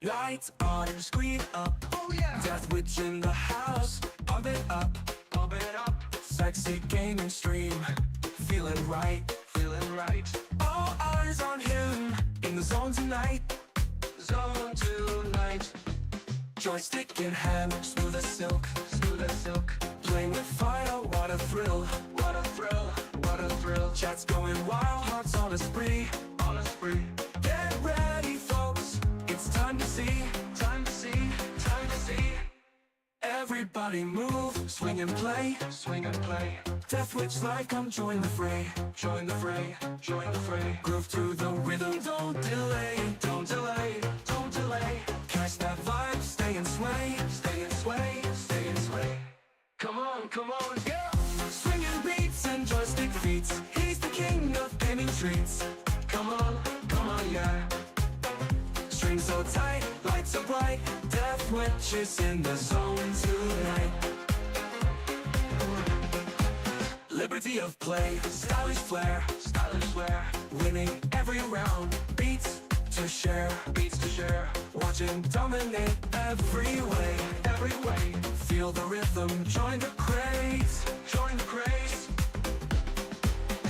Lights on and screen up. Oh yeah. Death Witch in the house. Pump it up, pump it up. Sexy gaming stream. Feeling right, feeling right. All eyes on him. In the zone tonight. Zone tonight. Joystick in hand, smooth as silk, smooth as silk. Playing with fire, what a thrill, what a thrill, what a thrill. Chat's going wild, hearts on a spree, on a spree. Get ready, folks, it's time to see, time to see, time to see. Everybody move, swing and play, swing and play. Death Witch like, come join the fray, join the fray, join the fray. Groove to the rhythm, don't delay, don't delay, don't delay. Catch that vibe, stay and sway, stay and sway, stay and sway. Come on, go! Swinging beats and joystick feats. He's the king of gaming treats. Come on, yeah. Strings so tight, lights so bright. Death Witch is in the zone tonight. Liberty of play, stylish flair, stylish flair. Winning every round, beats to share, beats to share. Watch him dominate every way, every way. Feel the rhythm, join the craze, join the craze.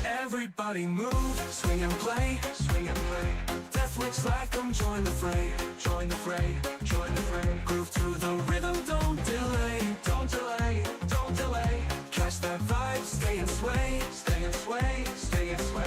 Everybody move, swing and play, swing and play. Death Witch like, come join the fray, join the fray, join the fray. Groove to the rhythm, don't delay, don't delay, don't delay. Catch that vibe, stay and sway, stay and sway, stay and sway.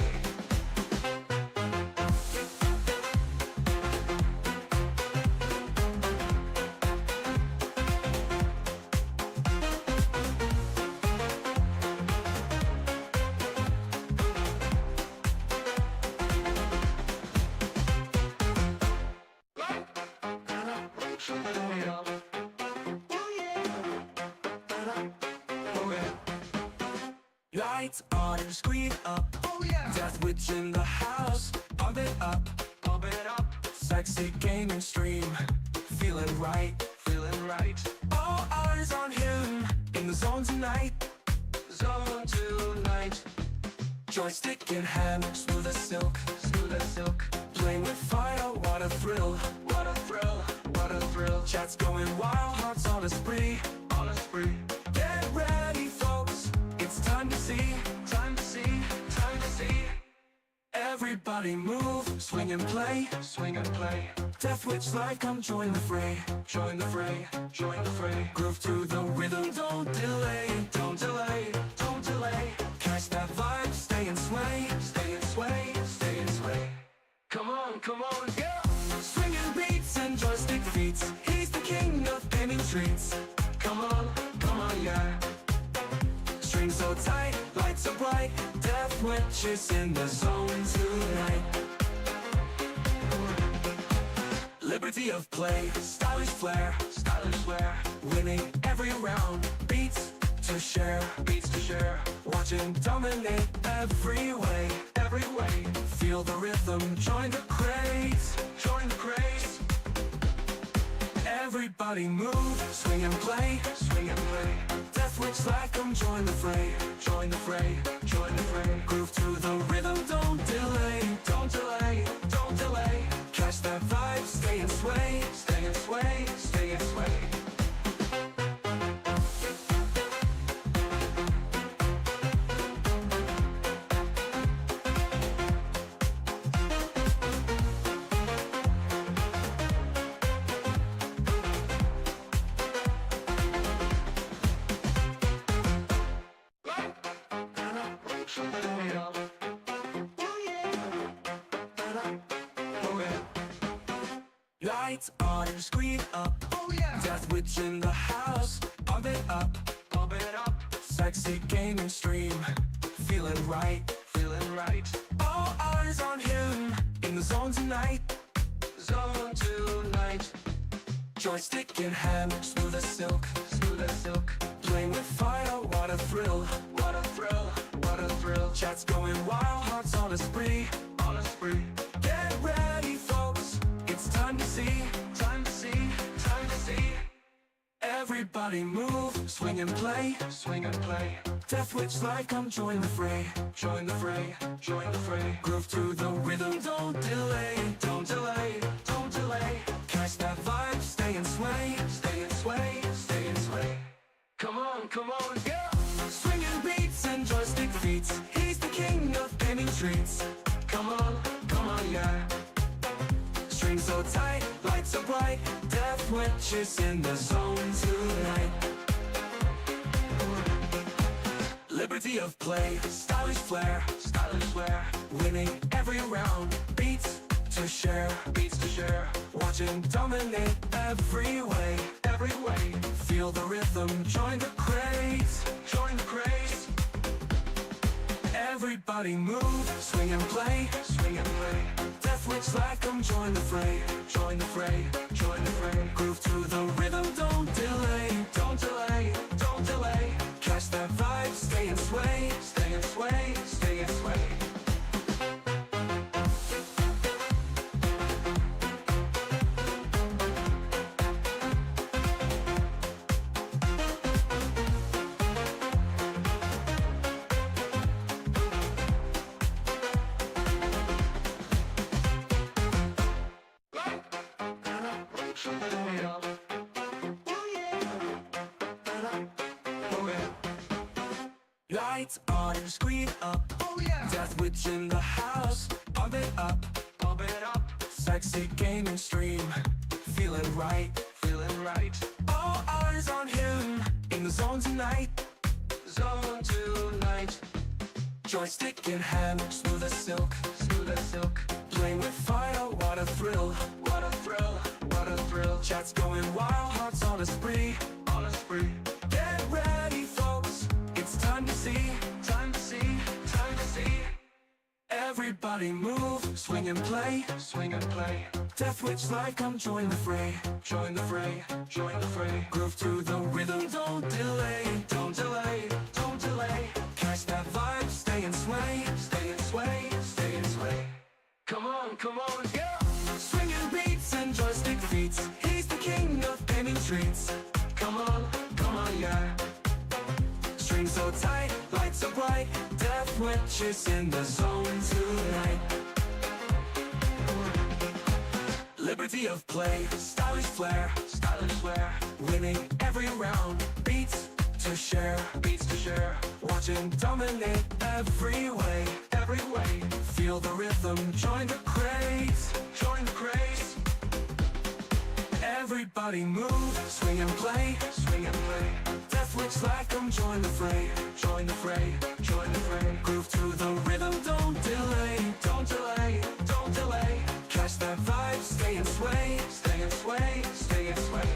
Lights on and screen up. Oh yeah. Death Witch in the house. Pump it up, pump it up. Sexy gaming stream. Feeling right, feeling right. All eyes on him. In the zone tonight. Zone tonight. Joystick in hand, smooth as silk, smooth as silk. Playing with fire, what a thrill, what a thrill, what a thrill. Chat's going wild, hearts on a spree, on a spree. Get ready, folks, it's time to see, time to see, time to see. Everybody move, swing and play, swing and play. Death Witch like, come join the fray, join the fray, join the fray. Groove to the rhythm, don't delay, don't delay, don't delay. Catch that vibe, stay and sway, stay and sway, stay and sway. Come on, go! Swinging beats and joystick feats. He's the king of gaming treats. Come on, yeah. Strings so tight, lights so bright. Death Witch is in the zone tonight. Liberty of play, stylish flair, stylish flair. Winning every round, beats to share, beats to share. Watch him dominate every way, every way. Feel the rhythm, join the craze, join the craze. Everybody move, swing and play, swing and play. Death Witch like, come join the fray, join the fray, join the fray. Groove to the rhythm, don't delay, don't delay, don't delay. Catch that vibe, stay and sway, stay and sway, stay and sway. Lights on and screen up. Oh yeah. Death Witch in the house. Pump it up, pump it up. Sexy gaming stream. Feeling right, feeling right. All eyes on him. In the zone tonight. Zone tonight. Joystick in hand, smooth as silk, smooth as silk. Playing with fire, what a thrill, what a thrill, what a thrill. Chat's going wild, hearts on a spree, on a spree. Get ready, folks, it's time to see, time to see, time to see. Everybody Everybody move, swing and play, swing and play. Death Witch like I'm join the fray, join the fray, join the fray. Groove to the rhythm, don't delay, don't delay, don't delay. Catch that vibe, stay and sway, stay and sway, stay and sway. Come on, girl. Swinging beats and joystick feats. He's the king of painting streets. Come on, yeah. Strings so tight, lights so bright. Death Witch is in the zone tonight. Liberty of play, stylish flair, winning every round. Beats to share, watch him dominate every way, every way. Feel the rhythm, join the craze, join the craze. Everybody move, swing and play, Death Witch like 'em, join the fray, join the fray, join the fray. Groove to the rhythm, don't delay, don't delay, don't delay. Catch that vibe, stay and sway, stay and sway, stay and sway. Lights on, screen up, oh yeah. Death Witch in the house, pump it up, pump it up. Sexy gaming stream, feeling right, feeling right. All eyes on him, in the zone tonight, zone tonight. Joystick in hand, smooth as silk, smooth as silk. Playing with fire, what a thrill, what a thrill, what a thrill. Chat's going wild, hearts on a spree, on a spree. Get ready, folks. It's time to see, time to see, time to see. Everybody move, swing and play, Death Witch like I'm join the fray, join the fray, join the fray. Groove to the rhythm, don't delay, don't delay, don't delay. Catch that vibe, stay and sway, stay and sway, stay and sway. Come on, girl. Swinging beats and joystick feats. He's the king of painting streets. Come on, yeah. Strings so tight, lights so bright. Death Witch is in the zone tonight. Liberty of play, stylish flair, winning every round. Beats to share, watch him dominate every way, every way. Feel the rhythm, join the craze, join the craze. Everybody move, swing and play, Death Witch like 'em, join the fray, join the fray, join the fray. Groove to the rhythm, don't delay, don't delay, don't delay. Catch that vibe, stay and sway, stay and sway, stay and sway.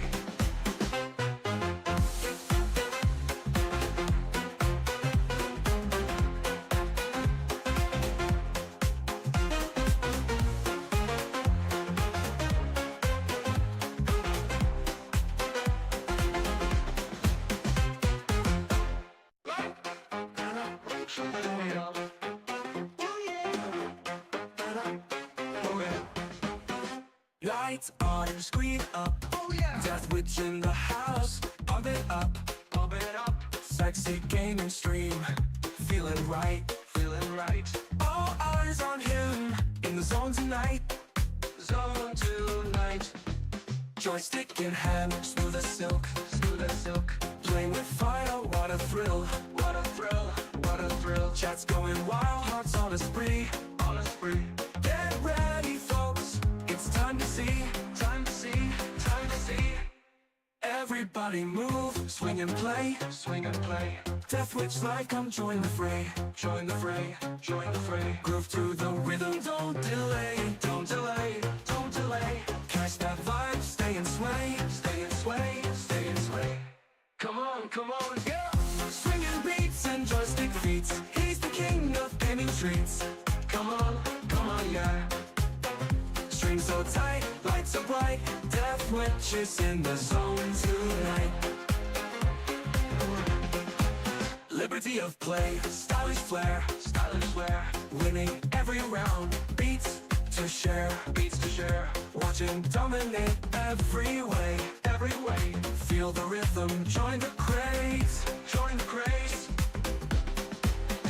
Lights on, screen up, oh yeah. Death Witch in the house, pump it up, pump it up. Sexy gaming stream, feeling right, feeling right. All eyes on him, in the zone tonight, zone tonight. Joystick in hand, smooth as silk, playing with fire, what a thrill, what a thrill, what a thrill. Chat's going wild, hearts on a spree, on a spree. Get ready, folks, it's time to see, time to see, time to see. Everybody move, swing and play, Death Witch like 'em, join the fray, join the fray, join the fray. Groove to the rhythm, don't delay, don't delay, don't delay. Catch that vibe, stay and sway, stay and sway, stay and sway. Come on, girl. Swinging beats and joystick feats. He's the king of painting streets. Come on, yeah. Strings so tight, lights so bright. Death Witch is in the zone tonight. Liberty of play, stylish flair, winning every round. Beats to share, watch him dominate every way, every every way. Feel the rhythm, join the craze, join the craze.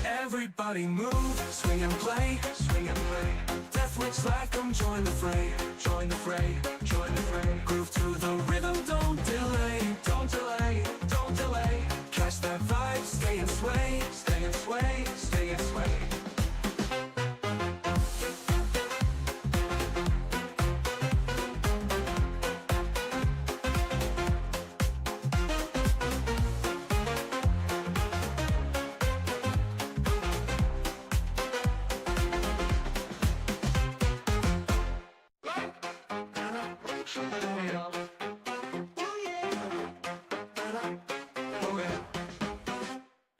Everybody move, swing and play, swing and play. Deathwitch like them, join the fray, join the fray, join the fray. Groove to the rhythm, don't delay, don't delay, don't delay. Catch that vibe, stay and sway, stay and sway, stay and sway.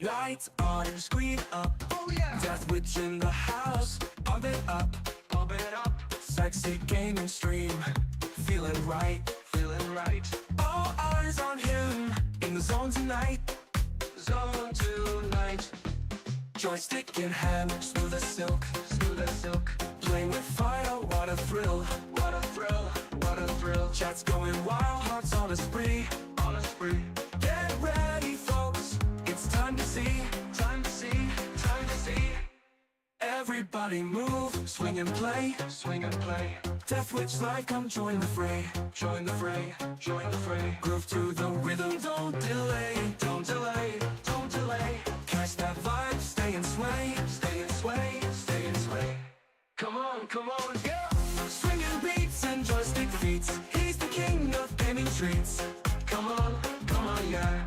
Lights on and screen up. Oh yeah. Deathwitch in the house. Pump it up, pump it up. Sexy gaming stream. Feeling right, feeling right. All eyes on him. In the zone tonight. Zone tonight. Joystick in hand, smooth as silk, smooth as silk. Playing with fire, what a thrill, what a thrill, what a thrill. Chat's going wild, hearts on a spree, on a spree. Get ready, folks. It's time to see, time to see, time to see. Everybody move, swing and play, swing and play. Deathwitch like come join the fray, join the fray, join the fray. Groove to the rhythm, don't delay, don't delay, don't delay. Catch that vibe, stay and sway, stay and sway, stay and sway. Come on, yeah. Swinging beats and joystick feats. He's the king of gaming treats. Come on, yeah.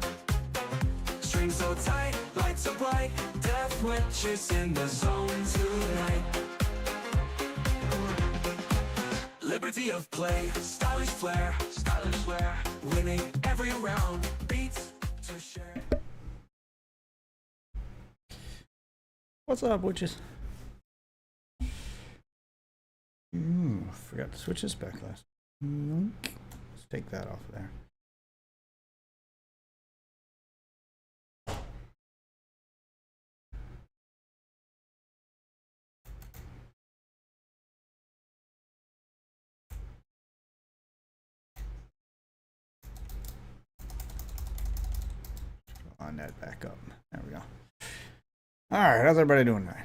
Strings so tight, lights so bright. Deathwitch is in the zone tonight. Liberty of play, stylish flair, stylish flair. Winning every round, beats to share. What's up, witches? Forgot to switch this back last. Let's take that off of there. On that back up. There we go. All right, how's everybody doing tonight?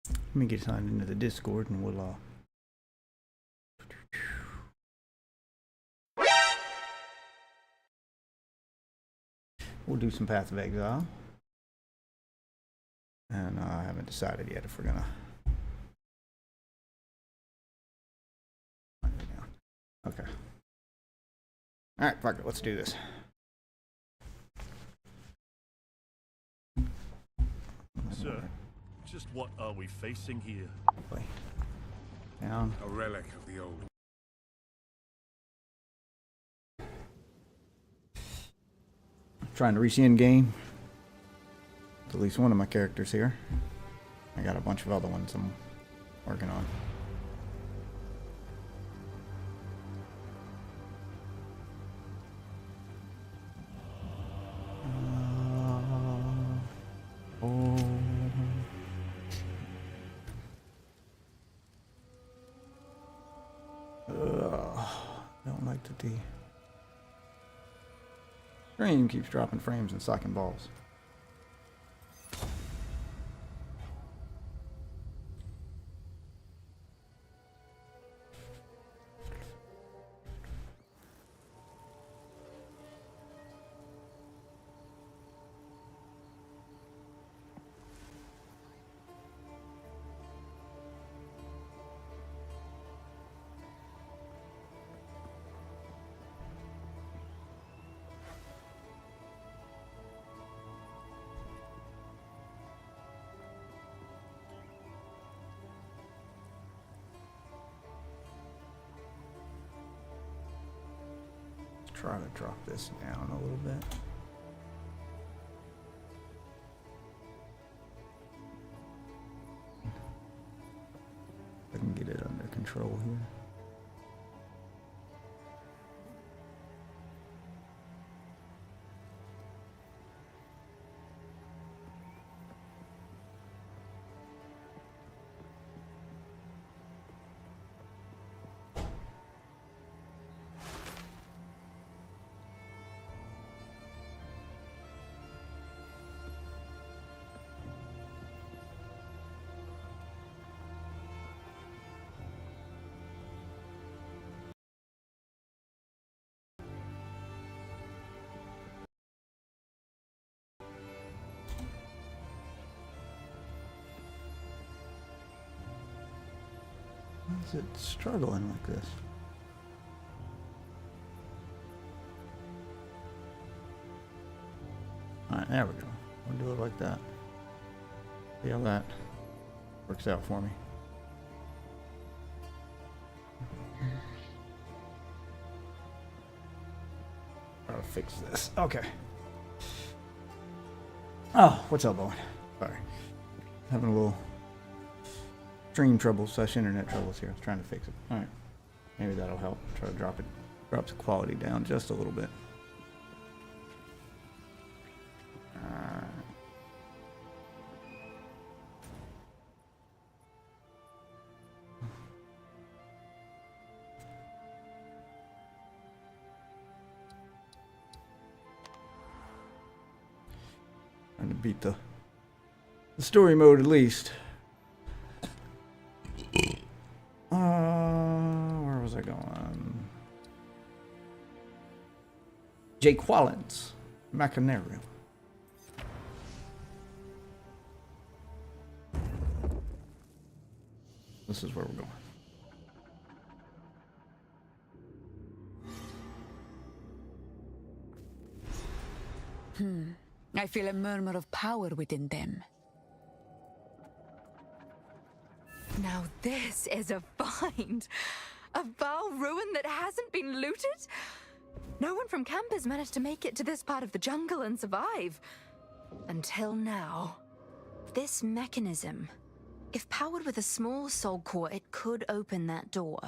Let me get signed into the Discord and we'll do some Path of Exile. And I haven't decided yet if we're gonna. Okay. All right, fuck it. Let's do this. Sir, just what are we facing here? Down. A relic of the old. Trying to reach the end game. At least one of my characters here. I got a bunch of other ones I'm working on. Don't like the stream keeps dropping frames and sucking balls. Try to drop this down a little bit. I can get it under control here. Is it struggling like this? Alright, there we go. We'll do it like that. See how that works out for me. Gotta fix this. Okay. Oh, what's up, Owen? Sorry. Having a little stream troubles, internet troubles here. I was trying to fix it. Alright. Maybe that'll help. Try to drop the quality down just a little bit. Trying to beat the story mode at least. Where was I going? Jake Wallens, Macanario. This is where we're going. I feel a murmur of power within them. Now this is a find. A Val ruin that hasn't been looted? No one from camp has managed to make it to this part of the jungle and survive. Until now. This mechanism, if powered with a small soul core, it could open that door.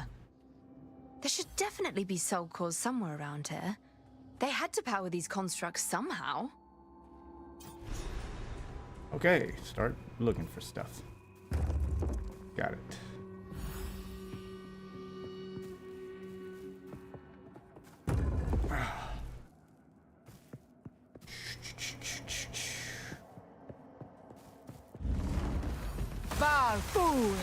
There should definitely be soul cores somewhere around here. They had to power these constructs somehow. Okay, start looking for stuff. Got it. Val, fool!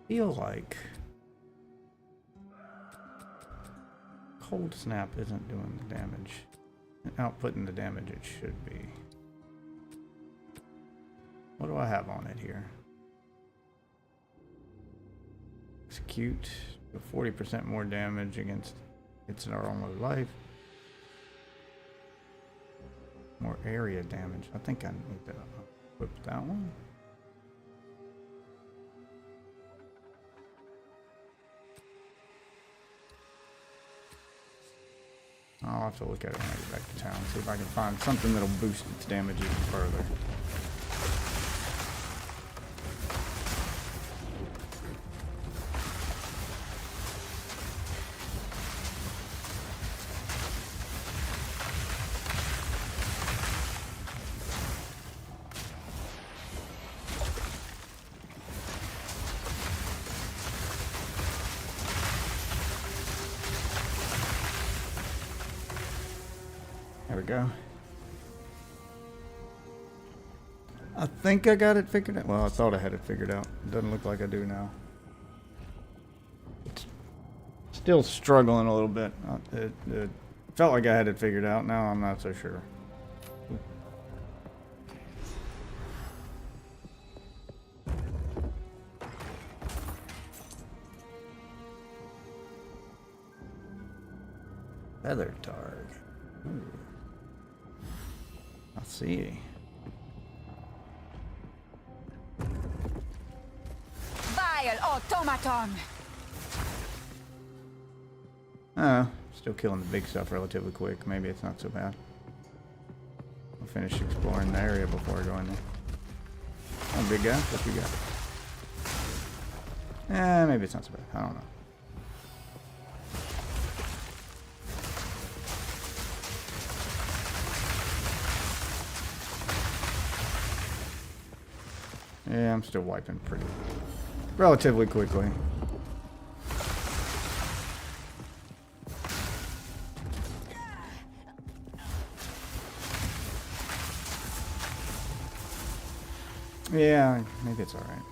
Feel like Cold Snap isn't doing the damage, outputting the damage it should be. What do I have on it here? Execute, 40% more damage against its normal life. More area damage. I think I need to equip that one. I'll have to look at it when I get back to town, see if I can find something that'll boost its damage even further. There we go. I think I got it figured out. Well, I thought I had it figured out. It doesn't look like I do now. It's still struggling a little bit. It felt like I had it figured out. Now I'm not so sure. Feather Targ. Ooh. I see. Vile automaton! Still killing the big stuff relatively quick. Maybe it's not so bad. I'll finish exploring the area before I go in there. Oh, big guy? What you got? Maybe it's not so bad. I don't know. Yeah, I'm still wiping relatively quickly. Yeah, maybe it's alright.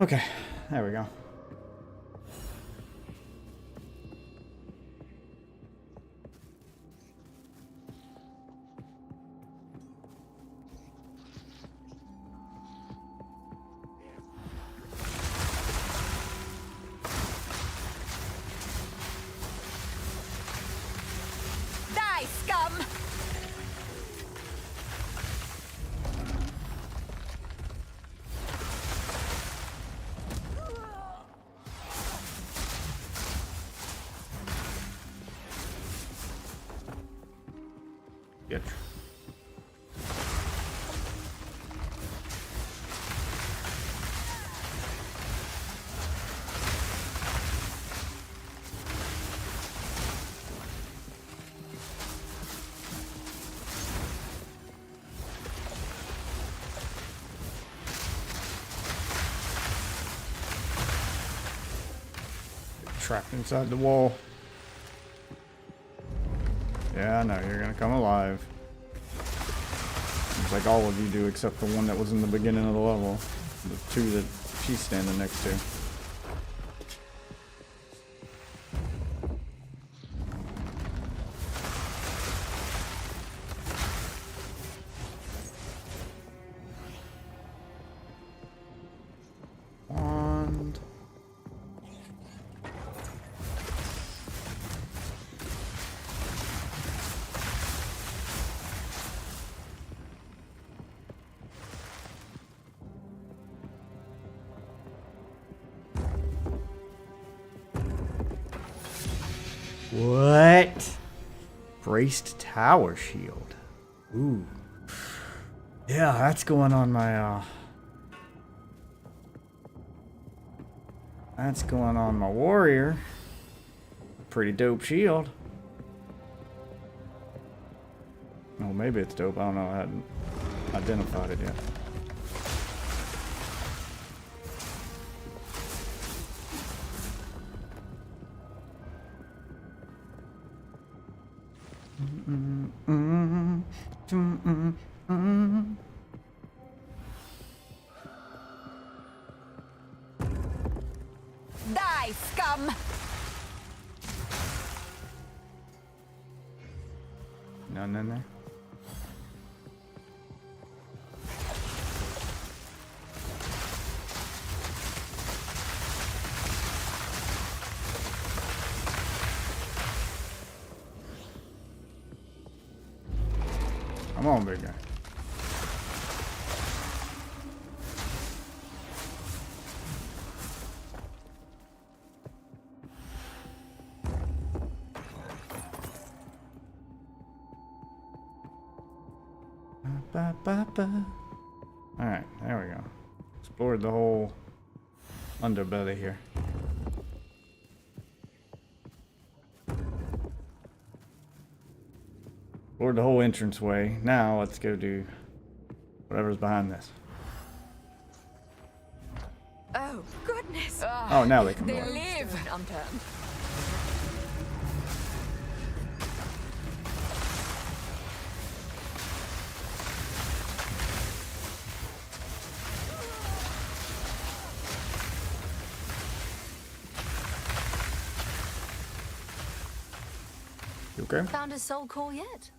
Okay, there we go. Die, scum! Get. Trapped inside the wall. Yeah, I know, you're gonna come alive. Seems like all of you do except the one that was in the beginning of the level. The two that she's standing next to. Wand. What? Braced tower shield. Ooh. Yeah, that's going on my that's going on my warrior. Pretty dope shield. Oh, maybe it's dope. I don't know. I hadn't identified it yet. Die, scum! None in there. Come on, big guy. Alright, there we go. Explored the whole underbelly here. Explored the whole entranceway. Now let's go do whatever's behind this. Oh, goodness. Oh, now they can They go. live! Stone unturned. You okay? Found his soul core yet?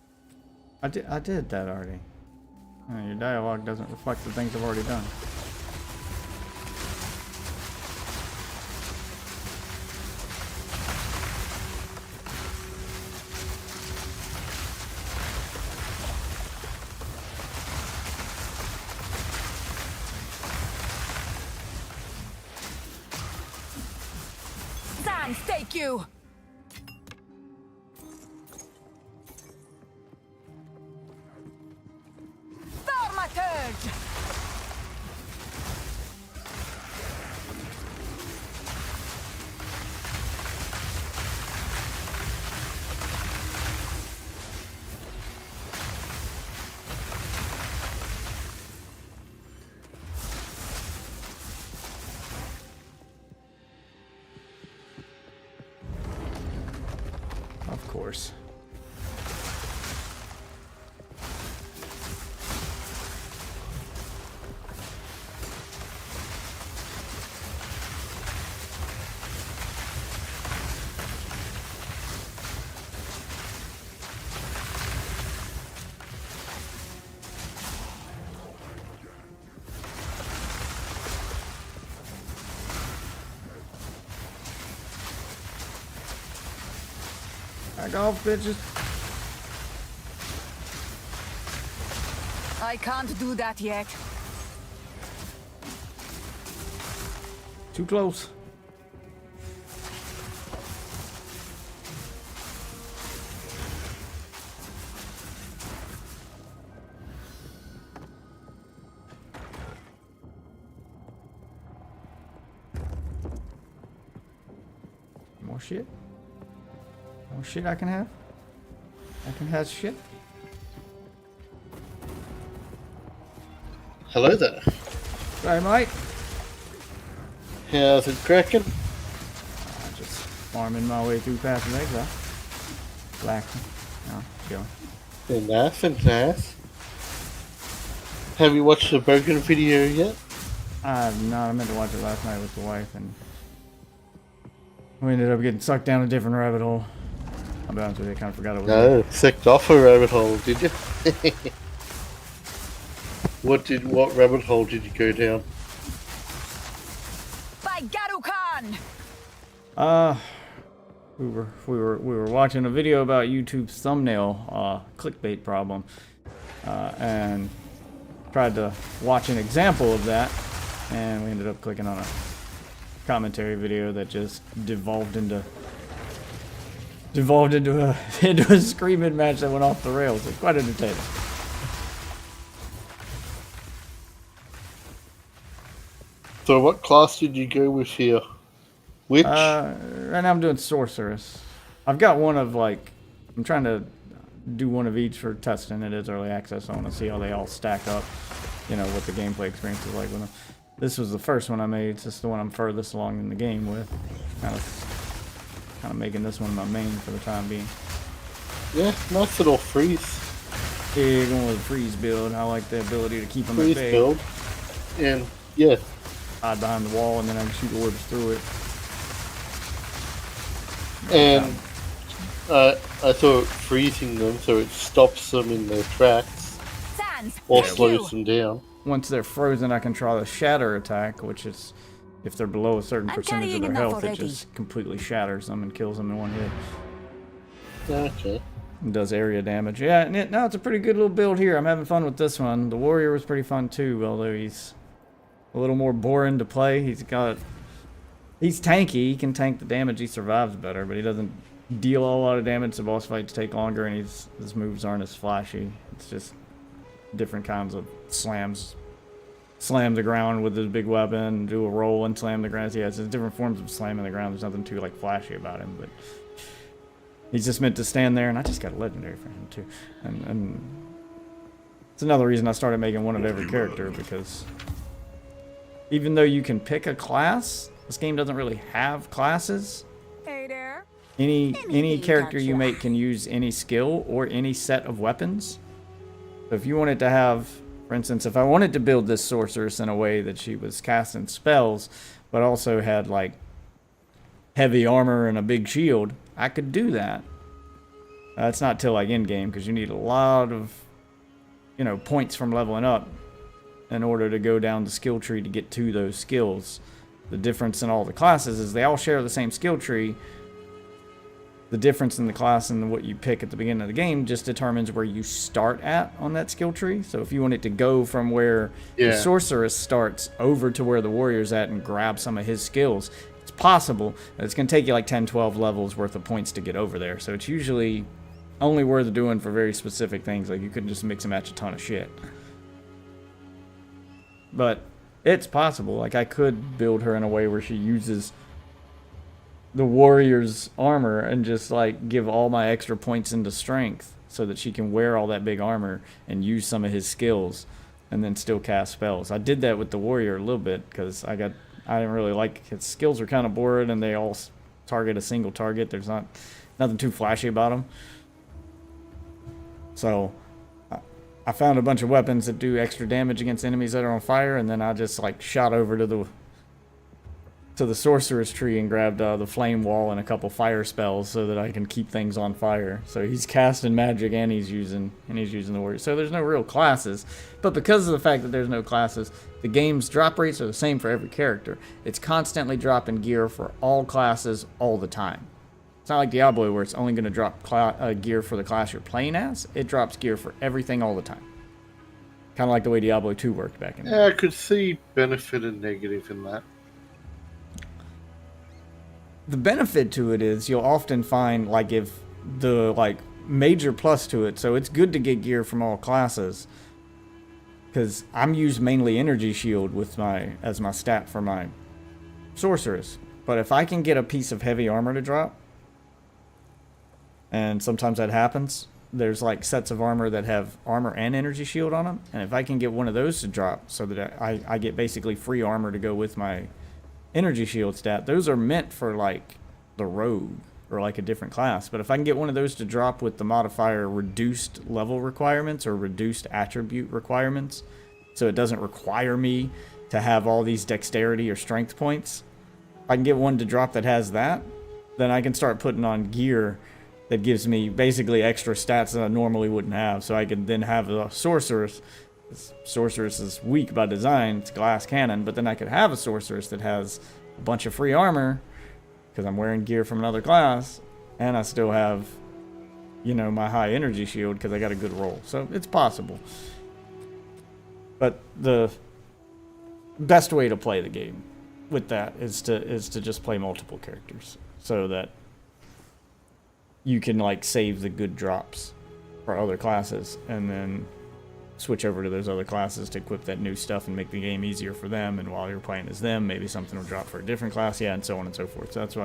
I did that already. Your dialogue doesn't reflect the things I've already done. Sans, take you! Thaumaturge! Of course. Back off, bitches. I can't do that yet. Too close. More shit? More shit I can have? I can have shit? Hello there. Sorry, Mike. How's it cracking? I'm just farming my way through Path of Exile. Relaxing. No, chilling. Nice. Have you watched the Broken video yet? I have not. I meant to watch it last night with the wife, and we ended up getting sucked down a different rabbit hole. I'll be honest with you, I kind of forgot it was. No, sucked off a rabbit hole, did you? What rabbit hole did you go down? By Garukan! We were watching a video about YouTube's thumbnail clickbait problem, and tried to watch an example of that, and we ended up clicking on a commentary video that just devolved into a screaming match that went off the rails. It's quite entertaining. So what class did you go with here? Which? Right now I'm doing Sorceress. I've got one of like, I'm trying to do one of each for testing. It is early access. I want to see how they all stack up, you know, what the gameplay experience is like with them. This was the first one I made. It's just the one I'm furthest along in the game with. Kind of making this one my main for the time being. Yeah, nice little freeze. Yeah, going with a freeze build. I like the ability to keep them at Freeze bay. build. And yeah, Hide behind the wall and then I can shoot orbs through it. and I thought freezing them so it stops them in their tracks Sans! or Thank slows you. them down. Once they're frozen, I can try the shatter attack, which is if they're below a certain I'm percentage of carrying their enough health, it already. just completely shatters them and kills them in one hit. Okay. And does area damage. Yeah, and it's a pretty good little build here. I'm having fun with this one. The warrior was pretty fun too, although he's a little more boring to play. He's tanky. He can tank the damage. He survives better, but he doesn't deal a lot of damage. The boss fights take longer, and his moves aren't as flashy. It's just different kinds of slams. Slam the ground with his big weapon, do a roll and slam the ground. Yeah, it's just different forms of slamming the ground. There's nothing too like flashy about him, but he's just meant to stand there, and I just got a legendary for him too. And it's another reason I started making one of every character, because even though you can pick a class, this game doesn't really have classes. Hey there. Any character you make can use any skill or any set of weapons. So if you wanted to have, for instance, if I wanted to build this sorceress in a way that she was casting spells, but also had like heavy armor and a big shield, I could do that. It's not till like end game, because you need a lot of, you know, points from leveling up in order to go down the skill tree to get to those skills. The difference in all the classes is they all share the same skill tree. The difference in the class and what you pick at the beginning of the game just determines where you start at on that skill tree. So if you want it to go from where the sorceress starts over to where the warrior's at and grab some of his skills, it's possible. It's going to take you like 10, 12 levels worth of points to get over there. So it's usually only worth doing for very specific things. Like you couldn't just mix and match a ton of shit. But it's possible. Like I could build her in a way where she uses the warrior's armor and just like give all my extra points into strength so that she can wear all that big armor and use some of his skills and then still cast spells. I did that with the warrior a little bit because I didn't really like his skills are kind of boring and they all target a single target. There's nothing too flashy about them. So I found a bunch of weapons that do extra damage against enemies that are on fire, and then I just like shot over to the sorcerer's tree and grabbed the flame wall and a couple fire spells so that I can keep things on fire. So he's casting magic and he's using the warrior. So there's no real classes, but because of the fact that there's no classes, the game's drop rates are the same for every character. It's constantly dropping gear for all classes all the time. It's not like Diablo where it's only going to drop gear for the class you're playing as. It drops gear for everything all the time. Kind of like the way Diablo 2 worked back in the day. Yeah, I could see benefit and negative in that. The benefit to it is you'll often find, like, if the, like, major plus to it, so it's good to get gear from all classes, because I'm used mainly energy shield with as my stat for my sorceress. But if I can get a piece of heavy armor to drop, and sometimes that happens, there's like sets of armor that have armor and energy shield on them, and if I can get one of those to drop so that I get basically free armor to go with my energy shield stat, those are meant for like the rogue or like a different class. But if I can get one of those to drop with the modifier reduced level requirements or reduced attribute requirements, so it doesn't require me to have all these dexterity or strength points, if I can get one to drop that has that, then I can start putting on gear that gives me basically extra stats that I normally wouldn't have. So I can then have a sorceress. Sorceress is weak by design, it's glass cannon, but then I could have a sorceress that has a bunch of free armor because I'm wearing gear from another class, and I still have, you know, my high energy shield because I got a good roll. So it's possible. But the best way to play the game with that is to just play multiple characters so that you can like save the good drops for other classes and then switch over to those other classes to equip that new stuff and make the game easier for them. And while you're playing as them, maybe something will drop for a different class, yeah, and so on and so forth. So that's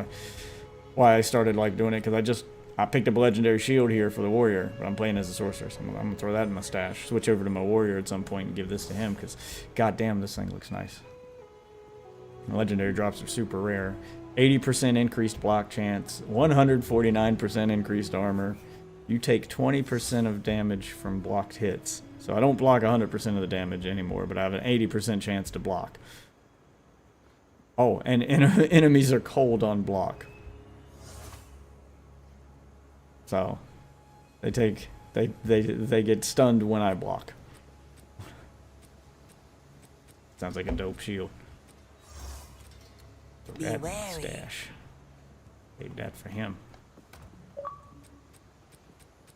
why I started like doing it, because I picked up a legendary shield here for the warrior, but I'm playing as a sorcerer, so I'm gonna throw that in my stash, switch over to my warrior at some point and give this to him, because goddamn, this thing looks nice. The legendary drops are super rare. 80% increased block chance, 149% increased armor. You take 20% of damage from blocked hits. So I don't block 100% of the damage anymore, but I have an 80% chance to block. Oh, and enemies are cold on block. So they get stunned when I block. Sounds like a dope shield. Red stash. Save that for him.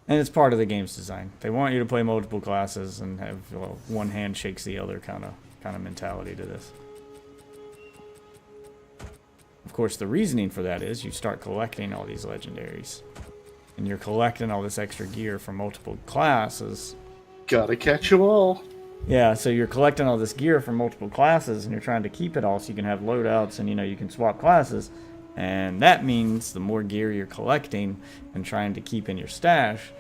And it's part of the game's design. They want you to play multiple classes and have, well, one hand shakes the other kind of mentality to this. Of course, the reasoning for that is you start collecting all these legendaries, and you're collecting all this extra gear from multiple classes. Gotta catch 'em all. Yeah, so you're collecting all this gear from multiple classes, and you're trying to keep it all so you can have loadouts and, you know, you can swap classes. And that means the more gear you're collecting and trying to keep in your stash,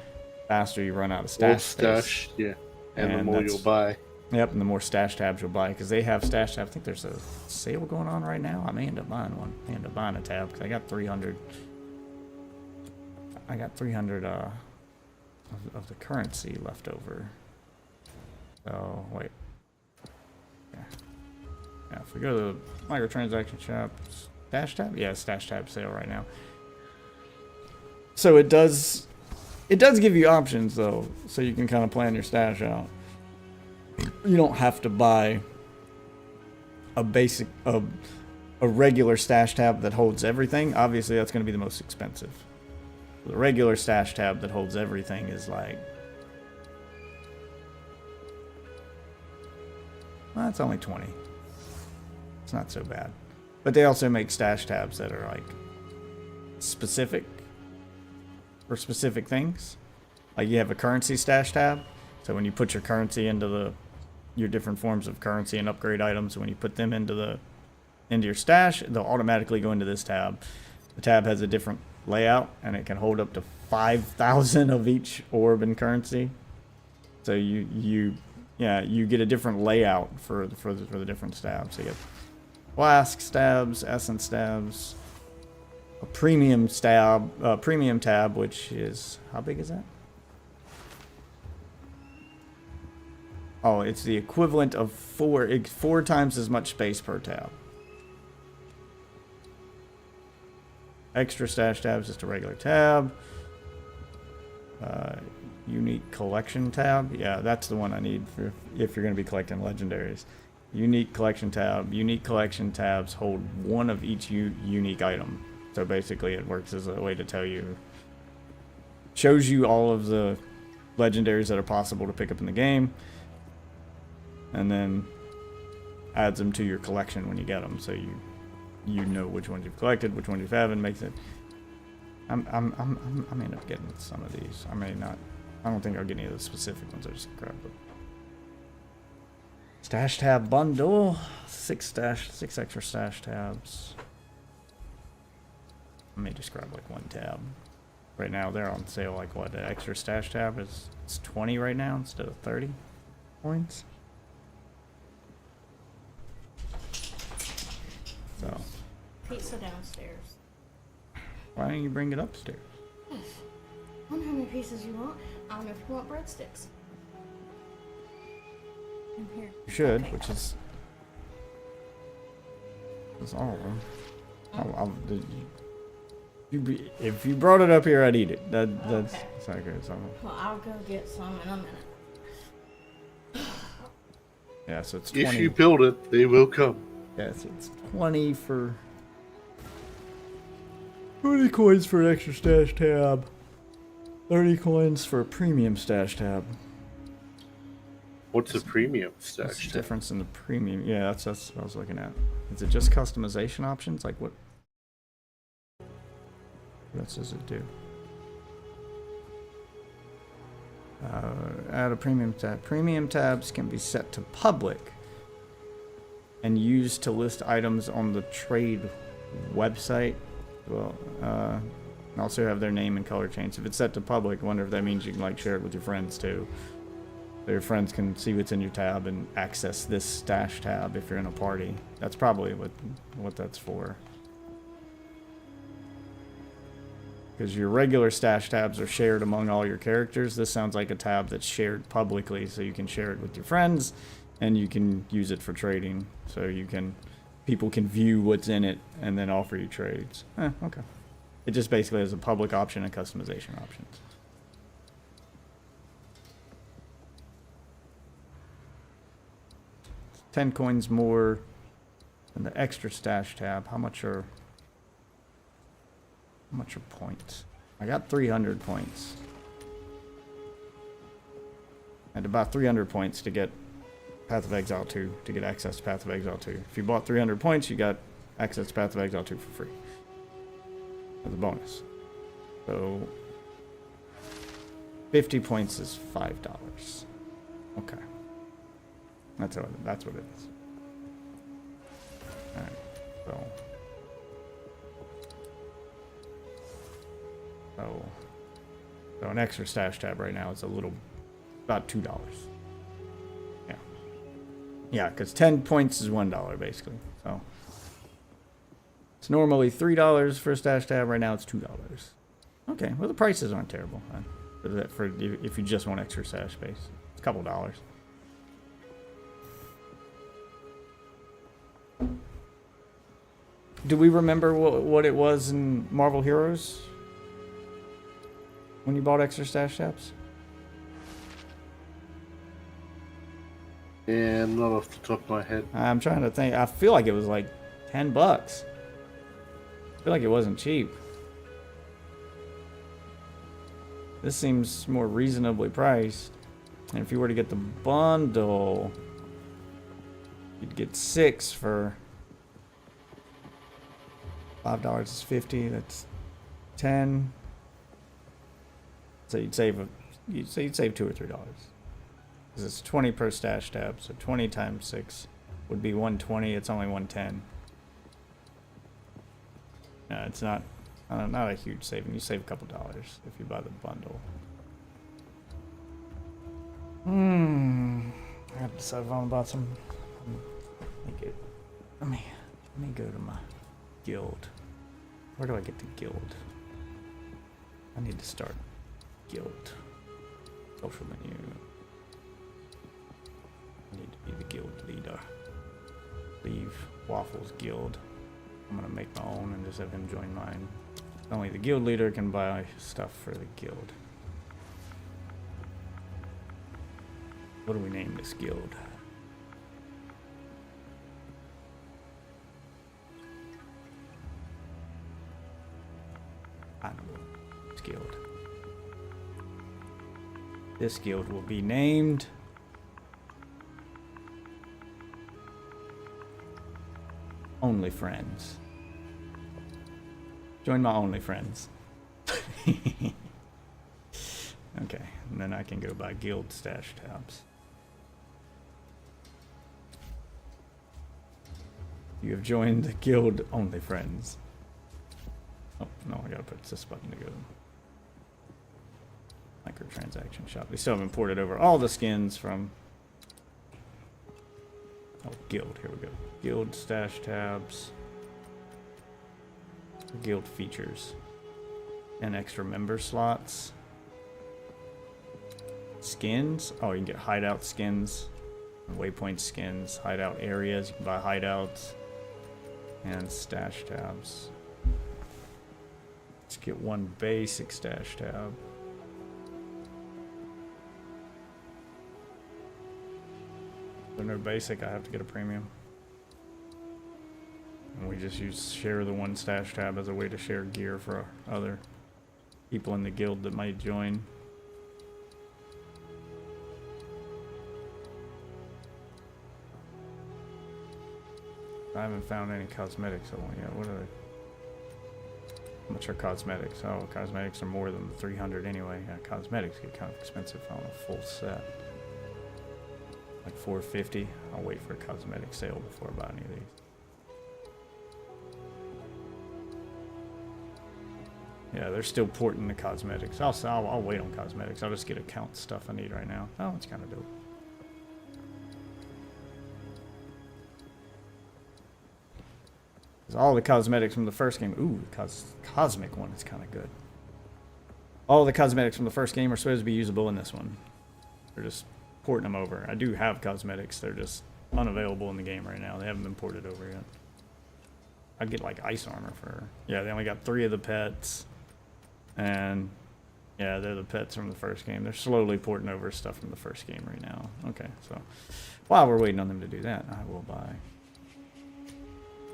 faster you run out of stash space. Yeah. And the more you'll buy. Yep, and the more stash tabs you'll buy, because they have stash tabs. I think there's a sale going on right now. I may end up buying one. I may end up buying a tab, because I got 300. I got 300 of the currency left over. So, wait. Yeah, if we go to the microtransaction shop, stash tab? Yeah, stash tab sale right now. So it does give you options, though, so you can kind of plan your stash out. You don't have to buy a regular stash tab that holds everything. Obviously, that's going to be the most expensive. The regular stash tab that holds everything is like, well, it's only 20. It's not so bad. But they also make stash tabs that are like specific for specific things. Like you have a currency stash tab. So when you put your currency into your different forms of currency and upgrade items, when you put them into your stash, they'll automatically go into this tab. The tab has a different layout, and it can hold up to 5,000 of each orb and currency. So you get a different layout for the different stabs. So you have flask stabs, essence stabs, a premium tab, which is, how big is that? Oh, it's the equivalent of four times as much space per tab. Extra stash tab is just a regular tab. Unique collection tab. Yeah, that's the one I need if you're going to be collecting legendaries. Unique collection tab. Unique collection tabs hold one of each unique item. So basically, it works as a way to tell you, shows you all of the legendaries that are possible to pick up in the game, and then adds them to your collection when you get them, so you know which ones you've collected, which ones you haven't. Makes it. I may end up getting some of these. I may not. I don't think I'll get any of the specific ones. I just grab them. Stash tab bundle, 6 extra stash tabs. I may just grab like 1 tab. Right now they're on sale. Like what? The extra stash tab is it's 20 right now instead of 30 points. So Pizza downstairs. why don't you bring it upstairs? I don't know how many pieces you want. I don't know if you want breadsticks. In here. You should, Okay. which is that's all of them. If you brought it up here, I'd eat it. That's Okay. it's not good. So, Well, I'll go get some in a minute. yeah, so it's 20. If you build it, they will come. Yeah, so it's 20 for 20 coins for an extra stash tab. 30 coins for a premium stash tab. What's a premium What's the stash? difference in the premium? Yeah, that's what I was looking at. Is it just customization options? Like what else does it do? Add a premium tab. Premium tabs can be set to public and used to list items on the trade website. Well, and also have their name and color changed. If it's set to public, I wonder if that means you can like share it with your friends too. So your friends can see what's in your tab and access this stash tab if you're in a party. That's probably what that's for. Because your regular stash tabs are shared among all your characters. This sounds like a tab that's shared publicly, so you can share it with your friends, and you can use it for trading. So people can view what's in it and then offer you trades. Okay. It just basically has a public option and customization options. $10 coins more than the extra stash tab. How much are points? I got 300 points. I had about 300 points to get Path of Exile 2, to get access to Path of Exile 2. If you bought 300 points, you got access to Path of Exile 2 for free. As a bonus. So 50 points is $5. Okay. That's what it is. Alright, so an extra stash tab right now is about $2. Yeah. Yeah, because 10 points is $1 basically. So it's normally $3 for a stash tab. Right now it's $2. Okay, well the prices aren't terrible for if you just want extra stash space. It's a couple dollars. Do we remember what it was in Marvel Heroes when you bought extra stash tabs? And not off the top of my head. I'm trying to think. I feel like it was like $10. I feel like it wasn't cheap. This seems more reasonably priced. And if you were to get the bundle, you'd get 6 for $5 is 50. That's 10. So you'd save $2 or $3. Because it's 20 per stash tab, so 20 times 6 would be 120. It's only 110. It's not a huge saving. You save a couple dollars if you buy the bundle. I have to decide if I want to buy some. Let me go to my guild. Where do I get the guild? I need to start guild. Social menu. I need to be the guild leader. Leave Waffles guild. I'm gonna make my own and just have him join mine. Only the guild leader can buy stuff for the guild. What do we name this guild? I don't know. This guild. This guild will be named Only Friends. Join my Only Friends. Okay, and then I can go by guild stash tabs. You have joined the guild Only Friends. Oh, no, I gotta put this button to go. Microtransaction shop. They still haven't ported over all the skins from... Oh, guild, here we go. Guild stash tabs. Guild features. And extra member slots. Skins. Oh, you can get hideout skins. Waypoint skins. Hideout areas. You can buy hideouts. And stash tabs. Let's get one basic stash tab. If no basic, I have to get a premium. And we just share the one stash tab as a way to share gear for other people in the guild that might join. I haven't found any cosmetics. Oh yeah, what are they? How much are cosmetics? Oh, cosmetics are more than the 300 anyway. Yeah, cosmetics get kind of expensive on a full set. Like 450. I'll wait for a cosmetic sale before I buy any of these. Yeah, they're still porting the cosmetics. I'll wait on cosmetics. I'll just get account stuff I need right now. Oh, it's kind of dope. All the cosmetics from the first game. Ooh, the cosmic one is kind of good. All the cosmetics from the first game are supposed to be usable in this one. They're just porting them over. I do have cosmetics. They're just unavailable in the game right now. They haven't been ported over yet. I'd get like ice armor for her. Yeah, they only got 3 of the pets. And yeah, they're the pets from the first game. They're slowly porting over stuff from the first game right now. Okay, so while we're waiting on them to do that, I will buy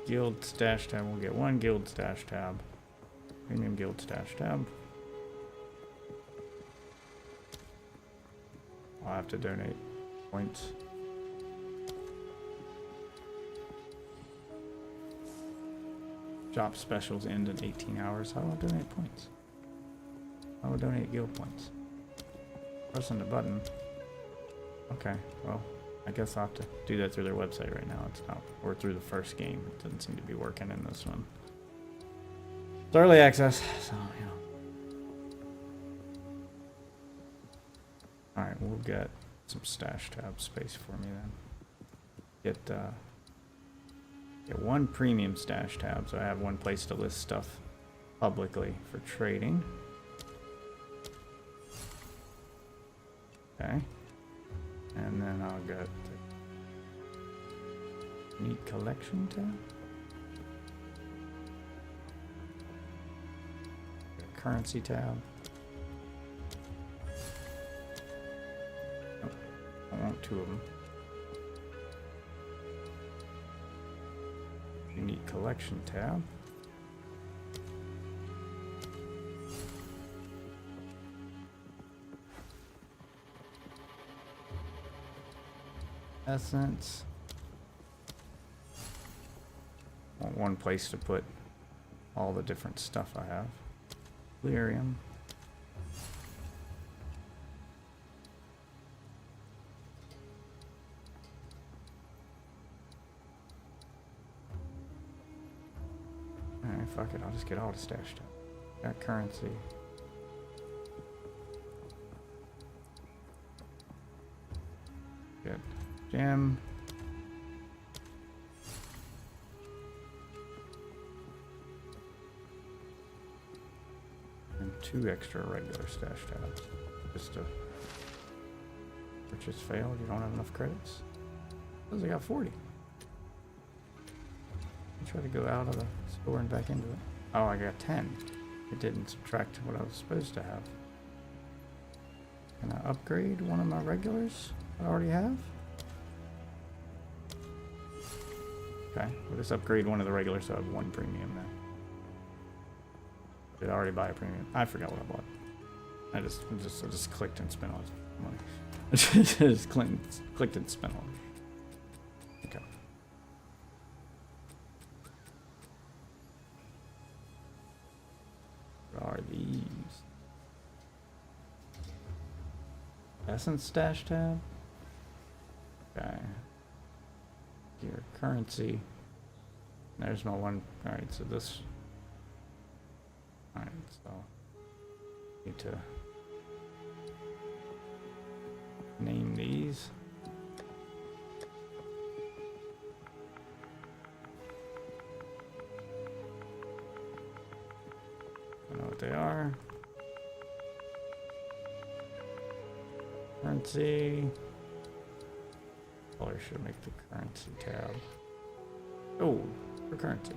guild stash tab. We'll get one guild stash tab. Premium guild stash tab. I'll have to donate points. Shop specials end in 18 hours. How do I donate points? I will donate guild points. Pressing the button. Okay, well, I guess I'll have to do that through their website right now. It's not, or through the first game. It doesn't seem to be working in this one. It's early access, so you know. Alright, we'll get some stash tab space for me then. Get one premium stash tab, so I have one place to list stuff publicly for trading. Okay. And then I'll get the neat collection tab. Currency tab. Oh, I want 2 of them. Unique collection tab. Essence. Want one place to put all the different stuff I have. Lyrium. Alright, fuck it, I'll just get all the stash stuff. Got currency. Good. Gem. And 2 extra regular stash tabs. Just to purchase failed. You don't have enough credits. Because I got 40. I try to go out of the store and back into it. Oh, I got 10. It didn't subtract what I was supposed to have. Can I upgrade one of my regulars I already have? Okay, we'll just upgrade one of the regulars so I have 1 premium now. Did I already buy a premium? I forgot what I bought. I just clicked and spent all this money. Just clicked and spent all it. Okay. What are these? Essence stash tab? Okay. Your currency. There's my one. Alright, so this. Alright, so. Need to name these. I know what they are. Currency. Probably should make the currency tab. Oh, for currency.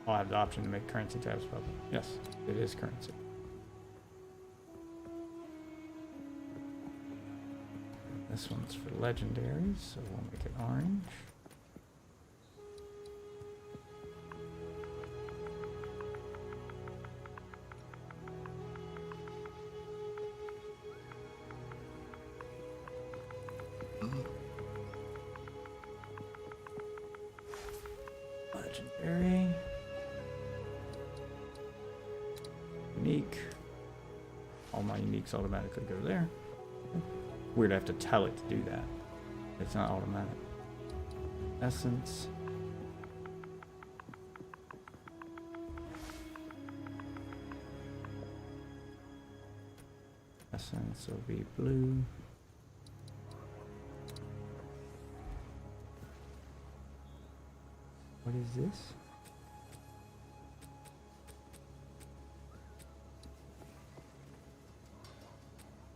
I'll have the option to make currency tabs public. Yes, it is currency. This one's for legendaries, so we'll make it orange. Legendary. Unique. All my uniques automatically go there. Weird, I have to tell it to do that. It's not automatic. Essence. Essence will be blue. What is this?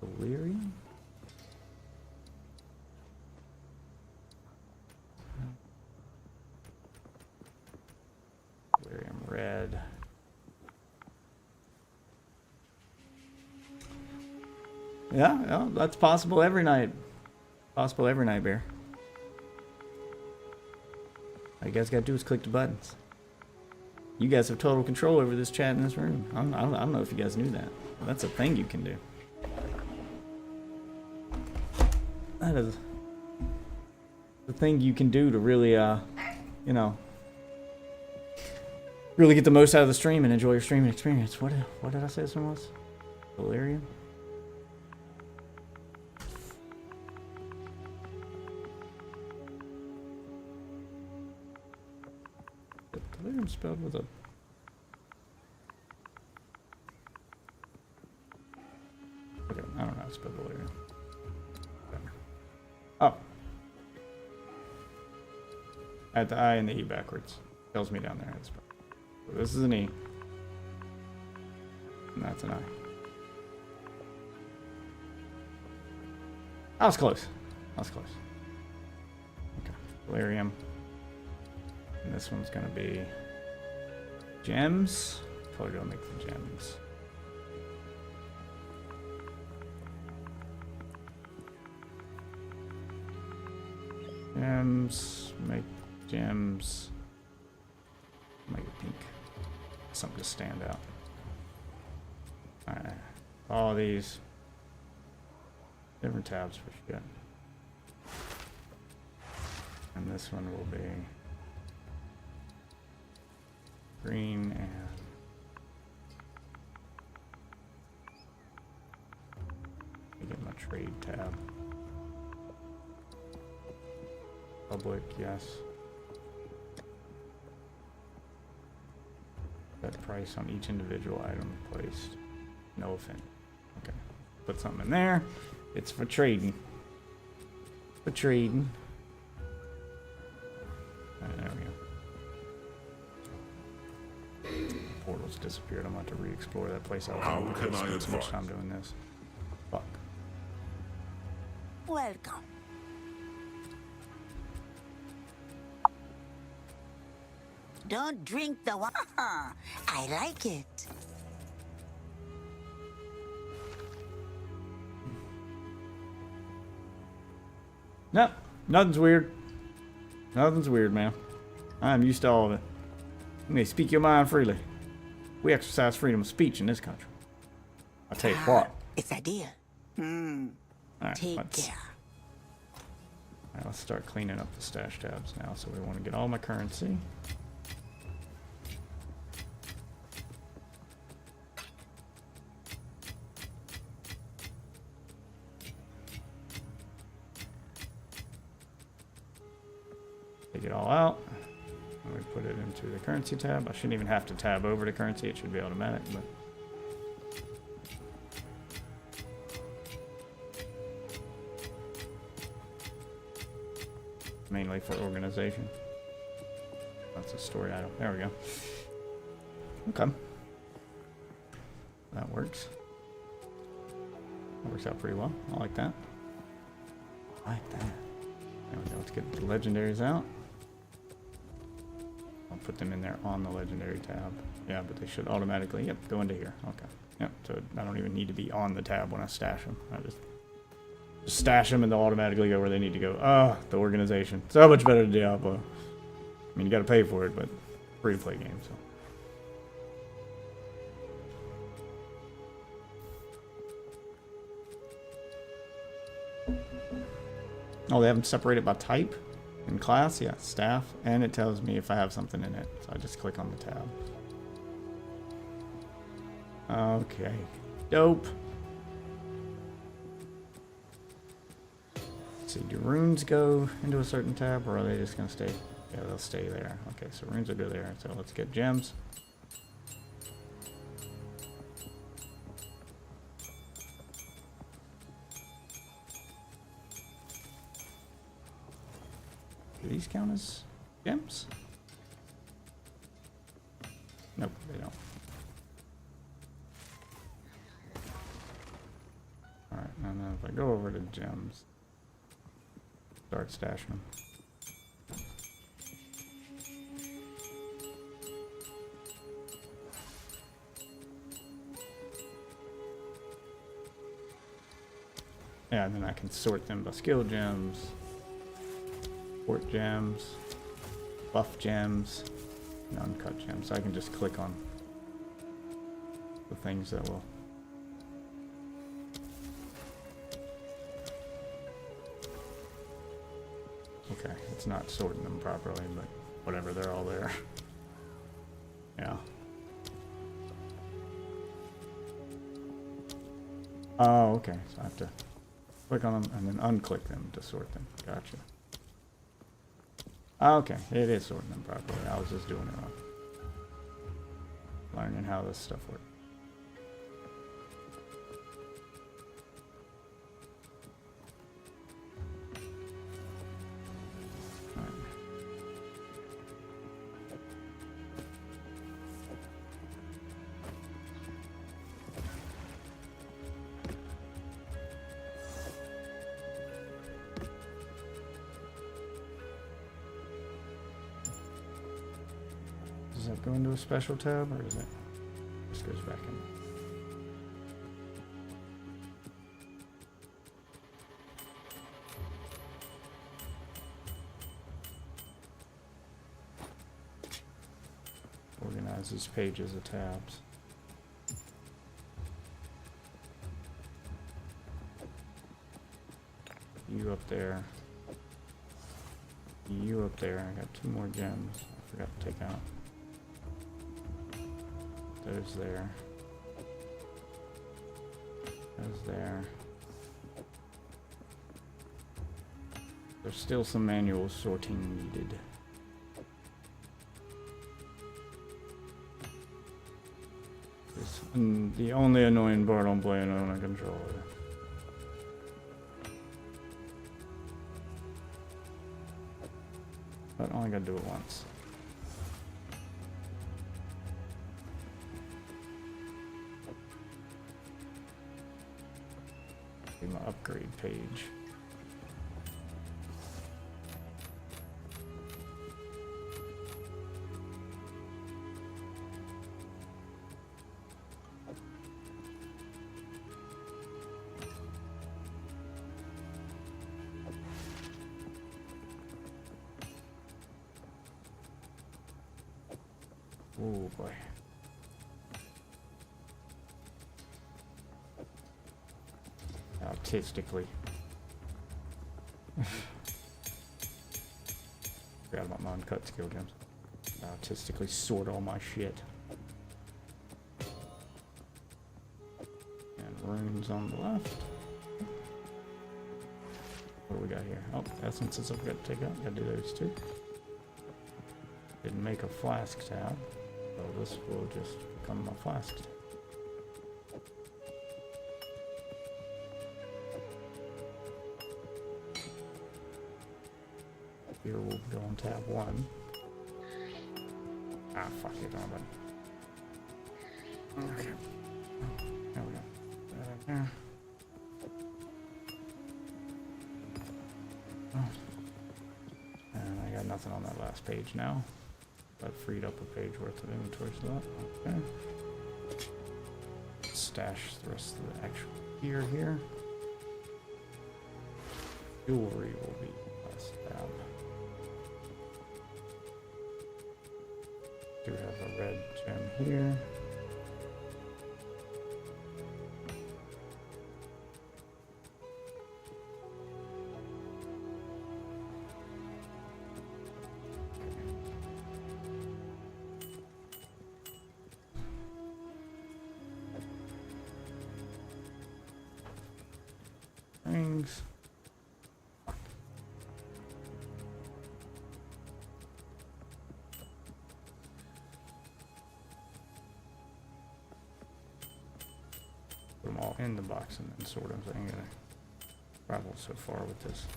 Delirium? Delirium red. Yeah, that's possible every night. Possible every night, Bear. All you guys gotta do is click the buttons. You guys have total control over this chat in this room. I don't know if you guys knew that. That's a thing you can do. That is the thing you can do to really, you know, really get the most out of the stream and enjoy your streaming experience. What did I say this one was? Delirium? Delirium spelled with a... Okay, I don't know how to spell delirium. Oh. I had the I and the E backwards. Tells me down there. So this is an E. And that's an I. I was close. I was close. Okay. Delirium. And this one's gonna be gems. Color gonna make the gems. Gems, make gems, make it pink, something to stand out. Alright, all these different tabs for shit. And this one will be green and get my trade tab. Public, yes. Set price on each individual item placed. No offense. Okay. Put something in there. It's for trading. For trading. Alright, there we go. Portal's disappeared. I'm going to have to re-explore that place out. How can I spent so much advise? time doing this. Fuck. Welcome. Don't drink the wine. I like it. No, nothing's weird. Nothing's weird, man. I'm used to all of it. You may speak your mind freely. We exercise freedom of speech in this country. I'll tell you what. It's a deal. All right, Take let's, care. all right, let's start cleaning up the stash tabs now. So we want to get all my currency. Take it all out. And we put it into the currency tab. I shouldn't even have to tab over to currency. It should be automatic, but mainly for organization. That's a story item. There we go. Okay. That works. That works out pretty well. I like that. I like that. There we go. Let's get the legendaries out. I'll put them in there on the legendary tab. Yeah, but they should automatically, yep, go into here. Okay. Yep, so I don't even need to be on the tab when I stash them. I just stash them and they'll automatically go where they need to go. Oh, the organization. So much better than Diablo. I mean, you gotta pay for it, but free to play game, so. Oh, they have them separated by type in class? Yeah, staff. And it tells me if I have something in it. So I just click on the tab. Okay. Dope. Let's see, do runes go into a certain tab or are they just going to stay? Yeah, they'll stay there. Okay, so runes will go there. So let's get gems. Do these count as gems? Nope, they don't. Alright, and then if I go over to gems, start stashing them. Yeah, and then I can sort them by skill gems. Support gems, buff gems, and uncut gems. So I can just click on the things that will. Okay, it's not sorting them properly, but whatever, they're all there. Yeah. Oh, okay, so I have to click on them and then unclick them to sort them. Gotcha. Okay, it is sorting them properly. I was just doing it wrong. Learning how this stuff works. Alright. Does that go into a special tab or is it just goes back in? Organize these pages of tabs. You up there. You up there. I got 2 more gems I forgot to take out. Those there. Those there. There's still some manual sorting needed. The only annoying part on playing on a controller. But I only gotta do it once. See my upgrade page. Oh boy. artistically. Forgot about my uncut skill gems. Artistically sort all my shit. And runes on the left. What do we got here? Oh, essences I've got to take out. Gotta do those too. Didn't make a flask tab, so this will just become my flask tab. Here we'll go on tab 1. Ah, fuck it, wrong button. Okay. There we go. There. And I got nothing on that last page now. That freed up a page worth of inventory slot. Okay. Stash the rest of the actual gear here. Jewelry will be last tab. Do have a red gem here. Rings. Put them all in the box and then sort them, so I ain't gonna travel so far with this.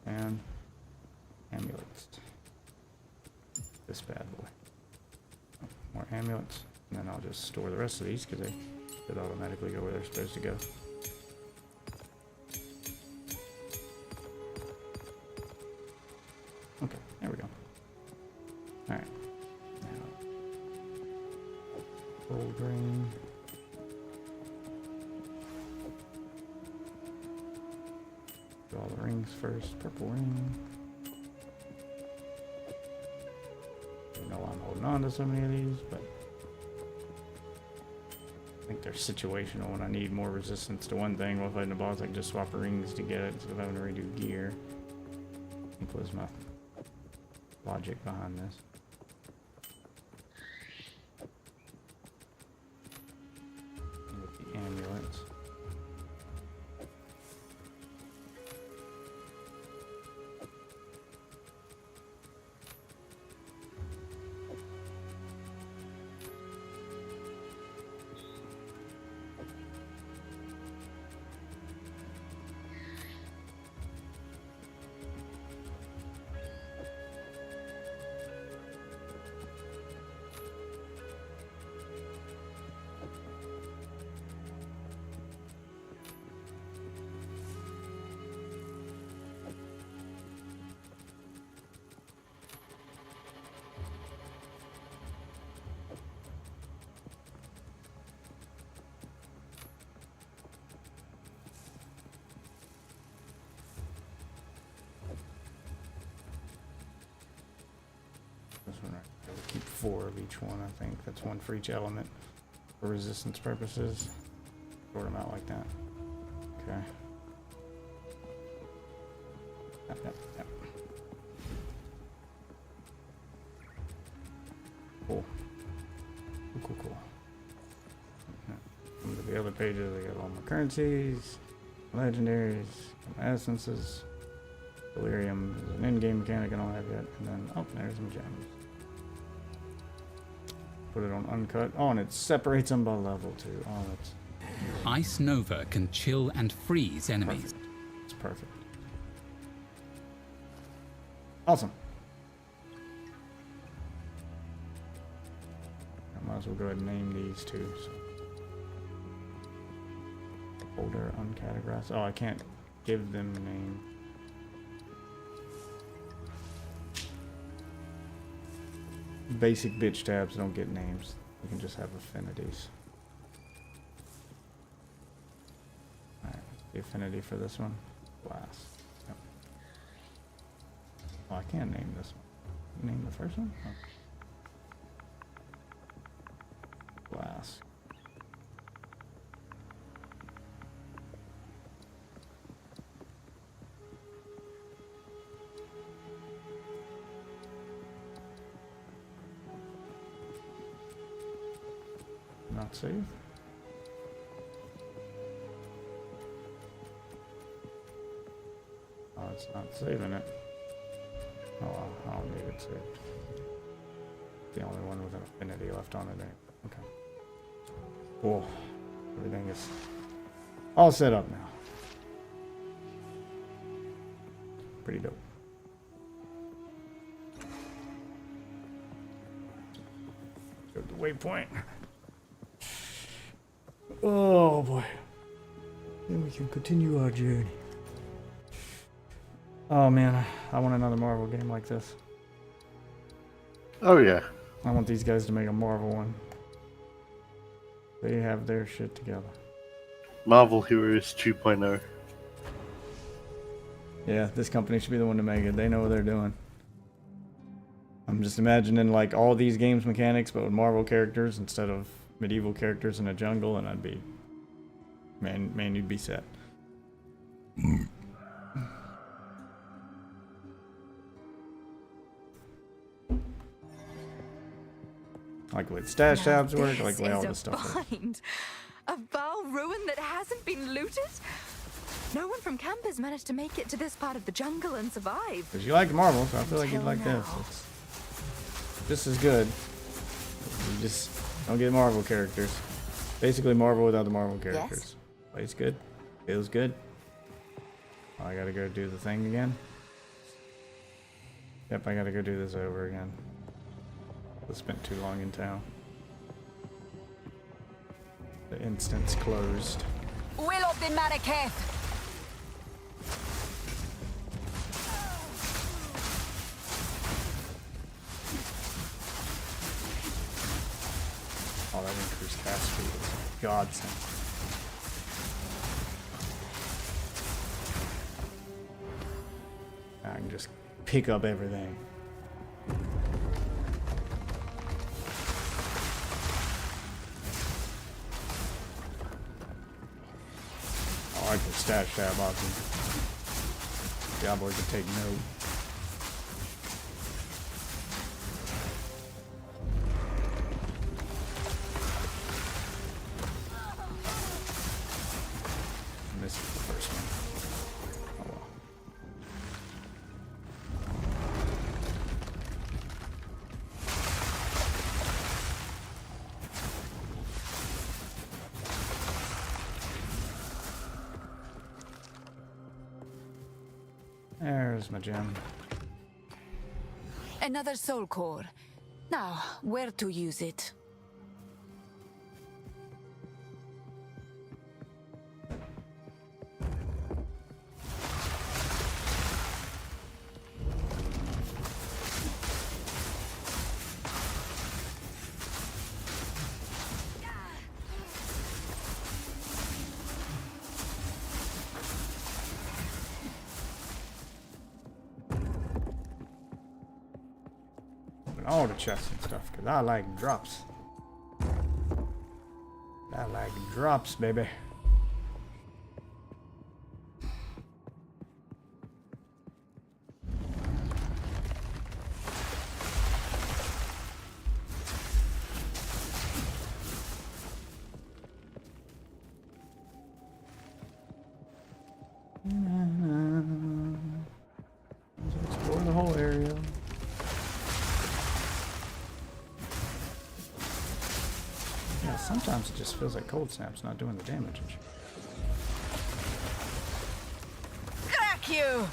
And amulets. This bad boy. More amulets. And then I'll just store the rest of these because they should automatically go where they're supposed to go. Okay, there we go. Alright. Now, gold ring. Do all the rings first. Purple ring. I know I'm holding on to so many of these, but I think they're situational. When I need more resistance to one thing while fighting a boss, I can just swap rings to get it instead of having to redo gear. I think was my logic behind this. And with the amulets. This one right there. We'll keep 4 of each one, I think. That's one for each element for resistance purposes. Sort them out like that. Okay. Yep, yep, yep. Cool. Cool, cool. Come to the other pages, I got all my currencies, legendaries, my essences. Delirium is an in-game mechanic I don't have yet. And then, oh, there's some gems. Put it on uncut. Oh, and it separates them by level too. Oh, that's Ice Nova can chill and freeze enemies. perfect. It's perfect. Awesome. I might as well go ahead and name these too. So. Older uncategorized. Oh, I can't give them a name. Basic bitch tabs don't get names. You can just have affinities. Alright, the affinity for this one. Glass. Yep. Oh, I can name this one. Name the first one? Oh. Glass. not save? Oh, it's not saving it. Oh, well, I'll leave it saved. The only one with an affinity left on it. Okay. Cool. Everything is all set up now. Pretty dope. Go to the waypoint. Oh boy. Then we can continue our journey. Oh man, I want another Marvel game like this. Oh yeah. I want these guys to make a Marvel one. They have their shit together. Marvel Heroes 2.0. Yeah, this company should be the one to make it. They know what they're doing. I'm just imagining like all these games mechanics, but with Marvel characters instead of medieval characters in a jungle, and I'd be, man, you'd be set. Like with stash tabs work, like the way all this stuff works. Find a Val ruin that hasn't been looted. No one from camp has managed to make it to this part of the jungle and survive. Because you like Marvel, so I feel like you'd Until like now. this. It's just as good. You just don't get Marvel characters. Basically Marvel without the Marvel characters. Plays good. Feels good. Oh, I gotta go do the thing again. Yep, I gotta go do this over again. I spent too long in town. The instance closed. Will of the Marraketh. Oh, that increased cast speed is a godsend. I can just pick up everything. I like the stash tab option. Diablo can take note. Missed the first one. Oh well. There's my gem. Another soul core. Now, where to use it? All the chests and stuff, because I like drops. I like drops, baby. Let's explore the whole area. Yeah, sometimes it just feels like Cold Snap's not doing the damage and shit. Crack you!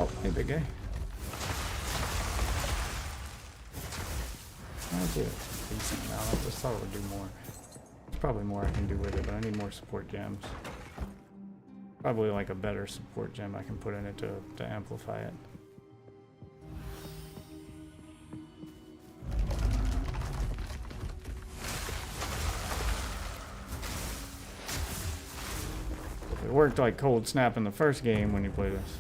Oh, hey, big guy. I did a decent amount. I just thought it would do more. There's probably more I can do with it, but I need more support gems. Probably like a better support gem I can put in it to amplify it. If it worked like Cold Snap in the first game when you play this,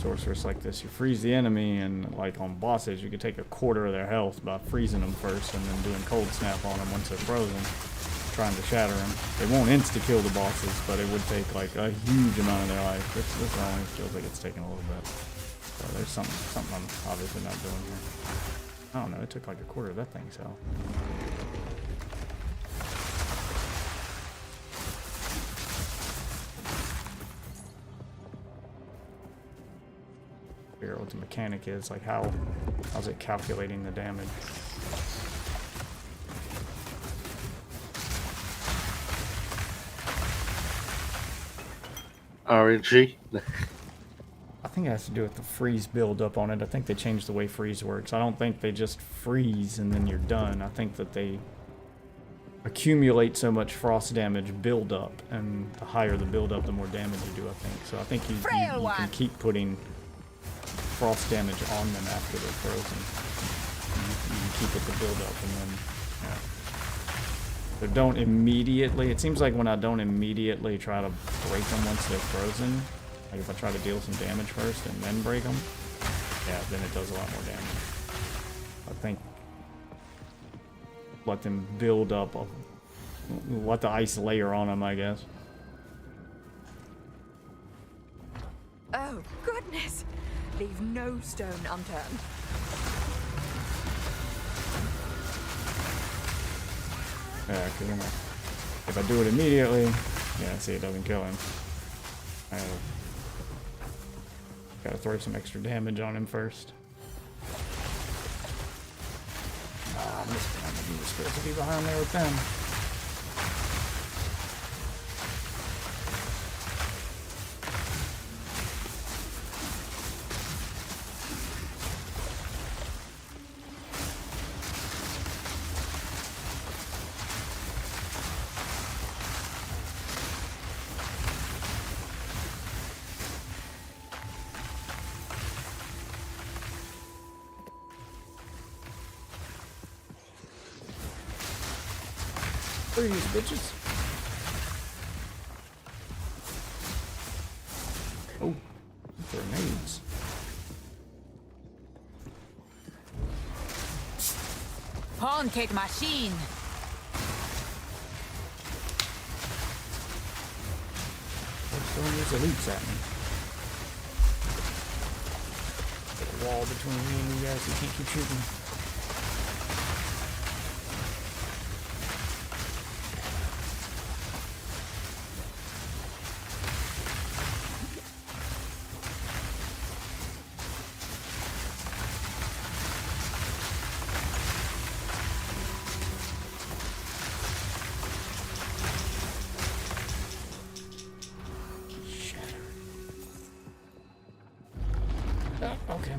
sorceress like this, you freeze the enemy, and like on bosses, you could take a quarter of their health by freezing them first and then doing cold snap on them once they're frozen, trying to shatter them. They won't insta-kill the bosses, but it would take like a huge amount of their life. This only feels like it's taking a little bit. So there's something I'm obviously not doing here. I don't know, it took like a quarter of that thing's health. Figure out what the mechanic is, like how's it calculating the damage? RNG. I think it has to do with the freeze build up on it. I think they changed the way freeze works. I don't think they just freeze and then you're done. I think that they accumulate so much frost damage build up, and the higher the build up, the more damage you do, I think. So I think you can keep putting frost damage on them after they're frozen. You can keep it to build up, and then so don't immediately. It seems like when I don't immediately try to break them once they're frozen, like if I try to deal some damage first and then break them, yeah, then it does a lot more damage. I think let them build up, let the ice layer on them, I guess. Oh, goodness! Leave no stone unturned. Yeah, because if I do it immediately, yeah, see, it doesn't kill him. Gotta throw some extra damage on him first. Ah, I missed him. He was supposed to be behind there with them. Freeze, bitches. Oh, grenades. Pancake machine. Let's throw these elites at me. Put a wall between me and you guys so you can't keep shooting me. Okay.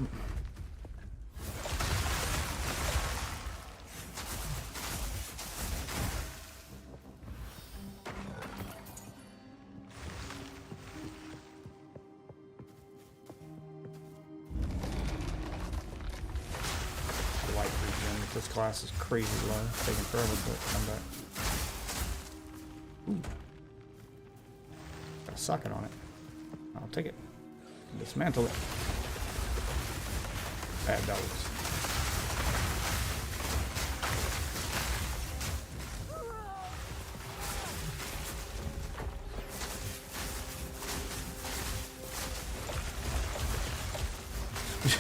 Light regen with this class is crazy low. It's taking forever to come back. Ooh. Got a socket on it. I'll take it. Dismantle it. Bad dogs.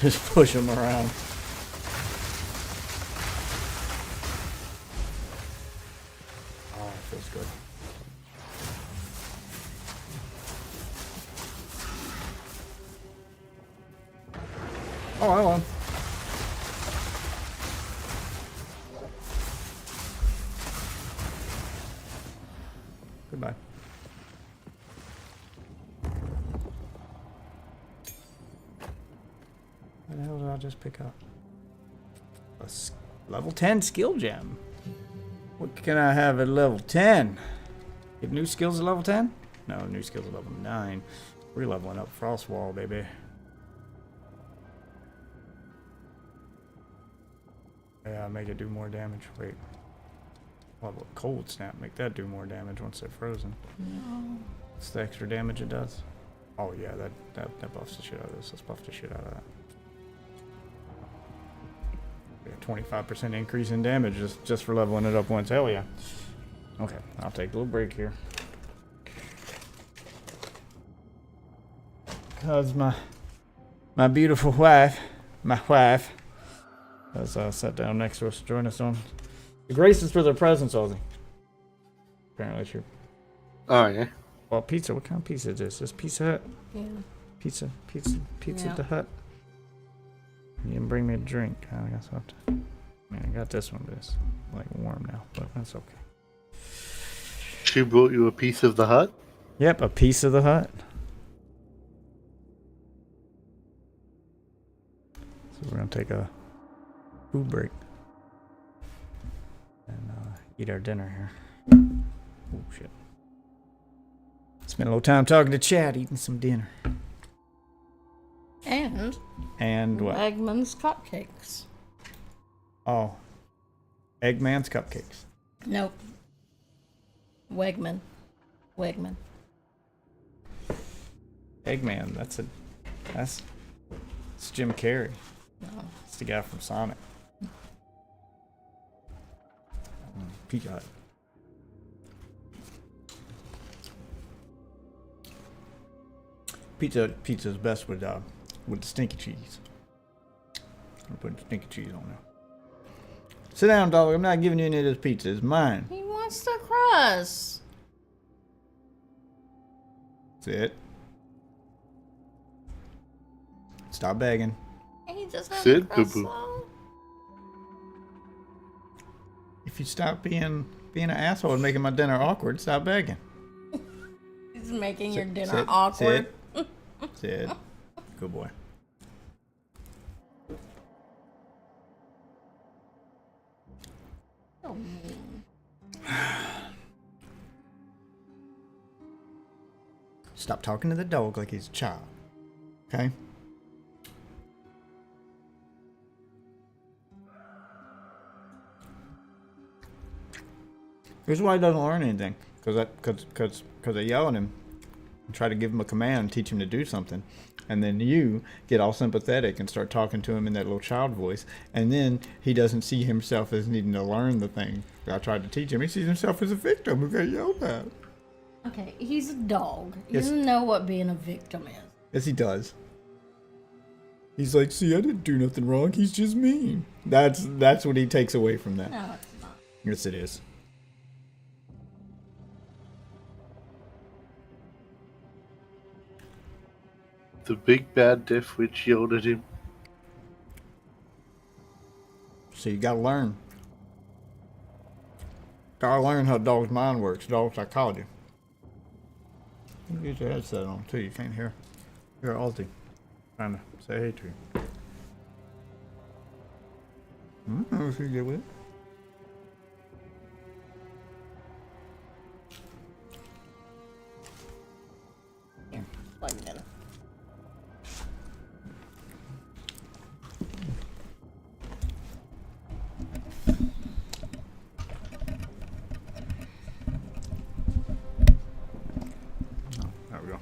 Just push them around. Oh, it feels good. Oh, hello. Goodbye. What the hell did I just pick up? A level 10 skill gem. What can I have at level 10? Get new skills at level 10? No, new skills at level 9. We're leveling up Frostwall, baby. Yeah, make it do more damage. Wait. Level cold snap. Make that do more damage once they're frozen. No. What's the extra damage it does? Oh yeah, that buffs the shit out of this. Let's buff the shit out of that. Yeah, 25% increase in damage just for leveling it up once. Hell yeah. Okay, I'll take a little break here. Cause my beautiful wife, has sat down next to us to join us on the graces for their presence, Ozzy. Apparently she. Oh yeah. Well, pizza. What kind of pizza is this? This Pizza Hut? Yeah. Pizza Yeah. the Hut. You didn't bring me a drink. I guess I'll have to. I mean, I got this one, but it's like warm now. But that's okay. She brought you a piece of the hut? Yep, a piece of the hut. So we're gonna take a food break and eat our dinner here. Oh shit. Spent a little time talking to Chad, eating some dinner. And what? Eggman's cupcakes. Oh, Eggman's cupcakes. Nope. Wegman. Eggman. That's Jim Carrey. No. It's the guy from Sonic. Pizza Hut. Pizza's best with the stinky cheese. I'm putting stinky cheese on there. Sit down, dog. I'm not giving you any of this pizza. It's mine. He wants the crust. Sit. Stop begging. He just has Sid, the crust. boo-boo. So. If you stop being an asshole and making my dinner awkward, stop begging. He's making your dinner Sit, awkward. Sid. Good boy. Oh. Stop talking to the dog like he's a child. Okay? Here's why he doesn't learn anything. Because I yell at him and try to give him a command, teach him to do something. And then you get all sympathetic and start talking to him in that little child voice. And then he doesn't see himself as needing to learn the thing I tried to teach him. He sees himself as a victim who got yelled at. Okay, he's a dog. He Yes. doesn't know what being a victim is. Yes, he does. He's like, see, I didn't do nothing wrong. He's just mean. That's what he takes away from that. No, it's not. Yes, it is. The big bad Death Witch yelled at him. So you gotta learn. Gotta learn how a dog's mind works, dog psychology. You get your headset on too, you can't hear Alti trying to say hey to you. I don't know if you get with it. Here, plug it in. There we go.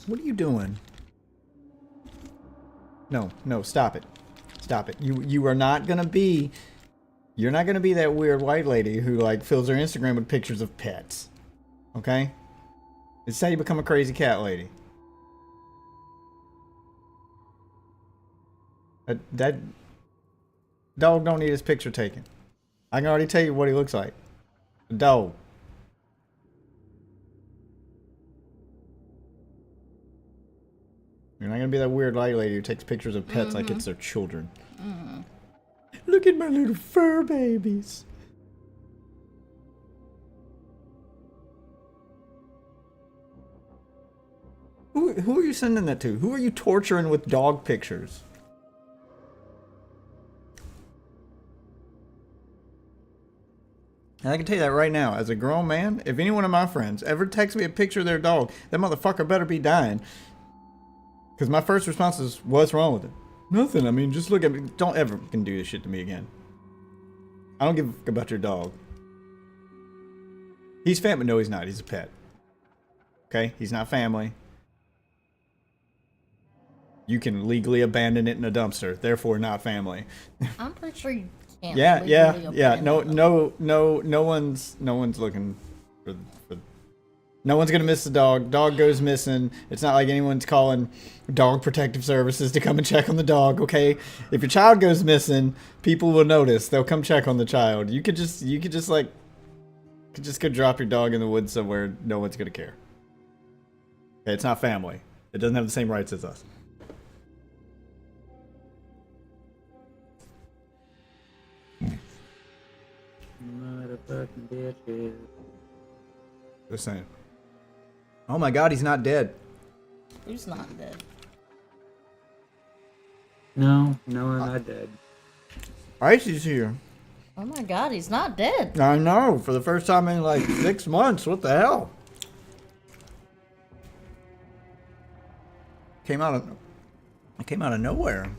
What are you doing? No, stop it. Stop it. You are not gonna be, you're not gonna be that weird white lady who like fills her Instagram with pictures of pets. Okay? It's how you become a crazy cat lady. That dog don't need his picture taken. I can already tell you what he looks like. A dog. You're not gonna be that weird light lady who takes pictures of pets like it's their children. Look at my little fur babies. Who are you sending that to? Who are you torturing with dog pictures? And I can tell you that right now, as a grown man, if any one of my friends ever texts me a picture of their dog, that motherfucker better be dying. Because my first response is, what's wrong with it? Nothing. I mean, just look at me. Don't ever can do this shit to me again. I don't give a fuck about your dog. He's family. No, he's not. He's a pet. Okay? He's not family. You can legally abandon it in a dumpster. Therefore, not family. I'm pretty sure you can't. Yeah. legally abandon them. No one's looking for no one's gonna miss the dog. Dog goes missing. It's not like anyone's calling dog protective services to come and check on the dog. Okay, if your child goes missing, people will notice. They'll come check on the child. You could just go drop your dog in the woods somewhere. No one's gonna care. Okay, it's not family. It doesn't have the same rights as us. Motherfucking bitches. Just saying. Oh my God, he's not dead. Who's not dead? No, I'm not dead. Icy's here. Oh my God, he's not dead. I know. For the first time in like 6 months. What the hell? Came out of nowhere.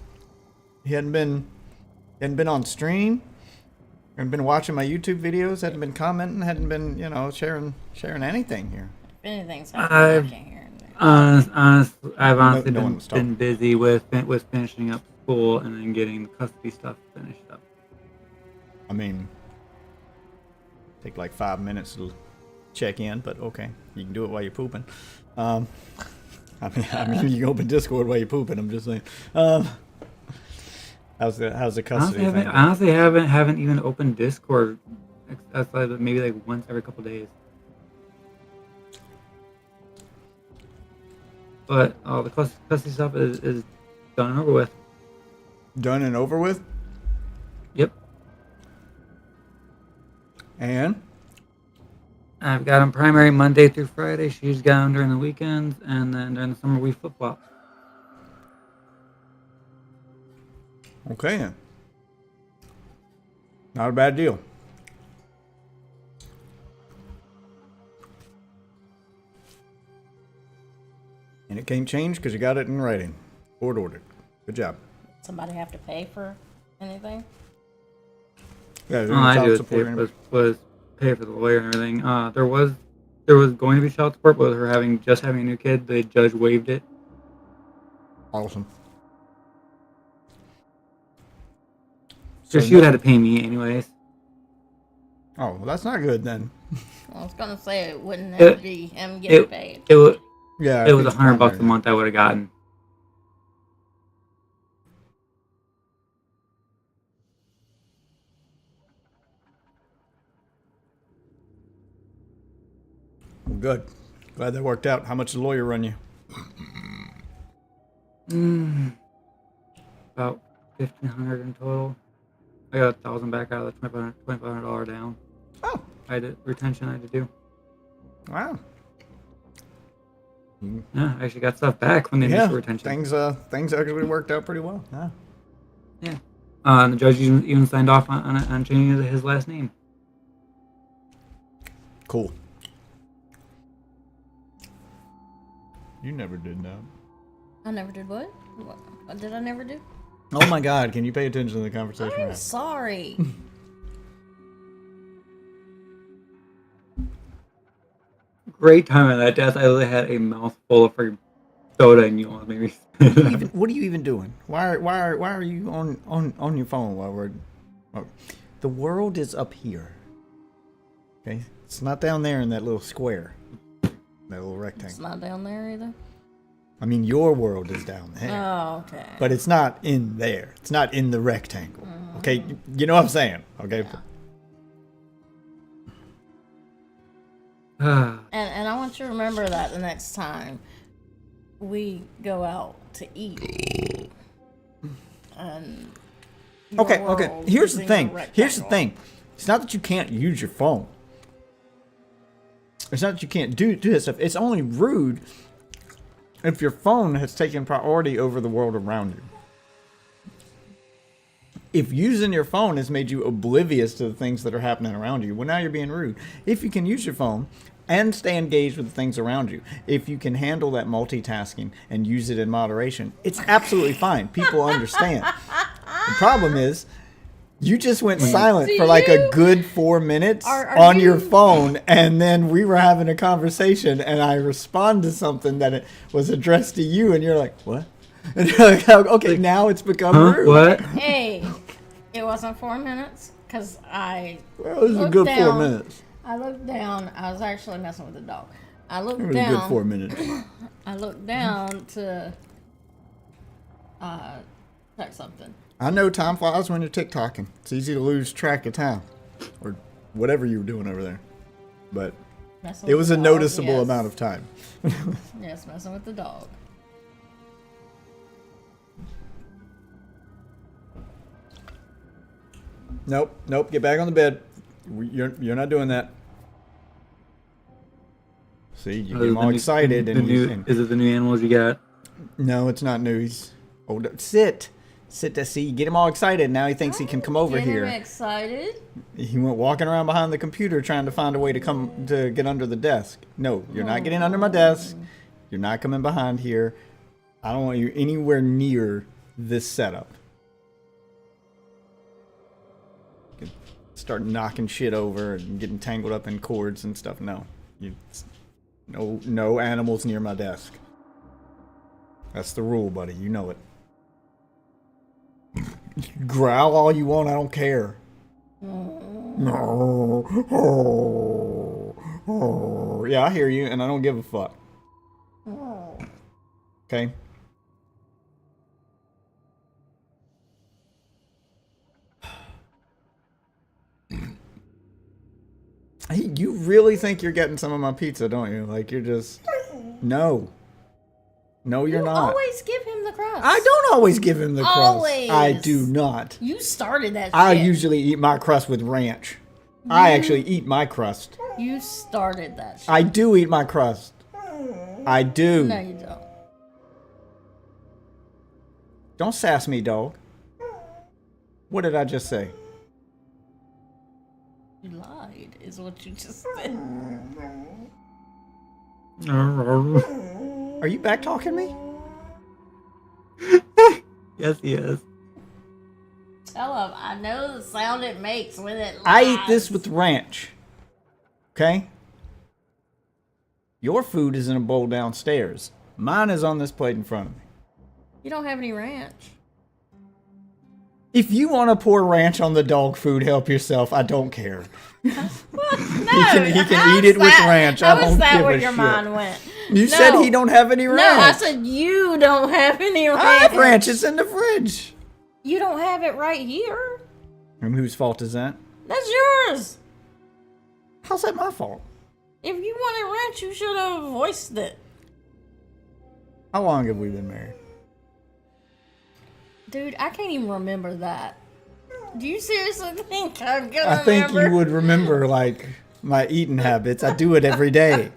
He hadn't been on stream. Hadn't been watching my YouTube videos. Hadn't been commenting. Hadn't been, sharing anything here. If anything's happening, I can't hear anything. I've honestly No one was been talking. busy with finishing up school and then getting the custody stuff finished up. I mean, take like 5 minutes to check in, but okay, you can do it while you're pooping. I mean, you can open Discord while you're pooping. I'm just saying. How's the custody thing? Honestly, haven't even opened Discord outside of maybe like once every couple days. But all the custody stuff is done and over with. Done and over with? Yep. And? I've got them primary Monday through Friday. She's got them during the weekends, and then during the summer we flip flop. Okay then. Not a bad deal. And it can't change because you got it in writing. Court ordered. Good job. Somebody have to pay for anything? Yeah, All I do was pay for the lawyer and everything. There was going to be child support, but with her having a new kid, the judge waived it. Awesome. So she would have to pay me anyways. Oh, well, that's not good then. Well, I was gonna say it wouldn't have to be him getting paid. It was Yeah. it was $100 a month I would have gotten. Well, good. Glad that worked out. How much did the lawyer run you? About $1,500 in total. I got $1,000 back out of the $2,500 down. Oh. Retention I had to do. Wow. Yeah, I actually got stuff back from the initial retention. Things actually worked out pretty well. Yeah. Yeah. And the judge even signed off on changing his last name. Cool. You never did that. I never did what? What did I never do? Oh my God! Can you pay attention to the conversation? we're I'm having? sorry. Great time at that death. I literally had a mouthful of freaking soda and you almost made me spit. What are you even doing? Why are you on your phone while we're? Oh, the world is up here. Okay, it's not down there in that little square, that little rectangle. It's not down there either. I mean, your world is down there, Oh, okay. but it's not in there. It's not in the rectangle. Okay, you know what I'm saying? Okay. And I want you to remember that the next time. we go out to eat. And Okay, your okay. world Here's is the in a thing. Here's the rectangle. thing. It's not that you can't use your phone. It's not that you can't do this stuff. It's only rude if your phone has taken priority over the world around you. If using your phone has made you oblivious to the things that are happening around you, well, now you're being rude. If you can use your phone and stay engaged with the things around you, if you can handle that multitasking and use it in moderation, it's absolutely fine. People understand. The problem is, you just went silent for like a good 4 minutes Are on you- your phone, and then we were having a conversation, and I responded to something that it was addressed to you, and you're like, what? And you're like, okay, now it's become Huh? rude. What? Hey, it wasn't 4 minutes because I Well, it was a looked good down. 4 minutes. I looked down. I was actually messing with the dog. I looked It was a good down. 4 minutes. I looked down to check something. I know time flies when you're TikToking. It's easy to lose track of time, or whatever you were doing over there. But Messing it with was the a dog, noticeable yes. amount of time. Yes, messing with the dog. Nope, nope. Get back on the bed. You're not doing that. See, you get him all excited, and he's in. Is it the new animals you got? No, it's not new. He's sit to see. Get him all excited. Now he thinks he can come over Get him here. excited. He went walking around behind the computer trying to find a way to get under the desk. No, you're not getting under my desk. You're not coming behind here. I don't want you anywhere near this setup. You can start knocking shit over and getting tangled up in cords and stuff. No, no animals near my desk. That's the rule, buddy. You know it. Growl all you want. I don't care. Yeah, I hear you, and I don't give a fuck. Okay? Hey, you really think you're getting some of my pizza, don't you? Like, you're just... No. No, you're You not. always give him the crust. I don't always give him the crust. Always. I do not. You started that shit. I usually eat my crust with ranch. I actually eat my crust. You started that shit. I do eat my crust. I do. No, you don't. Don't sass me, dog. What did I just say? You lied, is what you just said. Are you back talking me? Yes, he is. Tell him, I know the sound it makes when it lies. I eat this with ranch. Okay? Your food is in a bowl downstairs. Mine is on this plate in front of me. You don't have any ranch. If you want to pour ranch on the dog food, help yourself. I don't care. No, he can eat it with ranch. I How don't is that give where a your shit. mind went? You No. said he don't have any ranch. No, I said you don't have any ranch. I have ranch. It's in the fridge. You don't have it right here. And whose fault is that? That's yours. How's that my fault? If you wanted ranch, you should have voiced it. How long have we been married? Dude, I can't even remember that. Do you seriously think I'm gonna I think remember? you would remember, like, my eating habits. I do it every day.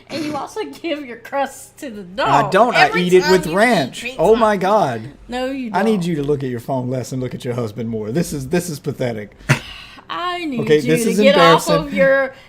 And you also give your crust to the dog. I don't. I Every eat it time with you ranch. eat Oh pizza. my God. No, you don't. I need you to look at your phone less and look at your husband more. This is pathetic. I need Okay, you this to is get off embarrassing. of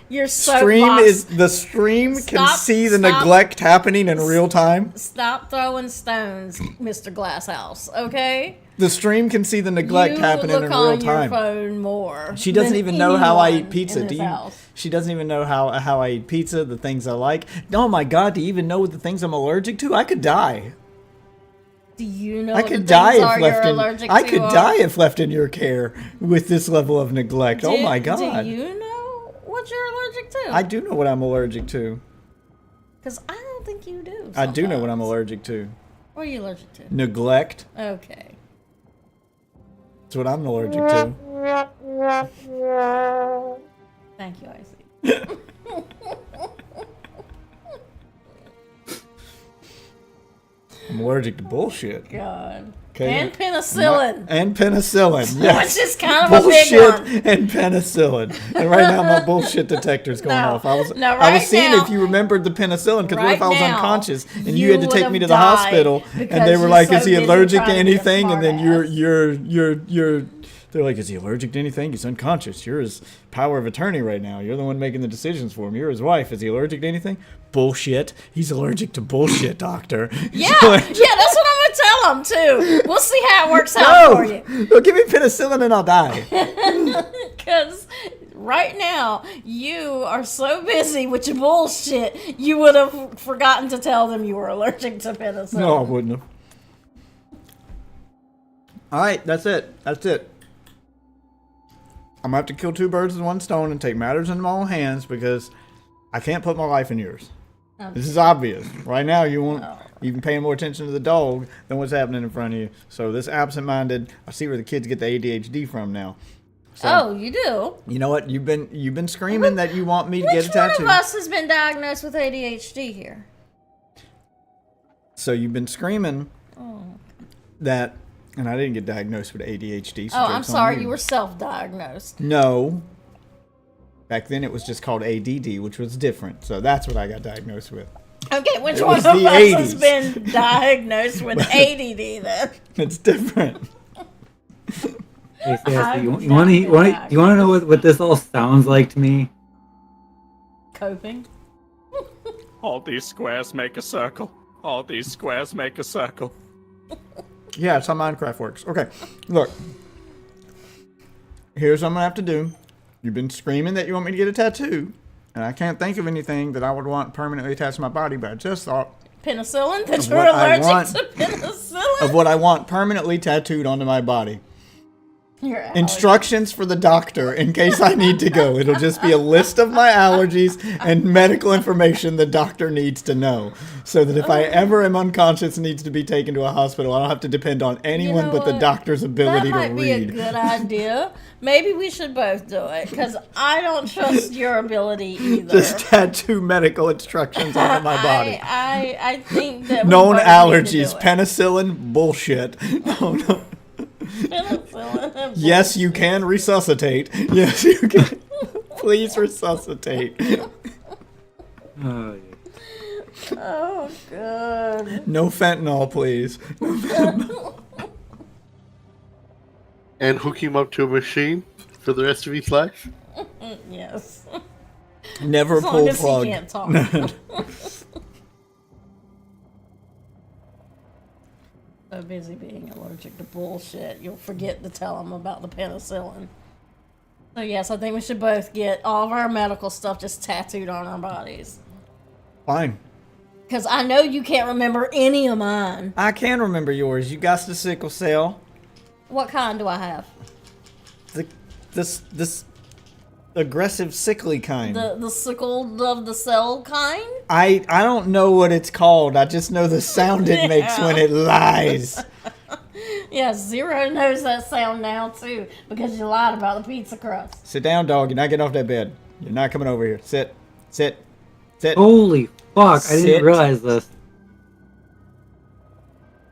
your Stream soapbox. is the stream can Stop- see the stop. neglect happening in real time. Stop throwing stones, Mr. Glasshouse. Okay. The stream can see the neglect you happening look in on real your time. phone more. She doesn't than even know how I eat anyone pizza. in Do this you? house. She doesn't even know how I eat pizza, the things I like. Oh my God, do you even know the things I'm allergic to? I could die. Do you know I what could the die things if are left you're in. allergic I to could are? die if left in your care with this level of neglect. Oh my God. Do you know what you're allergic to? I do know what I'm allergic to. Because I don't think you do. I do know what I'm sometimes. allergic to. What are you allergic to? Neglect. Okay. That's what I'm allergic to. Thank you, Icy. I'm allergic to bullshit. God. Okay. And penicillin. And penicillin. Yes. Which is kind of a big bullshit one. and penicillin. And right now my bullshit detector's going No. off. I was No, I was right seeing now- if you remembered the penicillin, because what if I was Right now, unconscious and you you had to take me to would've the died hospital and because they were you're like, so is he busy allergic to trying to be a anything? And then smartass. you're they're like, is he allergic to anything? He's unconscious. You're his power of attorney right now. You're the one making the decisions for him. You're his wife. Is he allergic to anything? Bullshit. He's allergic to bullshit, doctor. Yeah, that's what I'm gonna tell him too. We'll see how it works out for you. No, give me penicillin and I'll die. Because right now you are so busy with your bullshit, you would have forgotten to tell them you were allergic to penicillin. No, I wouldn't have. All right, that's it. That's it. I'm gonna have to kill two birds with one stone and take matters into my own hands because I can't put my life in yours. This is obvious. Right now, you won't even paying more attention to the dog than what's happening in front of you. So this absent-minded, I see where the kids get the ADHD from now. So, Oh, you do? you know what? You've been screaming that you want me to get a Which one tattoo. of us has been diagnosed with ADHD here? So you've been screaming that, and I didn't get diagnosed with ADHD. So Oh, I'm joke's on sorry, you were self-diagnosed. No. Back then it was just called ADD, which was different. So that's what I got diagnosed with. Okay, which It one was of the us has 80s. been diagnosed with ADD then? It's different. Hey, Sassy, I've you not want been to know what this all sounds like to me? Coping? All these squares make a circle. All these squares make a circle. Yeah, it's how Minecraft works. Okay, look. Here's what I'm going to have to do. You've been screaming that you want me to get a tattoo. And I can't think of anything that I would want permanently attached to my body, but I just thought Penicillin? That Of you're what I allergic want. to penicillin? of what I want permanently tattooed onto my body. You're allergic. Instructions for the doctor in case I need to go. It'll just be a list of my allergies and medical information the doctor needs to know. So that if I ever am unconscious and needs to be taken to a hospital, I don't have to depend on anyone know but the what? doctor's ability That to might be a read. good idea. Maybe we should both do it, because I don't trust your ability either. Just tattoo medical instructions onto my body. I think that we Known both need to allergies, do it. penicillin, bullshit. Oh, no. Penicillin. Yes, you can resuscitate. Yes, you can. Please resuscitate. Oh, yeah. Oh, good. No fentanyl, please. And hook him up to a machine for the rest of his life? Yes. Never As long pull as he plug. can't talk. So busy being allergic to bullshit, you'll forget to tell him about the penicillin. So yes, I think we should both get all of our medical stuff just tattooed on our bodies. Fine. Because I know you can't remember any of mine. I can remember yours. You got the sickle cell. What kind do I have? This aggressive sickly kind. The sickle of the cell kind? I don't know what it's called. I just know the sound it makes when it lies. Yeah, Zero knows that sound now too, because you lied about the pizza crust. Sit down, dog. You're not getting off that bed. You're not coming over here. Sit. Sit. Sit. Holy fuck! I Sit. didn't realize this.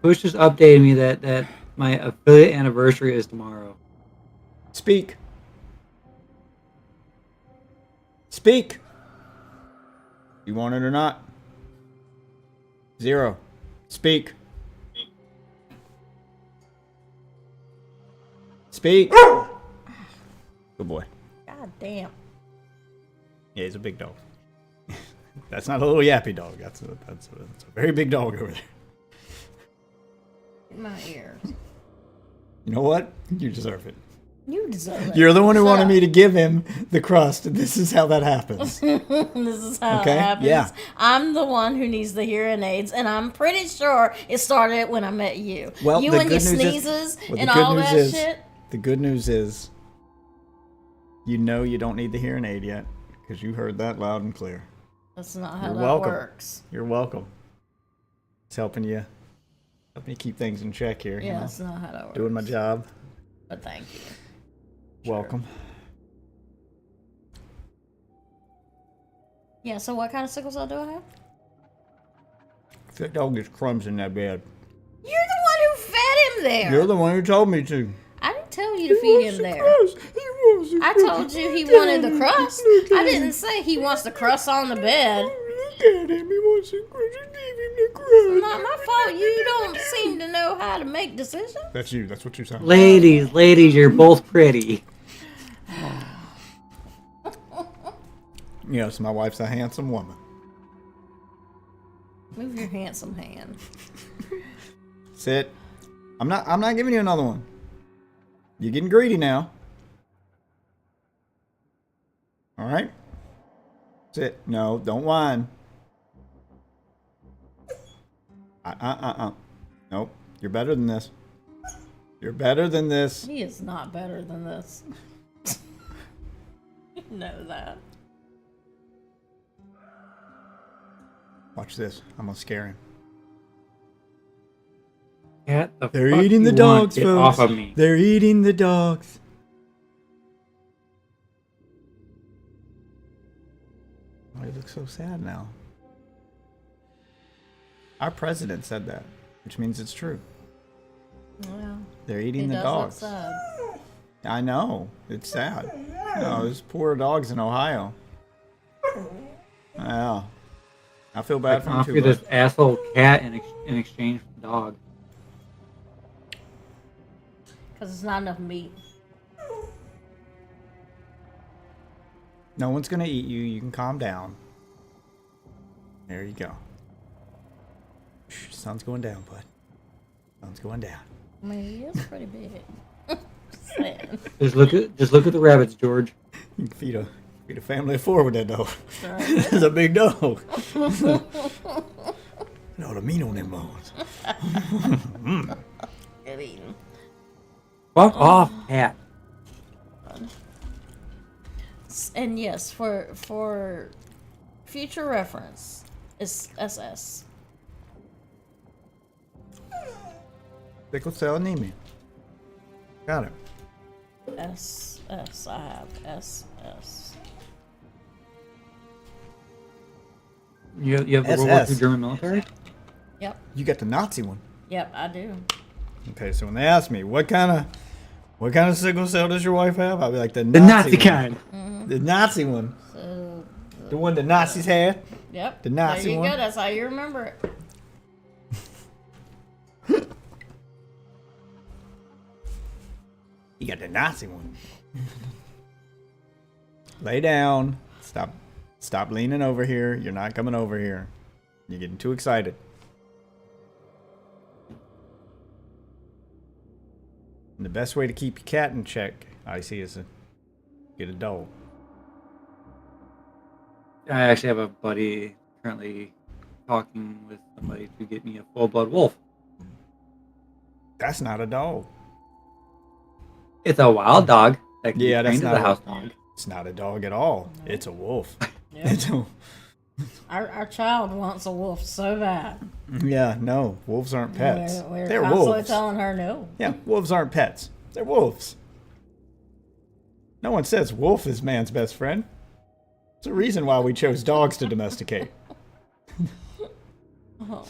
Push just updated me that my affiliate anniversary is tomorrow. Speak. Speak. You want it or not? Zero. Speak. Speak. Good boy. God damn. Yeah, he's a big dog. That's not a little yappy dog. That's a very big dog over there. My ears. You know what? You deserve it. You deserve it. You're the one who Shut wanted up. me to give him the crust, and this is how that happens. This is how Okay, it happens. yeah. I'm the one who needs the hearing aids, and I'm pretty sure it started when I met you. Well, You the and your good news is- sneezes well, the and good all news that is- shit. The good news is, you know you don't need the hearing aid yet, because you heard that loud and clear. That's not how You're that welcome. works. You're welcome. It's helping you keep things in check here. Yeah, you know? that's not how that works. Doing my job. But thank you. Welcome. Yeah, so what kind of sickle cell do I have? That dog gets crumbs in that bed. You're the one who fed him there. You're the one who told me to. I didn't tell you to feed him there. I told you he wanted the crust. I didn't say he wants the crust on the bed. Look at him. He wants the crust. Give him the crust. It's not my fault. You don't seem to know how to make decisions. That's you. That's what you sound like. Ladies, you're both pretty. Yes, my wife's a handsome woman. Move your handsome hand. Sit. I'm not giving you another one. You're getting greedy now. All right? Sit. No, don't whine. Nope. You're better than this. You're better than this. He is not better than this. You know that. Watch this. I'm gonna scare him. Get the They're fuck eating the you want? dogs, Get folks. off of me. They're eating the dogs. Oh, he looks so sad now. Our president said that, which means it's true. Well, They're he eating the does dogs. look sad. I know. It's sad. No, those poor dogs in Ohio. Yeah. I feel bad for I them offer too. you this Bud. asshole cat in exchange for the dog. Because it's not enough meat. No one's gonna eat you. You can calm down. There you go. Shh, sun's going down, bud. Sun's going down. I mean, he is pretty big. Just saying. Just look at the rabbits, George. You can feed a family of 4 with that dog. Right. It's a big dog. No, the meat on them bones. Good eating. Fuck off, cat. And yes, for future reference, it's SS. Sickle cell anemia. Got it. SS. I have SS. You have the World War SS. II German military? Yep. You got the Nazi one. Yep, I do. Okay, so when they ask me what kind of sickle cell does your wife have, I'll be like the The Nazi Nazi one. kind. The Nazi one. So, The one the Nazis had. yep. The Nazi there you one. go. That's how you remember it. You got the Nazi one. Lay down. Stop leaning over here. You're not coming over here. You're getting too excited. And the best way to keep your cat in check, I see, is to get a dog. I actually have a buddy currently talking with somebody to get me a full-blood wolf. That's not a dog. It's a wild dog that can Yeah, be that's trained as not a house dog. It's not a dog at all. It's a wolf. Yeah. It's a, Our child wants a wolf so bad. yeah, no, wolves aren't pets. We're They're constantly wolves. telling her no. Yeah, wolves aren't pets. They're wolves. No one says wolf is man's best friend. It's a reason why we chose dogs to domesticate. Oh.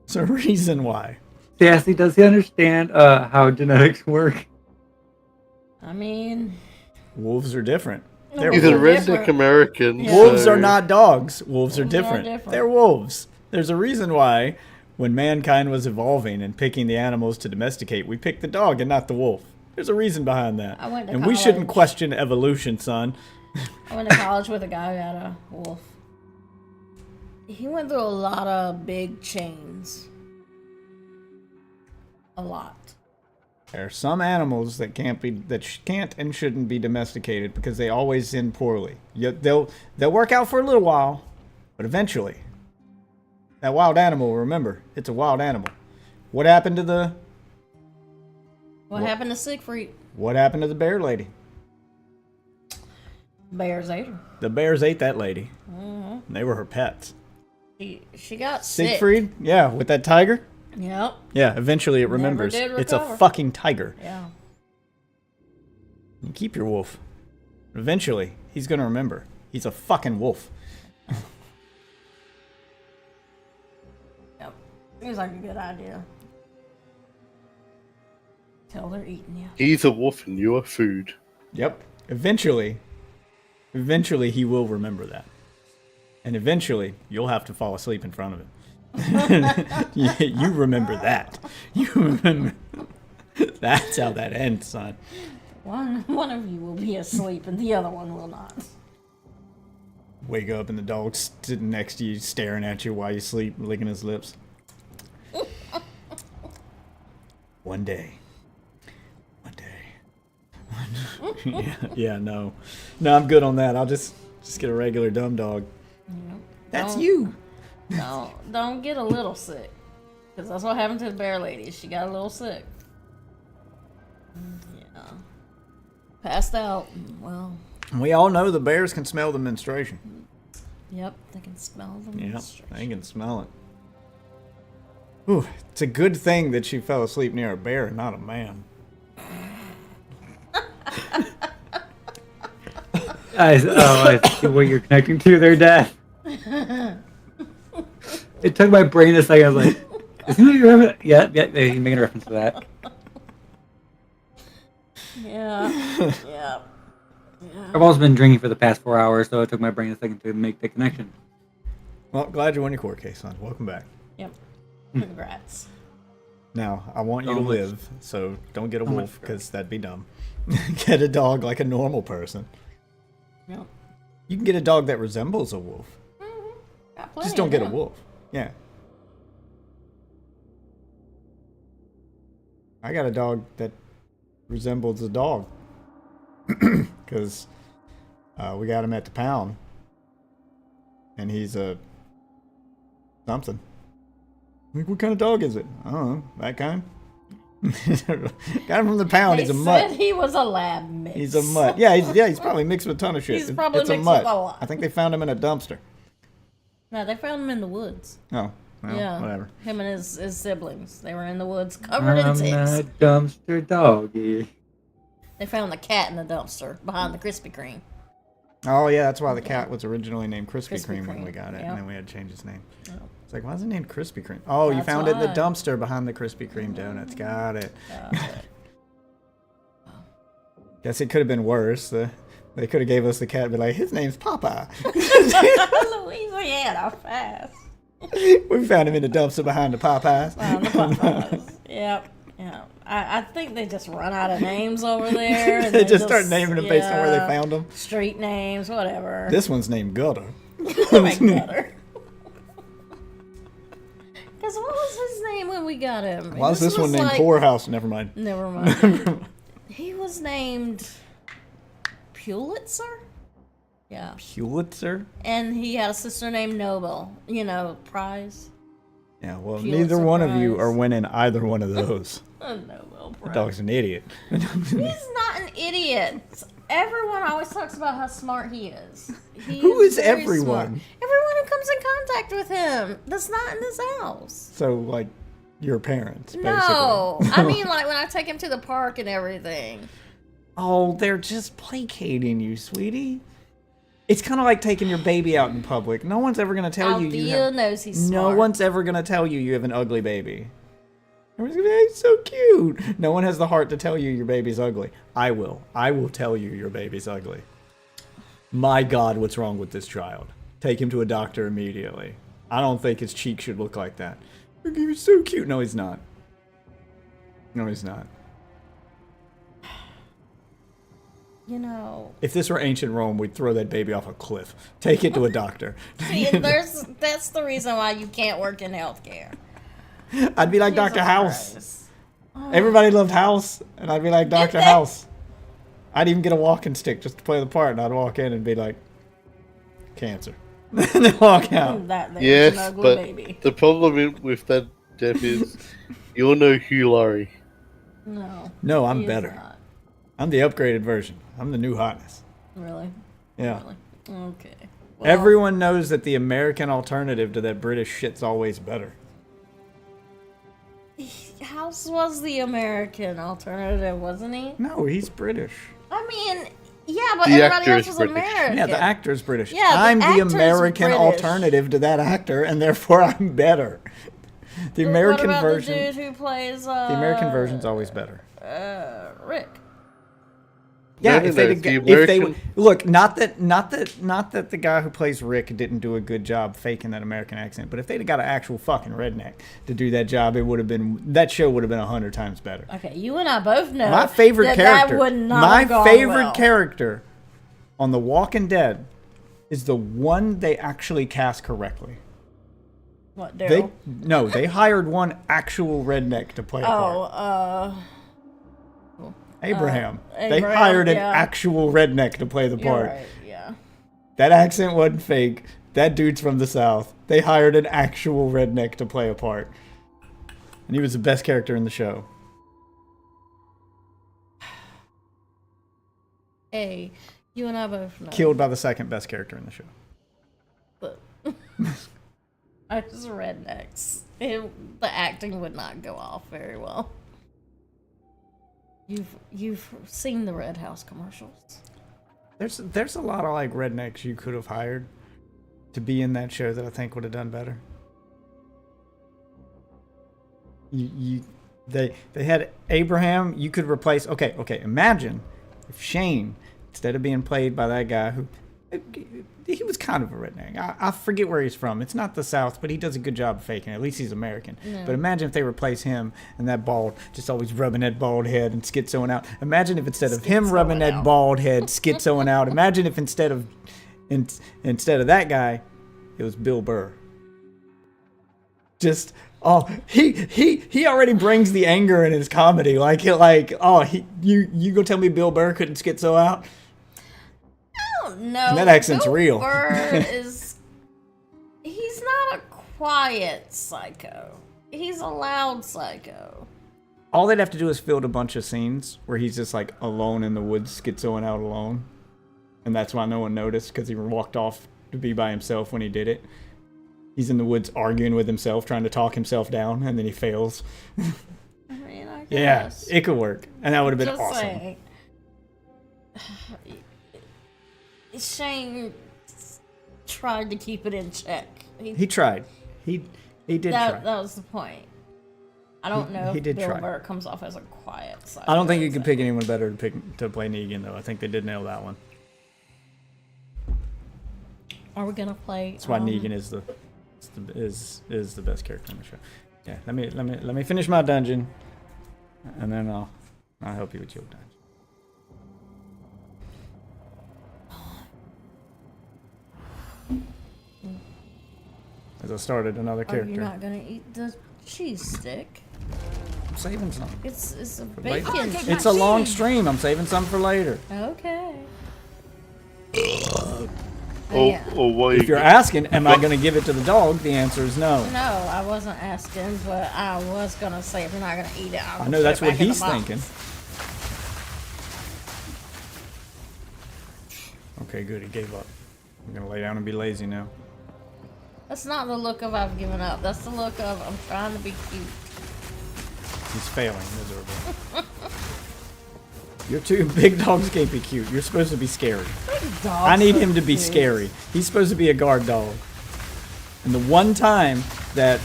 It's a reason why. Sassy, does he understand how genetics work? I mean, Wolves are different. They're He's a wolves. redneck American. Yeah. Wolves so- are not dogs. Wolves are Wolves are different. different. They're wolves. There's a reason why, when mankind was evolving and picking the animals to domesticate, we picked the dog and not the wolf. There's a reason behind that. I went to and we shouldn't college. question evolution, son. I went to college with a guy who had a wolf. He went through a lot of big chains. A lot. There are some animals that can't and shouldn't be domesticated because they always end poorly. They'll work out for a little while, but eventually, that wild animal. Remember, it's a wild animal. What happened to the What happened to Siegfried? What happened to the bear lady? Bears ate her. The bears ate that lady. Mm-hmm. They were her pets. She got sick. Siegfried, yeah, with that tiger. Yep. Yeah, eventually it Never remembers. did It's a recover. fucking tiger. Yeah. You keep your wolf. Eventually, he's gonna remember. He's a fucking wolf. Yep. Seems like a good idea. Till they're eating you. He's a wolf and you are food. Yep. Eventually he will remember that. And eventually you'll have to fall asleep in front of him. You remember that. You remember. That's how that ends, son. One of you will be asleep and the other one will not. Wake up and the dog's sitting next to you, staring at you while you sleep, licking his lips. One day. No, I'm good on that. I'll just get a regular dumb dog. Yep. That's you. Don't get a little sick, because that's what happened to the bear lady. She got a little sick. Yeah, passed out. Well, We all know the bears can smell the menstruation. Yep, they can smell the Yeah, menstruation. they can smell it. Ooh, it's a good thing that she fell asleep near a bear and not a man. I see what you're connecting to there, Dad. It took my brain a second. I was like, isn't that your reference? Yeah, he's making a reference to that. Yeah. I've also been drinking for the past 4 hours, so it took my brain a second to make the connection. Well, glad you won your court case, son. Welcome back. Yep. Congrats. Now, I want you to Don't live, so don't get a much wolf, because that'd be dumb. Get a dog like a normal person. Yep. You can get a dog that resembles a wolf. Got plenty Just don't of get a them. wolf. Yeah. I got a dog that resembles a dog. Because we got him at the pound. And he's a... something. Like, what kind of dog is it? I don't know. That kind? Got him from the pound. They He's a said mutt. he was a lab mix. He's a mutt. Yeah, he's probably mixed with a ton of shit. He's probably it's a mixed mutt. with a lot. I think they found him in a dumpster. No, they found him in the woods. Oh, well, Yeah. whatever. Him and his siblings. They were in the woods covered in I'm ticks. not dumpster doggy. They found the cat in the dumpster behind the Krispy Kreme. Oh, yeah, that's why the cat was originally named Krispy Krispy Kreme when Kreme, we got it, yep. and then we had to change its name. Yep. It's like, why is it named Krispy Kreme? Oh, you That's found it in the why. dumpster behind the Krispy Kreme donuts. Got it. Guess it could have been worse. They could have gave us the cat and be like, his name's Popeye. Louisiana fast. We found him in the dumpster behind the Popeyes. Found the Popeyes. Yep. I think they just run out of names over there. And They just start naming them based on where they found them. Street names, whatever. This one's named Gutter. My gutter. Because what was his name when we got him? Why is this one named like... Poorhouse? Never mind. Never mind. He was named Pulitzer? Yeah. Pulitzer? And he had a sister named Nobel. You know, prize. Yeah, well, Pulitzer neither one of you Prize. are winning either one of those. A Nobel The Prize. dog's an idiot. He's not an idiot. Everyone always talks about how smart he is. He Who is very everyone? smart. Everyone who comes in contact with him that's not in this house. So, like, your parents, basically. No. I mean, like, when I take him to the park and everything. Oh, they're just placating you, sweetie. It's kind of like taking your baby out in public. No one's ever going to tell you Althea knows he's No smart. one's ever going to tell you you have an ugly baby. Everyone's going to be like, so cute. No one has the heart to tell you your baby's ugly. I will. I will tell you your baby's ugly. My God, what's wrong with this child? Take him to a doctor immediately. I don't think his cheek should look like that. He's so cute. No, he's not. No, he's not. You know. If this were ancient Rome, we'd throw that baby off a cliff. Take it to a doctor. See, that's the reason why you can't work in healthcare. I'd be like Jesus Dr. House. Christ. Everybody loved House, and I'd be like Dr. House. I'd even get a walking stick just to play the part, and I'd walk in and be like, cancer. And then walk out. That there's Yes, an ugly but baby. the problem with that, Jeff, is you're no Hugh Laurie. No. No, I'm he is better. not. I'm the upgraded version. I'm the new hotness. Really? Yeah. Really? Okay. Well, Everyone knows that the American alternative to that British shit's always better. House was the American alternative, wasn't he? No, he's British. I mean, yeah, but The everybody actor else is was British. American. Yeah, the actor's British. Yeah, the I'm the actor's American British. alternative to that actor, and therefore I'm better. The American what about version. the dude who plays The American version's always better. Rick. Yeah, No, if no, they the did, if they American- look, not that the guy who plays Rick didn't do a good job faking that American accent, but if they'd have got an actual fucking redneck to do that job, that show would have been 100 times better. Okay, you and I both know My favorite that character, that would not my have gone favorite well. character on The Walking Dead is the one they actually cast correctly. What, They Daryl? they hired one actual redneck to play a part. Abraham. They Abraham, hired an yeah. actual redneck to play the You're part. right, yeah. That accent wasn't fake. That dude's from the South. They hired an actual redneck to play a part. And he was the best character in the show. Hey, you and I both know. Killed by the second best character in the show. But I was rednecks. The acting would not go off very well. You've seen the Red House commercials. There's a lot of like rednecks you could have hired to be in that show that I think would have done better. They had Abraham. You could replace. Okay. Imagine if Shane, instead of being played by that guy who, he was kind of a redneck. I forget where he's from. It's not the South, but he does a good job of faking it. At least he's American. Yeah. But imagine if they replace him and that bald, just always rubbing that bald head and schizoing out. Imagine if instead of him rubbing that out. bald head, schizoing out. Imagine if instead of that guy, it was Bill Burr. Just he already brings the anger in his comedy. You go tell me Bill Burr couldn't schizo out? I don't know. And that accent's Bill real. Burr he's not a quiet psycho. He's a loud psycho. All they'd have to do is fill a bunch of scenes where he's just like alone in the woods, schizoing out alone. And that's why no one noticed, because he walked off to be by himself when he did it. He's in the woods arguing with himself, trying to talk himself down, and then he fails. I mean, I Yeah, guess. it could work. And that would have been Just awesome. saying. Shane tried to keep it in check. He tried. He did try. That was the point. I don't know he if did Bill try. Burr comes off as a quiet psycho. I don't think you can pick anyone better to play Negan, though. I think they did nail that one. Are we gonna play? That's why Negan is the best character in the show. Yeah, let me finish my dungeon, and then I'll help you with your dungeon. As I started another Are character. you not gonna eat the cheese stick? I'm saving some. It's a for later. bacon. It's a long stream. I'm saving some for later. Okay. What If you're asking, am I going to give it to the dog? The answer is no. No, I wasn't asking, but I was gonna say if you're not gonna eat it, I know that's what he's thinking. thinking. Okay, good. He gave up. I'm going to lay down and be lazy now. That's not the look of I've given up. That's the look of I'm trying to be cute. He's failing miserably. Your two big dogs can't be cute. You're supposed to be scary. I need him to be scary. He's supposed to be a guard dog. And the one time that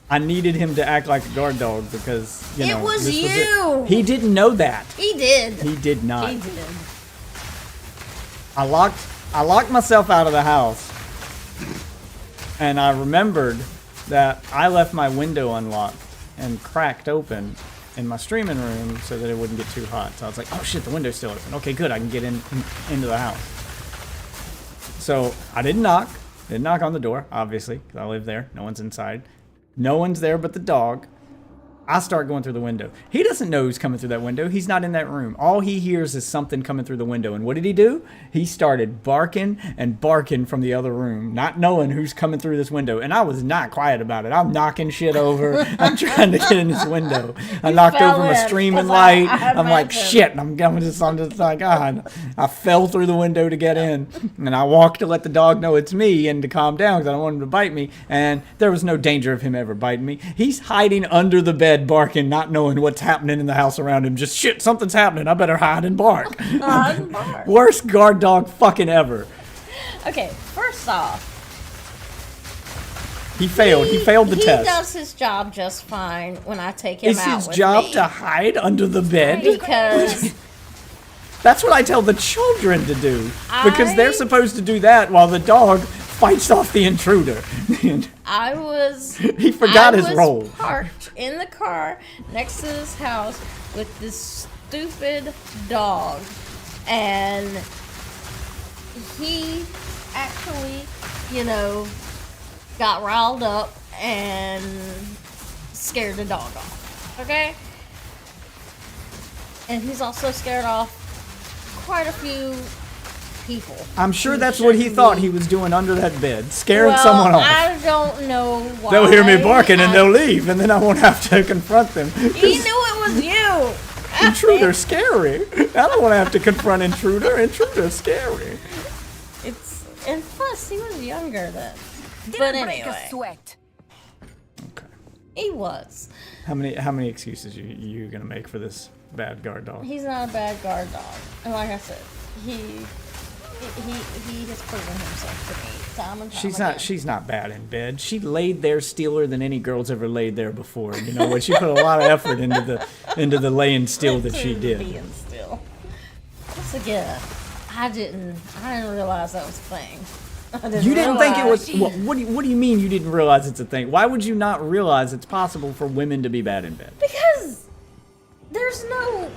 I needed him to act like a guard dog because, you know, It was this you! He didn't know that. He did. He did not. He did. I locked myself out of the house. And I remembered that I left my window unlocked and cracked open in my streaming room so that it wouldn't get too hot. So I was like, oh shit, the window's still open. Okay, good, I can get into the house. So I didn't knock on the door, obviously, because I live there. No one's inside. No one's there but the dog. I start going through the window. He doesn't know who's coming through that window. He's not in that room. All he hears is something coming through the window. And what did he do? He started barking and barking from the other room, not knowing who's coming through this window. And I was not quiet about it. I'm knocking shit over. I'm trying to get in this window. I knocked over my streaming light. I'm like, shit. And I'm just like, God. I fell through the window to get in. And I walked to let the dog know it's me and to calm down because I don't want him to bite me. And there was no danger of him ever biting me. He's hiding under the bed, barking, not knowing what's happening in the house around him. Just shit, something's happening. I better hide and bark. Hide and bark. Worst guard dog fucking ever. Okay, first off, He failed. He failed the he test. does his job just fine when I take him Is out his with job me. to hide under the bed? Because That's what I tell the children to do. Because they're I- supposed to do that while the dog fights off the intruder. I was He forgot his role. Parked in the car next to this house with this stupid dog, and he actually, got riled up and scared the dog off. Okay, and he's also scared off quite a few people. I'm sure who that's what he shouldn't thought be. he was doing under that bed, scaring Well, someone off. I don't know why. They'll hear me barking and they'll leave, and then I won't have to confront them. He knew it was you. Intruder's scary. I don't want to have to confront intruder. Intruder's scary. And plus he was younger then. Didn't But break a anyway, sweat. Okay. he was. How many excuses you gonna make for this bad guard dog? He's not a bad guard dog. And like I said, he has proven himself to me time and time again. She's not bad in bed. She laid there stealer than any girl's ever laid there before. You know what? She put a lot of effort into the laying still that she did. Being still. Once again, I didn't realize that was a thing. You didn't think it was. realize- What do you mean you didn't realize it's a thing? Why would you not realize it's possible for women to be bad in bed? Because there's no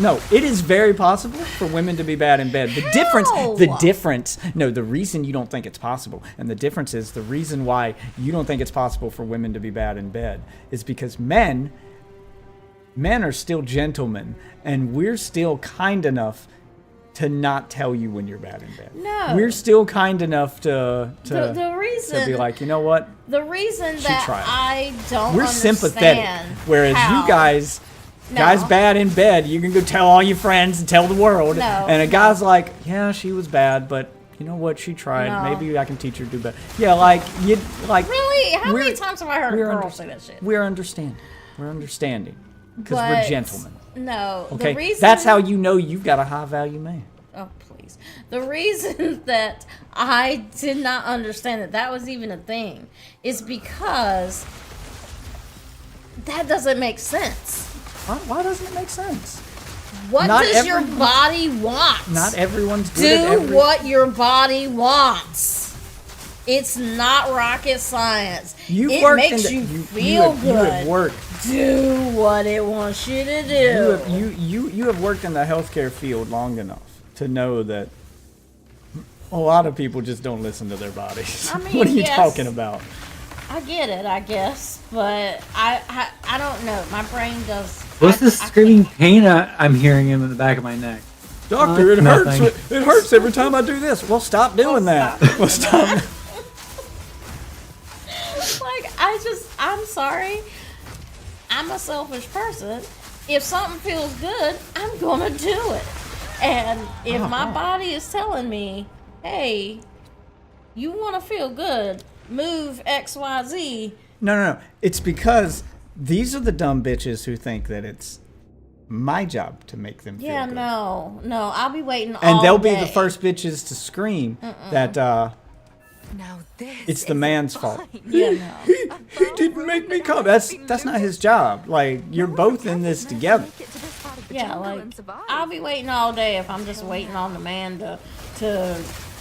No, it is very possible for women to be bad in bed. The reason you don't think it's possible, and the difference is the reason why you don't think it's possible for women to be bad in bed is because men are still gentlemen, and we're still kind enough to not tell you when you're bad in bed. No. We're still kind enough to the reason to be like, you know what? the reason She that tried. I don't We're understand sympathetic. Whereas how- you guys No. bad in bed, you can go tell all your friends and tell the world. No, and a guy's like, yeah, she was bad, but you know what? She tried. No. Maybe I can teach her to do better. Yeah, like you like. Really? How many we're- times have I heard a we're girl under- say that shit? We're understanding. We're understanding because we're But gentlemen. No, Okay, the reason that's how you know you've got a high value man. Oh, please. The reason that I did not understand that was even a thing is because that doesn't make sense. Why doesn't it make sense? What Not does your every- body want? Not everyone's good at Do every. what your body wants. It's not rocket science. You've it worked makes in the- you feel have, good. You have worked. Do what it wants you to do. You have worked in the healthcare field long enough to know that a lot of people just don't listen to their bodies. I mean, what are you yes. talking about? I get it, I guess, but I don't know. My brain does. What's this screaming pain I'm hearing in the back of my neck? Doctor, it's it hurts. nothing. It hurts every time I do this. Well, stop doing that. Well, stop. I'm sorry. I'm a selfish person. If something feels good, I'm gonna do it. And if my body is telling me, hey, you wanna feel good, move XYZ. No. It's because these are the dumb bitches who think that it's my job to make them feel Yeah, good. no. I'll be waiting all And they'll be day. the first bitches to scream that Now this it's the is man's fault. Yeah, no. He didn't make me come. That's not his job. Like, you're both in this together. Yeah, like I'll be waiting all day if I'm just waiting on the man to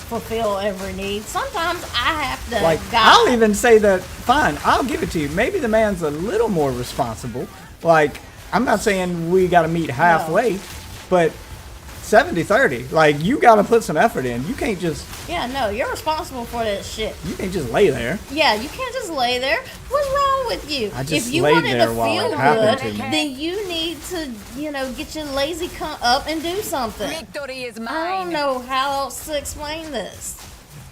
fulfill every need. Sometimes I have to. Like, I'll even say that, fine, I'll give it to you. Maybe the man's a little more responsible. Like, I'm not saying we got to meet halfway, but 70-30. Like, you got to put some effort in. You can't just Yeah, no, you're responsible for that shit. lay there. Yeah, you can't just lay there. What's wrong with you? I just if you laid wanted there to while feel it happened good, to me. then you need to, get your lazy cunt up and do something. Victory is mine. I don't know how else to explain this.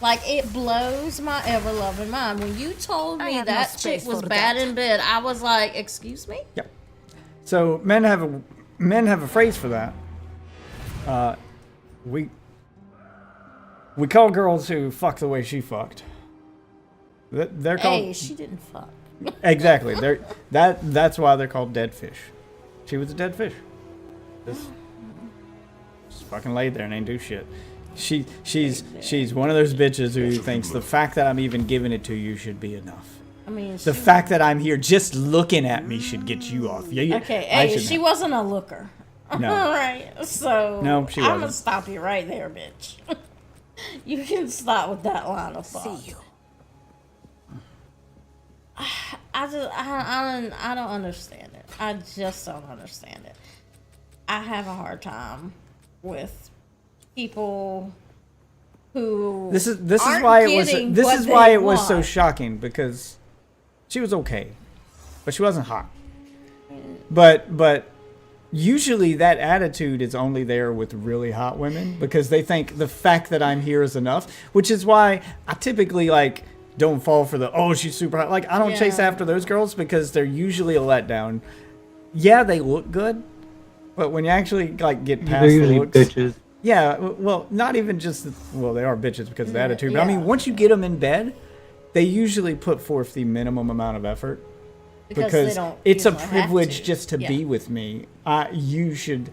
Like, it blows my ever-loving mind. When you told I me have no that space chick was for bad that. in bed, I was like, excuse me? Yep. So men have a phrase for that. We call girls who fuck the way she fucked. They're called Hey, she didn't fuck. exactly. That's why they're called dead fish. She was a dead fish. Just fucking laid there and ain't do shit. She's one of those bitches who thinks the fact that I'm even giving it to you should be enough. I mean, The fact that I'm here just looking at me should get you off. Yeah, okay, I hey, should she wasn't a looker. No. Right, so No, she I'm gonna wasn't. stop you right there, bitch. You can stop with that line of thought. See you. I don't understand it. I just don't understand it. I have a hard time with people who This is aren't why it was getting this what is why they it was so want. shocking, because she was okay, but she wasn't hot. But usually that attitude is only there with really hot women, because they think the fact that I'm here is enough, which is why I typically like don't fall for the, oh, she's super hot. Like, I don't chase Yeah. after those girls because they're usually a letdown. Yeah, they look good, but when you actually like get past They're the usually looks, bitches. yeah, well, not even just, well, they are bitches because of the attitude, but I yeah. mean, once you get them in bed, they usually put forth the minimum amount of effort. Because Because they don't it's a usually have privilege to. just to Yeah. be with me. You should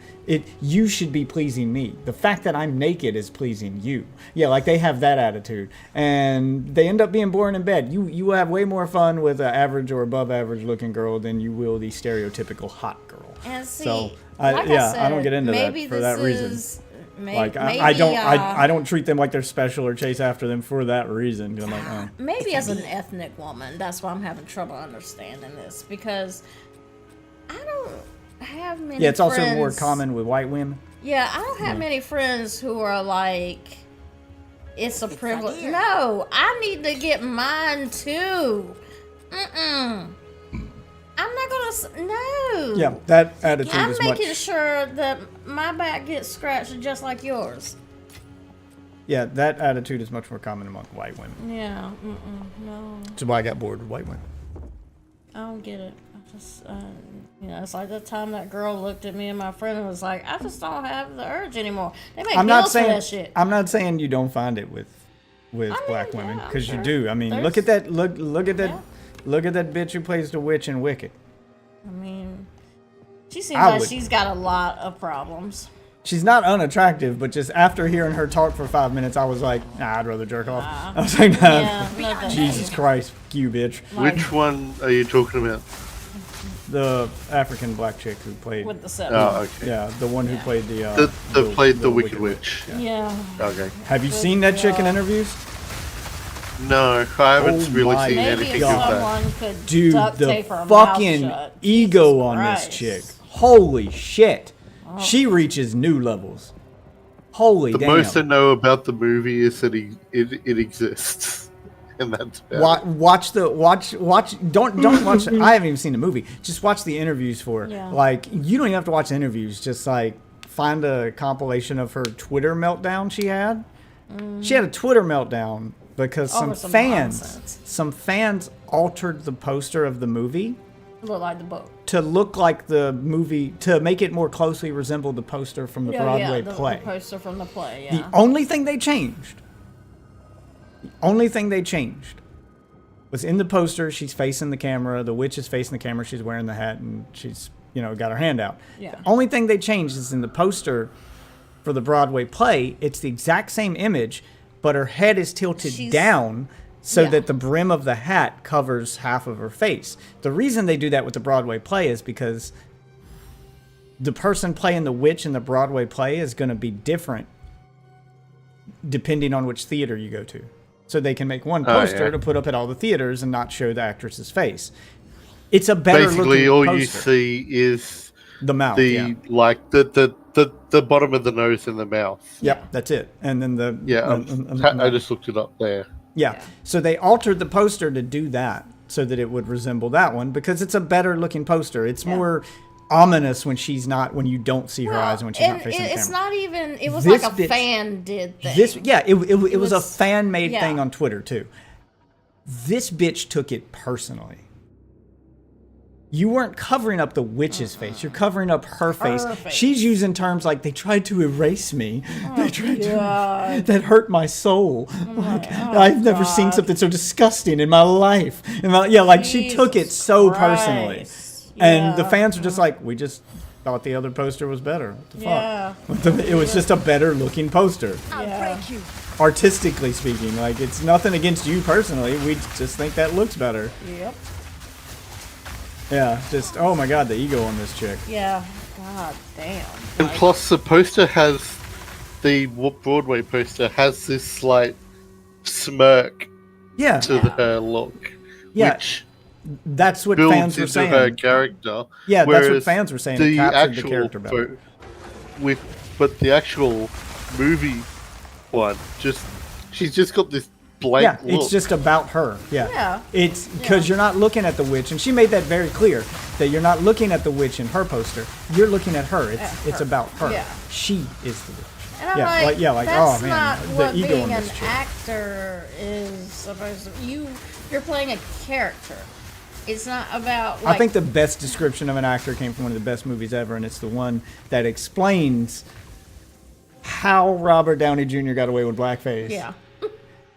be pleasing me. The fact that I'm naked is pleasing you. Yeah, like they have that attitude, and they end up being boring in bed. You will have way more fun with an average or above average looking girl than you will the stereotypical hot girl. And see, So, like yeah, said, I don't get into that maybe for this that reason. is- Like maybe, I don't treat them like they're special or chase after them for that reason. 'Cause I'm like, oh. maybe as an ethnic woman, that's why I'm having trouble understanding this, because I don't have many. Yeah, it's also more friends- common with white women. Yeah, I don't have many friends who are like, it's a privilege. here. No, I need to get mine too. I'm not gonna. No. Yeah, that attitude I'm is making much. sure that my back gets scratched just like yours. Yeah, that attitude is much more common among white women. Yeah. No, Which is why I got bored with white women. I don't get it. I just, it's like that time that girl looked at me and my friend and was like, "I just don't have the urge anymore." They make I'm not pills for saying that shit. I'm not saying you don't find it with black yeah, women, I'm because sure. you do. I mean, There's- look at that look at that Yeah. look at that bitch who plays the witch in Wicked. I mean, she seems I like would- she's got a lot of problems. She's not unattractive, but just after hearing her talk for 5 minutes, I was like, nah, I'd rather jerk off. I was like, nah, Yeah, no thank Jesus you. Christ, you bitch. Which one are you talking about? The African black chick who played, With the set. Oh, okay. yeah, the one who played the That played the Wicked Witch. Yeah. Okay. Have you seen that chick in interviews? No, I haven't Oh really my seen Maybe anything if of that. someone could Dude, duct the tape her fucking mouth shut. ego Jesus on Christ. this chick. Holy shit. Oh. She reaches new levels. Holy The damn. most I know about the movie is that it exists, and that's about it. Watch don't watch I haven't even seen the movie. Just watch the interviews for it. Yeah. Like, you don't even have to watch the interviews. Just like find a compilation of her Twitter meltdown she had. She had a Twitter meltdown because Over some fans nonsense. altered the poster of the movie Look like the book. to look like the movie, to make it more closely resemble the poster from the Broadway the play. poster from the play, The yeah. only thing they changed was in the poster, she's facing the camera, the witch is facing the camera, she's wearing the hat, and she's, got her hand out. Yeah. The only thing they changed is in the poster for the Broadway play, it's the exact same image, but her head is tilted She's- down so Yeah. that the brim of the hat covers half of her face. The reason they do that with the Broadway play is because the person playing the witch in the Broadway play is going to be different depending on which theater you go to. So they can make one poster yeah. to put up at all the theaters and not show the actress's face. It's a better Basically, looking all poster. you see is The mouth, the yeah. like the bottom of the nose and the mouth. Yep, that's it. And then the Yeah, I just looked it up there. yeah. So they altered the poster to do that so that it would resemble that one because it's a better looking poster. It's more ominous when you don't see her eyes and when she's not And facing the it's camera. not even, it was This like a bitch- fan did thing. It was a was- fan made yeah. thing on Twitter too. This bitch took it personally. You weren't covering up the witch's face. You're covering up her face. face. She's using terms like they tried to erase me. They tried God. to that hurt my soul. Like, I've never seen something so disgusting in my life. And she took it Jesus so personally. Christ. And the Yeah. fans are just like, we just thought the other poster was better. What the Yeah. fuck? It was just a better looking poster. I'll Yeah. break you. Artistically speaking, like it's nothing against you personally. We just think that looks better. Yep. Yeah, just oh my god, the ego on this chick. Yeah. God damn. And plus, the poster has the Broadway poster has this slight smirk Yeah, to her look, Yeah. which that's what builds fans were into her saying. Yeah, Yeah, that's what fans were saying. It captured the character better. But the actual movie one, she's just got this blank Yeah, look. it's just about her. Yeah. Yeah. It's because you're not looking at the witch, and she made that very clear that you're not looking at the witch in her poster. You're looking at her. It's her. about her. Yeah. She is the witch. And I'm like, that's oh man, not the what ego being on an this chick. actor is supposed to. You're playing a character. It's not about. Like, I think the best description of an actor came from one of the best movies ever, and it's the one that explains how Robert Downey Jr. got away with blackface. Yeah.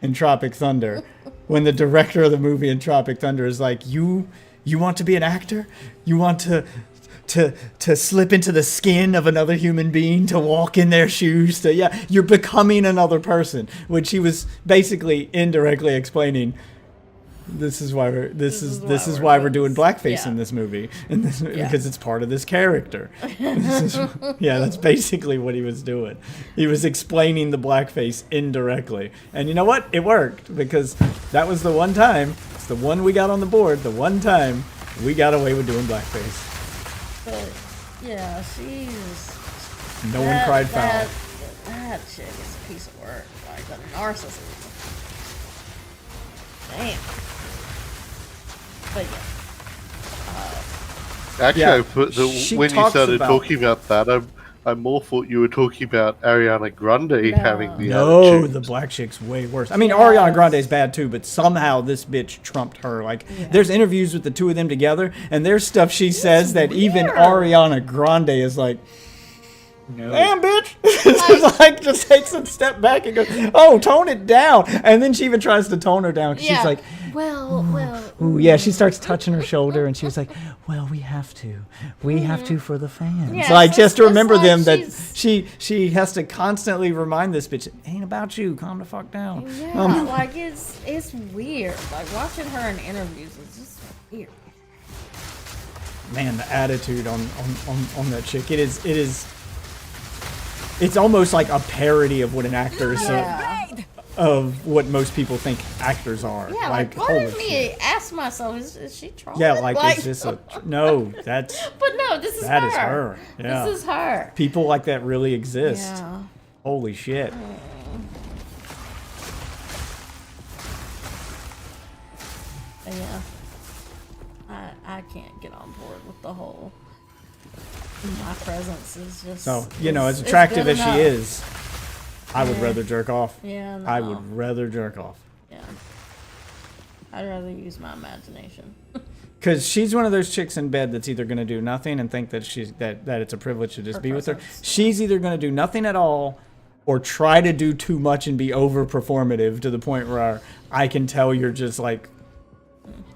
In Tropic Thunder, when the director of the movie in Tropic Thunder is like, you want to be an actor? You want to slip into the skin of another human being, to walk in their shoes, you're becoming another person, which he was basically indirectly explaining. This is why we're doing blackface in this movie, because it's part of this character. That's basically what he was doing. He was explaining the blackface indirectly, and you know what? It worked, because that was the one time. It's the one we got on the board. The one time we got away with doing blackface. But yeah, she's. No one cried foul. That chick is a piece of work. Like a narcissist. Damn. But yeah. Actually, she when you talks started about- talking about that, I more thought you were talking about Ariana Grande having the No, attitude. the black chick's way worse. I mean, Ariana Grande's bad too, but somehow this bitch trumped her. Like, there's interviews with the two of them together, and there's stuff she says that even Ariana Grande is like, damn, bitch. It's like, just takes a step back and goes, oh, tone it down. And then she even tries to tone her down. 'Cause she's like, Well. ooh, yeah, she starts touching her shoulder, and she was like, well, we have to for the fans. Yeah, Like, just to it's remember like them that she has to constantly remind this bitch, it ain't about you, calm the fuck down. Yeah, like it's weird. Like watching her in interviews is just weird. Man, the attitude on that chick, it's almost like a parody of what an actor is, of what most people think actors are. Yeah, like part holy of me shit. ask myself, is she trolling? Yeah, like is this no, that's But no, this is that her. is her. Yeah. This is her. People like that really exist. Yeah. Holy shit. But yeah. I can't get on board with the whole. My presence is just. So, you know, as it's attractive good as she enough. is, I would rather jerk off. Yeah, no. I would rather jerk off. Yeah. I'd rather use my imagination. Because she's one of those chicks in bed that's either going to do nothing and think that that it's a privilege to just Her be with her. presence. She's either going to do nothing at all or try to do too much and be over performative to the point where I can tell you're just like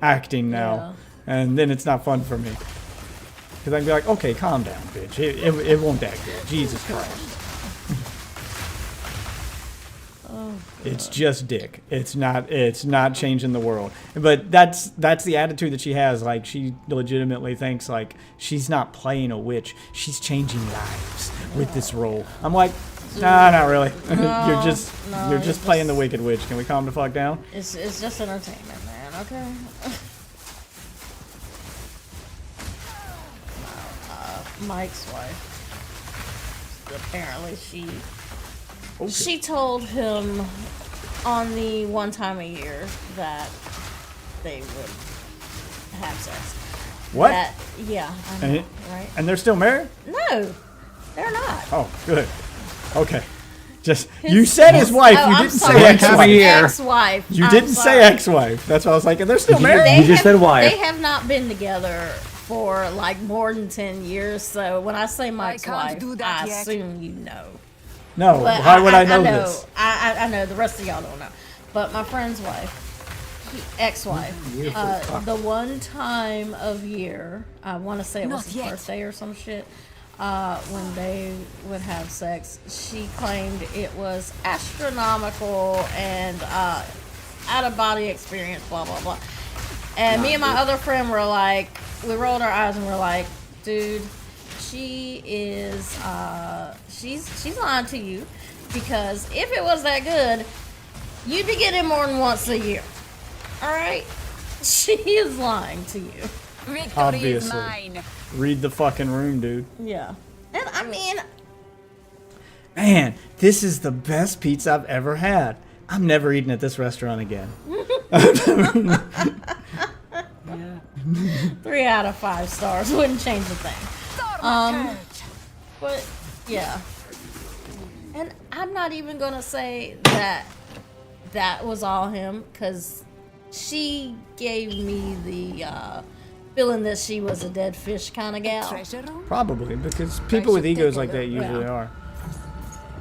acting now. And then it's not fun for me. Because I can be like, okay, calm down, bitch. It won't that good. Jesus Christ. It's just dick. It's not changing the world. But that's the attitude that she has. Like, she legitimately thinks like she's not playing a witch. She's changing lives with this role. I'm like, nah, not really. you're just playing the Wicked Witch. Can we calm the fuck down? It's just entertainment, man. Okay. Mike's wife. Apparently, she told him on the one time a year that they would have sex. What? Yeah, I know, right? And they're still married? No, they're not. Oh, good. Okay. Just you said his wife. Oh, You I'm didn't sorry. say ex-wife. Ex-wife. You I'm didn't say sorry. ex-wife. That's why I was like, and they're still married. They You just have- said wife. They have not been together for like more than 10 years. So when I say Mike's can't wife, do that I yet. assume you know. No, But why would I know this? I know. The rest of y'all don't know. But my friend's wife, ex-wife, the one time of year, I want to say it was Not his yet. birthday or some shit, when they would have sex, she claimed it was astronomical and out of body experience, blah blah blah. And me and my other friend were like, we rolled our eyes and we're like, dude, she is she's lying to you, because if it was that good, you'd be getting more than once a year. All right, she is lying to you. Victory is Obviously. mine. Read the fucking room, dude. Yeah, and I mean, Man, this is the best pizza I've ever had. I'm never eating at this restaurant again. 3 out of 5 stars. Wouldn't change a thing. But yeah, and I'm not even gonna say that was all him, because she gave me the feeling that she was a dead fish kind of gal. Treasure room? Probably, because people with egos like that usually Yeah. are.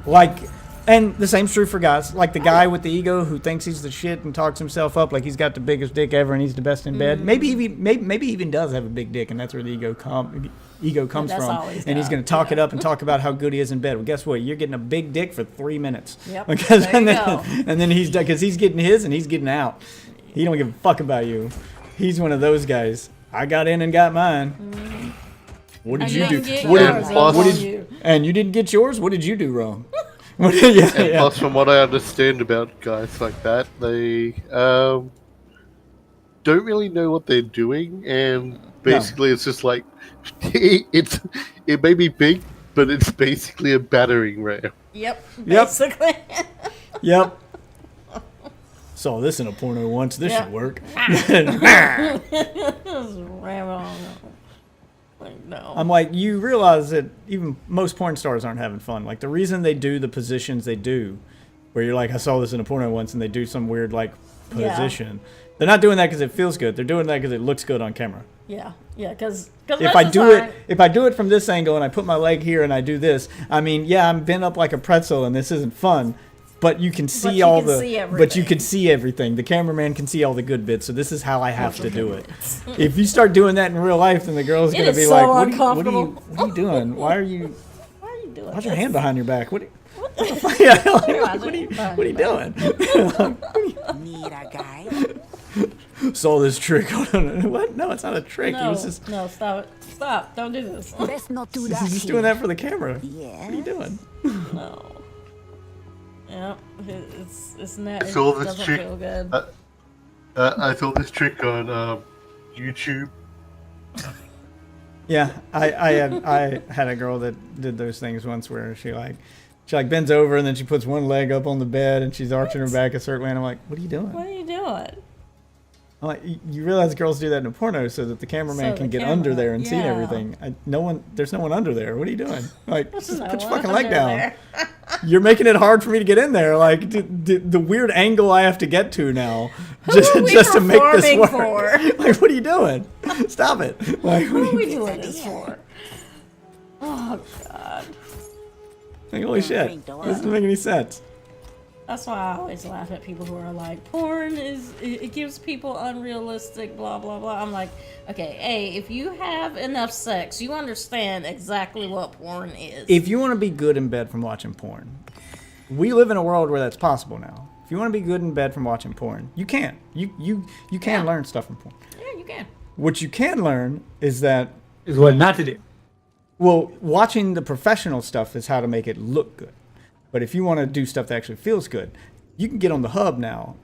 Like, and the same's true for guys. Like the guy with the ego who thinks he's the shit and talks himself up like he's got the biggest dick ever and he's the best in bed. Maybe he even does have a big dick, and that's where the ego comes That's from. all he's And he's got, going to talk it up and talk about how good he is in bed. Well, guess what? You're getting a big dick for 3 minutes. Yep, Because there you go. and then he's because he's getting his and he's getting out. He don't give a fuck about you. He's one of those guys. I got in and got mine. What did And you you do? didn't get What did- yours, what that's did on you- you. And you didn't get yours? What did you do wrong? What did, yeah, And yeah. plus, from what I understand about guys like that, they don't really know what they're doing, and basically it's just like it may be big, but it's basically a battering ram. Yep. Yep. Basically. Yep. Saw this in a porno once. This Yeah. should work. Just ram it on. Like, no. I'm like, you realize that even most porn stars aren't having fun. Like, the reason they do the positions they do, where you're like, I saw this in a porno once, and they do some weird, like, Yeah. position. They're not doing that because it feels good. They're doing that because it looks good on camera. Yeah. Yeah. Because If I do it from this angle and I put my leg here and I do this, I mean, yeah, I'm bent up like a pretzel and this isn't fun, but you can see you all can the, see but you everything. can see everything. The cameraman can see all the good bits, so this is how I have to do it. If you start doing that in real life, then the girl's It gonna is be so like, what uncomfortable. are you doing? Why are you? What are you doing? Why's your hand behind your back? What are you doing? Need a guy? Saw this trick. What? No, it's not a trick. He No, was just, no, stop it. Stop. Don't do this. Best not do that. he's just doing that for the camera. Yeah. What are you doing? No. Yeah, it's not. It So this doesn't chick- feel good. I saw this trick on YouTube. Yeah, I had a girl that did those things once where she bends over and then she puts one leg up on the bed and she's arching her back a certain way, and I'm like, what are you doing? What are you doing? I'm like, you realize girls do that in a porno so that the cameraman So can the get under camera- there and see yeah. everything. There's no one under there. What are you doing? Like, just No put your one fucking leg under down. there. You're making it hard for me to get in there. Like the weird angle I have to get to now, just are we to make this work. performing for? Like, what are you doing? Stop it. Like, What are we doing this for? Oh God. like, holy shit, this doesn't make any sense. That's why I always laugh at people who are like, porn it gives people unrealistic blah blah blah. I'm like, okay, if you have enough sex, you understand exactly what porn is. If you want to be good in bed from watching porn, we live in a world where that's possible now. If you want to be good in bed from watching porn, you can. You can Yeah. learn stuff from porn. Yeah, you can. What you can learn is that, Is what not to do. well, watching the professional stuff is how to make it look good. But if you want to do stuff that actually feels good, you can get on the hub now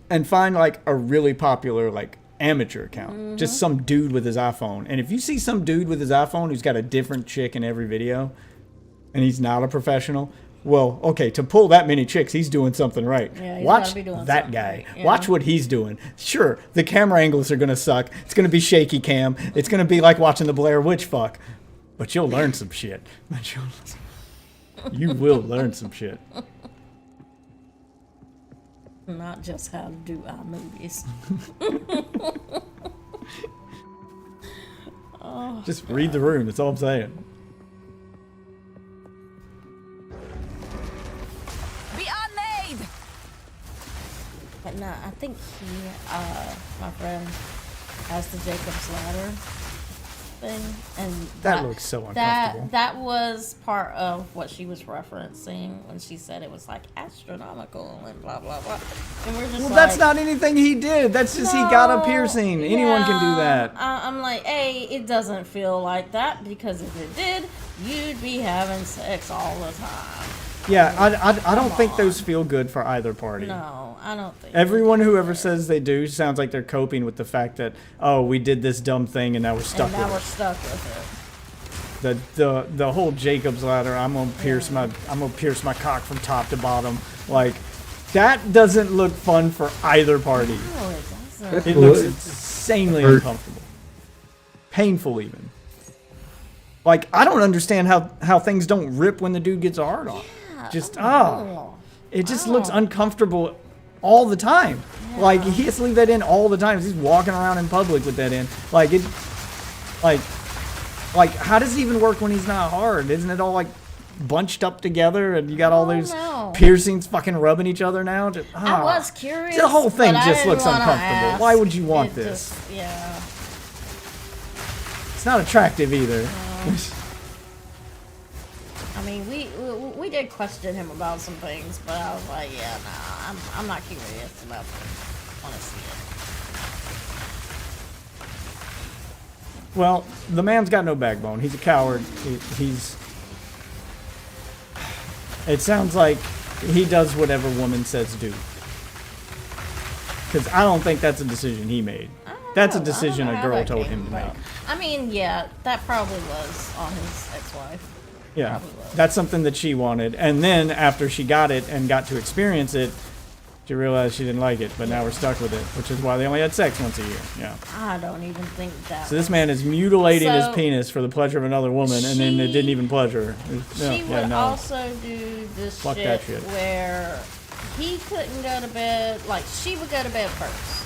and find like a really popular like amateur account. Just some dude with his iPhone. And if you see some dude with his iPhone who's got a different chick in every video and he's not a professional, well, okay, to pull that many chicks, he's doing something right. Yeah, he's Watch gotta be doing that something guy. right, yeah. Watch what he's doing. Sure, the camera angles are going to suck. It's going to be shaky cam. It's going to be like watching the Blair Witch fuck. But you'll learn some shit. You will learn some shit. Not just how to do our movies. Just read the room. That's all I'm saying. Be unmade. But no, I think my friend has the Jacob's ladder. thing, and That looks so uncomfortable. That was part of what she was referencing when she said it was like astronomical and blah blah blah. And we're just Well, like, that's not anything he did. That's just he got a "No, piercing. Anyone can do yeah." that. I'm like, hey, it doesn't feel like that, because if it did, you'd be having sex all the time. Yeah, I don't think those feel good for either party. No, I don't think. Everyone who ever says they do sounds like they're coping with the fact that, oh, we did this dumb thing and now we're stuck and now with we're it. stuck with The whole Jacob's ladder. I'm gonna pierce my cock from top to bottom. Like, that doesn't look fun for either party. it. No, it doesn't. It looks insanely uncomfortable, painful even. Like, I don't understand how things don't rip when the dude gets a hard on. Just it just looks uncomfortable all the time. Like, he has to leave that in all the time. He's walking around in public with that in. Like, it, like how does it even work when he's not hard? Isn't it all like bunched up together and you got all those piercings fucking rubbing each other now? Just, I was curious. the whole thing but I just didn't looks wanna uncomfortable. ask. Why would you want It this? just- yeah. It's not attractive either. I mean, we did question him about some things, but I was like, yeah, nah, I'm not curious about this. Want to see it. Well, the man's got no backbone. He's a coward. He's. It sounds like he does whatever woman says do. Because I don't think that's a decision he made. That's a decision a girl told him to make. I mean, yeah, that probably was on his ex-wife. Yeah, that's something that she wanted. And then after she got it and got to experience it, she realized she didn't like it. But now we're stuck with it, which is why they only had sex once a year. Yeah. I don't even think that. So this man is mutilating his So, penis for the pleasure of another woman, and then it didn't even pleasure her. She would also do this Fuck that shit. where he couldn't go to bed. Like, she would go to bed first.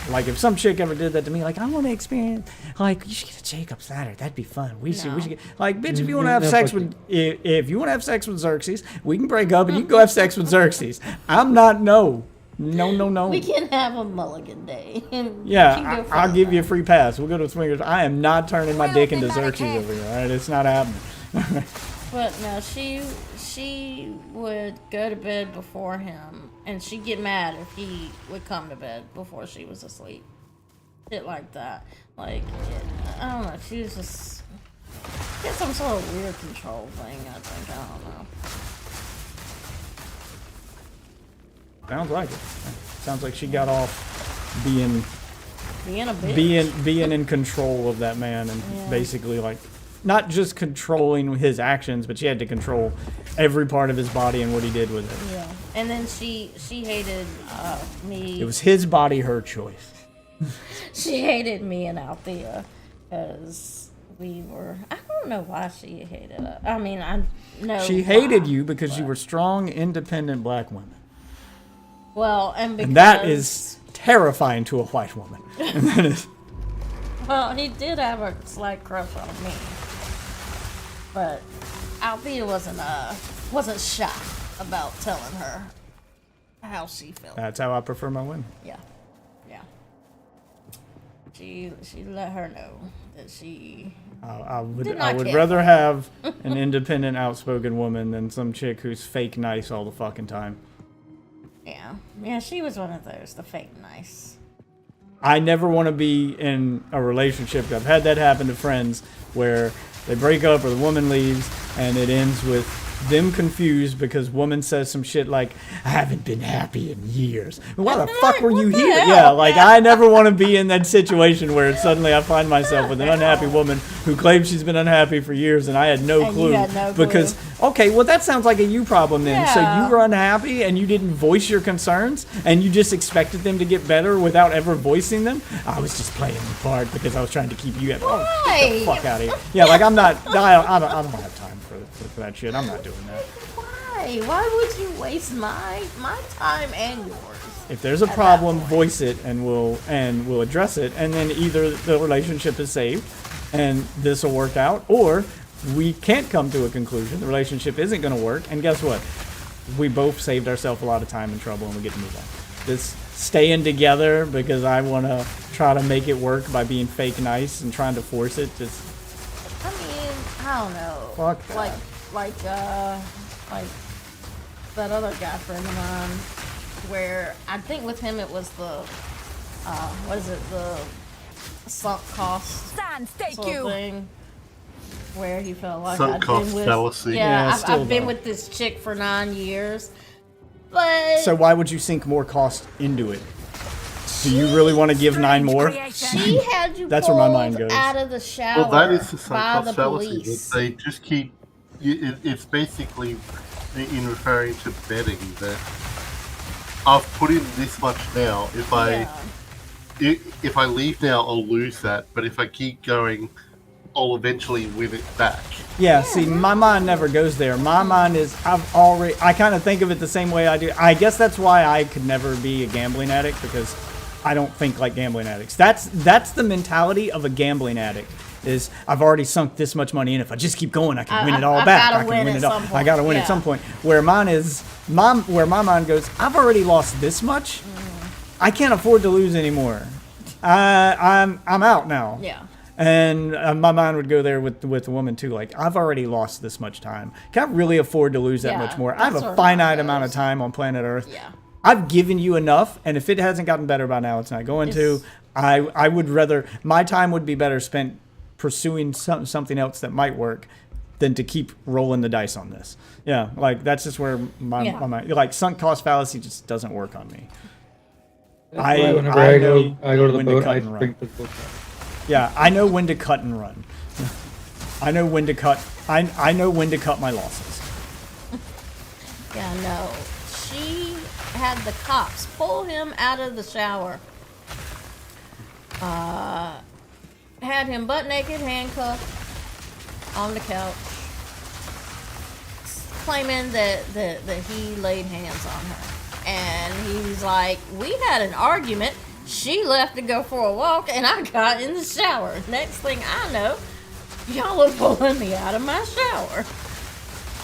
Like, if some chick ever did that to me, like, I want to experience, like, you should get a Jacob's ladder. That'd be fun. We should get, like, bitch, if you want to have sex with, if you want to have sex with Xerxes, we can break up and you can go have sex with Xerxes. I'm not, no. We can have a mulligan day. And Yeah, I'll give you a free pass. We'll go to swingers. I am not turning my dick into Xerxes over here, all right? It's not happening. But no, she would go to bed before him, and she'd get mad if he would come to bed before she was asleep. Shit like that. Like, I don't know. She was just get some sort of weird control thing. I think. I don't know. Sounds like it. Sounds like she got off being a bitch. being in control of that man, and basically, like, not just controlling his actions, but she had to control every part of his body and what he did with it. Yeah, and then she hated me. It was his body, her choice. She hated me and Althea because we were. I don't know why she hated us. I mean, I know She hated you because you were strong, independent black women. Well, and because And that is terrifying to a white woman. well, he did have a slight crush on me, but Althea wasn't shy about telling her how she felt. That's how I prefer my women. Yeah. She let her know that she. I did not would care. rather have an independent, outspoken woman than some chick who's fake nice all the fucking time. Yeah, she was one of those, the fake nice. I never want to be in a relationship. I've had that happen to friends where they break up or the woman leaves and it ends with them confused because woman says some shit like, I haven't been happy in years. Why the fuck were you here? Yeah, like, I never want to be in that situation where suddenly I find myself with an unhappy woman who claims she's been unhappy for years and I had no clue. You had no clue. Because, okay, well, that sounds like a you problem then. Yeah. So you were unhappy and you didn't voice your concerns and you just expected them to get better without ever voicing them? I was just playing the part because I was trying to keep you at home. Get the fuck out of here. Yeah, like, I don't have time for that shit. I'm not doing that. Why? Why would you waste my time and yours? If there's a problem, voice it and we'll address it, and then either the relationship is saved and this will work out, or we can't come to a conclusion. The relationship isn't going to work, and guess what? We both saved ourselves a lot of time and trouble, and we get to move on. This staying together because I want to try to make it work by being fake nice and trying to force it. Just I mean, I don't know. Fuck that. Like that other guy friend of mine, where I think with him it was the, what is it, the sunk cost Sans, take sort you. of thing, where he felt like Sunk I'd cost been with, fallacy. Yeah, I've still been though. with this chick for 9 years, but so why would you sink more cost into it? Do you really want to give 9 more? she had you That's where my pulled mind goes. out of the shower Well, that is the sunk by the cost fallacy. police. That they just keep. It's basically in referring to betting that I've put in this much now. If I leave now, I'll lose that. But if I keep going, I'll eventually win it back. Yeah, see, my mind never goes there. My mind is, I kind of think of it the same way I do. I guess that's why I could never be a gambling addict, because I don't think like gambling addicts. That's the mentality of a gambling addict. Is I've already sunk this much money in. If I just keep going, I can win it all back. gotta I can win win at it all. some I point. gotta win at some point. Where mine is, where my mind goes, I've already lost this much. I can't afford to lose anymore. I'm out now. Yeah. And my mind would go there with the woman too. Like, I've already lost this much time. Can I really afford to lose that Yeah, much more? I have that's a where finite mine amount of goes. time on planet Earth. Yeah. I've given you enough, and if it hasn't gotten better by now, it's not going to. I would rather, my time would be better spent pursuing something else that might work than to keep rolling the dice on this. Yeah, like that's just where my mind, like sunk cost fallacy just doesn't work on me. That's why whenever I go to the when to boat, cut I and run. drink the boat. Yeah, I know when to cut and run. I know when to cut. I know when to cut my losses. Yeah, no. She had the cops pull him out of the shower. Had him butt naked, handcuffed on the couch, claiming that he laid hands on her. And he's like, we had an argument. She left to go for a walk, and I got in the shower. Next thing I know, y'all are pulling me out of my shower.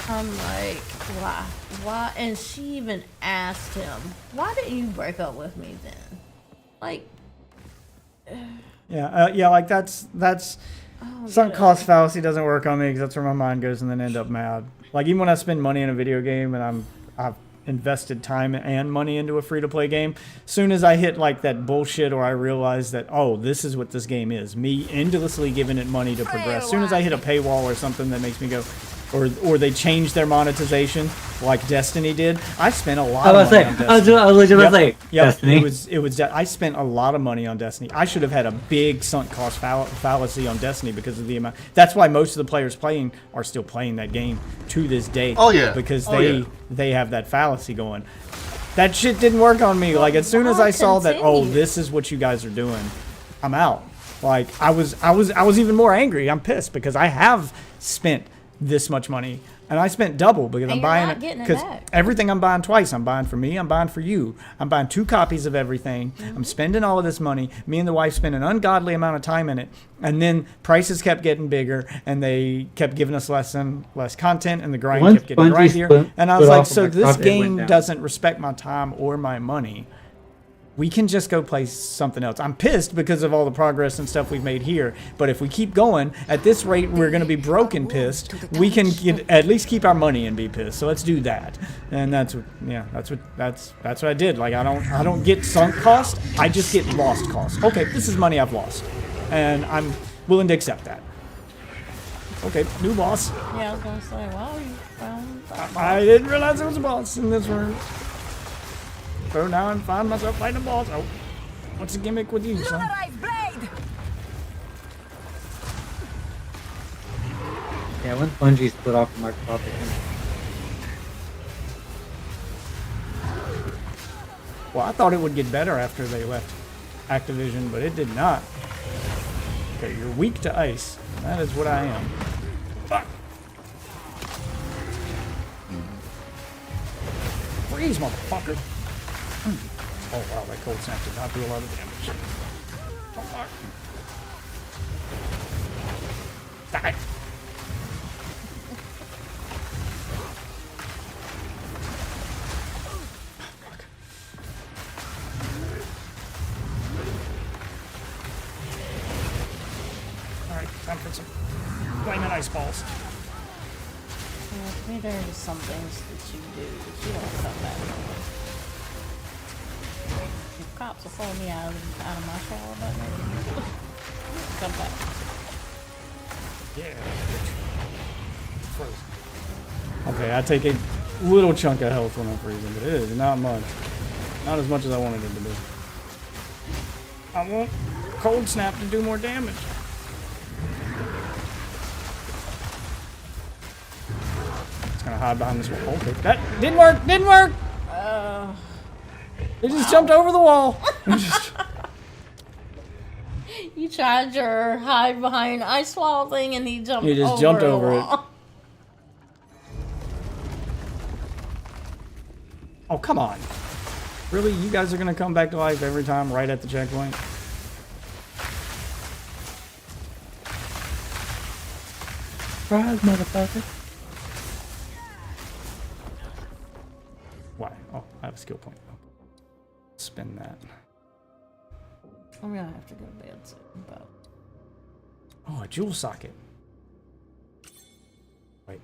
I'm like, why? Why? And she even asked him, why didn't you break up with me then? Like, Yeah, like that's sunk cost fallacy doesn't work on me because that's where my mind goes and then end up mad. Like even when I spend money in a video game and I've invested time and money into a free-to-play game, soon as I hit like that bullshit or I realize that, oh, this is what this game is, me endlessly giving it money to progress, soon as I hit a paywall or something that makes me go, or they change their monetization like Destiny did, I spent a lot of money on Destiny. I was legit about to say, Destiny. It was I spent a lot of money on Destiny. I should have had a big sunk cost fallacy on Destiny because of the amount. That's why most of the players playing are still playing that game to this day. Oh, yeah. Because Oh, yeah. they have that fallacy going. That shit didn't work on me. Like as soon as I saw that, oh, this is what you guys are doing, I'm out. Like I was even more angry. I'm pissed because I have spent this much money and I spent double because And I'm you're buying not it getting it because back. everything I'm buying twice. I'm buying for me, I'm buying for you. I'm buying 2 copies of everything. I'm spending all of this money. Me and the wife spent an ungodly amount of time in it. And then prices kept getting bigger and they kept giving us less and less content and the grind Once kept getting Bungie grindier. split- And I was split like, off from so Microsoft, this it went game down. doesn't respect my time or my money. We can just go play something else. I'm pissed because of all the progress and stuff we've made here. But if we keep going at this rate, we're going to be broke and pissed. We can at least keep our money and be pissed. So let's do that. And that's what I did. Like I don't get sunk cost. I just get lost cost. Okay, this is money I've lost, and I'm willing to accept that. Okay, new boss. yeah, I was gonna say, well, you found that I didn't realize it was a boss in this room. So now I find myself fighting a boss. Oh, what's the gimmick with you, son? Lunarize blade! Yeah, once Bungie split off from Microsoft, Well, I thought it would get better after they left Activision, but it did not. Okay, you're weak to ice. That is what I am. Fuck. Freeze, motherfucker. Oh wow, that cold snap did not do a lot of damage. Oh fuck. Die. some flaming ice balls. Yeah, there are some things that you do that you don't come back from. If cops will throw me out of my shower button, come back. Yeah. Frozen. Okay, I take a little chunk of health when I'm freezing, but it is not much. Not as much as I wanted it to be. I want Cold Snap to do more damage. It's gonna hide behind this wall. Okay, that didn't work! Didn't work! They just jumped over the wall. You tried your hide behind ice wall thing and he jumped over He just jumped the over it. wall. Oh, come on. Really? You guys are gonna come back to life every time right at the checkpoint? Surprise, motherfucker. Why? Oh, I have a skill point. Spin that. I'm gonna have to go to bed soon, but Oh, a jewel socket. Wait.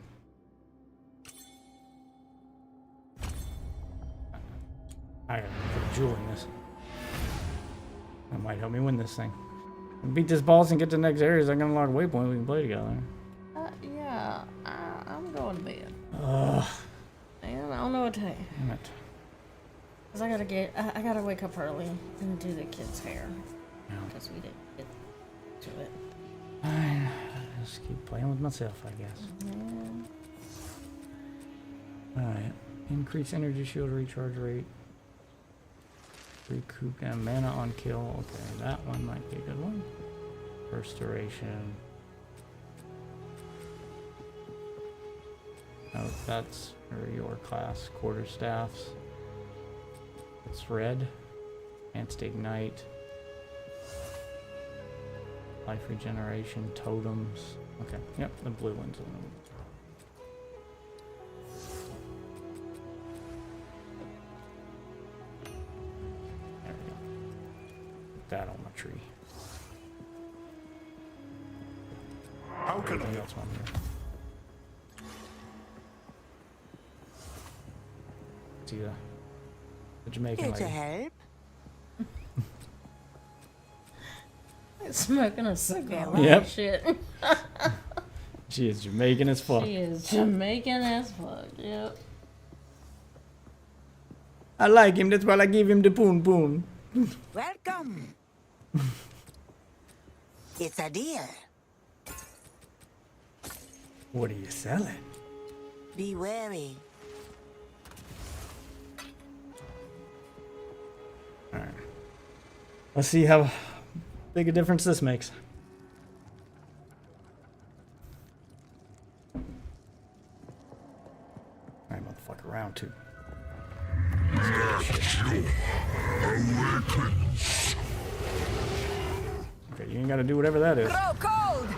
I gotta put a jewel in this. That might help me win this thing. Beat this boss and get to the next area so I can unlock a waypoint we can play together. yeah, I'm going to bed. Ugh. And I don't know what to tell you. Damn it. Cause I gotta wake up early and do the kids' hair. Because we didn't get to it. Fine. I'll just keep playing with myself, I guess. Alright. Increase energy shield recharge rate. Recoup and mana on kill. Okay, that one might be a good one. Restoration. Oh, that's for your class. Quarterstaffs. It's red. Enhanced ignite. Life regeneration. Totems. Okay, yep, the blue ones. There we go. Put that on my tree. How can Anything else on here? See the Jamaican Here to lady. help. Smoking a cigar. Yep. Shit. She is Jamaican as fuck. She is Jamaican as fuck. Yep. I like him, that's why I give him the poon poon. Welcome. It's a deal. What are you selling? Be wary. Alright. Let's see how big a difference this makes. Alright, motherfucker, round two. Okay, you ain't gotta do whatever that is. Grow cold!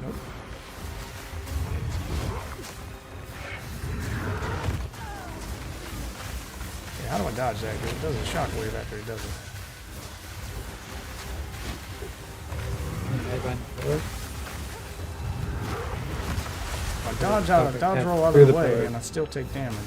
Nope. Yeah, how do I dodge that? Because it does a shockwave after he does it. I dodge out, dodge roll out of the way, and I still take damage.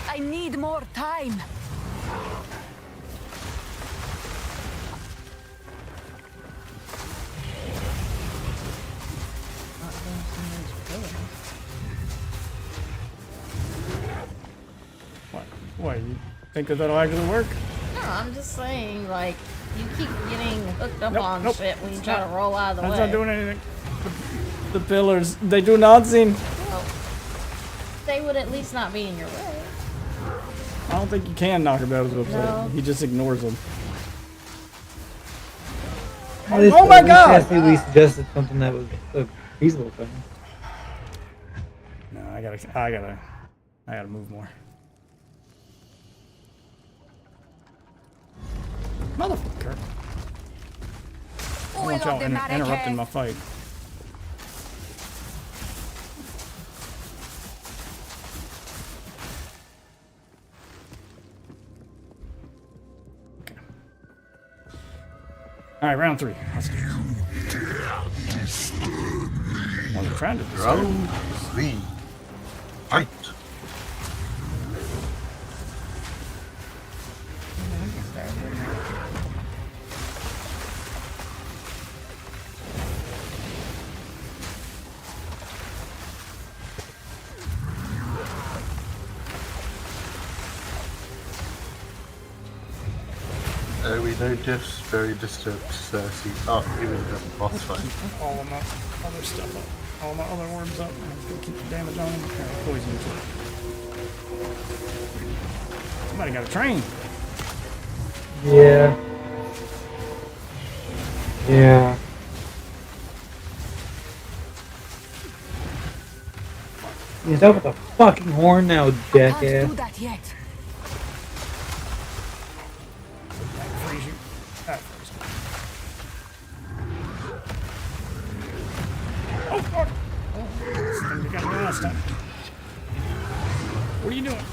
I need more time. What, you think that that'll actually work? No, I'm just saying, like, you keep getting hooked up Nope, on nope. shit when you It's try not- to roll out of the That's way. not doing anything. The pillars, they do not seem... Well, they would at least not be in your way. I don't think you can knock him out of the No. He just ignores them. Oh my God! We suggested something that was a feasible thing. No, I gotta move more. Motherfucker. I Oil want of y'all the interrupting Marrakech. my fight. Alright, round 3. Let's do it. I'm trying to disturb. Round 3. Fight. We know Jeff's very disturbed Cersei. Oh, even the boss fight. All of my other stuff up. All my other orbs up. I'm gonna keep the damage on him. Poison too. Somebody got a train. Yeah. Yeah. Is that with a fucking horn now, Can't do jackass? that yet. Freeze you. Ah, freeze. Oh, fuck. This thing got me last time. What are you doing?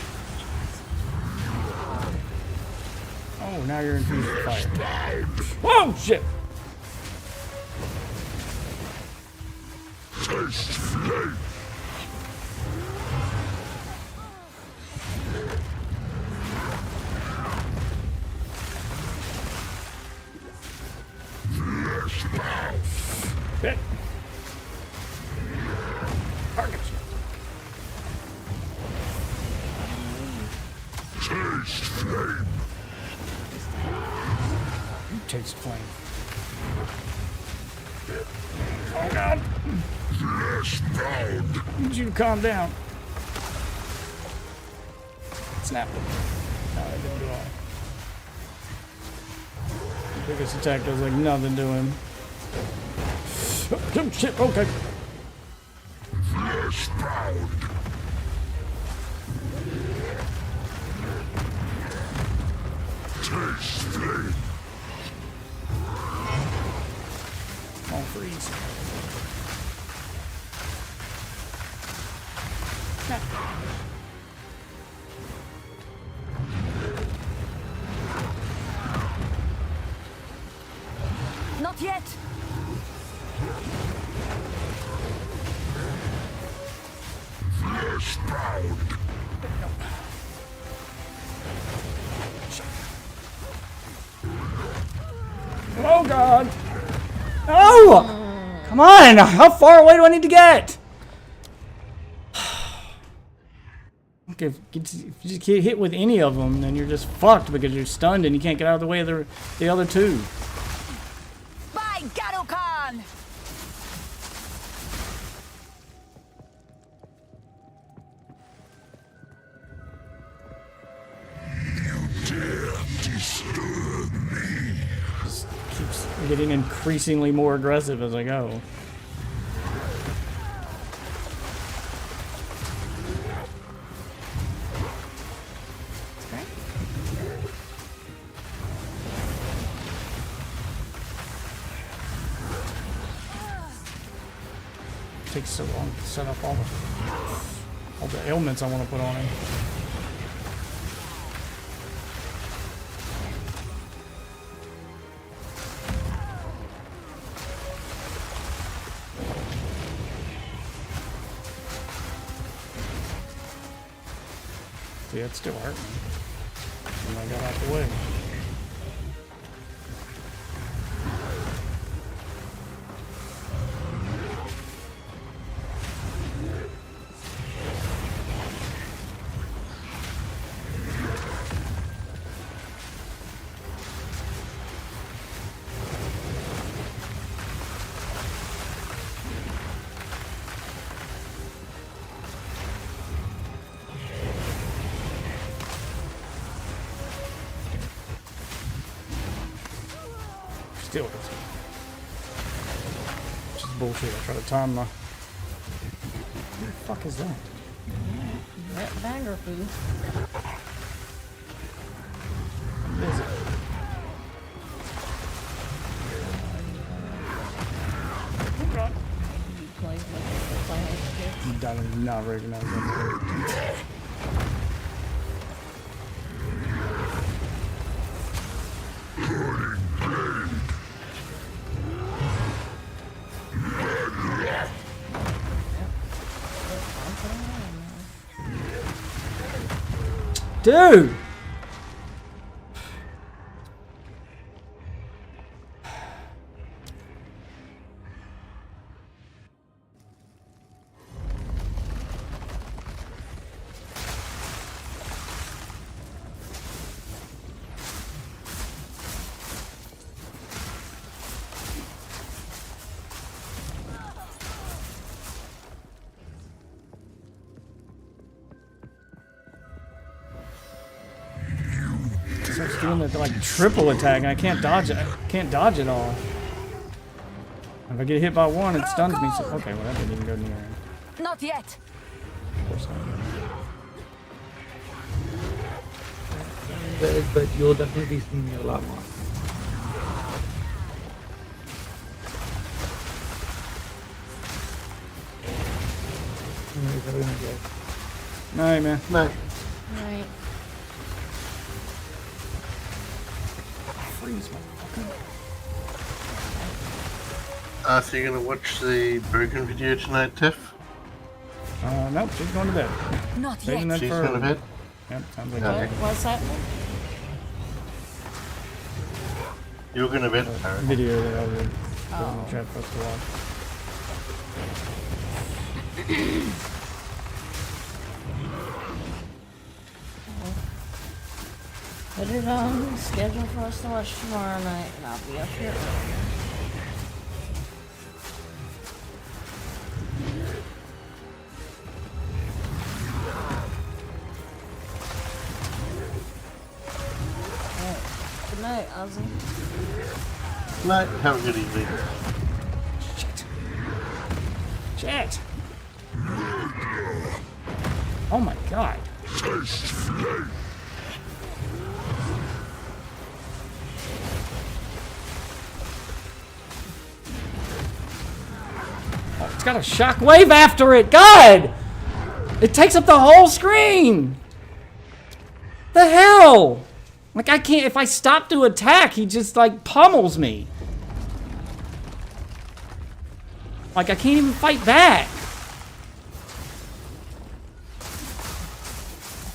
Oh, now you're infused with fire. Whoa, shit. Bit. Targets. You taste flame. Oh god. I need you to calm down. Snap. No, it didn't do all. The biggest attack does like nothing to him. Oh, shit, okay. Oh, freeze. Snap. Not yet. Oh god! Oh! Come on! How far away do I need to get? Okay, if you just get hit with any of them, then you're just fucked because you're stunned and you can't get out of the way of the other two. By Garokan! Just keeps getting increasingly more aggressive as I go. Takes so long to set up all the ailments I want to put on him. See, it still hurt me. And I got out the way. Still doesn't. Which is bullshit. I try to time my. What the fuck is that? That banger food. What is it? Oh god. I do not recognize that. Dude! Starts doing the like triple attack and I can't dodge it. I can't dodge it all. If I get hit by one, it stuns me. So, okay, well that didn't even go near him. Not yet. Of course not. But you'll definitely be seeing me a lot more. Night, man. No. Right. Freeze, motherfucker. So you're gonna watch the Broken video tonight, Tiff? Nope, she's going to bed. Not Saving yet. that She's for- going to bed? Yep, sounds like Okay. that. What's happening? You're going to bed? Video that I would put in the chat for us to watch. Put it on schedule for us to watch tomorrow night, and I'll be up here earlier. Alright. Good night, Ozzy. Night. Have a good evening. Shit! Oh my god. Oh, it's got a shockwave after it! God! It takes up the whole screen! The hell? Like I can't, if I stop to attack, he just like pummels me. Like I can't even fight back.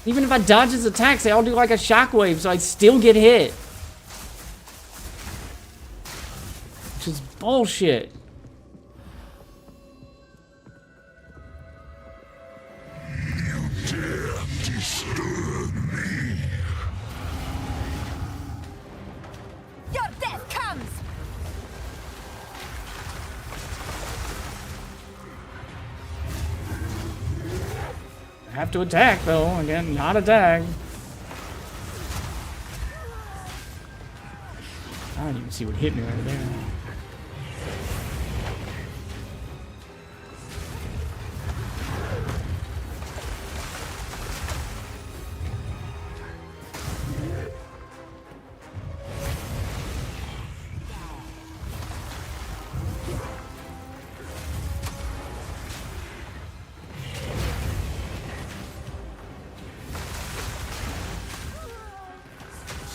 Even if I dodge his attacks, they all do like a shockwave, so I still get hit. Which is bullshit. Your death comes! I have to attack though, again, not attack. I don't even see what hit me right there.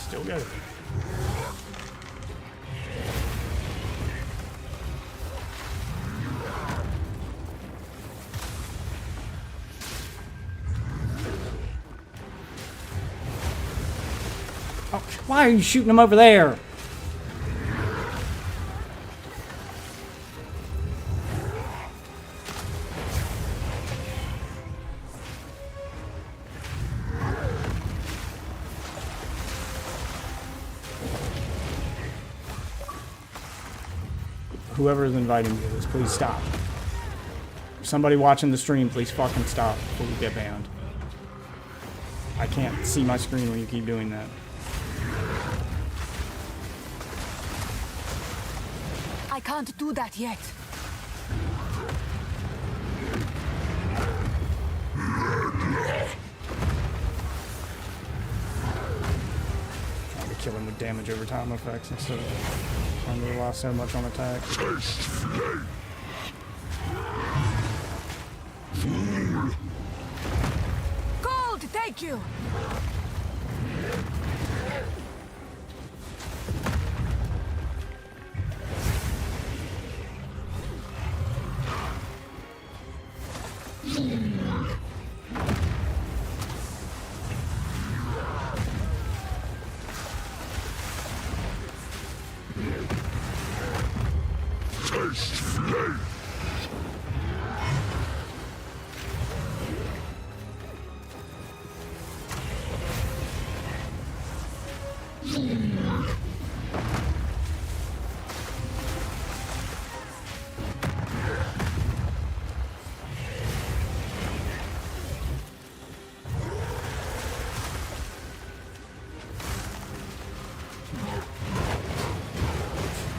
Still got it. Oh, why are you shooting him over there? Whoever is inviting you to this, please stop. Somebody watching the stream, please fucking stop before we get banned. I can't see my screen when you keep doing that. I can't do that yet. Trying to kill him with damage over time effects instead of trying to rely so much on attack. Gold, thank you!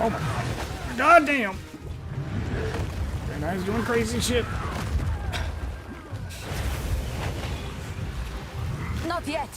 Oh my god damn! Draenei's doing crazy shit. Not yet.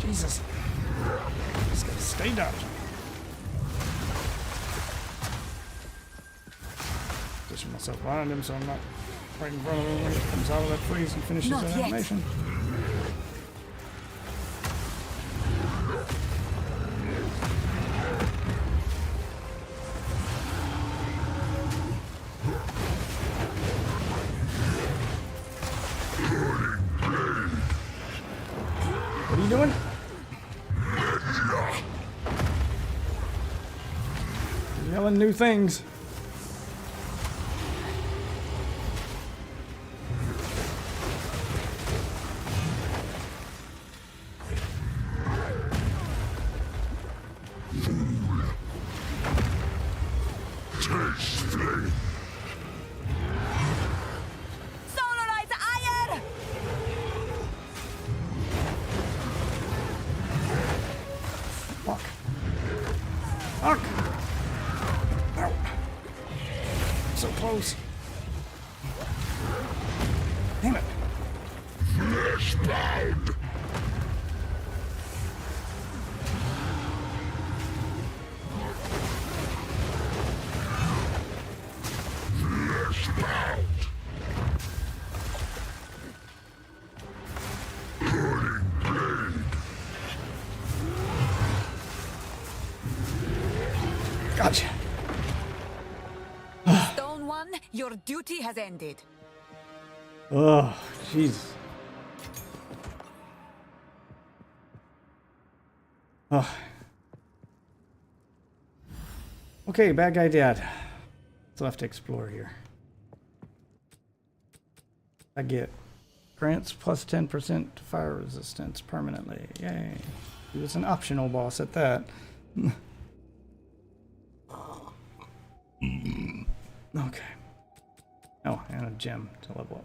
Jesus. Just gotta stay dodging. Position myself behind him so I'm not right in front of him when he comes out of that freeze and finishes Not that yet. animation. What are you doing? You're yelling new things. Solarite iron! Fuck. Fuck! Ow. So close. Damn it. Gotcha. Stone One, your duty has ended. Oh, Jesus. Oh. Okay, bad guy dead. What's left to explore here? I get grants plus 10% fire resistance permanently. Yay. He was an optional boss at that. Okay. Oh, and a gem to level up.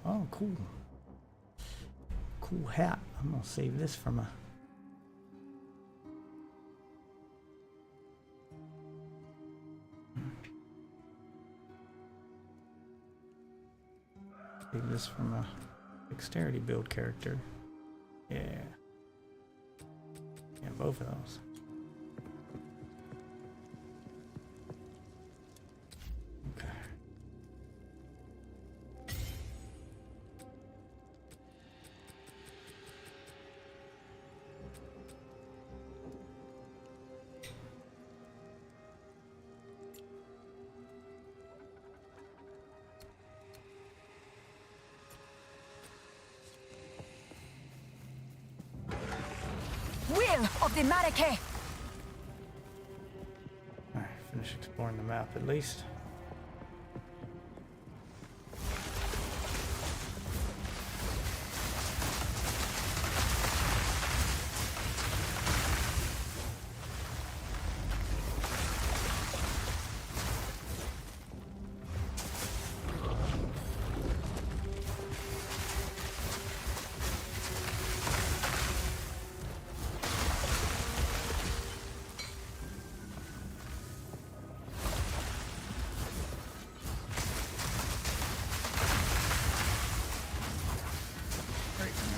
Oh, cool. Cool hat. I'm gonna save this for my... Save this for my dexterity build character. Yeah. Yeah, both of those. Okay. Will of the Marike! Alright, finish exploring the map at least.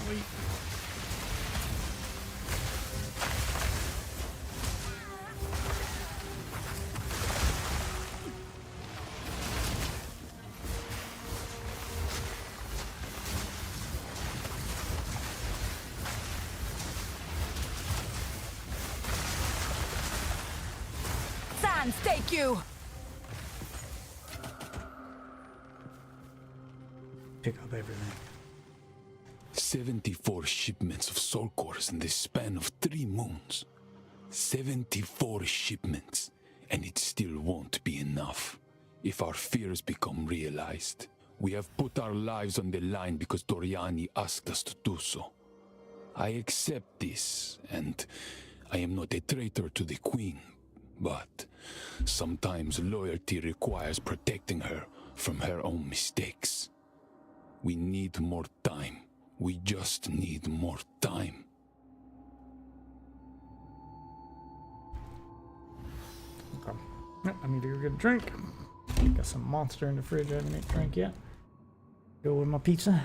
Wait. Sans, take you! Pick up everything. 74 shipments of soul cores in the span of 3 moons. 74 shipments, and it still won't be enough. If our fears become realized, we have put our lives on the line because Doriani asked us to do so. I accept this, and I am not a traitor to the Queen, but sometimes loyalty requires protecting her from her own mistakes. We need more time. We just need more time. Okay. Yep, I need to go get a drink. Got some Monster in the fridge I haven't drank yet. Go with my pizza.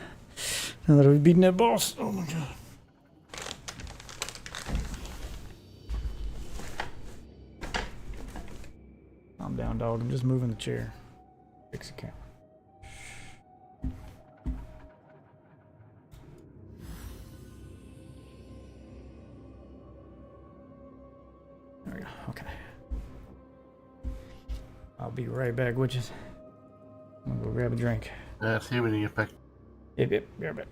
Now that we've beaten that boss. Oh my god. Calm down, dog. I'm just moving the chair. Fix the camera. There we go. Okay. I'll be right back, witches. I'm gonna go grab a drink. See you when you get back. Yep, be right back.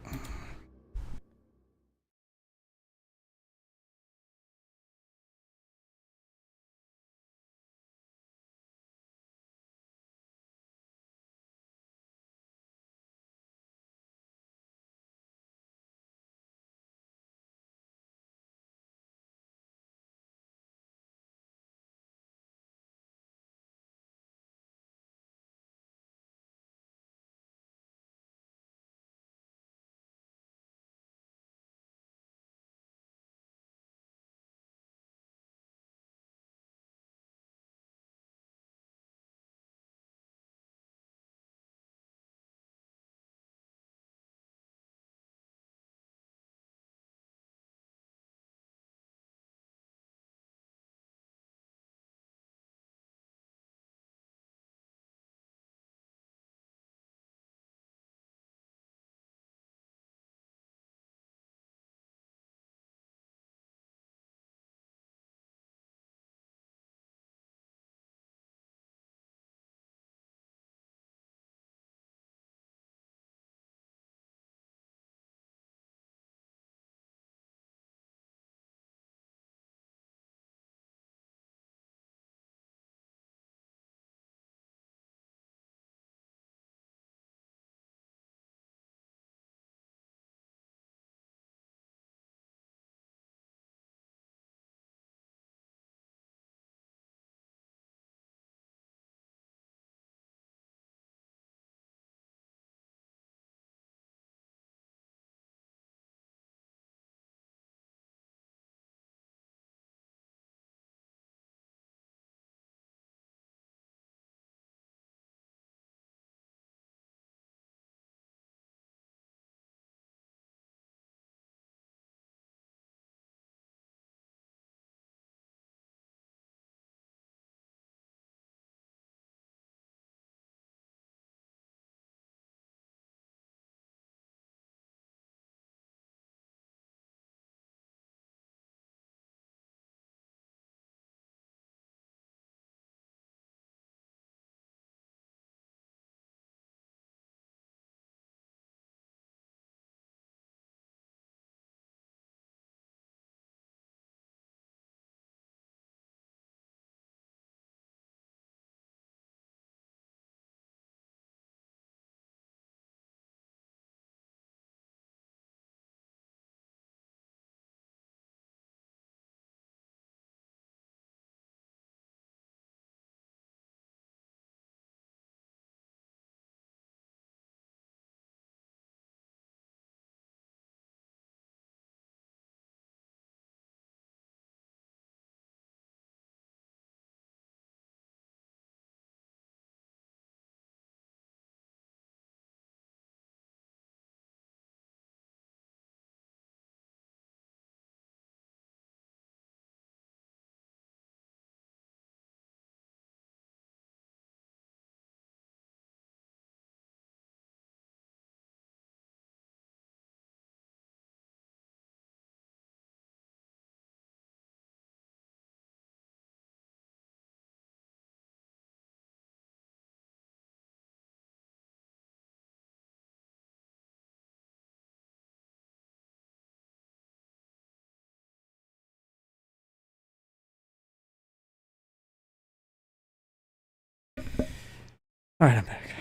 All right, I'm back.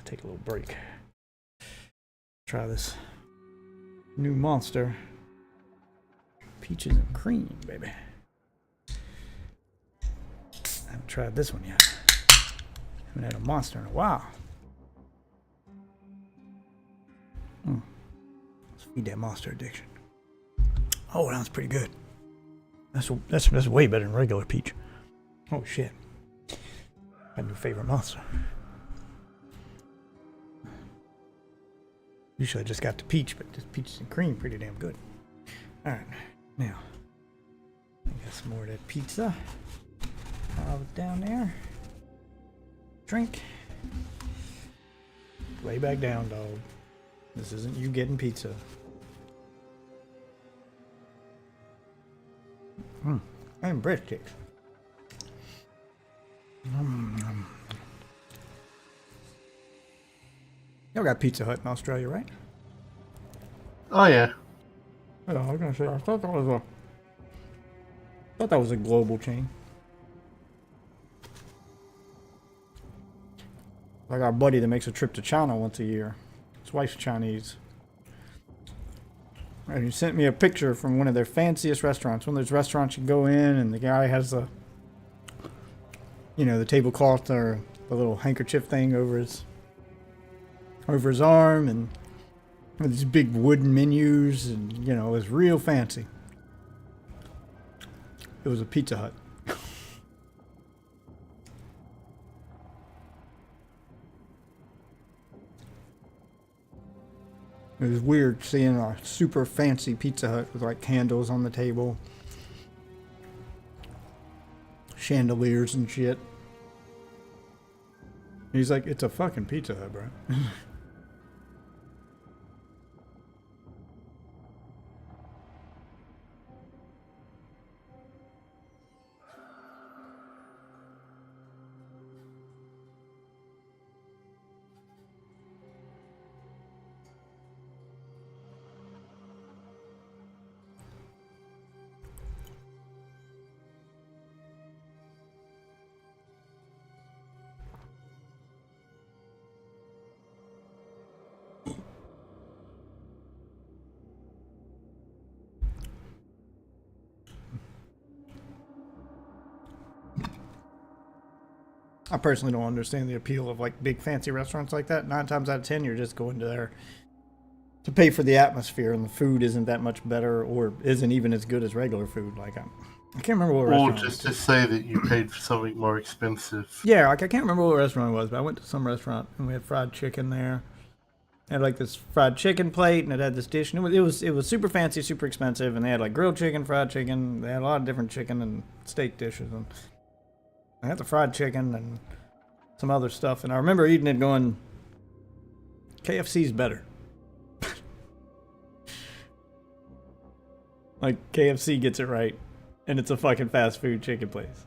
Take a little break. Try this new monster. Peaches and cream, baby. I haven't tried this one yet. Haven't had a monster in a while. Let's feed that monster addiction. Oh, that was pretty good. That's way better than regular peach. Oh shit. My new favorite monster. Usually I just got the peach, but this peaches and cream pretty damn good. Alright, now I got some more of that pizza. Down there. Drink. Lay back down, dog. This isn't you getting pizza. And breadsticks. Y'all got Pizza Hut in Australia, right? Oh yeah. I was gonna say I thought that was a global chain. I got a buddy that makes a trip to China once a year. His wife's Chinese. And he sent me a picture from one of their fanciest restaurants. One of those restaurants you go in and the guy has the, the tablecloth or the little handkerchief thing over his arm, and with these big wooden menus, and it was real fancy. It was a Pizza Hut. It was weird seeing a super fancy Pizza Hut with like candles on the table, chandeliers and shit. He's like, it's a fucking Pizza Hut, bro. I personally don't understand the appeal of like big fancy restaurants like that. 9 times out of 10, you're just going to there to pay for the atmosphere, and the food isn't that much better or isn't even as good as regular food. Like I can't remember what restaurant. Or just to say that you paid for something more expensive. Yeah, like I can't remember what restaurant it was, but I went to some restaurant and we had fried chicken there. It had like this fried chicken plate, and it had this dish, and it was super fancy, super expensive, and they had like grilled chicken, fried chicken. They had a lot of different chicken and steak dishes, and I had the fried chicken and some other stuff, and I remember eating it going, KFC's better. Like, KFC gets it right, and it's a fucking fast food chicken place.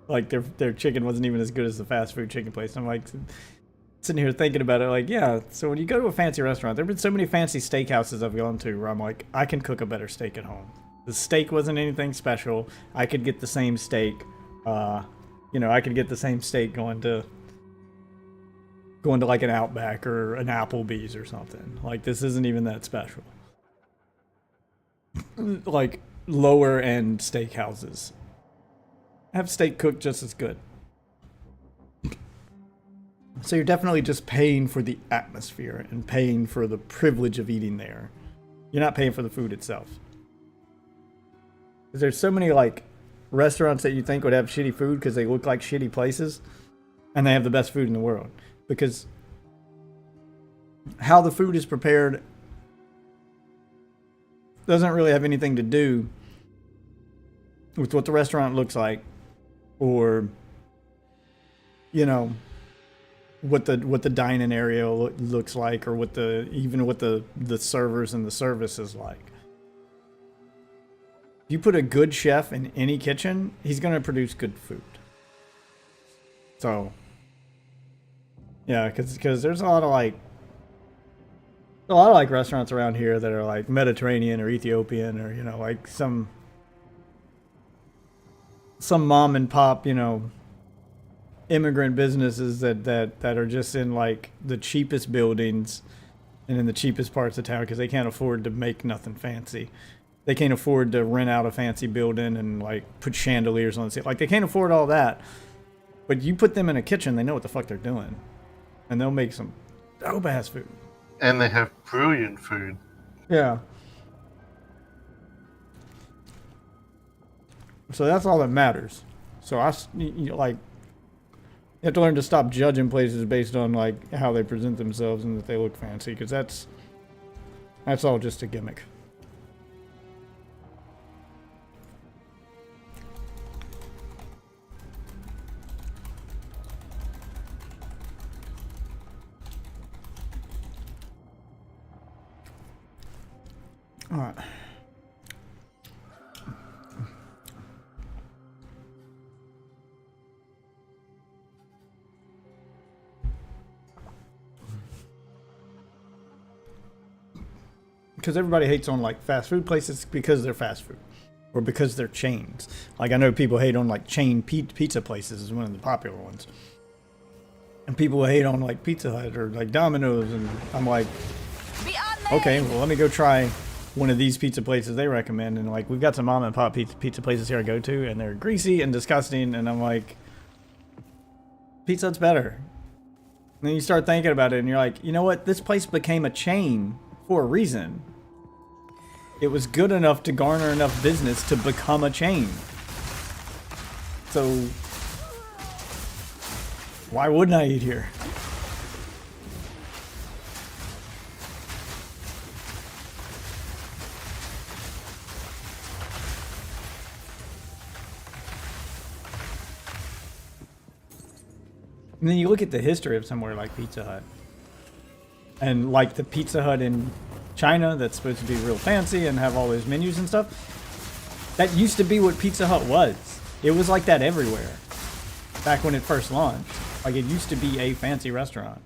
Like, their chicken wasn't even as good as the fast food chicken place. I'm like, sitting here thinking about it, like, yeah, so when you go to a fancy restaurant, there have been so many fancy steakhouses I've gone to where I'm like, I can cook a better steak at home. The steak wasn't anything special. I could get the same steak, I could get the same steak going to like an Outback or an Applebee's or something. Like, this isn't even that special. Like, lower end steakhouses have steak cooked just as good. So you're definitely just paying for the atmosphere and paying for the privilege of eating there. You're not paying for the food itself. Because there's so many like restaurants that you think would have shitty food because they look like shitty places, and they have the best food in the world. Because how the food is prepared doesn't really have anything to do with what the restaurant looks like, or what the dining area looks like, or what the servers and the service is like. If you put a good chef in any kitchen, he's going to produce good food. So, yeah, because there's a lot of restaurants around here that are like Mediterranean or Ethiopian, or like some mom and pop, immigrant businesses that are just in like the cheapest buildings and in the cheapest parts of town because they can't afford to make nothing fancy. They can't afford to rent out a fancy building and like put chandeliers on the ceiling. Like they can't afford all that. But you put them in a kitchen, they know what the fuck they're doing, and they'll make some dope ass food. And they have brilliant food. Yeah. So that's all that matters. So like, you have to learn to stop judging places based on like how they present themselves and that they look fancy, because that's all just a gimmick. All right. Because everybody hates on like fast food places because they're fast food or because they're chains. Like I know people hate on like chain pizza places is one of the popular ones. And people hate on like Pizza Hut or like Domino's, and I'm like, okay, well let me go try one of these pizza places they recommend. And like we've got some mom and pop pizza places here I go to, and they're greasy and disgusting, and I'm like, Pizza Hut's better. And then you start thinking about it and you're like, you know what, this place became a chain for a reason. It was good enough to garner enough business to become a chain. So why wouldn't I eat here? And then you look at the history of somewhere like Pizza Hut. And like the Pizza Hut in China that's supposed to be real fancy and have all those menus and stuff. That used to be what Pizza Hut was. It was like that everywhere. Back when it first launched. Like it used to be a fancy restaurant.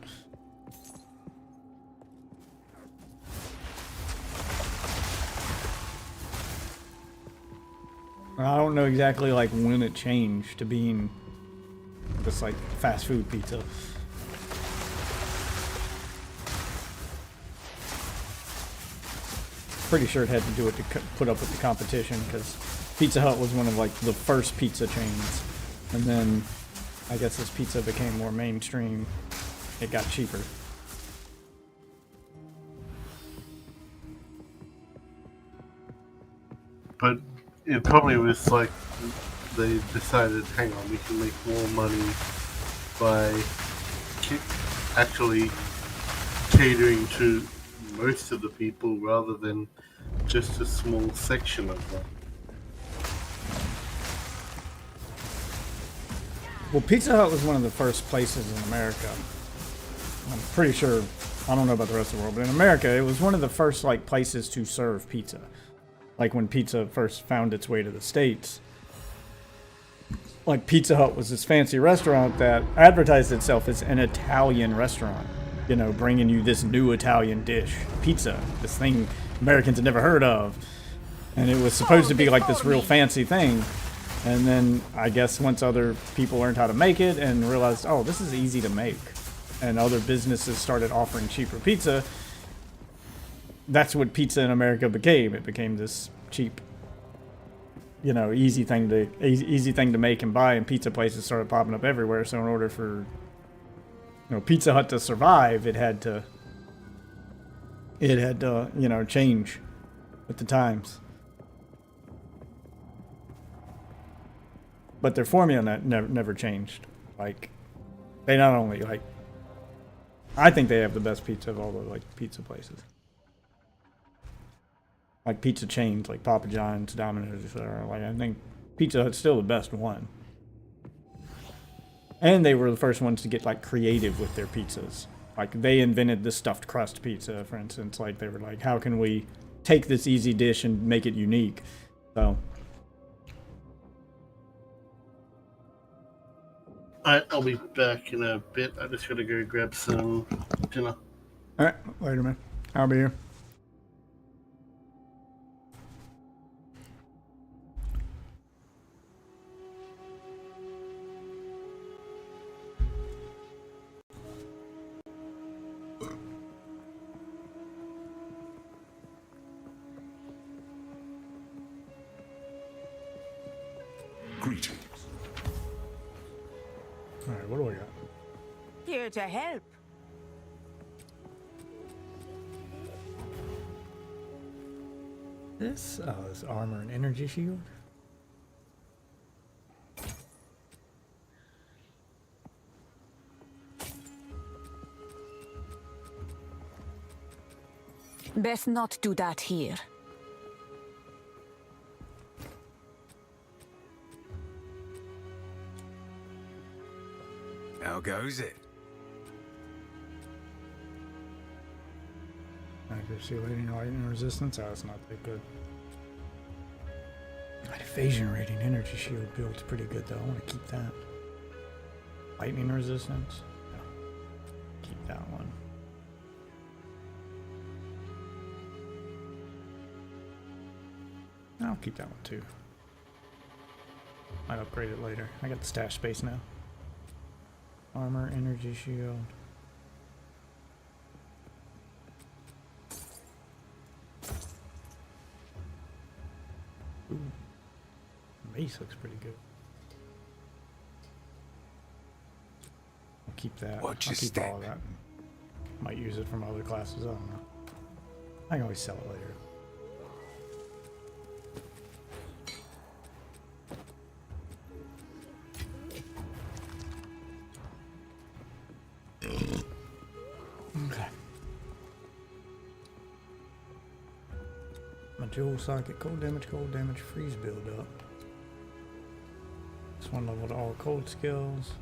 I don't know exactly like when it changed to being just like fast food pizza. Pretty sure it had to do it to put up with the competition, because Pizza Hut was one of like the first pizza chains, and then I guess as pizza became more mainstream, it got cheaper. But it probably was like they decided, hang on, we can make more money by actually catering to most of the people rather than just a small section of them. Well, Pizza Hut was one of the first places in America. I'm pretty sure, I don't know about the rest of the world, but in America, it was one of the first like places to serve pizza. Like when pizza first found its way to the States. Like Pizza Hut was this fancy restaurant that advertised itself as an Italian restaurant. You know, bringing you this new Italian dish, pizza, this thing Americans had never heard of. And it was supposed to be like this real fancy thing. And then I guess once other people learned how to make it and realized, oh, this is easy to make, and other businesses started offering cheaper pizza, that's what pizza in America became. It became this cheap, you know, easy thing to make and buy, and pizza places started popping up everywhere. So in order for, you know, Pizza Hut to survive, it had to, you know, change with the times. But their formula never changed. Like, they not only, like, I think they have the best pizza of all the, like, pizza places. Like, pizza chains, like Papa John's, Domino's, etc. Like, I think Pizza Hut's still the best one. And they were the first ones to get, like, creative with their pizzas. Like, they invented the stuffed crust pizza, for instance. Like, they were like, how can we take this easy dish and make it unique? So... I'll be back in a bit. I just gotta go grab some dinner. Alright, later, man. I'll be here. Greetings. Alright, what do we got? Here to help. This armor and energy shield. Best not do that here. How goes it? Accuracy, rating, lightning resistance. Oh, it's not that good. Evasion rating, energy shield build's pretty good though. I want to keep that. Lightning resistance. No. Keep that one. I'll keep that one too. Might upgrade it later. I got the stash space now. Armor, energy shield. Ooh. Mace looks pretty good. I'll keep that. Watch I'll your keep step. all of that. Might use it from other classes. I don't know. I can always sell it later. Okay. My dual socket, cold damage, freeze build up. This one leveled all cold skills.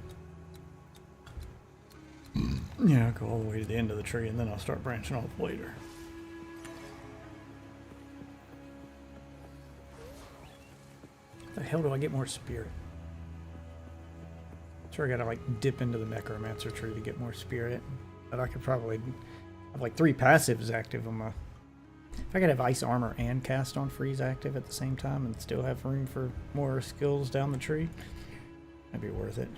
Yeah, I'll go all the way to the end of the tree and then I'll start branching off later. How the hell do I get more spirit? Sure, I gotta like dip into the necromancer tree to get more spirit. But I could probably have like 3 passives active on my... If I could have ice armor and cast on freeze active at the same time and still have room for more skills down the tree, that'd be worth it.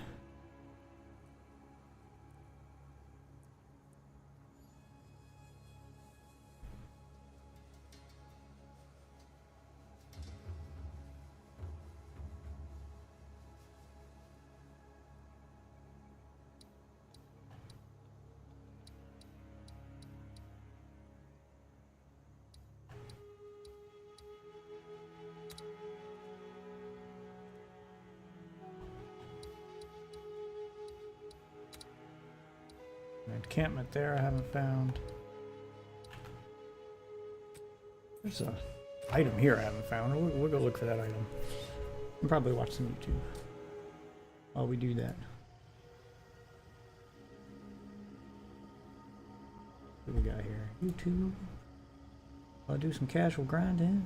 Encampment there I haven't found. There's a item here I haven't found. We'll go look for that item. And probably watch some YouTube while we do that. What do we got here? YouTube. I'll do some casual grinding.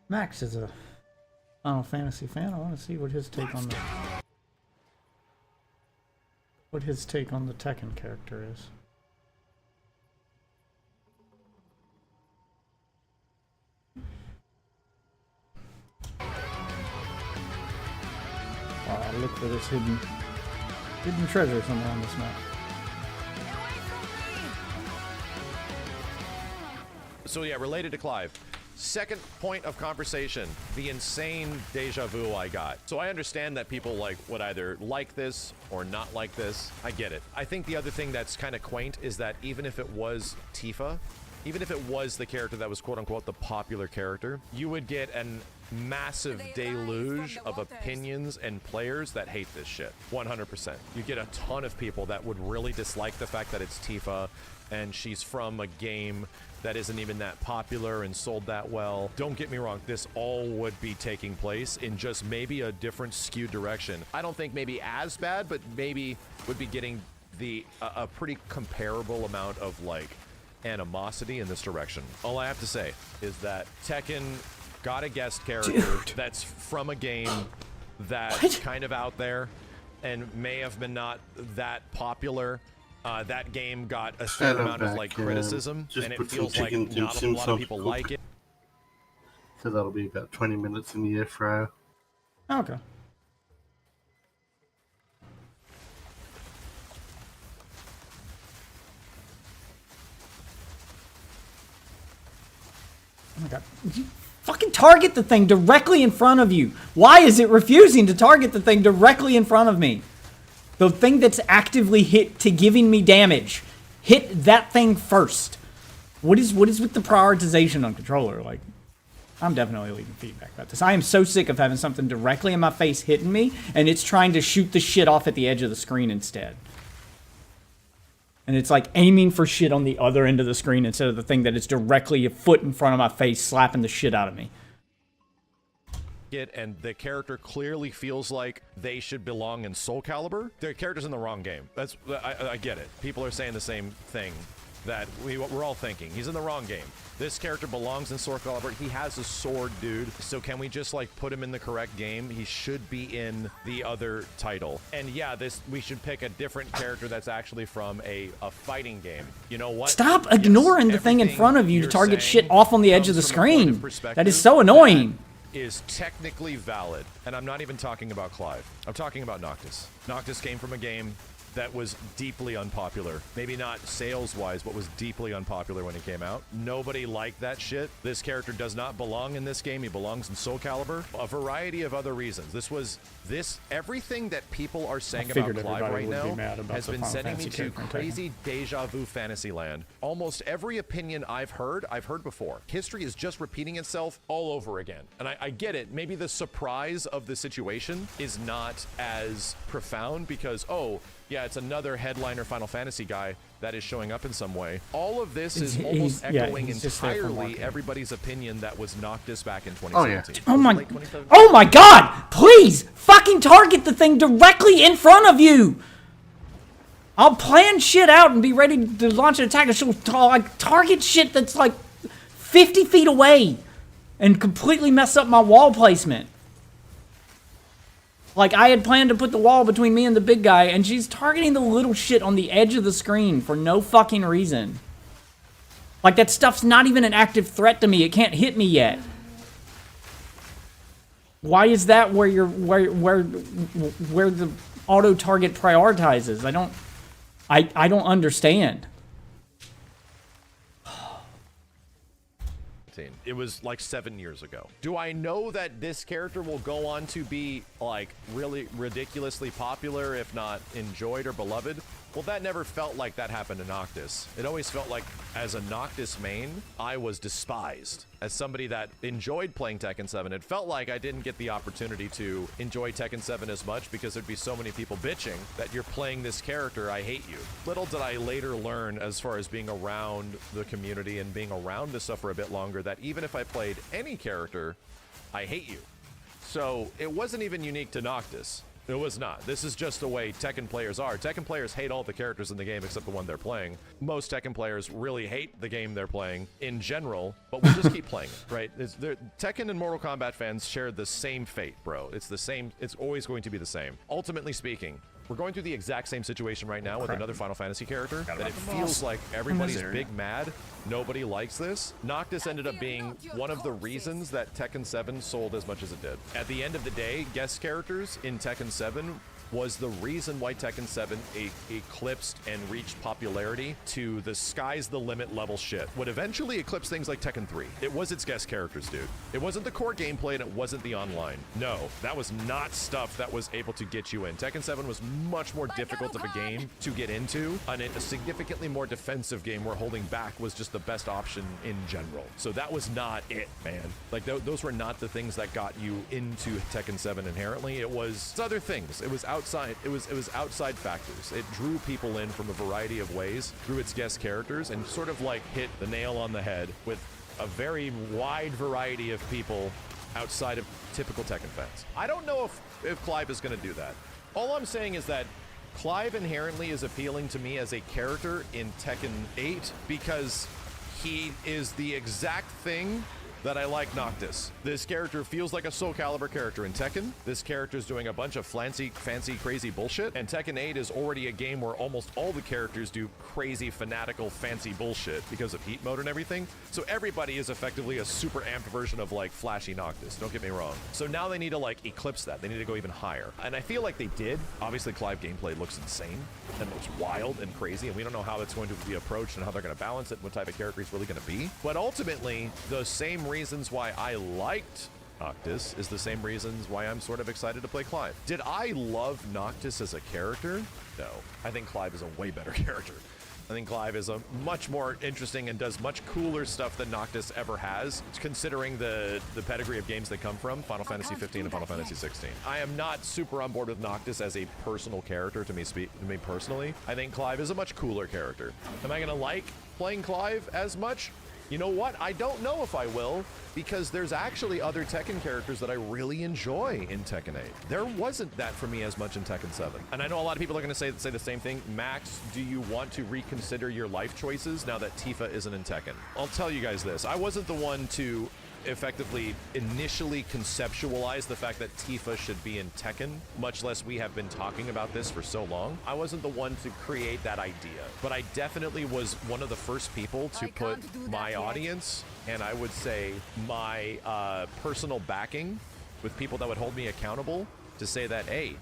Max is a Final Fantasy fan. I want to see what his take on the Tekken character is. I'll look for this hidden treasure somewhere on this map. So yeah, related to Clive. Second point of conversation, the insane deja vu I got. So I understand that people would either like this or not like this. I get it. I think the other thing that's kind of quaint is that even if it was Tifa, even if it was the character that was quote-unquote the popular character, you would get an massive deluge of opinions and players that hate this shit. 100%. You get a ton of people that would really dislike the fact that it's Tifa and she's from a game that isn't even that popular and sold that well. Don't get me wrong, this all would be taking place in just maybe a different skewed direction. I don't think maybe as bad, but maybe would be getting a pretty comparable amount of animosity in this direction. All I have to say is that Tekken got a guest character that's from a game that's kind of out there and may have been not that popular, That game got a fair amount of like criticism, just and it put some feels like chicken not a dim lot sum of people cook. like it. So that'll be about 20 minutes in the air fryer. Okay. Oh my god. You fucking target the thing directly in front of you. Why is it refusing to target the thing directly in front of me? The thing that's actively hit to giving me damage. Hit that thing first. What is with the prioritization on controller? Like, I'm definitely leaving feedback about this. I am so sick of having something directly in my face hitting me, and it's trying to shoot the shit off at the edge of the screen instead. And it's like aiming for shit on the other end of the screen instead of the thing that is directly a foot in front of my face slapping the shit out of me. And the character clearly feels like they should belong in Soul Calibur. Their character's in the wrong game. I get it. People are saying the same thing that we're all thinking. He's in the wrong game. This character belongs in Soul Calibur. He has a sword, dude. So can we just like put him in the correct game? He should be in the other title. And yeah, we should pick a different character that's actually from a fighting game. You know what? Stop ignoring the thing in front of you to target shit off on the edge of the screen. That is so annoying. Is technically valid, and I'm not even talking about Clive. I'm talking about Noctis. Noctis came from a game that was deeply unpopular. Maybe not sales-wise, but was deeply unpopular when it came out. Nobody liked that shit. This character does not belong in this game. He belongs in Soul Calibur. A variety of other reasons. Everything that people are saying about Clive right now has been sending me to crazy deja vu fantasy land. Almost every opinion I've heard before. History is just repeating itself all over again. And I get it. Maybe the surprise of the situation is not as profound because, oh, yeah, it's another headliner Final Fantasy guy that is showing up in some way. All of this is almost echoing entirely everybody's opinion that was Noctis back in 2017. Oh my god! Please! Fucking target the thing directly in front of you! I'll plan shit out and be ready to launch an attack and she'll like target shit that's like 50 feet away and completely mess up my wall placement. Like, I had planned to put the wall between me and the big guy, and she's targeting the little shit on the edge of the screen for no fucking reason. Like, that stuff's not even an active threat to me. It can't hit me yet. Why is that where the auto target prioritizes? I don't understand. It was like 7 years ago. Do I know that this character will go on to be like really ridiculously popular, if not enjoyed or beloved? Well, that never felt like that happened to Noctis. It always felt like, as a Noctis main, I was despised. As somebody that enjoyed playing Tekken 7, it felt like I didn't get the opportunity to enjoy Tekken 7 as much because there'd be so many people bitching that you're playing this character, I hate you. Little did I later learn, as far as being around the community and being around this stuff for a bit longer, that even if I played any character, I hate you. So it wasn't even unique to Noctis. It was not. This is just the way Tekken players are. Tekken players hate all the characters in the game except the one they're playing. Most Tekken players really hate the game they're playing in general, but we'll just keep playing it, right? Tekken and Mortal Kombat fans share the same fate, bro. It's the same. It's always going to be the same. Ultimately speaking, we're going through the exact same situation right now with another Final Fantasy character, that it feels like everybody's big mad. Nobody likes this. Noctis ended up being one of the reasons that Tekken 7 sold as much as it did. At the end of the day, guest characters in Tekken 7 was the reason why Tekken 7 eclipsed and reached popularity to the sky's the limit level shit. Would eventually eclipse things like Tekken 3. It was its guest characters, dude. It wasn't the core gameplay and it wasn't the online. No, that was not stuff that was able to get you in. Tekken 7 was much more difficult of a game to get into, and a significantly more defensive game where holding back was just the best option in general. So that was not it, man. Like, those were not the things that got you into Tekken 7 inherently. It was other things. It was outside. It was outside factors. It drew people in from a variety of ways through its guest characters and sort of like hit the nail on the head with a very wide variety of people outside of typical Tekken fans. I don't know if Clive is going to do that. All I'm saying is that Clive inherently is appealing to me as a character in Tekken 8 because he is the exact thing that I like Noctis. This character feels like a Soul Calibur character in Tekken. This character is doing a bunch of fancy, crazy bullshit. And Tekken 8 is already a game where almost all the characters do crazy, fanatical, fancy bullshit because of heat mode and everything. So everybody is effectively a super amped version of like flashy Noctis. Don't get me wrong. So now they need to like eclipse that. They need to go even higher. And I feel like they did. Obviously, Clive gameplay looks insane and looks wild and crazy. And we don't know how it's going to be approached and how they're going to balance it, what type of character he's really going to be. But ultimately, the same reasons why I liked Noctis is the same reasons why I'm sort of excited to play Clive. Did I love Noctis as a character? No. I think Clive is a way better character. I think Clive is a much more interesting and does much cooler stuff than Noctis ever has, considering the pedigree of games they come from, Final Fantasy 15 and Final Fantasy 16. I am not super on board with Noctis as a personal character to me personally. I think Clive is a much cooler character. Am I gonna like playing Clive as much? You know what? I don't know if I will, because there's actually other Tekken characters that I really enjoy in Tekken 8. There wasn't that for me as much in Tekken 7. And I know a lot of people are going to say the same thing. Max, do you want to reconsider your life choices now that Tifa isn't in Tekken? I'll tell you guys this. I wasn't the one to effectively initially conceptualize the fact that Tifa should be in Tekken, much less we have been talking about this for so long. I wasn't the one to create that idea, but I definitely was one of the first people to put my audience, and I would say my personal backing with people that would hold me accountable to say that, hey,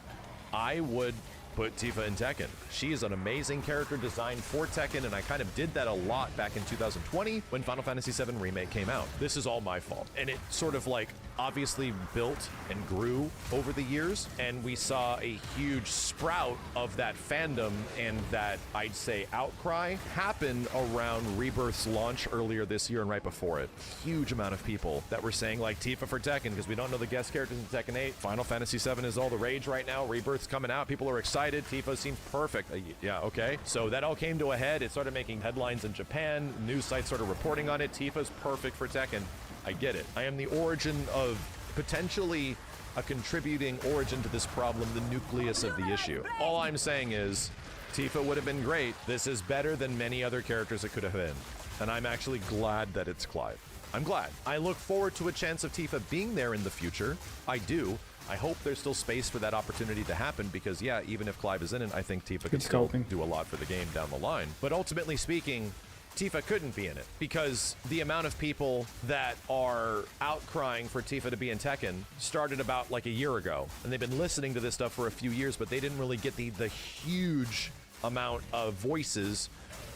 I would put Tifa in Tekken. She is an amazing character designed for Tekken, and I kind of did that a lot back in 2020 when Final Fantasy VII Remake came out. This is all my fault. And it sort of like obviously built and grew over the years, and we saw a huge sprout of that fandom and that, I'd say, outcry happen around Rebirth's launch earlier this year and right before it. Huge amount of people that were saying like Tifa for Tekken because we don't know the guest characters in Tekken 8. Final Fantasy VII is all the rage right now. Rebirth's coming out. People are excited. Tifa seems perfect. Yeah, okay. So that all came to a head. It started making headlines in Japan. News sites started reporting on it. Tifa's perfect for Tekken. I get it. I am the origin of potentially a contributing origin to this problem, the nucleus of the issue. All I'm saying is Tifa would have been great. This is better than many other characters it could have been. And I'm actually glad that it's Clive. I'm glad. I look forward to a chance of Tifa being there in the future. I do. I hope there's still space for that opportunity to happen because, yeah, even if Clive is in it, I think Tifa could still do a lot for the game down the line. But ultimately speaking, Tifa couldn't be in it because the amount of people that are outcrying for Tifa to be in Tekken started about like a year ago. And they've been listening to this stuff for a few years, but they didn't really get the huge amount of voices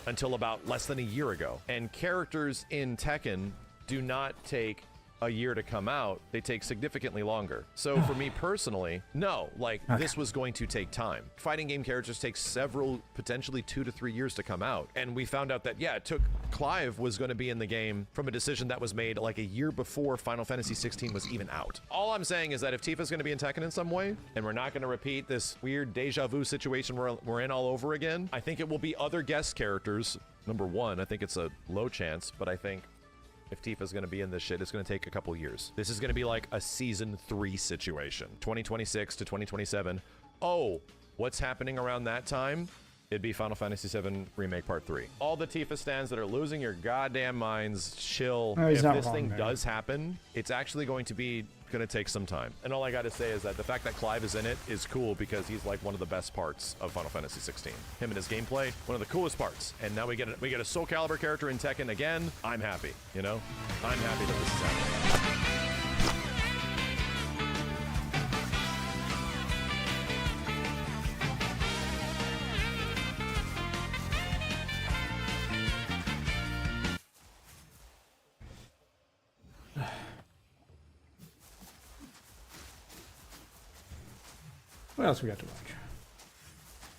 until about less than a year ago. And characters in Tekken do not take a year to come out, they take significantly longer. So for me personally, no, like this was going to take time. Fighting game characters take several, potentially 2 to 3 years to come out. And we found out that, yeah, it took Clive was going to be in the game from a decision that was made like a year before Final Fantasy 16 was even out. All I'm saying is that if Tifa's going to be in Tekken in some way, and we're not going to repeat this weird deja vu situation we're in all over again, I think it will be other guest characters. Number one, I think it's a low chance, but I think if Tifa's going to be in this shit, it's going to take a couple years. This is going to be like a season 3 situation. 2026 to 2027. Oh, what's happening around that time? It'd be Final Fantasy VII Remake Part 3. All the Tifa stands that are losing your goddamn minds, chill. No, if this thing does happen, it's actually going to take some time. And all I gotta say is that the fact that Clive is in it is cool because he's like one of the best parts of Final Fantasy 16. Him and his gameplay, one of the coolest parts. And now we get a Soul Calibur character in Tekken again. I'm happy, you know? I'm happy that this is happening. What else we got to watch?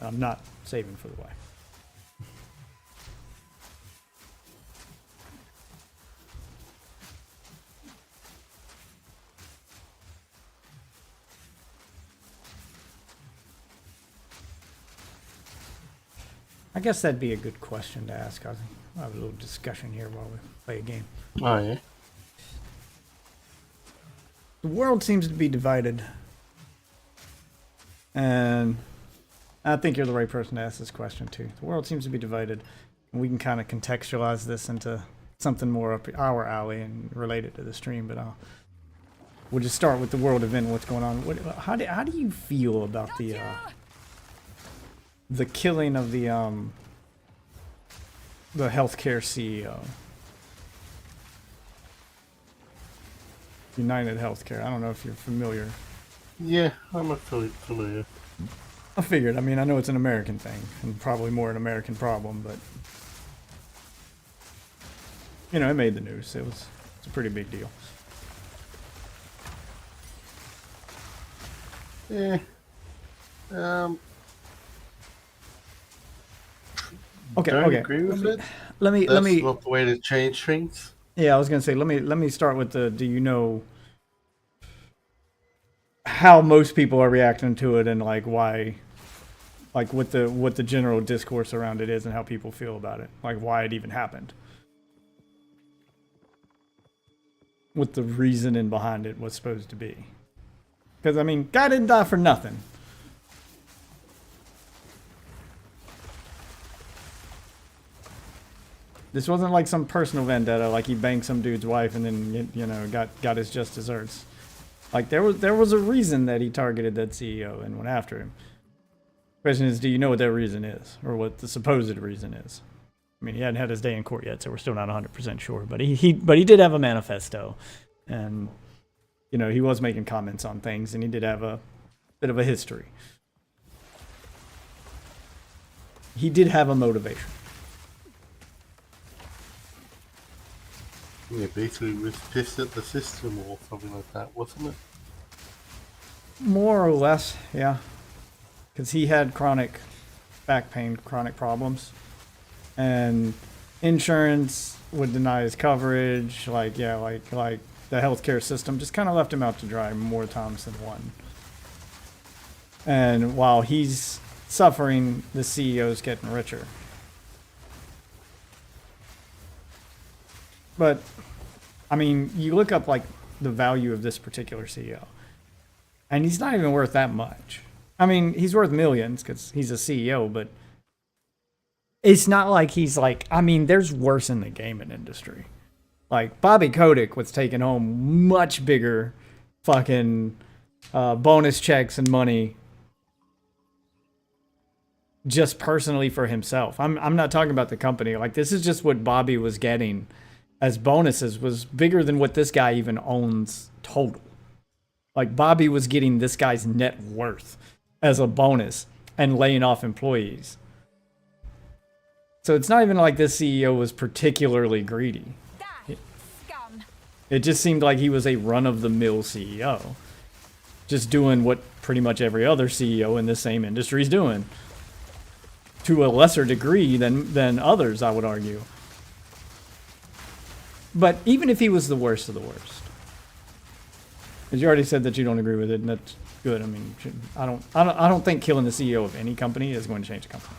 I'm not saving for the wife. I guess that'd be a good question to ask. I'll have a little discussion here while we play a game. Oh, yeah. The world seems to be divided. And I think you're the right person to ask this question too. The world seems to be divided, and we can kind of contextualize this into something more up our alley and related to the stream, but we'll just start with the world event. What's going on? How do you feel about the killing of the healthcare CEO? United Healthcare. I don't know if you're familiar. Yeah, I'm not familiar. I figured. I mean, I know it's an American thing and probably more an American problem, but you know, it made the news. It's a pretty big deal. Yeah. Okay. Don't Okay. agree with it. Let me. That's not the way to change things. Yeah, I was gonna say. Let me start with the. Do you know how most people are reacting to it and like why, like what the general discourse around it is and how people feel about it, like why it even happened, what the reasoning behind it was supposed to be. Because I mean, guy didn't die for nothing. This wasn't like some personal vendetta, like he banged some dude's wife and then, you know, got his just desserts. Like there was a reason that he targeted that CEO and went after him. Question is, do you know what that reason is, or what the supposed reason is? I mean, he hadn't had his day in court yet, so we're still not 100% sure. But he did have a manifesto, and you know, he was making comments on things, and he did have a bit of a history. He did have a motivation. Yeah, basically was pissed at the system or something like that, wasn't it? More or less, yeah. Because he had chronic back pain, chronic problems. And insurance would deny his coverage. Like the healthcare system just kind of left him out to dry more times than one. And while he's suffering, the CEO's getting richer. But, I mean, you look up, like, the value of this particular CEO, and he's not even worth that much. I mean, he's worth millions because he's a CEO, but it's not like he's like, I mean, there's worse in the gaming industry. Like, Bobby Kotick was taking home much bigger fucking bonus checks and money just personally for himself. I'm not talking about the company. Like, this is just what Bobby was getting as bonuses was bigger than what this guy even owns total. Like, Bobby was getting this guy's net worth as a bonus and laying off employees. So it's not even like this CEO was particularly greedy. It just seemed like he was a run-of-the-mill CEO. Just doing what pretty much every other CEO in the same industry is doing. To a lesser degree than others, I would argue. But even if he was the worst of the worst, because you already said that you don't agree with it, and that's good. I mean, I don't think killing the CEO of any company is going to change the company.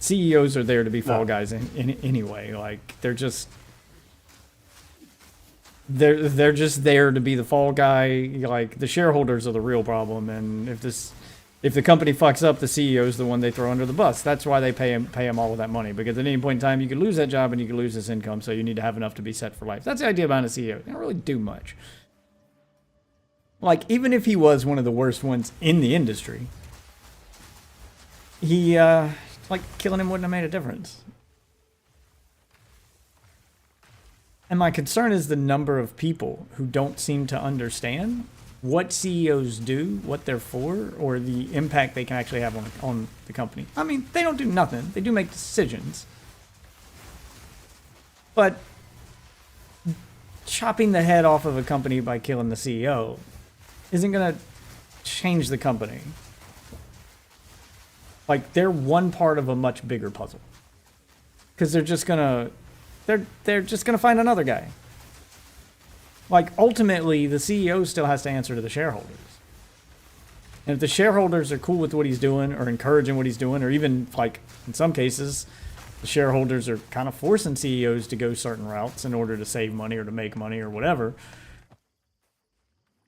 CEOs are there to be fall guys anyway. Like they're just there to be the fall guy. Like the shareholders are the real problem, and if the company fucks up, the CEO is the one they throw under the bus. That's why they pay him all of that money, because at any point in time, you could lose that job and you could lose this income, so you need to have enough to be set for life. That's the idea behind a CEO. They don't really do much. Like, even if he was one of the worst ones in the industry, he, like, killing him wouldn't have made a difference. And my concern is the number of people who don't seem to understand what CEOs do, what they're for, or the impact they can actually have on the company. I mean, they don't do nothing. They do make decisions. But chopping the head off of a company by killing the CEO isn't going to change the company. Like, they're one part of a much bigger puzzle. Because they're just going to find another guy. Like, ultimately, the CEO still has to answer to the shareholders. And if the shareholders are cool with what he's doing, or encouraging what he's doing, or even, like, in some cases, the shareholders are kind of forcing CEOs to go certain routes in order to save money or to make money or whatever.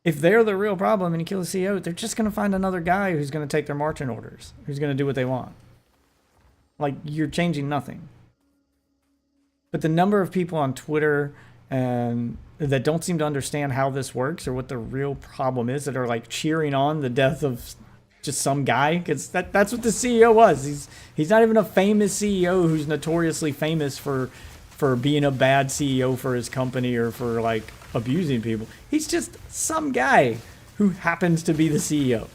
If they're the real problem and you kill the CEO, they're just going to find another guy who's going to take their marching orders, who's going to do what they want. Like, you're changing nothing. But the number of people on Twitter and that don't seem to understand how this works or what the real problem is, that are like cheering on the death of just some guy, because that's what the CEO was. He's not even a famous CEO who's notoriously famous for being a bad CEO for his company or for like abusing people. He's just some guy who happens to be the CEO.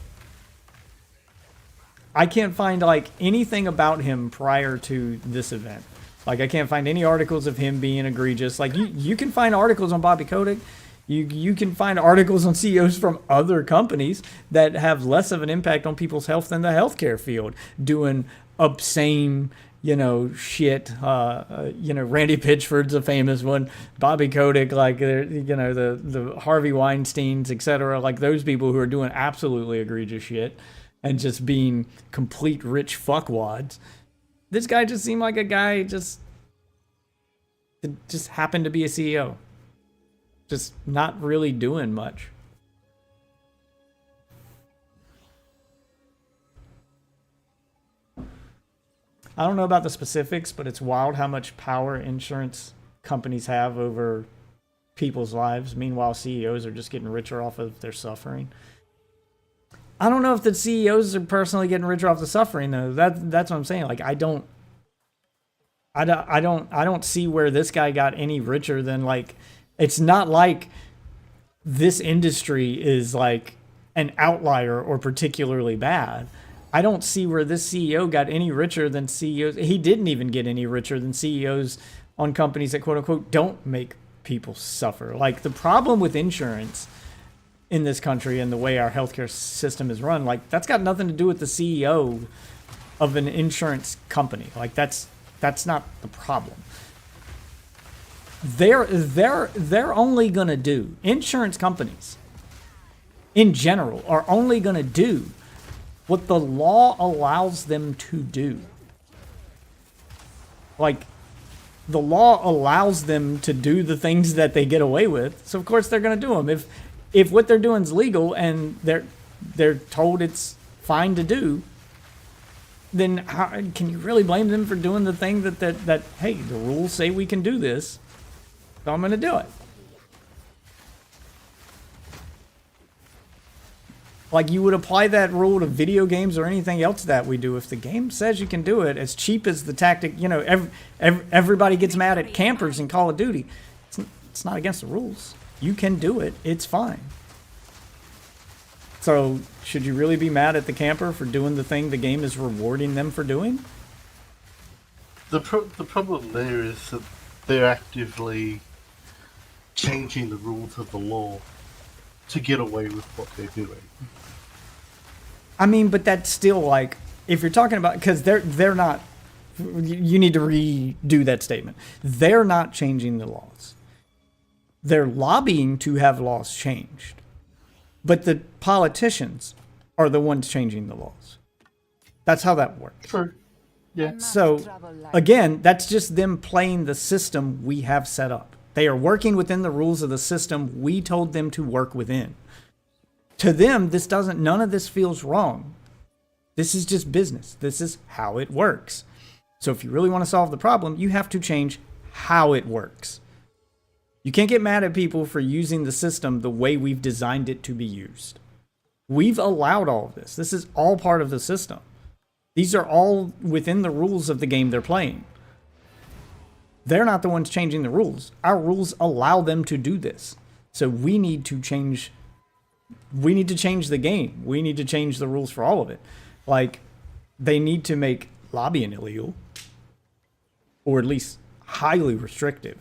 I can't find like anything about him prior to this event. Like, I can't find any articles of him being egregious. Like, you can find articles on Bobby Kotick. You can find articles on CEOs from other companies that have less of an impact on people's health than the healthcare field, doing obscene, shit. Randy Pitchford's a famous one. Bobby Kotick, like, the Harvey Weinsteins, etc. Like, those people who are doing absolutely egregious shit and just being complete rich fuckwads. This guy just seemed like a guy just happened to be a CEO. Just not really doing much. I don't know about the specifics, but it's wild how much power insurance companies have over people's lives. Meanwhile, CEOs are just getting richer off of their suffering. I don't know if the CEOs are personally getting richer off the suffering though. That's what I'm saying. Like, I don't see where this guy got any richer than, like, it's not like this industry is like an outlier or particularly bad. I don't see where this CEO got any richer than CEOs. He didn't even get any richer than CEOs on companies that quote unquote don't make people suffer. Like, the problem with insurance in this country and the way our healthcare system is run, like, that's got nothing to do with the CEO of an insurance company. Like, that's not the problem. They're only going to do, insurance companies in general are only going to do what the law allows them to do. Like, the law allows them to do the things that they get away with, so of course they're going to do them. If what they're doing is legal and they're told it's fine to do, then how can you really blame them for doing the thing that hey, the rules say we can do this, so I'm going to do it. Like, you would apply that rule to video games or anything else that we do. If the game says you can do it, as cheap as the tactic, everybody gets mad at campers in Call of Duty. It's not against the rules. You can do it. It's fine. So, should you really be mad at the camper for doing the thing the game is rewarding them for doing? The problem there is that they're actively changing the rules of the law to get away with what they're doing. I mean, but that's still, like, if you're talking about, because they're not, you need to redo that statement. They're not changing the laws. They're lobbying to have laws changed. But the politicians are the ones changing the laws. That's how that works. True. Yeah. So, again, that's just them playing the system we have set up. They are working within the rules of the system we told them to work within. To them, none of this feels wrong. This is just business. This is how it works. So if you really want to solve the problem, you have to change how it works. You can't get mad at people for using the system the way we've designed it to be used. We've allowed all of this. This is all part of the system. These are all within the rules of the game they're playing. They're not the ones changing the rules. Our rules allow them to do this. So we need to change the game. We need to change the rules for all of it. Like, they need to make lobbying illegal, or at least highly restrictive,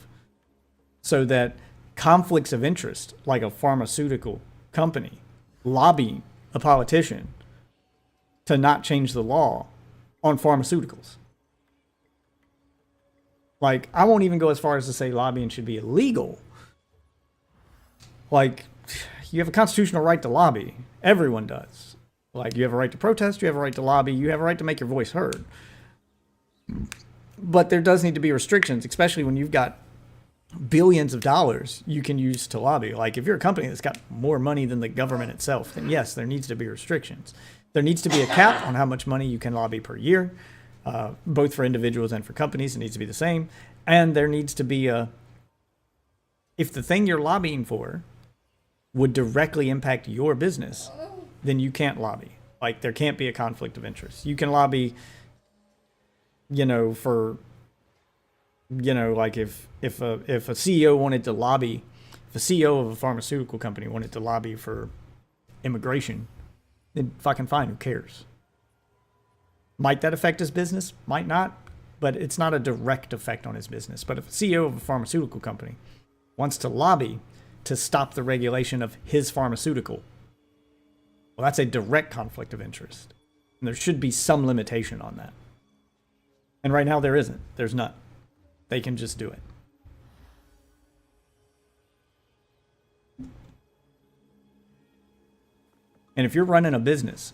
so that conflicts of interest, like a pharmaceutical company lobbying a politician to not change the law on pharmaceuticals. Like, I won't even go as far as to say lobbying should be illegal. Like, you have a constitutional right to lobby. Everyone does. Like, you have a right to protest, you have a right to lobby, you have a right to make your voice heard. But there does need to be restrictions, especially when you've got billions of dollars you can use to lobby. Like, if you're a company that's got more money than the government itself, then yes, there needs to be restrictions. There needs to be a cap on how much money you can lobby per year, both for individuals and for companies. It needs to be the same. And there needs to be if the thing you're lobbying for would directly impact your business, then you can't lobby. Like, there can't be a conflict of interest. You can lobby, for, like if a CEO wanted to lobby, if a CEO of a pharmaceutical company wanted to lobby for immigration, then fucking fine, who cares? Might that affect his business? Might not, but it's not a direct effect on his business. But if a CEO of a pharmaceutical company wants to lobby to stop the regulation of his pharmaceutical, well, that's a direct conflict of interest. And there should be some limitation on that. And right now there isn't. There's none. They can just do it. And if you're running a business,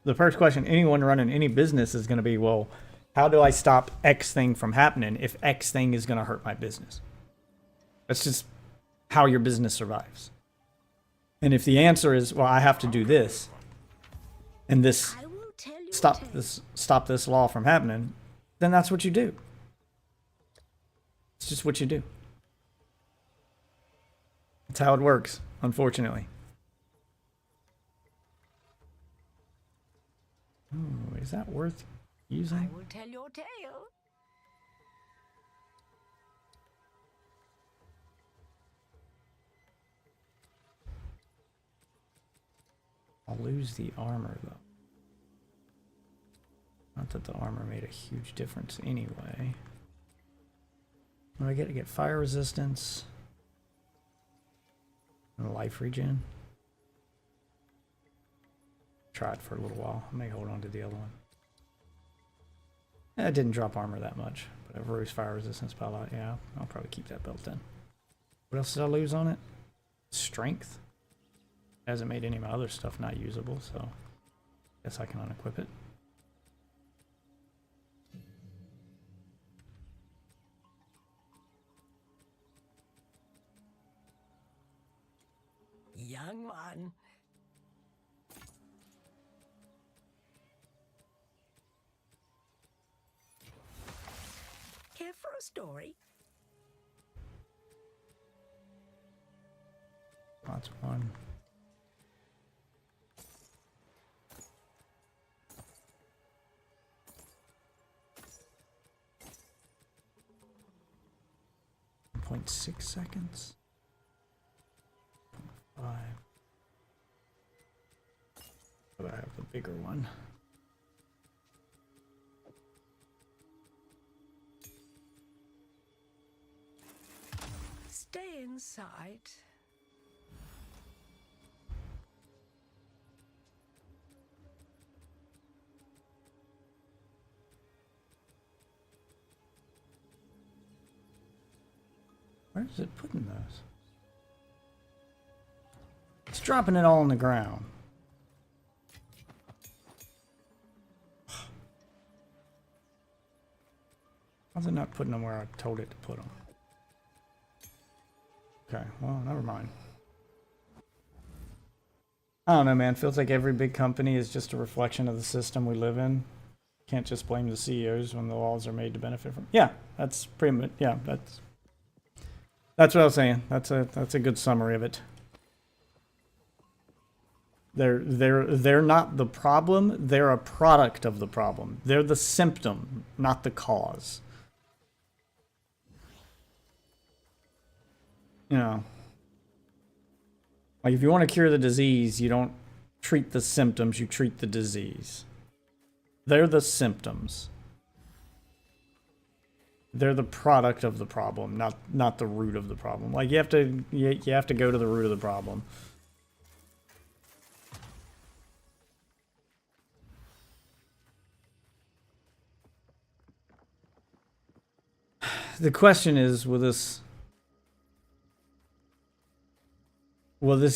the first question anyone running any business is going to be, well, how do I stop X thing from happening if X thing is going to hurt my business? That's just how your business survives. And if the answer is, well, I have to do this, and this stop this law from happening, then that's what you do. It's just what you do. That's how it works, unfortunately. Ooh, is that worth using? I will tell your tale. I'll lose the armor, though. Not that the armor made a huge difference anyway. What do I get? I get fire resistance and life regen. Try it for a little while. I may hold on to the other one. It didn't drop armor that much, but I've raised fire resistance by a lot. Yeah, I'll probably keep that belt then. What else did I lose on it? Strength. Hasn't made any of my other stuff not usable, so guess I can unequip it. Young one. Care for a story? That's one. .6 seconds. 5. But I have the bigger one. Stay inside. Where is it putting those? It's dropping it all on the ground. How's it not putting them where I told it to put them? Okay, well, never mind. I don't know, man. Feels like every big company is just a reflection of the system we live in. Can't just blame the CEOs when the laws are made to benefit from. Yeah, that's pretty much. Yeah, that's what I was saying. That's a good summary of it. They're not the problem. They're a product of the problem. They're the symptom, not the cause. You know, like if you want to cure the disease, you don't treat the symptoms, you treat the disease. They're the symptoms. They're the product of the problem, not the root of the problem. Like you have to go to the root of the problem. The question is, will this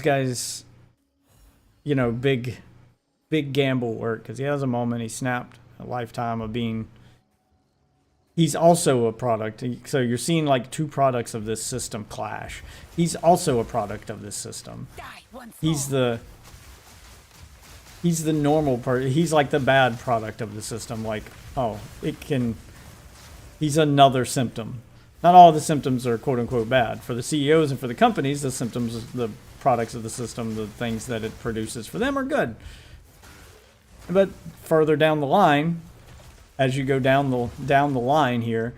guy's, you know, big gamble work? Because he has a moment, he snapped a lifetime of being. He's also a product. So you're seeing like two products of this system clash. He's also a product of this system. He's the normal part. He's like the bad product of the system. Like, oh, it can. He's another symptom. Not all of the symptoms are quote unquote bad. For the CEOs and for the companies, the symptoms, the products of the system, the things that it produces for them are good. But further down the line, as you go down the line here,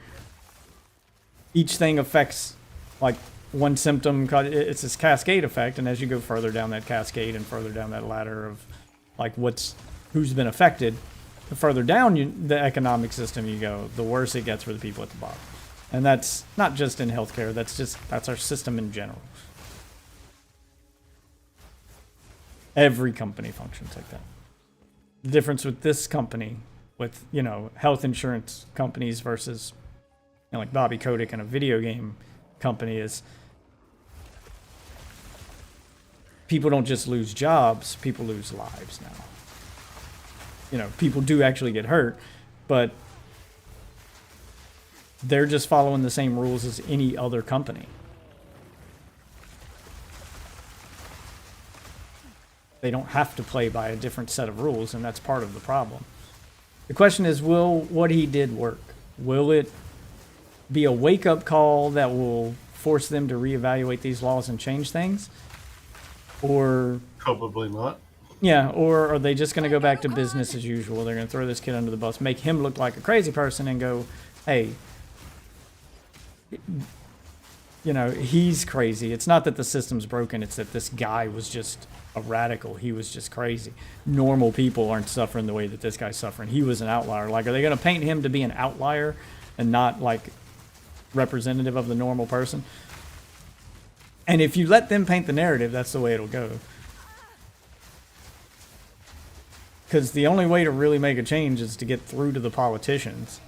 each thing affects like one symptom. It's this cascade effect, and as you go further down that cascade and further down that ladder of like who's been affected, the further down the economic system you go, the worse it gets for the people at the bottom. And that's not just in healthcare, that's our system in general. Every company functions like that. The difference with this company, with, you know, health insurance companies versus, you know, like Bobby Kotick and a video game company, is people don't just lose jobs, people lose lives now. You know, people do actually get hurt, but they're just following the same rules as any other company. They don't have to play by a different set of rules, and that's part of the problem. The question is, will what he did work? Will it be a wake-up call that will force them to reevaluate these laws and change things? Or Probably not. yeah, or are they just going to go back to business as usual? They're going to throw this kid under the bus, make him look like a crazy person, and go, hey, you know, he's crazy. It's not that the system's broken, it's that this guy was just a radical. He was just crazy. Normal people aren't suffering the way that this guy's suffering. He was an outlier. Like, are they going to paint him to be an outlier and not, like, representative of the normal person? And if you let them paint the narrative, that's the way it'll go. Because the only way to really make a change is to get through to the politicians,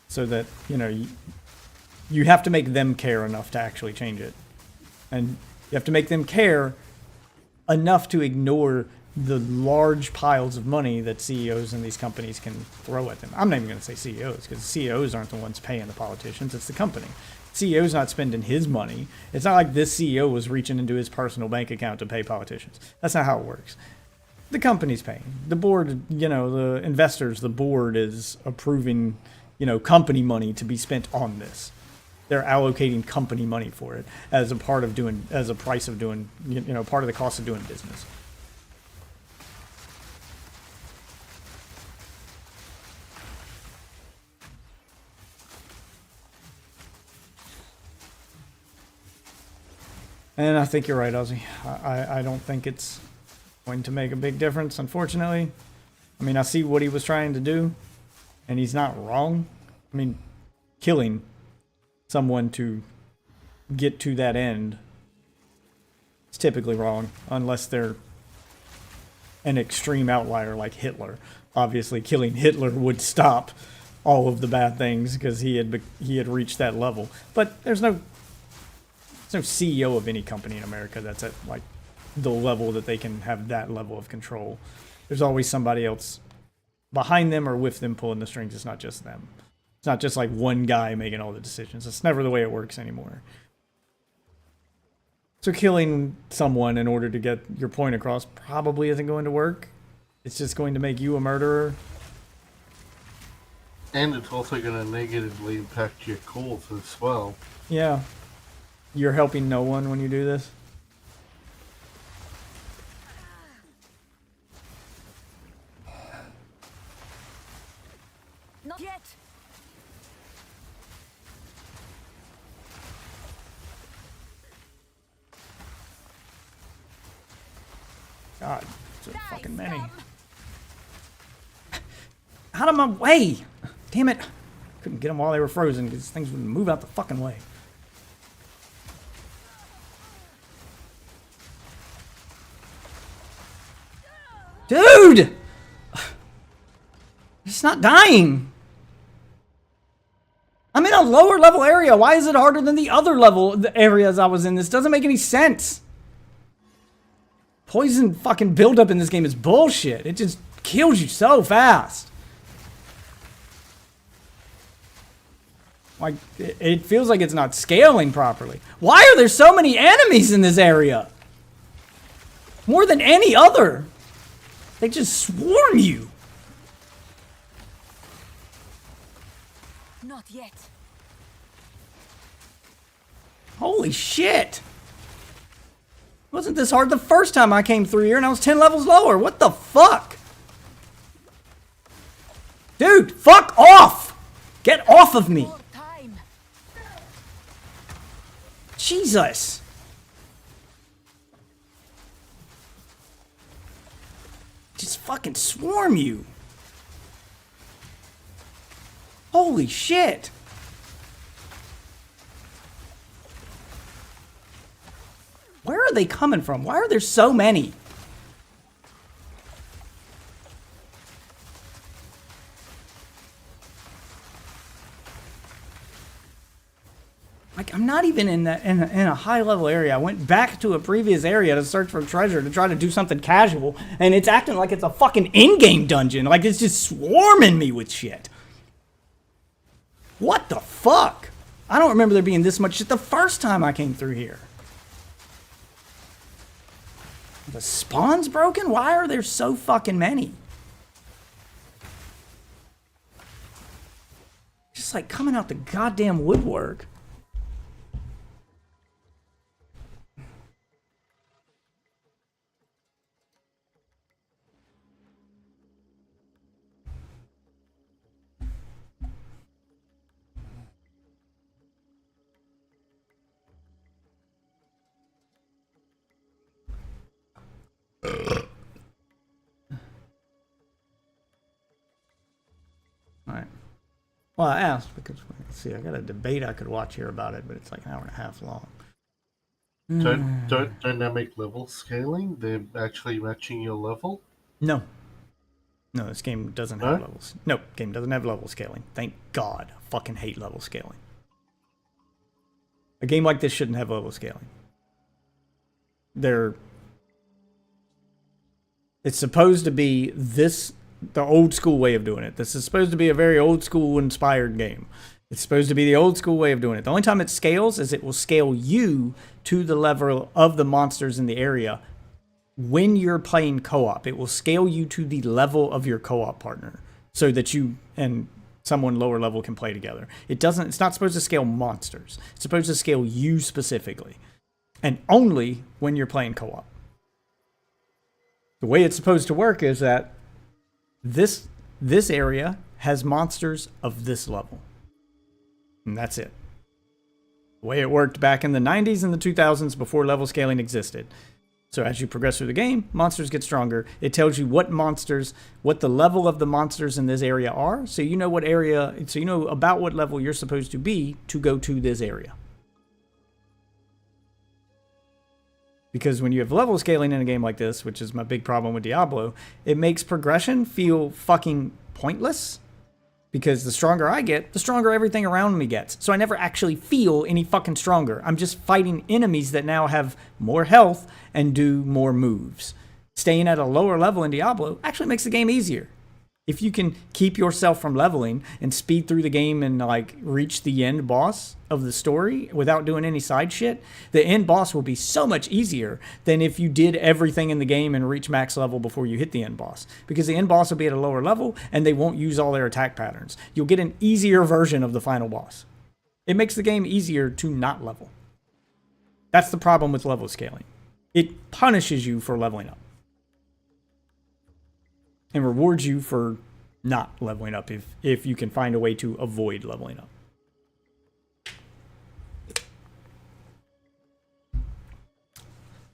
so that, you know, you have to make them care enough to actually change it. And you have to make them care enough to ignore the large piles of money that CEOs and these companies can throw at them. I'm not even going to say CEOs, because CEOs aren't the ones paying the politicians, it's the company. CEO's not spending his money. It's not like this CEO was reaching into his personal bank account to pay politicians. That's not how it works. The company's paying. The board, you know, the investors, the board is approving, you know, company money to be spent on this. They're allocating company money for it as a part of doing, as a price of doing, you know, part of the cost of doing business. And I think you're right, Ozzy. I don't think it's going to make a big difference, unfortunately. I mean, I see what he was trying to do, and he's not wrong. I mean, killing someone to get to that end is typically wrong, unless they're an extreme outlier like Hitler. Obviously, killing Hitler would stop all of the bad things because he had reached that level. But there's no CEO of any company in America that's at like the level that they can have that level of control. There's always somebody else behind them or with them pulling the strings. It's not just them. It's not just like one guy making all the decisions. It's never the way it works anymore. So killing someone in order to get your point across probably isn't going to work. It's just going to make you a murderer. And it's also going to negatively impact your cause as well. Yeah. You're helping no one when you do this. Not yet. God, so fucking many. Out of my way! Damn it! Couldn't get them while they were frozen because things wouldn't move out the fucking way. Dude! It's not dying. I'm in a lower level area. Why is it harder than the other level areas I was in? This doesn't make any sense. Poison fucking buildup in this game is bullshit. It just kills you so fast. Like, it feels like it's not scaling properly. Why are there so many enemies in this area? More than any other. They just swarm you. Not yet. Holy shit! Wasn't this hard the first time I came through here and I was 10 levels lower? What the fuck? Dude, fuck off! Get off of me! Jesus! Just fucking swarm you! Holy shit! Where are they coming from? Why are there so many? Like, I'm not even in a high level area. I went back to a previous area to search for treasure to try to do something casual, and it's acting like it's a fucking in-game dungeon. Like, it's just swarming me with shit. What the fuck? I don't remember there being this much shit the first time I came through here. The spawn's broken? Why are there so fucking many? Just like coming out the goddamn woodwork. Alright. Well, I asked because, let's see, I got a debate I could watch here about it, but it's like an hour and a half long. Don't dynamic level scaling? They're actually matching your level? No. No, this game doesn't have levels. Nope, game doesn't have level scaling. Thank God. I fucking hate level scaling. A game like this shouldn't have level scaling. It's supposed to be the old school way of doing it. This is supposed to be a very old school inspired game. It's supposed to be the old school way of doing it. The only time it scales is it will scale you to the level of the monsters in the area when you're playing co-op. It will scale you to the level of your co-op partner so that you and someone lower level can play together. It's not supposed to scale monsters. It's supposed to scale you specifically. And only when you're playing co-op. The way it's supposed to work is that this area has monsters of this level. And that's it. The way it worked back in the 90s and the 2000s before level scaling existed. So as you progress through the game, monsters get stronger. It tells you what the level of the monsters in this area are. So you know about what level you're supposed to be to go to this area. Because when you have level scaling in a game like this, which is my big problem with Diablo, it makes progression feel fucking pointless. Because the stronger I get, the stronger everything around me gets. So I never actually feel any fucking stronger. I'm just fighting enemies that now have more health and do more moves. Staying at a lower level in Diablo actually makes the game easier. If you can keep yourself from leveling and speed through the game and like reach the end boss of the story without doing any side shit, the end boss will be so much easier than if you did everything in the game and reach max level before you hit the end boss. Because the end boss will be at a lower level and they won't use all their attack patterns. You'll get an easier version of the final boss. It makes the game easier to not level. That's the problem with level scaling. It punishes you for leveling up. And rewards you for not leveling up if you can find a way to avoid leveling up.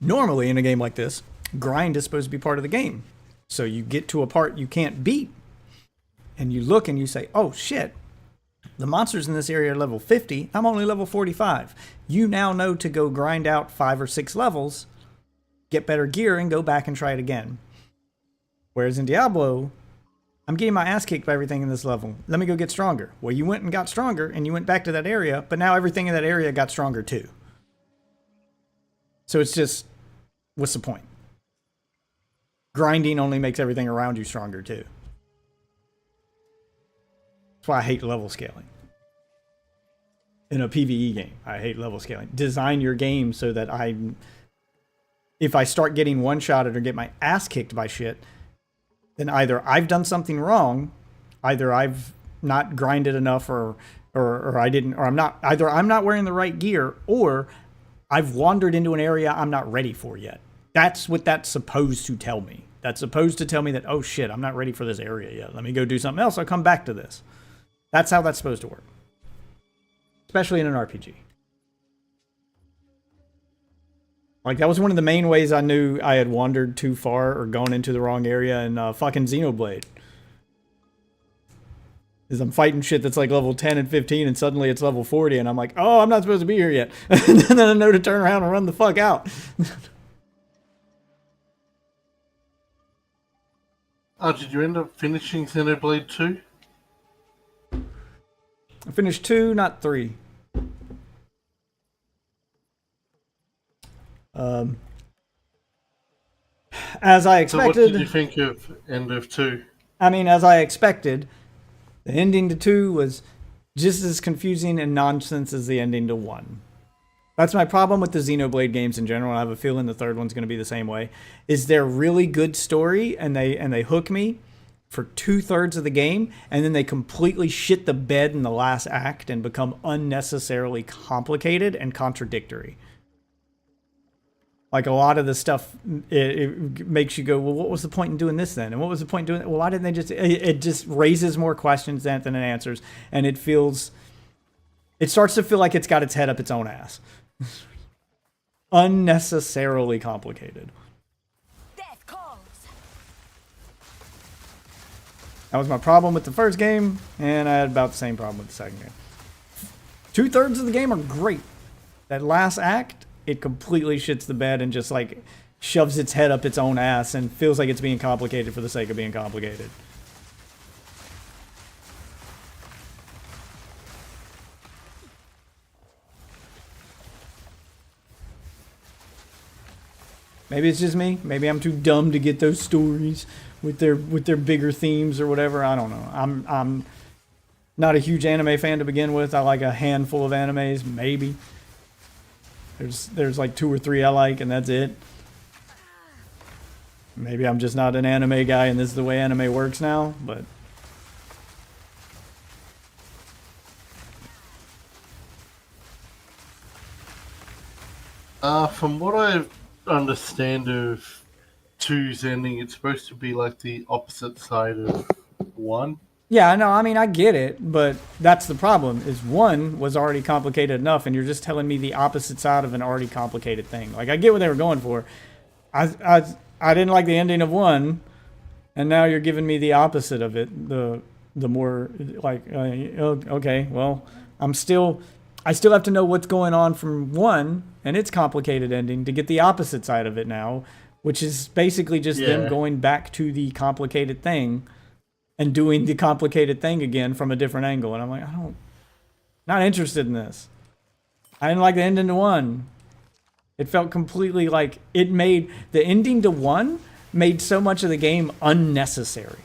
Normally in a game like this, grind is supposed to be part of the game. So you get to a part you can't beat, and you look and you say, oh shit, the monsters in this area are level 50, I'm only level 45. You now know to go grind out 5 or 6 levels, get better gear, and go back and try it again. Whereas in Diablo, I'm getting my ass kicked by everything in this level. Let me go get stronger. Well, you went and got stronger, and you went back to that area, but now everything in that area got stronger too. So it's just, what's the point? Grinding only makes everything around you stronger too. That's why I hate level scaling. In a PvE game, I hate level scaling. Design your game so that if I start getting one-shotted or get my ass kicked by shit, then either I've done something wrong, either I've not grinded enough or or I didn't, or I'm not, either I'm not wearing the right gear, or I've wandered into an area I'm not ready for yet. That's what that's supposed to tell me. That's supposed to tell me that, oh shit, I'm not ready for this area yet. Let me go do something else. I'll come back to this. That's how that's supposed to work. Especially in an RPG. Like, that was one of the main ways I knew I had wandered too far or gone into the wrong area in fucking Xenoblade. Is I'm fighting shit that's like level 10 and 15 and suddenly it's level 40 and I'm like, oh, I'm not supposed to be here yet. And then I know to turn around and run the fuck out. Did you end up finishing Xenoblade 2? I finished 2, not 3. As I expected. So what did you think of end of 2? I mean, as I expected, the ending to 2 was just as confusing and nonsense as the ending to 1. That's my problem with the Xenoblade games in general, and I have a feeling the third one's going to be the same way. Is they're really good story, and they hook me for 2/3 of the game, and then they completely shit the bed in the last act and become unnecessarily complicated and contradictory. Like, a lot of the stuff, it makes you go, well, what was the point in doing this then? And what was the point in doing that? Well, why didn't they just... It just raises more questions than it answers. And it feels... It starts to feel like it's got its head up its own ass. Unnecessarily complicated. Death calls. That was my problem with the first game, and I had about the same problem with the second game. 2/3 of the game are great. That last act... It completely shits the bed and just like shoves its head up its own ass and feels like it's being complicated for the sake of being complicated. Maybe it's just me. Maybe I'm too dumb to get those stories with their bigger themes or whatever. I don't know. I'm not a huge anime fan to begin with. I like a handful of animes, maybe. There's like 2 or 3 I like, and that's it. Maybe I'm just not an anime guy, and this is the way anime works now, but... From what I understand of 2's ending, it's supposed to be like the opposite side of 1. Yeah, no, I mean, I get it, but that's the problem, is 1 was already complicated enough, and you're just telling me the opposite side of an already complicated thing. Like, I get what they were going for. I didn't like the ending of 1, and now you're giving me the opposite of it. The more, like, okay, well, I still have to know what's going on from 1 and its complicated ending to get the opposite side of it now, which is basically just them going back to the complicated thing and doing the complicated thing again from a different angle. And I'm like, not interested in this. I didn't like the ending to 1. It felt completely like the ending to 1 made so much of the game unnecessary.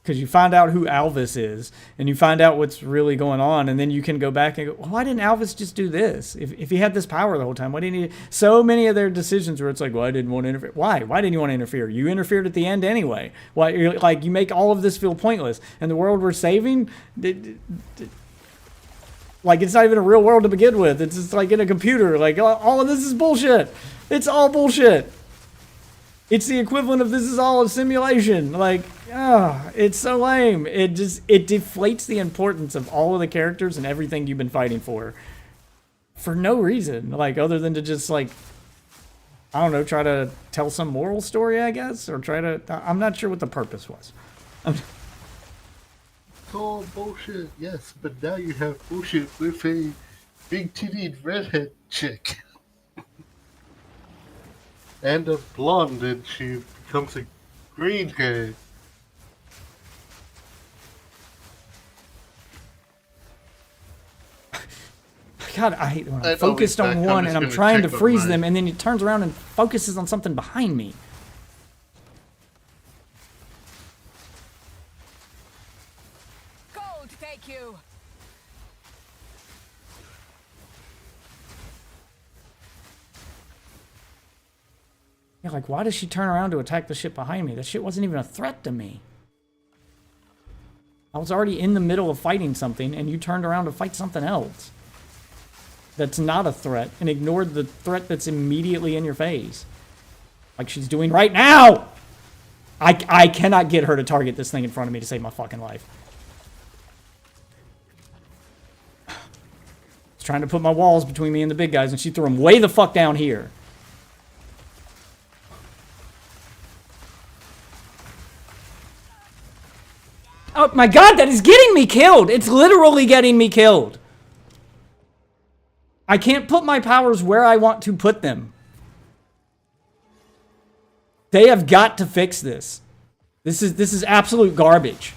Because you find out who Alvis is, and you find out what's really going on, and then you can go back and go, well, why didn't Alvis just do this? If he had this power the whole time, why didn't he? So many of their decisions where it's like, well, I didn't want to interfere. Why? Why didn't you want to interfere? You interfered at the end anyway. Why? Like, you make all of this feel pointless. And the world we're saving, like, it's not even a real world to begin with. It's just like in a computer. Like, all of this is bullshit. It's all bullshit. It's the equivalent of this is all a simulation. Like, it's so lame. It deflates the importance of all of the characters and everything you've been fighting for no reason. Like, other than to just, like, I don't know, try to tell some moral story, I guess, or I'm not sure what the purpose was. It's all bullshit, yes, but now you have bullshit with a big-titted redhead chick. And a blonde, and she becomes a green hair. God, I hate when I'm focused on one and I'm trying to freeze them, and then it turns around and focuses on something behind me. Gold, take you. Yeah, like, why does she turn around to attack the shit behind me? That shit wasn't even a threat to me. I was already in the middle of fighting something, and you turned around to fight something else. That's not a threat, and ignored the threat that's immediately in your face. Like she's doing right now! I cannot get her to target this thing in front of me to save my fucking life. I was trying to put my walls between me and the big guys, and she threw them way the fuck down here. Oh my god, that is getting me killed! It's literally getting me killed! I can't put my powers where I want to put them. They have got to fix this. This is absolute garbage.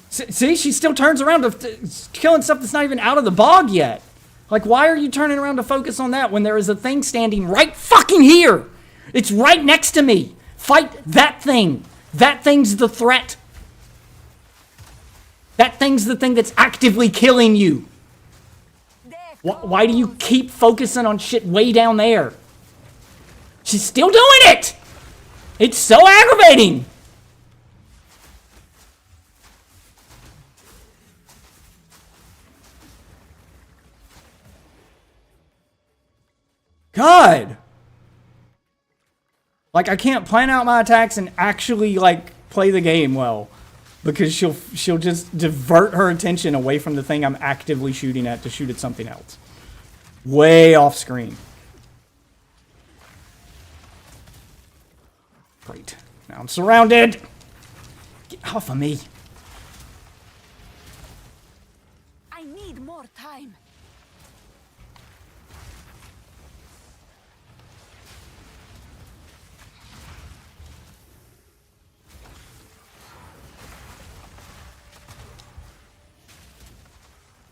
See, she still turns around to killing stuff that's not even out of the bog yet. Like, why are you turning around to focus on that when there is a thing standing right fucking here? It's right next to me. Fight that thing. That thing's the threat. That thing's the thing that's actively killing you. Why do you keep focusing on shit way down there? She's still doing it! It's so aggravating! God! Like, I can't plan out my attacks and actually, like, play the game well. Because she'll just divert her attention away from the thing I'm actively shooting at to shoot at something else. Way off screen. Great. Now I'm surrounded! Get off of me. I need more time.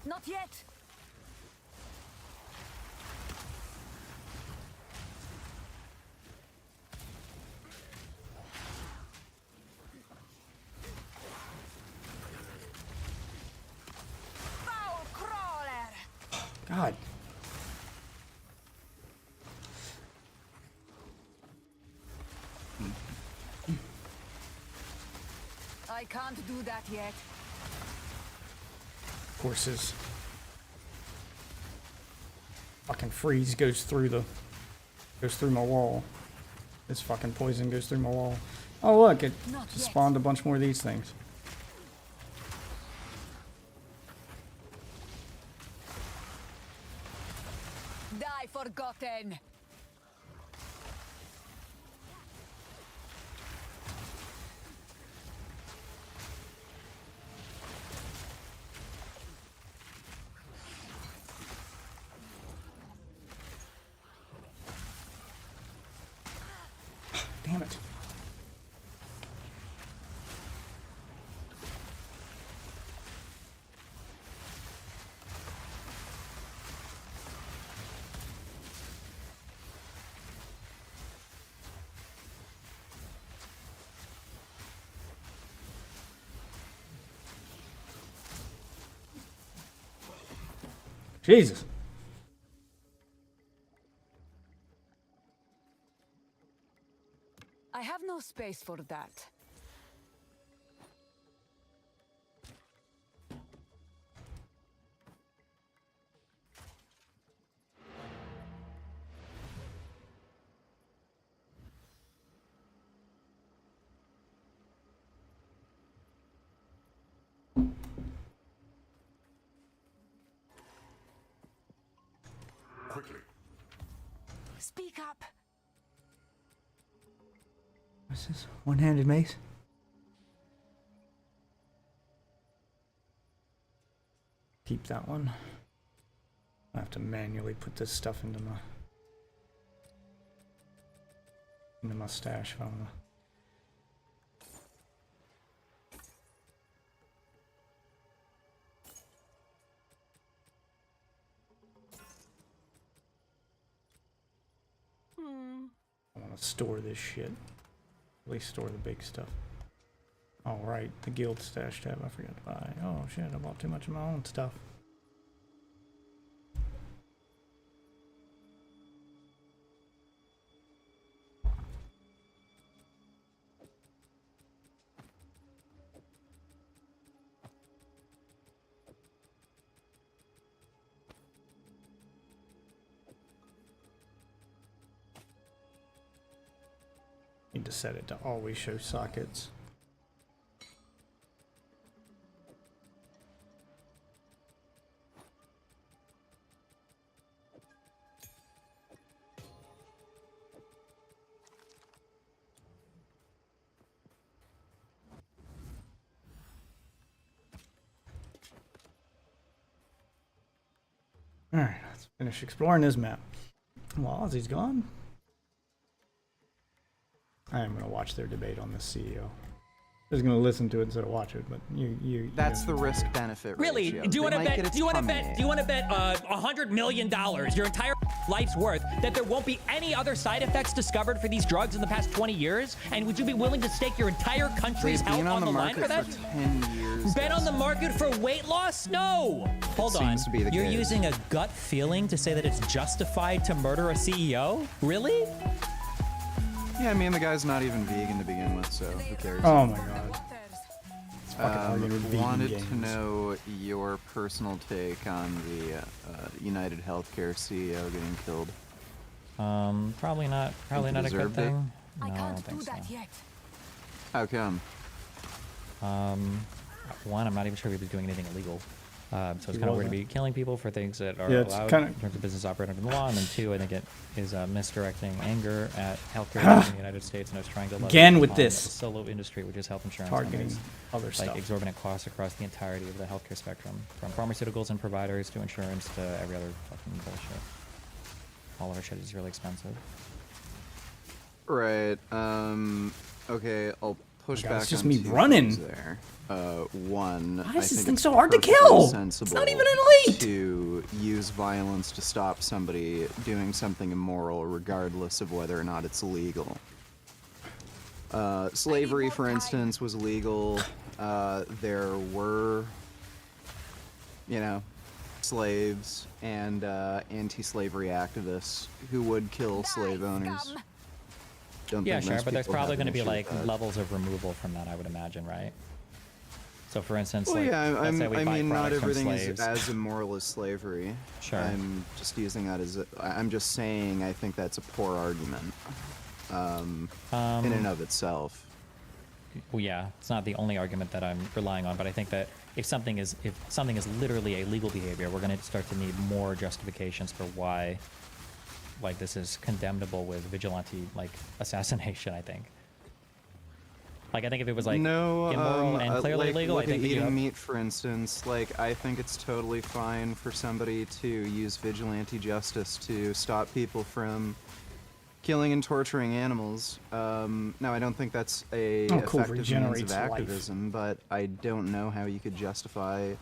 Not yet. Foul crawler. God. I can't do that yet. Horses. Fucking freeze goes through my wall. This fucking poison goes through my wall. Oh look, it just spawned a bunch more of these things. Die forgotten. Damn it. Jesus. I have no space for that. Quickly. Speak up. What's this? One-handed mace? Keep that one. I have to manually put this stuff into my stash if I wanna. I want to store this shit. At least store the big stuff. All right, the guild stash tab I forgot to buy. Oh shit, I bought too much of my own stuff. Need to set it to always show sockets. Alright, let's finish exploring this map. Well, Ozzy's gone. I am going to watch their debate on the CEO. I was going to listen to it instead of watch it, but you. That's the risk-benefit Really? ratio. Do you want to They might bet? get Do you want to its bet? Do you want to bet $100 million, your entire life's worth, that there won't be any other side effects discovered for these drugs in the past 20 years? And would you be willing to stake your entire country's They've been health on the line market for that? 10 years. Bet on the market for weight loss? No. Hold on. Seems to be the You're case. using a gut feeling to say that it's justified to murder a CEO? Really? Yeah, I mean, the guy's not even vegan to begin with, so who cares? Oh my god. It's fucking arguing with vegan Wanted games. to know your personal take on the United Healthcare CEO getting killed. Probably not. Probably not a good Deserved it? thing. No, I I can't don't think do so. that yet. How come? One, I'm not even sure he was doing anything illegal. So it's He kind of weird to wasn't. be killing people for things that are Yeah, it's allowed kinda- in terms of business operating under the law. And then two, I think it is misdirecting anger at healthcare in the United States, and it's trying to leverage Again with on this. the solo industry, which is health insurance Targeting companies, other like stuff. exorbitant costs across the entirety of the healthcare spectrum, from pharmaceuticals and providers to insurance to every other fucking bullshit. All of our shit is really expensive. Right. Okay, I'll push God, back it's just on me two running. things there. One, Why I is this think thing it's so hard to perfectly kill? It's sensible not even an elite! to use violence to stop somebody doing something immoral, regardless of whether or not it's legal. Slavery, for instance, was illegal. There were, slaves and anti-slavery activists who would kill slave owners. Don't Yeah, think sure, most but there's people have probably an going to be issue with like that. levels of removal from that, I would imagine, right? So, for instance, Well, like, yeah, let's say we I buy mean, not products from everything is slaves. as immoral as slavery. Sure. I'm just using that as I'm just saying I think that's a poor argument in and of itself. Well, yeah, it's not the only argument that I'm relying on, but I think that if something is literally a legal behavior, we're going to start to need more justifications for why, like, this is condemnable with vigilante like assassination. I think. Like, I think if it was like immoral and clearly like, illegal, I look at think that you eating have... meat, for instance. Like, I think it's totally fine for somebody to use vigilante justice to stop people from killing and torturing animals. Now, I don't think that's a Oh, cool, effective means regenerates of life. activism, but I don't know how you could justify,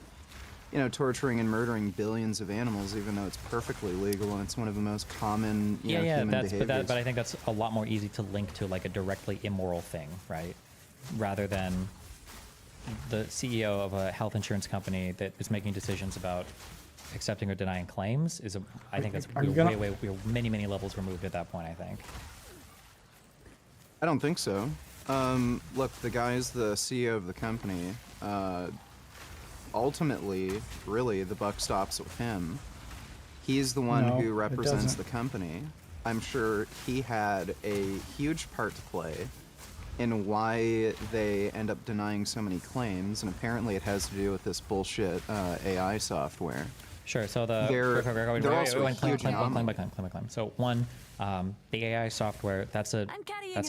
torturing and murdering billions of animals, even though it's perfectly legal and it's one of the most common, human behaviors. But I think that's a lot more easy to link to like a directly immoral thing, right? Rather than the CEO of a health insurance company that is making decisions about accepting or denying claims I think that's we're many levels removed at that point, I think. I don't think so. Look, the guy's the CEO of the company. Ultimately, really, the buck stops with him. He's the one No, who it represents doesn't. the company. I'm sure he had a huge part to play in why they end up denying so many claims, and apparently it has to do with this bullshit AI software. Sure. So the They're also a huge anomaly. claim. So one, the AI software, that's an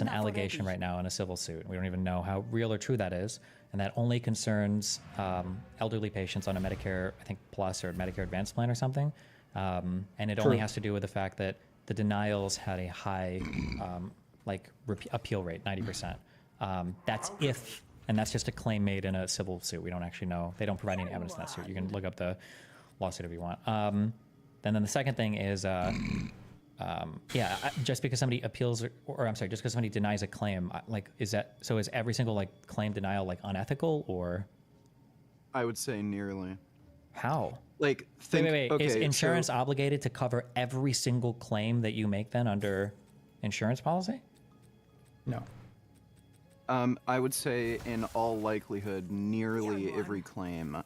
allegation right now in a civil suit. We don't even know how real or true that is, and that only concerns elderly patients on a Medicare, I think Plus or Medicare Advanced plan or something, and it only has to do with the fact that the denials had a high appeal rate, 90%. That's if, and that's just a claim made in a civil suit. We don't actually know. They don't provide any evidence in that suit. You can look up the lawsuit if you want. Then the second thing is, just because somebody appeals, or I'm sorry, just because somebody denies a claim, is every single claim denial unethical, or? I would say nearly. How? Wait. Is Okay, insurance so- obligated to cover every single claim that you make then under insurance policy? No. I would say in all likelihood, nearly every claim.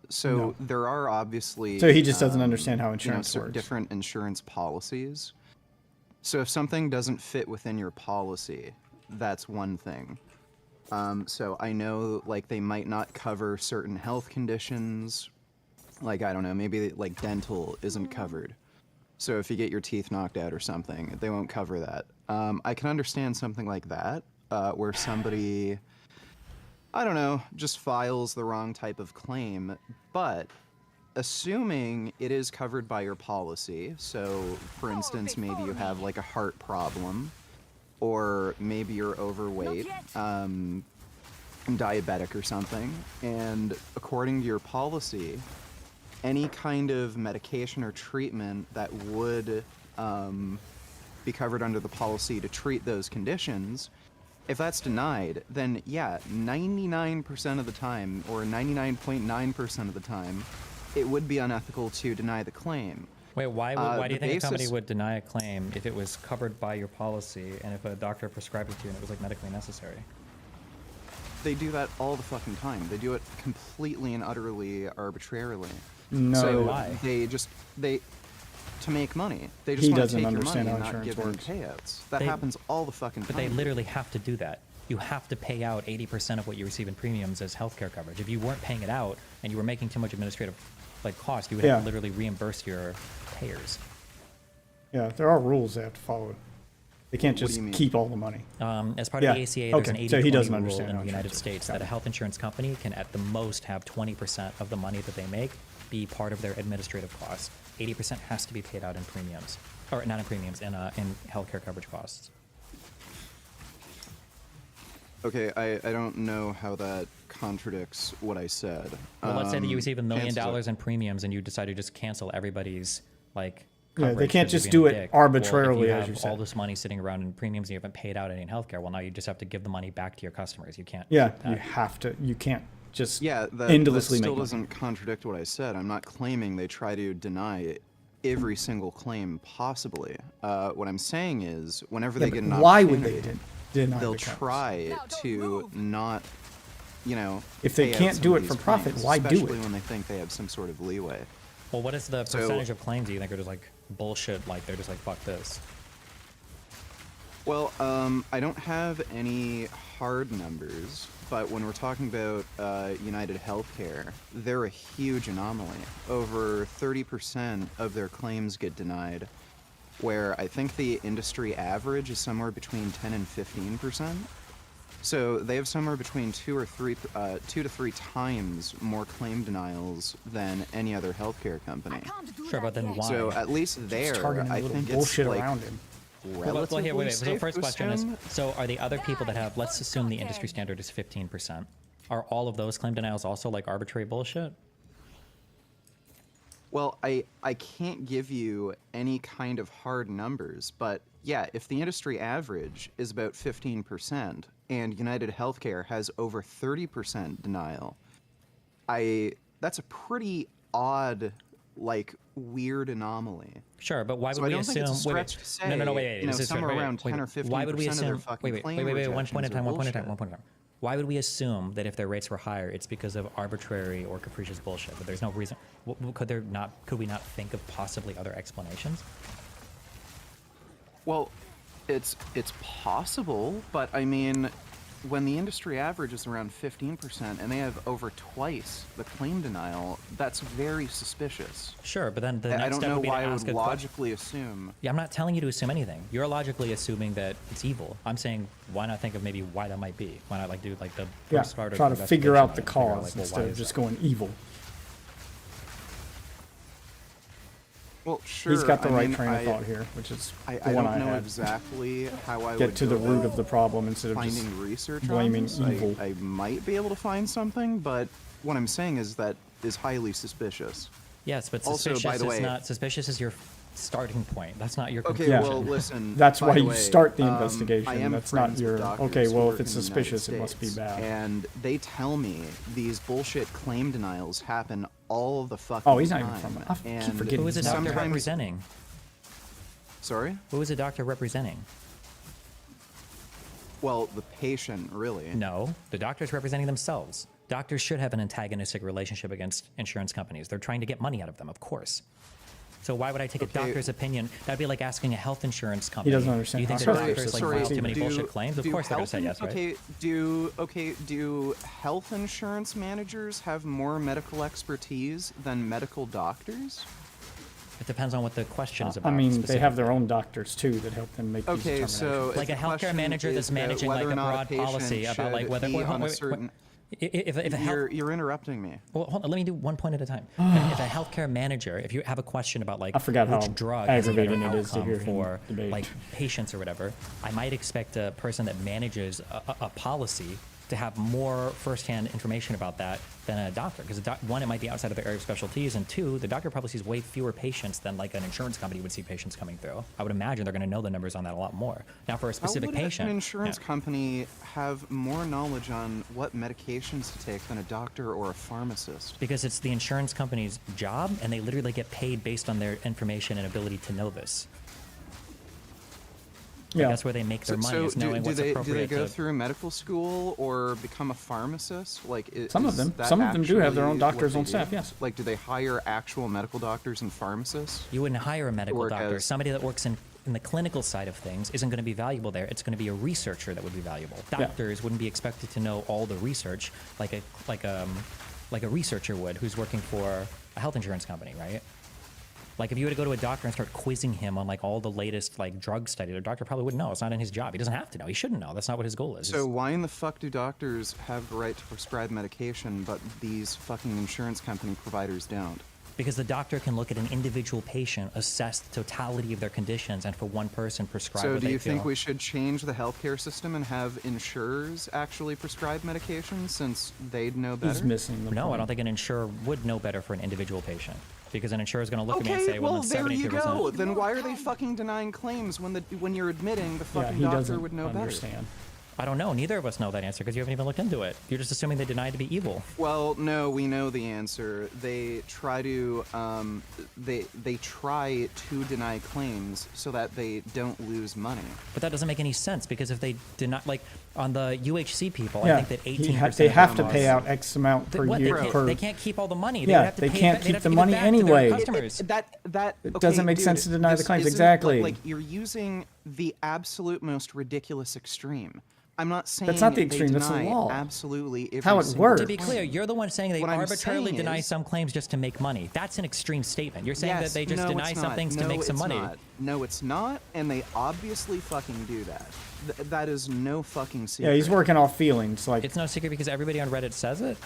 So No. there are obviously. So he just doesn't understand how insurance works. Different insurance policies. So if something doesn't fit within your policy, that's one thing. So I know, like, they might not cover certain health conditions. Like, I don't know, maybe, like, dental isn't covered. So if you get your teeth knocked out or something, they won't cover that. I can understand something like that, where somebody, I don't know, just files the wrong type of claim. But assuming it is covered by your policy, so for instance, maybe you have like a heart problem, or maybe you're overweight, diabetic or something, and according to your policy, any kind of medication or treatment that would be covered under the policy to treat those conditions, if that's denied, then yeah, 99% of the time, or 99.9% of the time, it would be unethical to deny the claim. Wait, why do you think a company would deny a claim if it was covered by your policy and if a doctor prescribed it to you and it was like medically necessary? They do that all the fucking time. They do it completely and utterly arbitrarily. No. So Why? To make money. They just He want to doesn't take your understand money how and not insurance give any works. payouts. That happens all the fucking time. But they literally have to do that. You have to pay out 80% of what you receive in premiums as healthcare coverage. If you weren't paying it out and you were making too much administrative cost, you would have to literally reimburse your payers. Yeah, there are rules they have to follow. They can't What do just you mean? keep all the money. As part of the ACA, there's an 80-20 so he doesn't rule understand in how the United insurance States works. that a health insurance company can at the most have 20% of the money that they make be part of their administrative costs. 80% has to be paid out in premiums. Or not in premiums, in healthcare coverage costs. Okay, I don't know how that contradicts what I said. Well, let's say that you receive $1 million chances are- in premiums and you decide to just cancel everybody's Yeah, they coverage can't 'cause you're just being do a it dick. arbitrarily, Well, if you as have you said. all this money sitting around in premiums and you haven't paid out any in healthcare, well, now you just have to give the money back to your customers. You can't. Yeah, keep that. you have to. You can't just that endlessly still make money. doesn't contradict what I said. I'm not claiming they try to deny every single claim possibly. What I'm saying is, whenever Yeah, they but get an why would opportunity, they deny they'll the claims? try to not, If they pay out can't some do of it for these profit, claims, why do especially it? when they think they have some sort of leeway. Well, what is the So- percentage of claims do you think are just like bullshit? Like they're just like fuck this. Well, I don't have any hard numbers, but when we're talking about United Healthcare, they're a huge anomaly. Over 30% of their claims get denied, where I think the industry average is somewhere between 10 and 15%. So they have somewhere between 2 to 3 times more claim denials than any other healthcare company. Sure, but then why? So at least there, targeting I little think bullshit it's like around him. relatively here, wait. So the safe first to question is: assume. so are the other people that have? Let's assume the industry standard is 15%. Are all of those claim denials also like arbitrary bullshit? Well, I can't give you any kind of hard numbers, but yeah, if the industry average is about 15% and United Healthcare has over 30% denial, that's a pretty odd, like, weird anomaly. Sure, but why would So we I don't assume? think it's a wait, stretch wait. to say, No, wait. you know, This is somewhere wait, around 10 or Why would we 15% of their assume? fucking Wait. claim One point at a rejections time. are One point at a time. bullshit. One point at a time. Why would we assume that if their rates were higher, it's because of arbitrary or capricious bullshit? But there's no reason. Could we not think of possibly other explanations? Well, it's possible, but I mean, when the industry average is around 15% and they have over twice the claim denial, that's very suspicious. Sure, but then the next I don't step know would be why to I ask would a question. logically assume. Yeah, I'm not telling you to assume anything. You're logically assuming that it's evil. I'm saying, why not think of maybe why that might be? Why not like do like the Yeah, first part of try the to figure out the investigation on it and cause figure out, like, well, instead why of is just that? going evil. Well, sure. He's got the I right mean, train of thought here, which is I the one don't I know had. exactly how I Get would to the go root about of the problem instead of finding just research blaming on this. evil. I might be able to find something, but what I'm saying is that is highly suspicious. Yes, but Also, suspicious by the way, is not suspicious is your starting point. That's not your Okay, conclusion. well, listen. That's by why the you way, start the I investigation. am That's not friends with your doctors okay. who Well, work if it's in the United suspicious, it must be States, bad. And they tell me these bullshit claim denials happen all the fucking time. Oh, he's not even from. I keep And forgetting. Who is a doctor sometimes- representing? Sorry? Who is a doctor representing? Well, the patient, really. No, the doctor's representing themselves. Doctors should have an antagonistic relationship against insurance companies. They're trying to get money out of them, of course. So why would I take a doctor's opinion? That'd be like asking a health insurance company. He doesn't understand Do you think how the healthcare doctors like system file works too many either. bullshit claims? Of course they're gonna say yes, right? Do health insurance managers have more medical expertise than medical doctors? It depends on what the question is about. I mean, they have specifically. their own doctors too that help them make these Okay, determinations. so like a healthcare manager that's managing like a broad policy about like whether on a certain. if a health, You're interrupting me. well, hold on, let me do one point at a time. If a healthcare manager, if you have a question about like I forgot which how drug has a better aggravating it is to outcome hear him for debate. like patients or whatever, I might expect a person that manages a policy to have more firsthand information about that than a doctor. Because one, it might be outside of their area of specialties, and two, the doctor probably sees way fewer patients than like an insurance company would see patients coming through. I would imagine they're going to know the numbers on that a lot more. Now, for a specific How would patient, an insurance company have more knowledge on what medications to take than a doctor or a pharmacist? because it's the insurance company's job, and they literally get paid based on their information and ability to know this. Like, Yeah. that's where they make their money, is knowing what's do they appropriate. go to, through medical school or become a pharmacist? Like Some of is them. that Some of them do have their own actually what doctors they on do? staff, yes. Like, do they hire actual medical doctors and pharmacists? You wouldn't hire a medical work doctor. as- Somebody that works in the clinical side of things isn't going to be valuable there. It's going to be a researcher that would be valuable. Yeah. Doctors wouldn't be expected to know all the research like a researcher would who's working for a health insurance company, right? Like if you were to go to a doctor and start quizzing him on like all the latest like drug study, the doctor probably wouldn't know. It's not in his job. He doesn't have to know. He shouldn't know. That's not what his goal is. So why in the fuck do doctors have the right to prescribe medication, but these fucking insurance company providers don't? Because the doctor can look at an individual patient, assess the totality of their conditions, and for one person prescribe So what do they you think feel. we should change the healthcare system and have insurers actually prescribe medication since they'd know better? He's missing the No, I point. don't think an insurer would know better for an individual patient. Because an insurer is going to look at me and Okay, say, well, well, there you 72%. go. Then why are they fucking denying claims when you're admitting the Yeah, fucking he doctor doesn't would know understand. I don't know. Neither of us know that answer because you haven't even looked into it. You're just assuming they deny to be evil. better? Well, no, we know the answer. They try to they try to deny claims so that they don't lose money. But that doesn't make any sense because if they deny, like on the UHC people, Yeah, I think that 18% they of have them to pay are- out X amount per What, year. they can't keep all the money. Yeah, would have to they pay can't they'd keep have the to give it money back to their anyway. customers. It doesn't make sense to deny the this claims. isn't- Exactly. Like you're using the absolute most ridiculous extreme. I'm not saying That's not the they extreme, that's the deny law. Absolutely. Every How it single works. To be clear, claim. you're the one saying they What I'm arbitrarily saying deny is- some claims just to make money. That's an extreme statement. You're saying Yes, that they just no, deny it's some not. things to No, make some it's money. Not. No, it's not, and they obviously fucking do that. That is no fucking secret. Yeah, he's working off feelings. Like It's no secret because everybody on Reddit says it.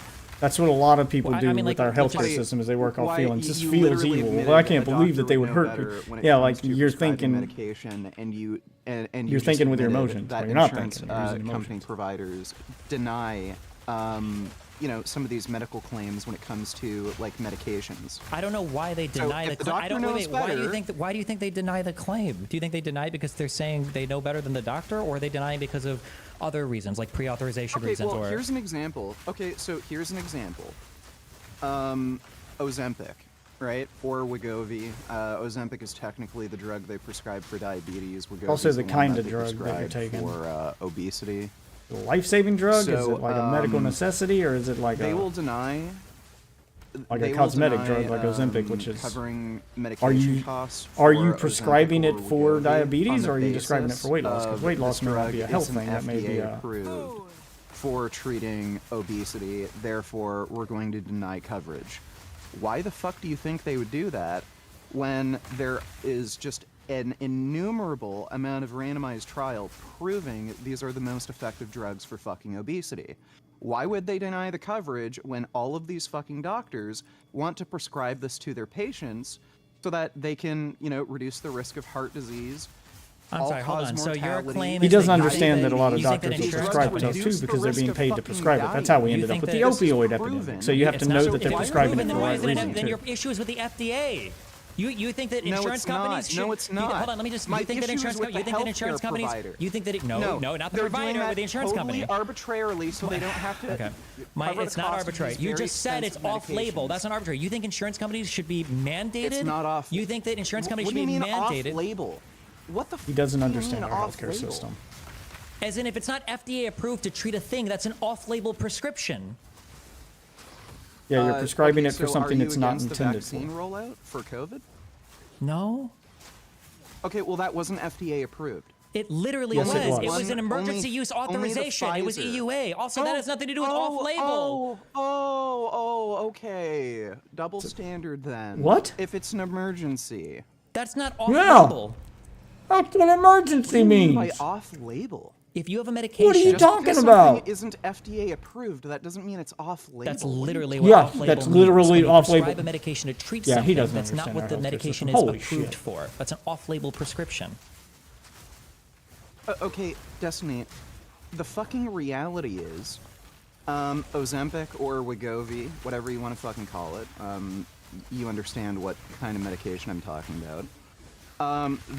that's what a lot of people Well, I do mean, with like, our healthcare why- system is they work off why feelings. This you feels literally evil. admitted Well, I that can't a believe that doctor they would would know hurt better you. when it Yeah, comes like to you're prescribing thinking. medication, and you You're just thinking with your admitted emotions, that but you're not insurance, thinking, you're using company emotions. providers deny some of these medical claims when it comes to like medications. I don't know why they So deny if the the claim. I doctor don't knows wait, why do you better- think why do you think they deny the claim? Do you think they deny it because they're saying they know better than the doctor, or are they denying because of other reasons like pre-authorization Okay, reasons well, or here's an example. Okay, so here's an example. Ozempic, right? Or Wegovy. Ozempic is technically the drug they prescribe for diabetes. Wegovy Also is the one kind that of they drug that you're prescribe taking. for obesity. A life-saving drug? Is So, it like a medical necessity, or is it like They a will deny. like they a will cosmetic deny, drug like Ozempic, which is covering are medication you costs. are for you Ozempic prescribing or it for Wegovy on diabetes, the or are you describing it for weight loss? Because basis weight of loss this may not drug be a health isn't thing. That may be FDA a approved for treating obesity. Therefore, we're going to deny coverage. Why the fuck do you think they would do that when there is just an innumerable amount of randomized trial proving these are the most effective drugs for fucking obesity? Why would they deny the coverage when all of these fucking doctors want to prescribe this to their patients so that they can, reduce the risk of heart disease? I'm sorry, hold on. So your claim He is doesn't that you understand think that a lot of you think that doctors will insurance prescribe it to us companies- too because they're being paid to fucking prescribe it. That's how we dying. ended You up with the think that this is opioid epidemic. So you have to It's know not- that if they're it's prescribing it proven, for then the why right isn't it- reason Then too. your issue is with the FDA. You think that No, insurance it's not. companies should? No, it's not. Hold on, let me just. My You think that issue is insurance? with You the think that insurance healthcare companies? provider. You think that no, not the they're doing provider, that but the insurance totally company. arbitrarily, so they don't have to. Okay. cover It's the not cost of arbitrary. these You very just said it's expensive off-label. medications. That's not arbitrary. You think insurance companies should be mandated? It's not off. You think that insurance companies What should do you be mean mandated? off-label? What the? He doesn't f- do you understand mean our healthcare off-label? system. As in, if it's not FDA approved to treat a thing, that's an off-label prescription. Yeah, you're prescribing okay, it for so something are you it's not against intended the vaccine for. rollout for COVID? No. Okay, well that wasn't FDA approved. It literally Yes, was. it was. It was an emergency Only- use only the authorization. It was Pfizer. EUA. Also, that has nothing to do with off-label. Okay. Double standard then. What? If it's an emergency. That's not Yeah. off-label. That's what emergency By means. off-label. If you have a medication, What are you Just talking because about? something isn't FDA approved, that doesn't mean it's off-label. That's literally what Yeah, off-label that's means. literally When you off-label. prescribe a medication to treat Yeah, he something, doesn't that's not understand what our the healthcare medication system. is Holy approved shit. for. That's an off-label prescription. Okay, Destiny, the fucking reality is, Ozempic or Wegovy, whatever you want to fucking call it, you understand what kind of medication I'm talking about.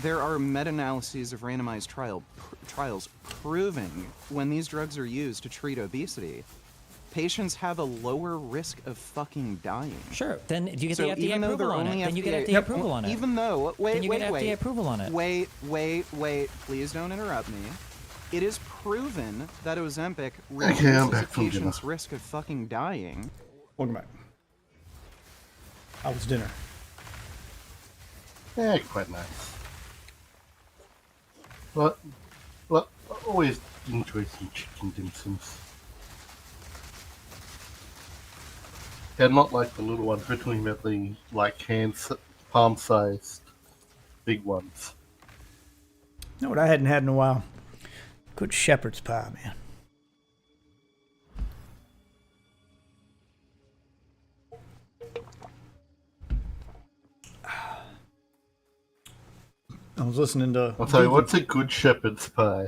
There are meta-analyses of randomized trials proving when these drugs are used to treat obesity, patients have a lower risk of fucking dying. Sure. Then do you get So the FDA even though approval they're on only it? Then you get FDA FDA approval on it. Even though, Then you get FDA approval on it. Wait, please don't interrupt me. It is proven that Ozempic I'm reduces a back from patient's dinner. risk of fucking dying. Welcome back. How was dinner? Yeah, quite nice. But I always enjoy some chicken dim sums. They're not like the little ones. We're talking about the like palm-sized big ones. You know what I hadn't had in a while? Good shepherd's pie, man. I was listening to. I'll tell you, what's a good shepherd's pie?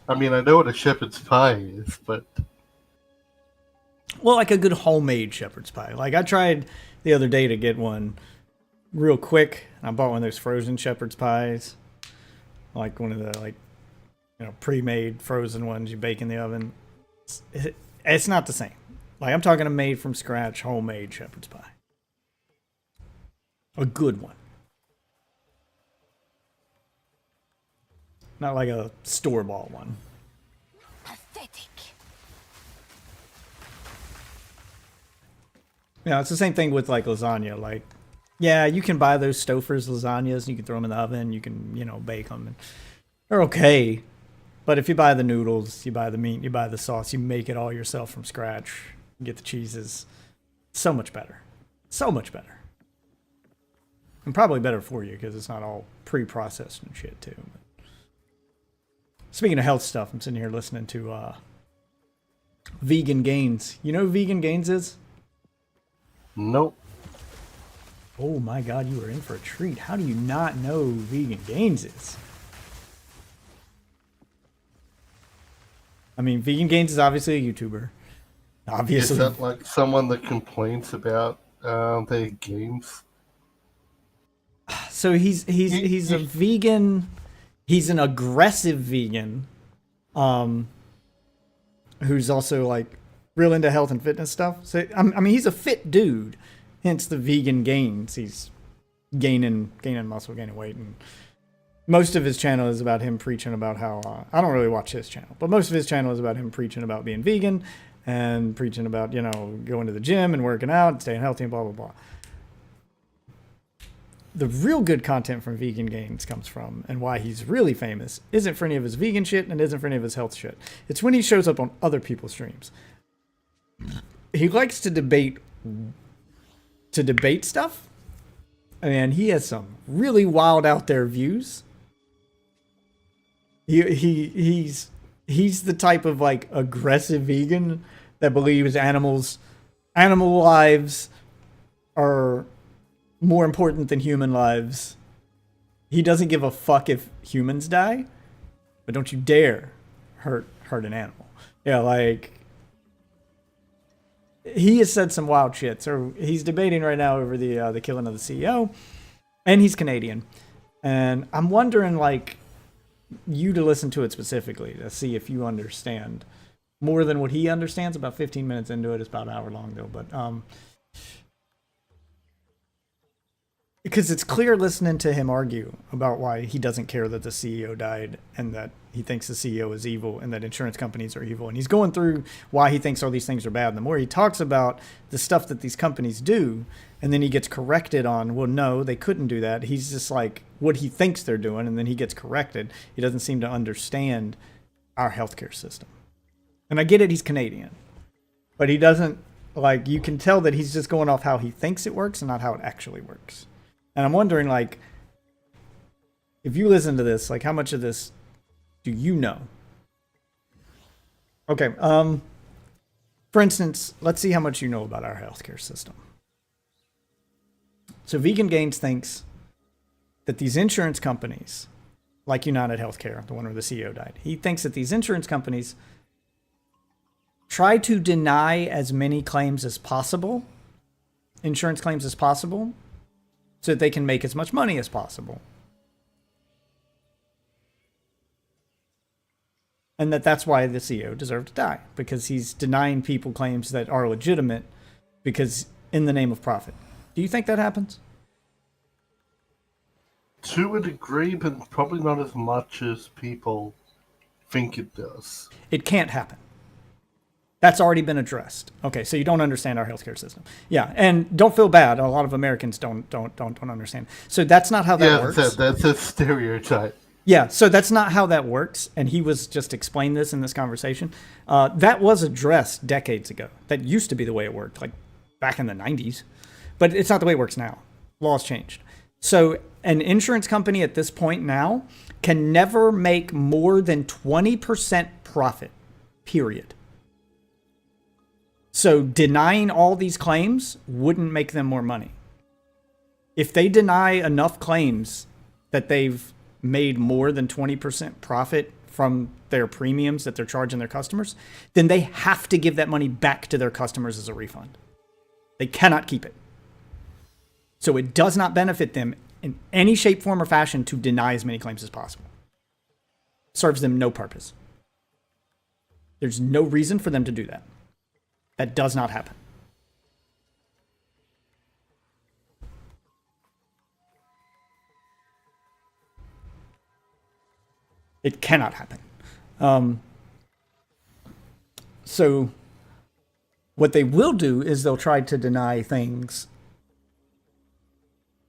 I mean, I know what a shepherd's pie is, but Well, like a good homemade shepherd's pie. Like I tried the other day to get one real quick. I bought one of those frozen shepherd's pies, like one of the pre-made frozen ones you bake in the oven. It's not the same. Like I'm talking a made from scratch homemade shepherd's pie. A good one. Not like a store-bought one. Pathetic. Yeah, it's the same thing with like lasagna. Like, yeah, you can buy those Stouffer's lasagnas and you can throw them in the oven. You can, bake them. And they're okay. But if you buy the noodles, you buy the meat, you buy the sauce, you make it all yourself from scratch, you get the cheeses, so much better. So much better. And probably better for you because it's not all pre-processed and shit too. Speaking of health stuff, I'm sitting here listening to Vegan Gains. You know who Vegan Gains is? nope. Oh my god, you are in for a treat. How do you not know who Vegan Gains is? I mean, Vegan Gains is obviously a YouTuber. Obviously. Is that like someone that complains about their games? So he's a vegan. He's an aggressive vegan, who's also like real into health and fitness stuff. So I mean, he's a fit dude, hence the Vegan Gains. He's gaining muscle, gaining weight, and most of his channel is about him preaching about how I don't really watch his channel, but most of his channel is about him preaching about being vegan and preaching about going to the gym and working out and staying healthy and blah blah blah. The real good content from Vegan Gains comes from, and why he's really famous, isn't for any of his vegan shit and isn't for any of his health shit. It's when he shows up on other people's streams. He likes to debate stuff, and he has some really wild out there views. He's the type of like aggressive vegan that believes animal lives are more important than human lives. He doesn't give a fuck if humans die, but don't you dare hurt an animal. Yeah, like he has said some wild shit. So he's debating right now over the killing of the CEO, and he's Canadian. And I'm wondering, like, you to listen to it specifically to see if you understand more than what he understands. About 15 minutes into it, it's about an hour long though, but because it's clear listening to him argue about why he doesn't care that the CEO died and that he thinks the CEO is evil and that insurance companies are evil. And he's going through why he thinks all these things are bad. And the more he talks about the stuff that these companies do, and then he gets corrected on, well, no, they couldn't do that. He's just like what he thinks they're doing, and then he gets corrected. He doesn't seem to understand our healthcare system. And I get it, he's Canadian. But he doesn't, like, you can tell that he's just going off how he thinks it works and not how it actually works. And I'm wondering, like, if you listen to this, like, how much of this do you know? Okay, for instance, let's see how much you know about our healthcare system. So Vegan Gains thinks that these insurance companies, like United Healthcare, the one where the CEO died, he thinks that these insurance companies try to deny as many claims as possible, insurance claims as possible, so that they can make as much money as possible. And that's why the CEO deserved to die, because he's denying people claims that are legitimate because in the name of profit. Do you think that happens? To a degree, but probably not as much as people think it does. It can't happen. That's already been addressed. Okay, so you don't understand our healthcare system. Yeah, and don't feel bad. A lot of Americans don't understand. So that's not how that works. That's a stereotype. Yeah, so that's not how that works. And he was just explaining this in this conversation. That was addressed decades ago. That used to be the way it worked, like back in the 90s. But it's not the way it works now. Laws changed. So an insurance company at this point now can never make more than 20% profit, period. So denying all these claims wouldn't make them more money. If they deny enough claims that they've made more than 20% profit from their premiums that they're charging their customers, then they have to give that money back to their customers as a refund. They cannot keep it. So it does not benefit them in any shape, form, or fashion to deny as many claims as possible. Serves them no purpose. There's no reason for them to do that. That does not happen. It cannot happen. So what they will do is they'll try to deny things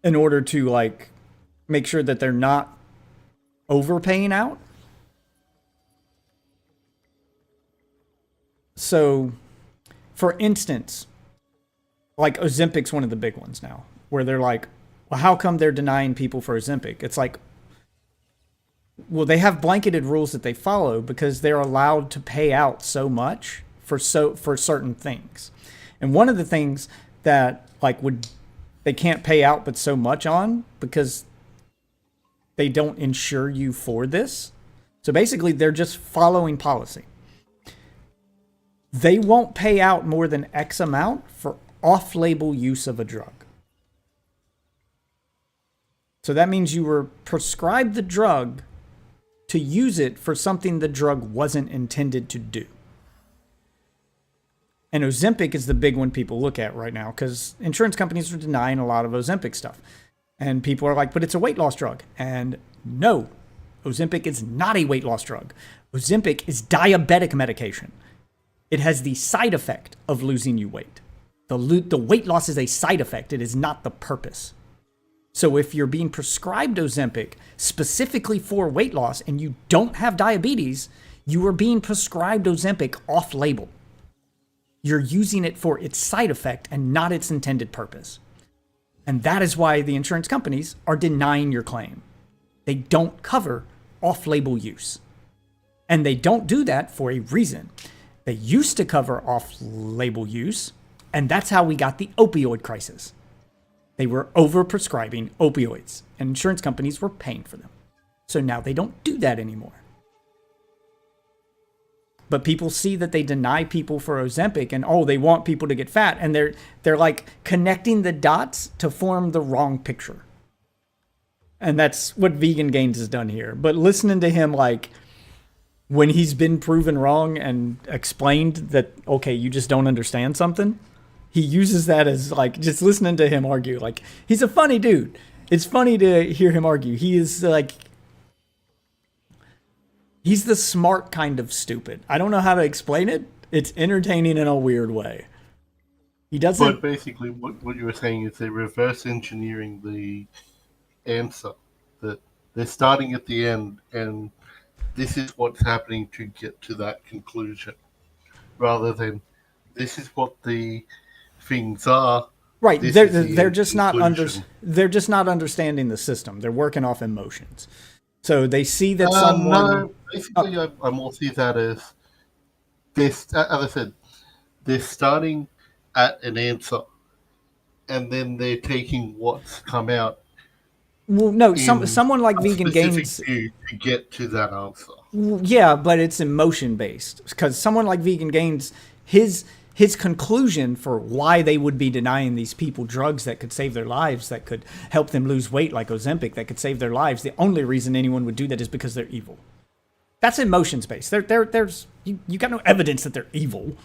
in order to, like, make sure that they're not overpaying out. So, for instance, like Ozempic's one of the big ones now, where they're like, well, how come they're denying people for Ozempic? It's like, well, they have blanketed rules that they follow because they're allowed to pay out so much for certain things. And one of the things that, like, they can't pay out but so much on because they don't insure you for this. So basically, they're just following policy. They won't pay out more than X amount for off-label use of a drug. So that means you were prescribed the drug to use it for something the drug wasn't intended to do. And Ozempic is the big one people look at right now because insurance companies are denying a lot of Ozempic stuff. And people are like, but it's a weight loss drug. And no, Ozempic is not a weight loss drug. Ozempic is diabetic medication. It has the side effect of losing you weight. The weight loss is a side effect. It is not the purpose. So if you're being prescribed Ozempic specifically for weight loss and you don't have diabetes, you are being prescribed Ozempic off-label. You're using it for its side effect and not its intended purpose. And that is why the insurance companies are denying your claim. They don't cover off-label use. And they don't do that for a reason. They used to cover off-label use, and that's how we got the opioid crisis. They were overprescribing opioids, and insurance companies were paying for them. So now they don't do that anymore. But people see that they deny people for Ozempic, and they want people to get fat, and they're like connecting the dots to form the wrong picture. And that's what Vegan Gains has done here. But listening to him, like, when he's been proven wrong and explained that, okay, you just don't understand something, he uses that as like just listening to him argue. Like he's a funny dude. It's funny to hear him argue. He is like he's the smart kind of stupid. I don't know how to explain it. It's entertaining in a weird way. He doesn't. But basically, what you were saying is they're reverse engineering the answer. That they're starting at the end, and this is what's happening to get to that conclusion, rather than this is what the things are. Right. This They're is the they're end just not conclusion. they're just not understanding the system. They're working off emotions. So they see that No, someone. basically, I more see that as this. As I said, they're starting at an answer, and then they're taking what's come out. Well, no, in someone like a Vegan specific Gains. view to get to that answer. Yeah, but it's emotion based because someone like Vegan Gains, his conclusion for why they would be denying these people drugs that could save their lives, that could help them lose weight like Ozempic, that could save their lives. The only reason anyone would do that is because they're evil. That's emotions based. There's you got no evidence that they're evil.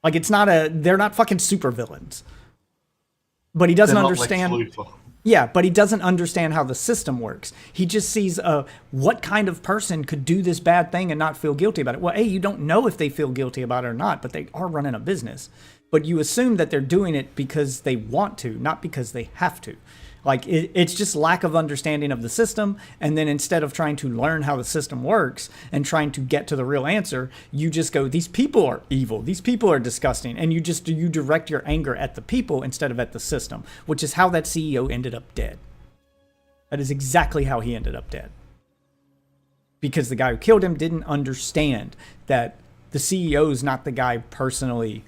Like they're not fucking supervillains. But he doesn't They're not Lex understand. Luthor. Yeah, but he doesn't understand how the system works. He just sees what kind of person could do this bad thing and not feel guilty about it. Well, A, you don't know if they feel guilty about it or not, but they are running a business. But you assume that they're doing it because they want to, not because they have to. Like, it's just lack of understanding of the system. And then instead of trying to learn how the system works and trying to get to the real answer, you just go, these people are evil. These people are disgusting. And you direct your anger at the people instead of at the system, which is how that CEO ended up dead. That is exactly how he ended up dead. Because the guy who killed him didn't understand that the CEO is not the guy personally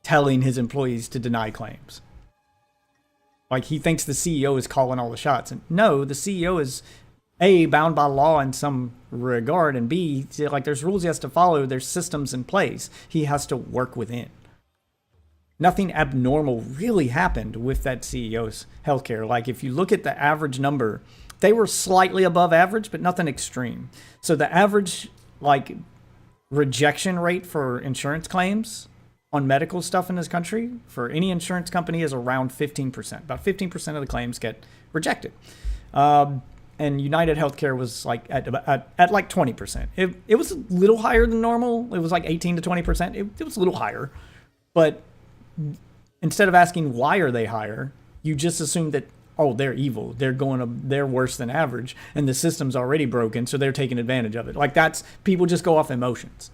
telling his employees to deny claims. Like, he thinks the CEO is calling all the shots. And no, the CEO is, A, bound by law in some regard, and B, like, there's rules he has to follow, there's systems in place he has to work within. Nothing abnormal really happened with that CEO's healthcare. Like, if you look at the average number, they were slightly above average, but nothing extreme. So the average, like, rejection rate for insurance claims on medical stuff in this country for any insurance company is around 15%. About 15% of the claims get rejected. And United Healthcare was like at like 20%. It was a little higher than normal. It was like 18 to 20%. It was a little higher. But instead of asking why are they higher, you just assume that, oh, they're evil. They're worse than average, and the system's already broken, so they're taking advantage of it. Like, that's, people just go off emotions.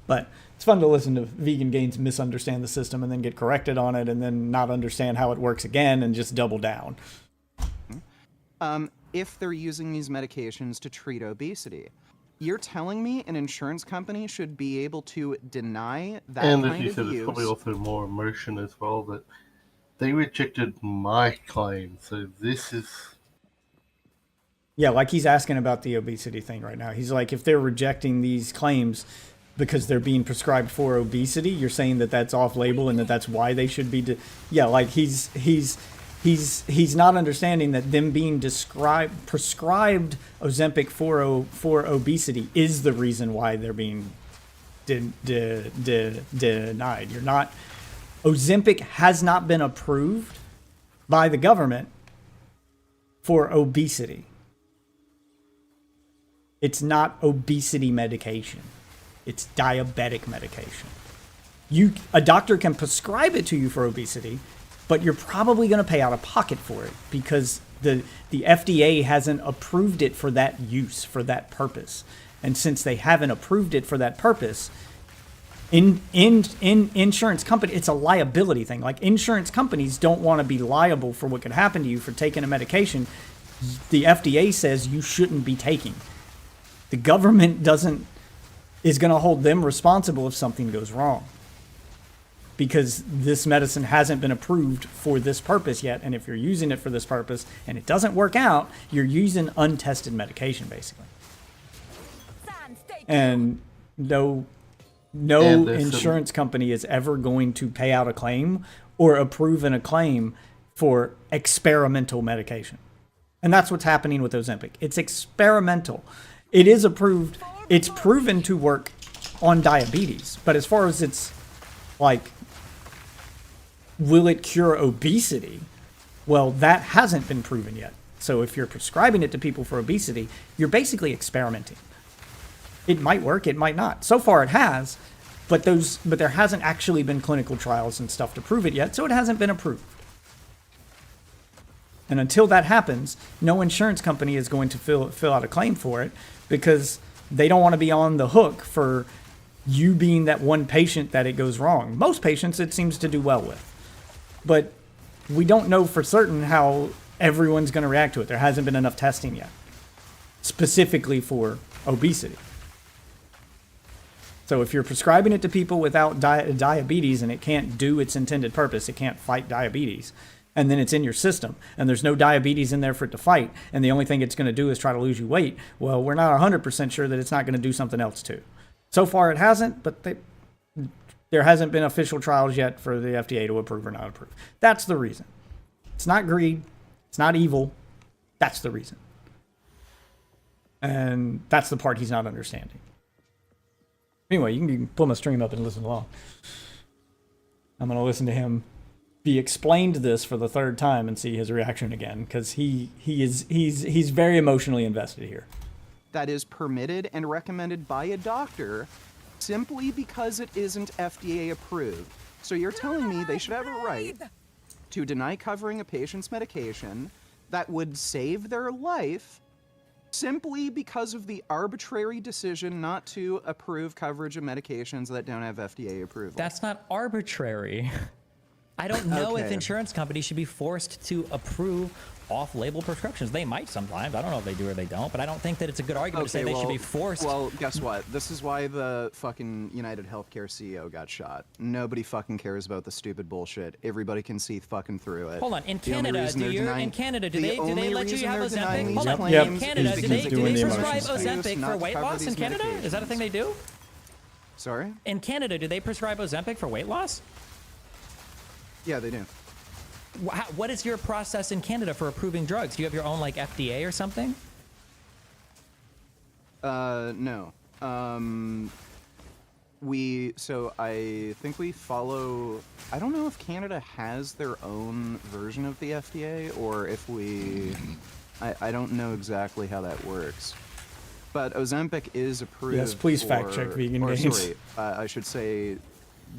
But it's fun to listen to Vegan Gains misunderstand the system and then get corrected on it and then not understand how it works again and just double down. If they're using these medications to treat obesity, you're telling me an insurance company should be able to deny that And kind as you of said, use? it's probably also more emotion as well, that they rejected my claim, so this is... Yeah, like he's asking about the obesity thing right now. He's like, if they're rejecting these claims because they're being prescribed for obesity, you're saying that that's off label and that that's why they should be yeah, like he's not understanding that them being prescribed Ozempic for obesity is the reason why they're being denied. You're not... Ozempic has not been approved by the government for obesity. It's not obesity medication. It's diabetic medication. A doctor can prescribe it to you for obesity, but you're probably going to pay out of pocket for it because the FDA hasn't approved it for that use, for that purpose. And since they haven't approved it for that purpose, in insurance company, it's a liability thing. Like, insurance companies don't want to be liable for what could happen to you for taking a medication the FDA says you shouldn't be taking. The government is going to hold them responsible if something goes wrong, because this medicine hasn't been approved for this purpose yet. And if you're using it for this purpose and it doesn't work out, you're using untested medication, basically. And no insurance company is ever going to pay out a claim or approve a claim for experimental medication. And that's what's happening with Ozempic. It's experimental. It is approved. It's proven to work on diabetes. But as far as its like will it cure obesity? Well, that hasn't been proven yet. So if you're prescribing it to people for obesity, you're basically experimenting. It might work, it might not. So far it has, but there hasn't actually been clinical trials and stuff to prove it yet, so it hasn't been approved. And until that happens, no insurance company is going to fill out a claim for it, because they don't want to be on the hook for you being that one patient that it goes wrong. Most patients it seems to do well with. But we don't know for certain how everyone's going to react to it. There hasn't been enough testing yet, specifically for obesity. So if you're prescribing it to people without diabetes and it can't do its intended purpose, it can't fight diabetes, and then it's in your system, and there's no diabetes in there for it to fight, and the only thing it's going to do is try to lose you weight, well, we're not 100% sure that it's not going to do something else too. So far it hasn't, but there hasn't been official trials yet for the FDA to approve or not approve. That's the reason. It's not greed. It's not evil. That's the reason. And that's the part he's not understanding. Anyway, you can pull my stream up and listen along. I'm going to listen to him be explained this for the third time and see his reaction again, because he's very emotionally invested here. That is permitted and recommended by a doctor simply because it isn't FDA approved. So you're telling me they should have a right to deny covering a patient's medication that would save their life simply because of the arbitrary decision not to approve coverage of medications that don't have FDA approval? That's not arbitrary. I don't know if Okay. insurance companies should be forced to approve off-label prescriptions. They might sometimes. I don't know if they do or they don't, but I don't think that it's a good argument to say they should be forced. Well, guess what? This is why the fucking United Healthcare CEO got shot. Nobody fucking cares about the stupid bullshit. Everybody can see fucking through it. Hold on. In The only Canada, reason they're denying- do the they only let you reason have they're denying Ozempic? these Hold on. claims In Canada, is do because they doing the prescribe emotions Ozempic use, for not weight cover loss in these Canada? Is that a thing they do? Sorry? In Canada, do they prescribe Ozempic for weight loss? Yeah, they do. What is your process in Canada for approving drugs? Do you have your own like FDA or something? No. So I think we follow, I don't know if Canada has their own version of the FDA or if I don't know exactly how that works. But Ozempic is approved. Yes, please fact check Vegan Gains. Sorry, I should say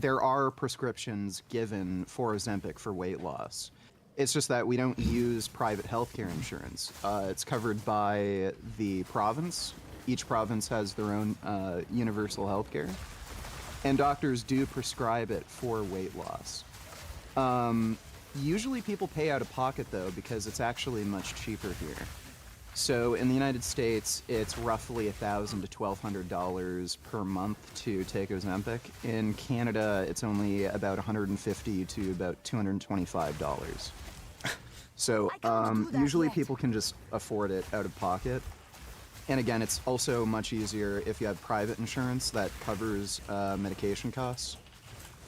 there are prescriptions given for Ozempic for weight loss. It's just that we don't use private healthcare insurance. It's covered by the province. Each province has their own universal healthcare, and doctors do prescribe it for weight loss. Usually people pay out of pocket though, because it's actually much cheaper here. So in the United States, it's roughly $1,000 to $1,200 per month to take Ozempic. In Canada, it's only about $150 to about $225. So usually people can just afford it out of pocket. And again, it's also much easier if you have private insurance that covers medication costs.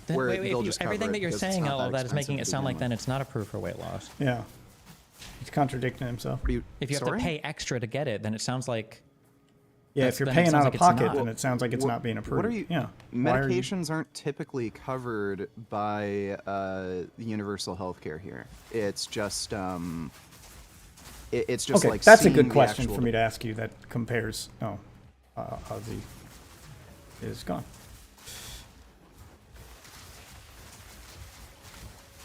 Then, Where wait, they'll just cover everything it that you're because it's saying, not all of that is expensive making it to sound like begin then it's not approved for weight loss. Yeah. He's contradicting himself. If you have to pay extra to get it, then it sounds like. Yeah, if you're then it paying sounds out like of it's pocket, not. then it sounds like it's not being approved. What are you? Yeah. Why are you- Medications aren't typically covered by the universal healthcare here. It's just it's just okay, like that's a seeing good the question actual- for me to ask you that compares. Oh, Ozzy is gone.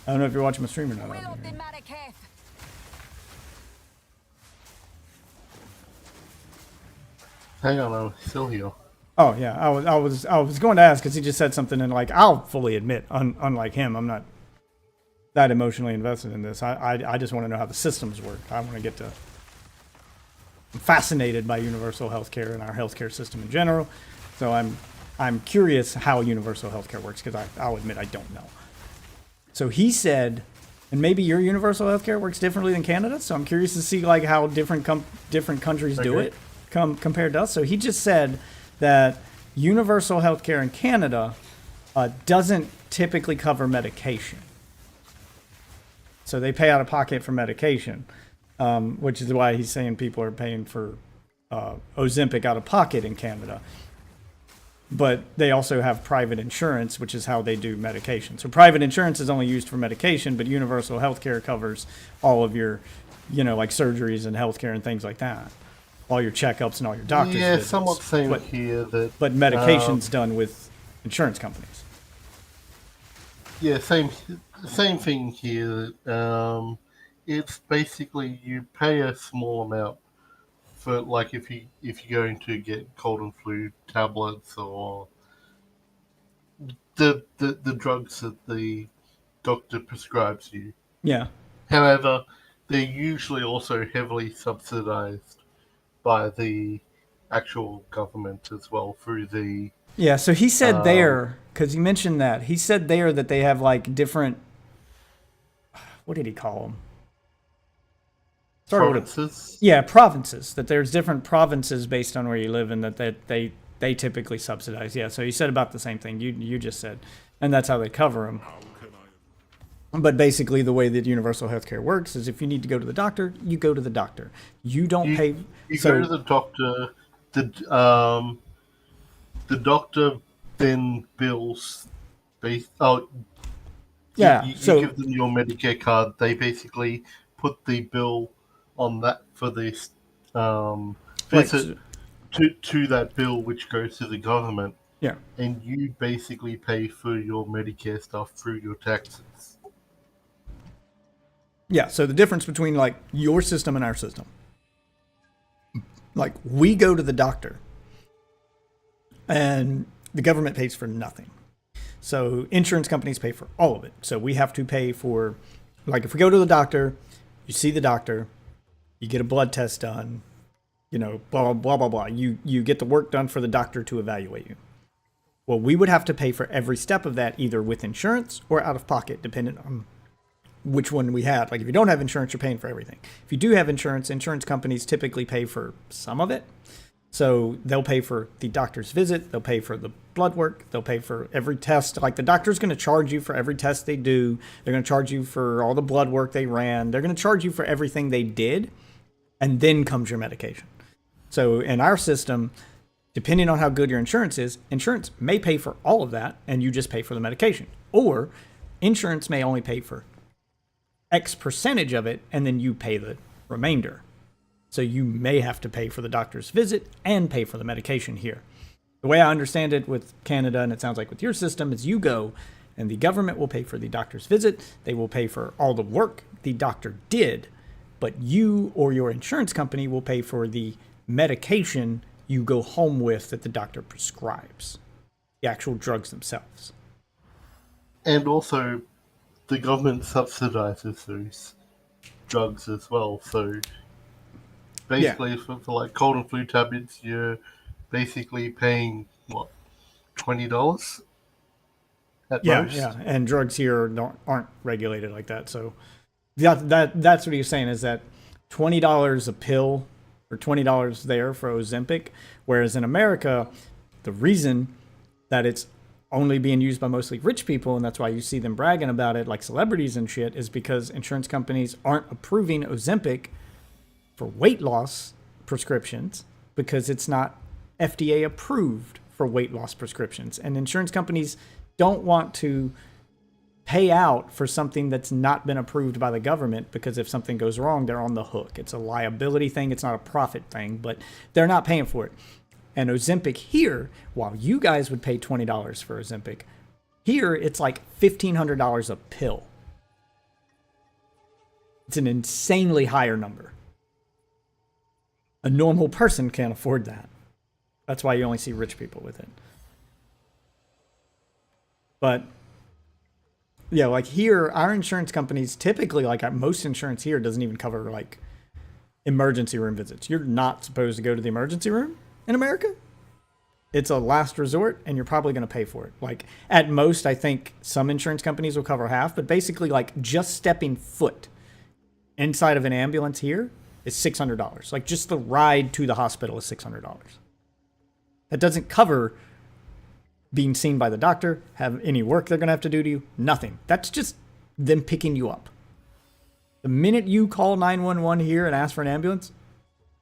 I don't know if you're watching my stream or not. Ozzy. Hang on, I'm still here. Oh yeah, I was going to ask because he just said something, and like I'll fully admit, unlike him, I'm not that emotionally invested in this. I just want to know how the systems work. I want to get to. I'm fascinated by universal healthcare and our healthcare system in general, so I'm curious how universal healthcare works because I'll admit I don't know. So he said, and maybe your universal healthcare works differently than Canada. So I'm curious to see like how different countries do Okay. it compared to us. So he just said that universal healthcare in Canada doesn't typically cover medication. So they pay out of pocket for medication, which is why he's saying people are paying for Ozempic out of pocket in Canada. but they also have private insurance, which is how they do medication. So private insurance is only used for medication, but universal healthcare covers all of your, like surgeries and healthcare and things like that. All your checkups and all your doctor's Yeah, visits. somewhat same but, here. But medication's done with insurance companies. Yeah, same thing here. It's basically you pay a small amount for, like, if you're going to get cold and flu tablets or the drugs that the doctor prescribes you. Yeah. However, they're usually also heavily subsidized by the actual government as well through the. Yeah, so he said there, because you mentioned that, he said there that they have like different, what did he call them? Provinces? Yeah, provinces. That there's different provinces based on where you live, and that they typically subsidize. Yeah, so he said about the same thing you just said, and that's how they cover them. But basically, the way that universal healthcare works is if you need to go to the doctor, you go to the doctor. You don't pay. You go to the doctor. The doctor then bills. You give them your Medicare card. They basically put the bill on that for this visit to that bill, which goes to the government. Yeah. And you basically pay for your Medicare stuff through your taxes. Yeah, so the difference between like your system and our system. Like we go to the doctor and the government pays for nothing. So insurance companies pay for all of it. So we have to pay for, like if we go to the doctor, you see the doctor, you get a blood test done, blah, blah, blah, blah, blah. You get the work done for the doctor to evaluate you. Well, we would have to pay for every step of that either with insurance or out of pocket, depending on which one we had. Like if you don't have insurance, you're paying for everything. If you do have insurance, insurance companies typically pay for some of it. So they'll pay for the doctor's visit, they'll pay for the blood work, they'll pay for every test. Like the doctor's going to charge you for every test they do. They're going to charge you for all the blood work they ran. They're going to charge you for everything they did. And then comes your medication. So in our system, depending on how good your insurance is, insurance may pay for all of that and you just pay for the medication. Or insurance may only pay for X percentage of it and then you pay the remainder. So you may have to pay for the doctor's visit and pay for the medication here. The way I understand it with Canada, and it sounds like with your system, is you go and the government will pay for the doctor's visit. They will pay for all the work the doctor did, but you or your insurance company will pay for the medication you go home with that the doctor prescribes, the actual drugs themselves. And also, the government subsidizes those drugs as well. So basically, for like cold and flu tablets, you're basically paying what, $20 at most. Yeah, and drugs here aren't regulated like that. So that's what he's saying is that $20 a pill or $20 there for Ozempic, whereas in America, the reason that it's only being used by mostly rich people, and that's why you see them bragging about it like celebrities and shit, is because insurance companies aren't approving Ozempic for weight loss prescriptions because it's not FDA approved for weight loss prescriptions. And insurance companies don't want to pay out for something that's not been approved by the government because if something goes wrong, they're on the hook. It's a liability thing. It's not a profit thing, but they're not paying for it. And Ozempic here, while you guys would pay $20 for Ozempic, here it's like $1,500 a pill. It's an insanely higher number. A normal person can't afford that. That's why you only see rich people with it. But yeah, like here, our insurance companies typically, like most insurance here, doesn't even cover like emergency room visits. You're not supposed to go to the emergency room in America. It's a last resort and you're probably going to pay for it. Like at most, I think some insurance companies will cover half, but basically like just stepping foot inside of an ambulance here is $600. Like just the ride to the hospital is $600. That doesn't cover being seen by the doctor, have any work they're going to have to do to you, nothing. That's just them picking you up. The minute you call 911 here and ask for an ambulance,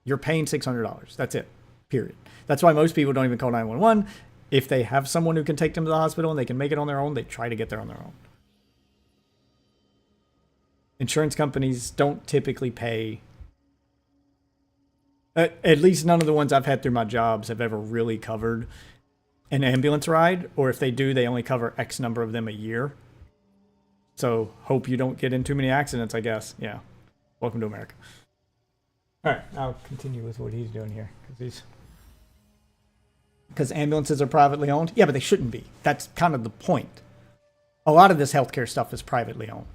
you're paying $600. That's it, period. That's why most people don't even call 911. if they have someone who can take them to the hospital and they can make it on their own, they try to get there on their own. Insurance companies don't typically pay. At least none of the ones I've had through my jobs have ever really covered an ambulance ride, or if they do, they only cover X number of them a year. So hope you don't get in too many accidents, I guess. Yeah. Welcome to America. All right, I'll continue with what he's doing here because ambulances are privately owned. Yeah, but they shouldn't be. That's kind of the point. A lot of this healthcare stuff is privately owned.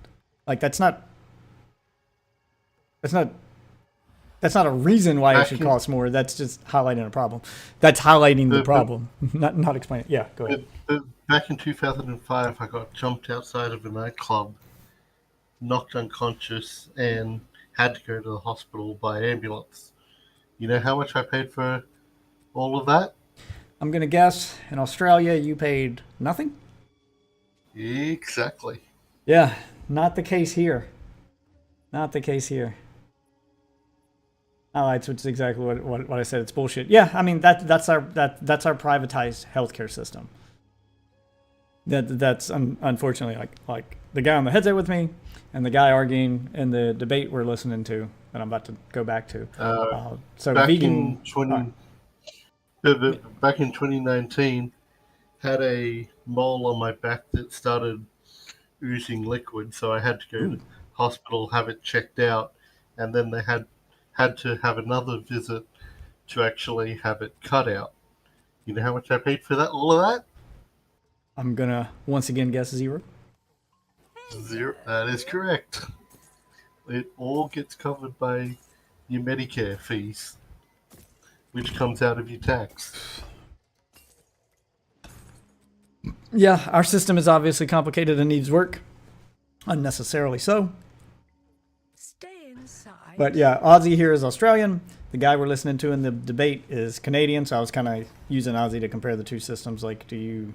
Like that's not a reason why it should cost more. That's just highlighting a problem. That's highlighting the problem, not explaining. Yeah, go ahead. Back in 2005, I got jumped outside of a nightclub, knocked unconscious, and had to go to the hospital by ambulance. You know how much I paid for all of that? I'm going to guess in Australia you paid nothing? Exactly. Yeah, not the case here. Not the case here. Oh, it's exactly what I said. It's bullshit. Yeah, I mean that's our privatized healthcare system. That's unfortunately like the guy on the headset with me and the guy arguing in the debate we're listening to that I'm about to go back to. So back vegan. Back in 2019, had a mole on my back that started oozing liquid, so I had to go to the hospital, have it checked out, and then they had to have another visit to actually have it cut out. You know how much I paid for that? All of that? I'm gonna once again guess zero. Zero. That is correct. It all gets covered by your Medicare fees, which comes out of your tax. Yeah, our system is obviously complicated and needs work, unnecessarily so. Stay inside. But yeah, Aussie here is Australian. The guy we're listening to in the debate is Canadian, so I was kind of using Aussie to compare the two systems. Like, do you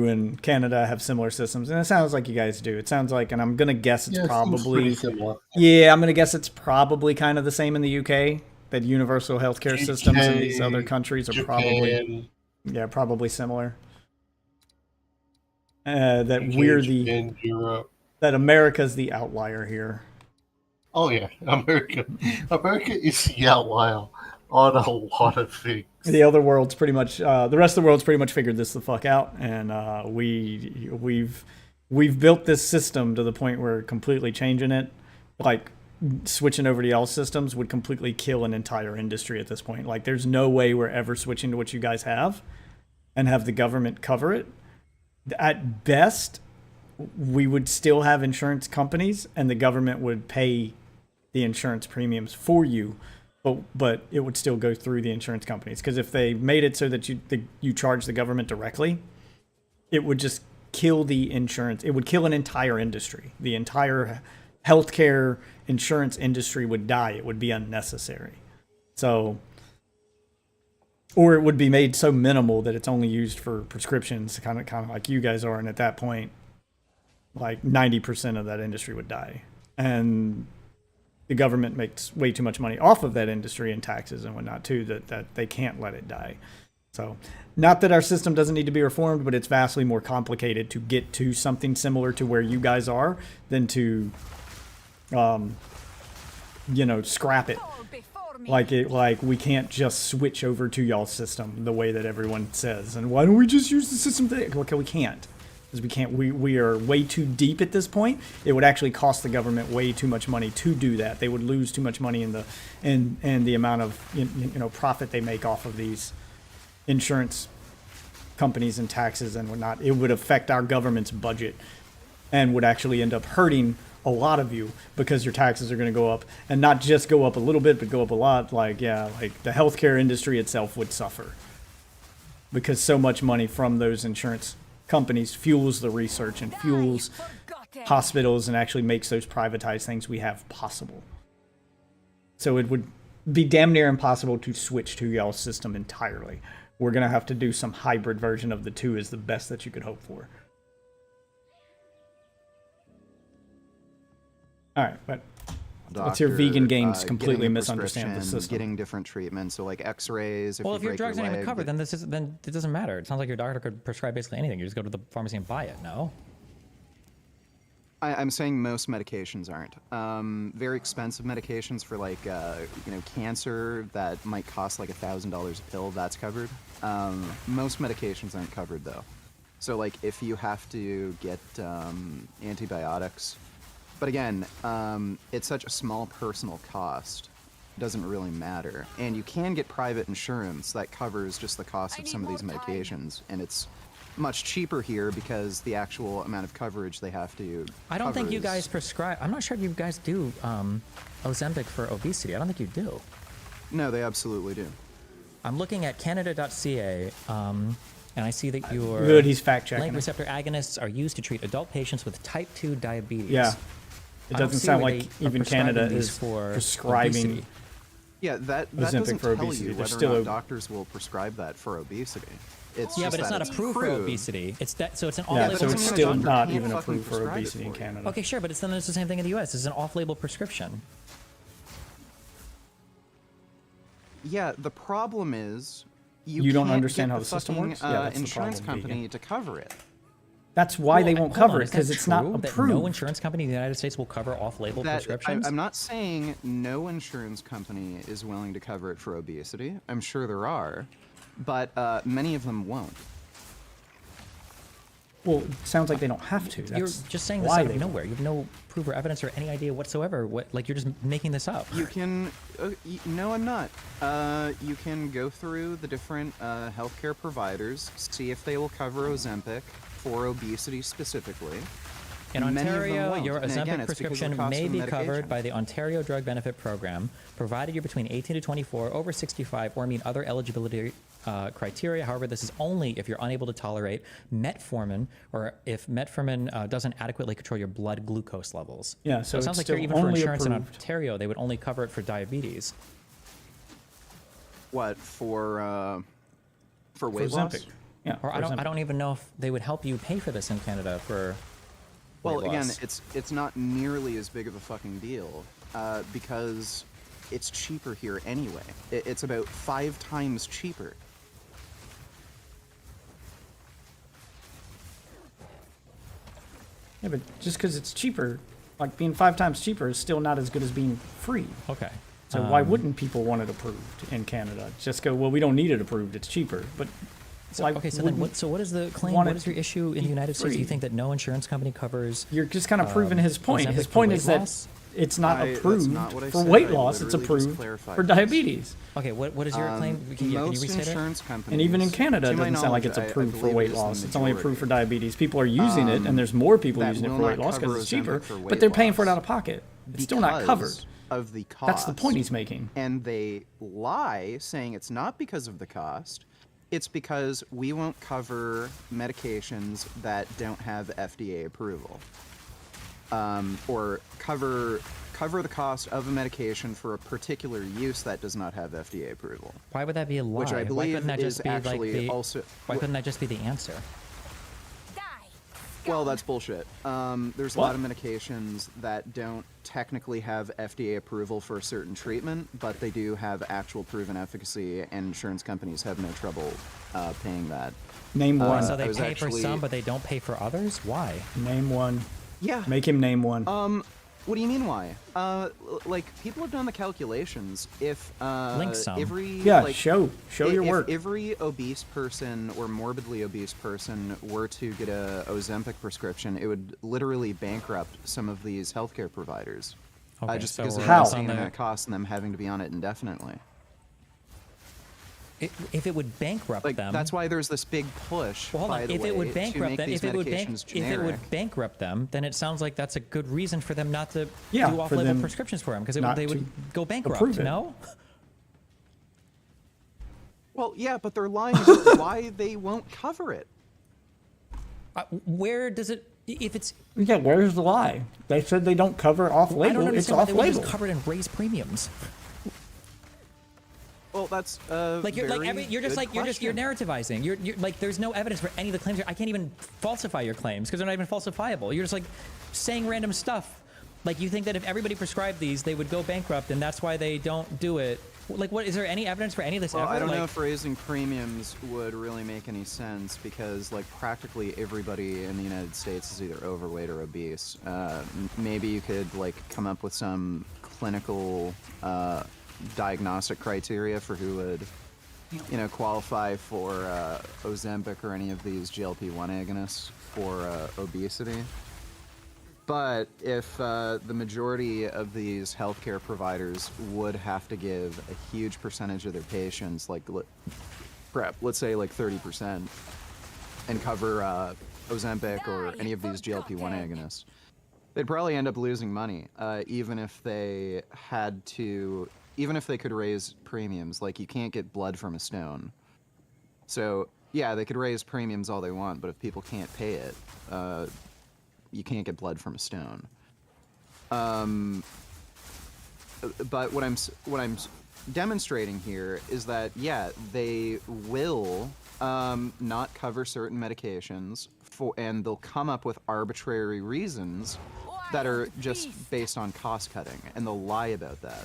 and Canada have similar systems? And it sounds like you guys do. It sounds like, and I'm gonna guess it's probably similar. Yeah, I'm gonna guess it's probably kind of the same in the UK. That universal healthcare systems in these other countries are Japan, probably similar. That America's the outlier here. Oh yeah, America is the outlier on a lot of things. The other world's pretty much, the rest of the world's pretty much figured this the fuck out, and we've built this system to the point where completely changing it, like switching over to y'all's systems, would completely kill an entire industry at this point. Like, there's no way we're ever switching to what you guys have, and have the government cover it. At best, we would still have insurance companies, and the government would pay the insurance premiums for you. But it would still go through the insurance companies, because if they made it so that you charge the government directly, it would just kill the insurance. It would kill an entire industry. The entire healthcare insurance industry would die. It would be unnecessary. So, or it would be made so minimal that it's only used for prescriptions, kind of like you guys are. And at that point, like 90% of that industry would die, and the government makes way too much money off of that industry and taxes and whatnot too, that they can't let it die. So, not that our system doesn't need to be reformed, but it's vastly more complicated to get to something similar to where you guys are than to, scrap it. Like we can't just switch over to y'all's system the way that everyone says. And why don't we just use the system today? Okay, we can't. We are way too deep at this point. It would actually cost the government way too much money to do that. They would lose too much money in the amount of profit they make off of these insurance companies and taxes and whatnot. It would affect our government's budget and would actually end up hurting a lot of you, because your taxes are going to go up, and not just go up a little bit, but go up a lot. Like the healthcare industry itself would suffer, because so much money from those insurance companies fuels the research and fuels hospitals and actually makes those privatized things we have possible. So it would be damn near impossible to switch to y'all's system entirely. We're going to have to do some hybrid version of the two, is the best that you could hope for. All right, but doctor. Let's hear vegan games getting completely a misunderstand the prescription, system. Getting different treatments, so like X-rays. Well, you if your break drugs aren't even leg, covered, then it doesn't matter. It sounds like your doctor could prescribe basically anything. You just go to the pharmacy and buy it. No. I'm saying most medications aren't. Very expensive medications for like cancer that might cost like $1,000 a pill. That's covered. Most medications aren't covered though. So like if you have to get antibiotics, but again, it's such a small personal cost. It doesn't really matter. And you can get private insurance that covers just the cost of some of these medications, and it's much cheaper here because the actual amount of coverage they have to I don't think you cover guys prescribe. I'm not sure you guys do Ozempic for obesity. I don't think you do. No, they absolutely do. I'm looking at Canada.ca, and I see that your Good, he's fact-checking LANT it. receptor agonists are used to treat adult patients with type 2 diabetes. Yeah. It I don't doesn't see sound where like they are even prescribing Canada these is for prescribing obesity. Yeah, that Ozempic doesn't for tell obesity. you There's whether still or not a- doctors will prescribe that for obesity. It's Yeah, just but it's that not approved for approved. obesity. It's that, so it's an Yeah, off-label so it's prescription. still not can't even fucking approved for prescribe it obesity in for you. Canada. Okay, sure, but it's the same thing in the US. It's an off-label prescription. Yeah, the problem is You don't can't understand get how the system fucking, works? Yeah, that's the insurance problem, company vegan. to cover it. That's why they won't Hold cover on, it, is that because it's not true that approved. No insurance company in the United States will cover off-label prescriptions. I'm not saying no insurance company is willing to cover it for obesity. I'm sure there are, but many of them won't. Well, it sounds like they don't have to. You're That's just saying this why out they of don't. nowhere. You have no proof or evidence or any idea whatsoever. Like you're just making this up. You can, no, I'm not. You can go through the different healthcare providers, see if they will cover Ozempic for obesity specifically. In Many of them Ontario, won't. your And again, Ozempic it's because of the prescription cost may of be the covered medication. by the Ontario Drug Benefit Program, provided you're between 18 to 24, over 65, or meet other eligibility criteria. However, this is only if you're unable to tolerate metformin or if metformin doesn't adequately control your blood glucose levels. Yeah, so so it sounds it's like you're still even for only insurance in approved. Ontario, they would only cover it for diabetes. What for weight loss? Ozempic. Yeah. Or for I Ozempic. don't even know if they would help you pay for this in Canada for. Well, weight again, loss. it's not nearly as big of a fucking deal because it's cheaper here anyway. It's about 5 times cheaper. Yeah, but just because it's cheaper, like being 5 times cheaper is still not as good as being free. Okay. So why wouldn't people want it approved in Canada? Just go, well, we don't need it approved. It's cheaper. But So, okay, so then what is the claim? want What it is your issue in the be United States? Do you free. think that no insurance company covers? You're just kind of proving his point. Ozempic His for point weight is that loss? it's not That's approved not what I for said. weight I loss. It's literally just approved clarified for this. diabetes. Okay, what is your claim? Can you Most restate it? insurance companies, And even in Canada, it to my doesn't sound like it's knowledge, I approved for believe weight it is the loss. It's only approved for majority. diabetes. People are using it, and there's more people that using it will for weight not loss because cover it's cheaper, Ozempic for but weight they're paying for it loss out of pocket. It's still not covered. because of the cost. That's the point he's making. And they lie saying it's not because of the cost. It's because we won't cover medications that don't have FDA approval. Or cover the cost of a medication for a particular use that does not have FDA approval. Why would that be a lie? Which I Why believe couldn't that is just be actually like the, also... Why couldn't that just be the answer? Well, that's bullshit. There's a What? lot of medications that don't technically have FDA approval for a certain treatment, but they do have actual proven efficacy, and insurance companies have no trouble paying that. Name one. So I they was pay for actually- some, but they don't pay for others. Why? Name one. Yeah. Make him name one. What do you mean why? Like people have done the calculations. If Link some. every Yeah, like, show your if work. every obese person or morbidly obese person were to get a Ozempic prescription, it would literally bankrupt some of these healthcare providers. Okay, Just so because of we're the How? insane on amount the- of cost and them having to be on it indefinitely. If it would bankrupt Like them, that's why there's this big push. Well, hold by on. the If it way, would to bankrupt make them, these if it medications would bankrupt them, then it sounds like that's a good reason for them not to Yeah, do for off-label them prescriptions for them because not they to would go bankrupt. approve it. No. Well, yeah, but they're lying about why they won't cover it. Where does it? If it's Yeah, where's the lie? They said they don't cover I off-label. don't It's understand why they would off-label. just cover it and raise premiums. Well, that's Like you're very you're just good like you're question. narrativizing. You're like there's no evidence for any of the claims. I can't even falsify your claims because they're not even falsifiable. You're just like saying random stuff Like, you think that if everybody prescribed these, they would go bankrupt, and that's why they don't do it? Like, what is there any evidence for any of this Well, ever? I don't like, know if raising premiums would really make any sense because, like, practically everybody in the United States is either overweight or obese. Maybe you could, like, come up with some clinical diagnostic criteria for who would, you know, qualify for Ozempic or any of these GLP-1 agonists for obesity. But if the majority of these healthcare providers would have to give a huge percentage of their patients, like let's say like 30%, and cover Ozempic or any of these GLP-1 agonists, they'd probably end up losing money, even if they could raise premiums. Like, you can't get blood from a stone. So yeah, they could raise premiums all they want, but if people can't pay it, you can't get blood from a stone. But what I'm demonstrating here is that, yeah, they will not cover certain medications and they'll come up with arbitrary reasons that are just based on cost cutting, and they'll lie about that.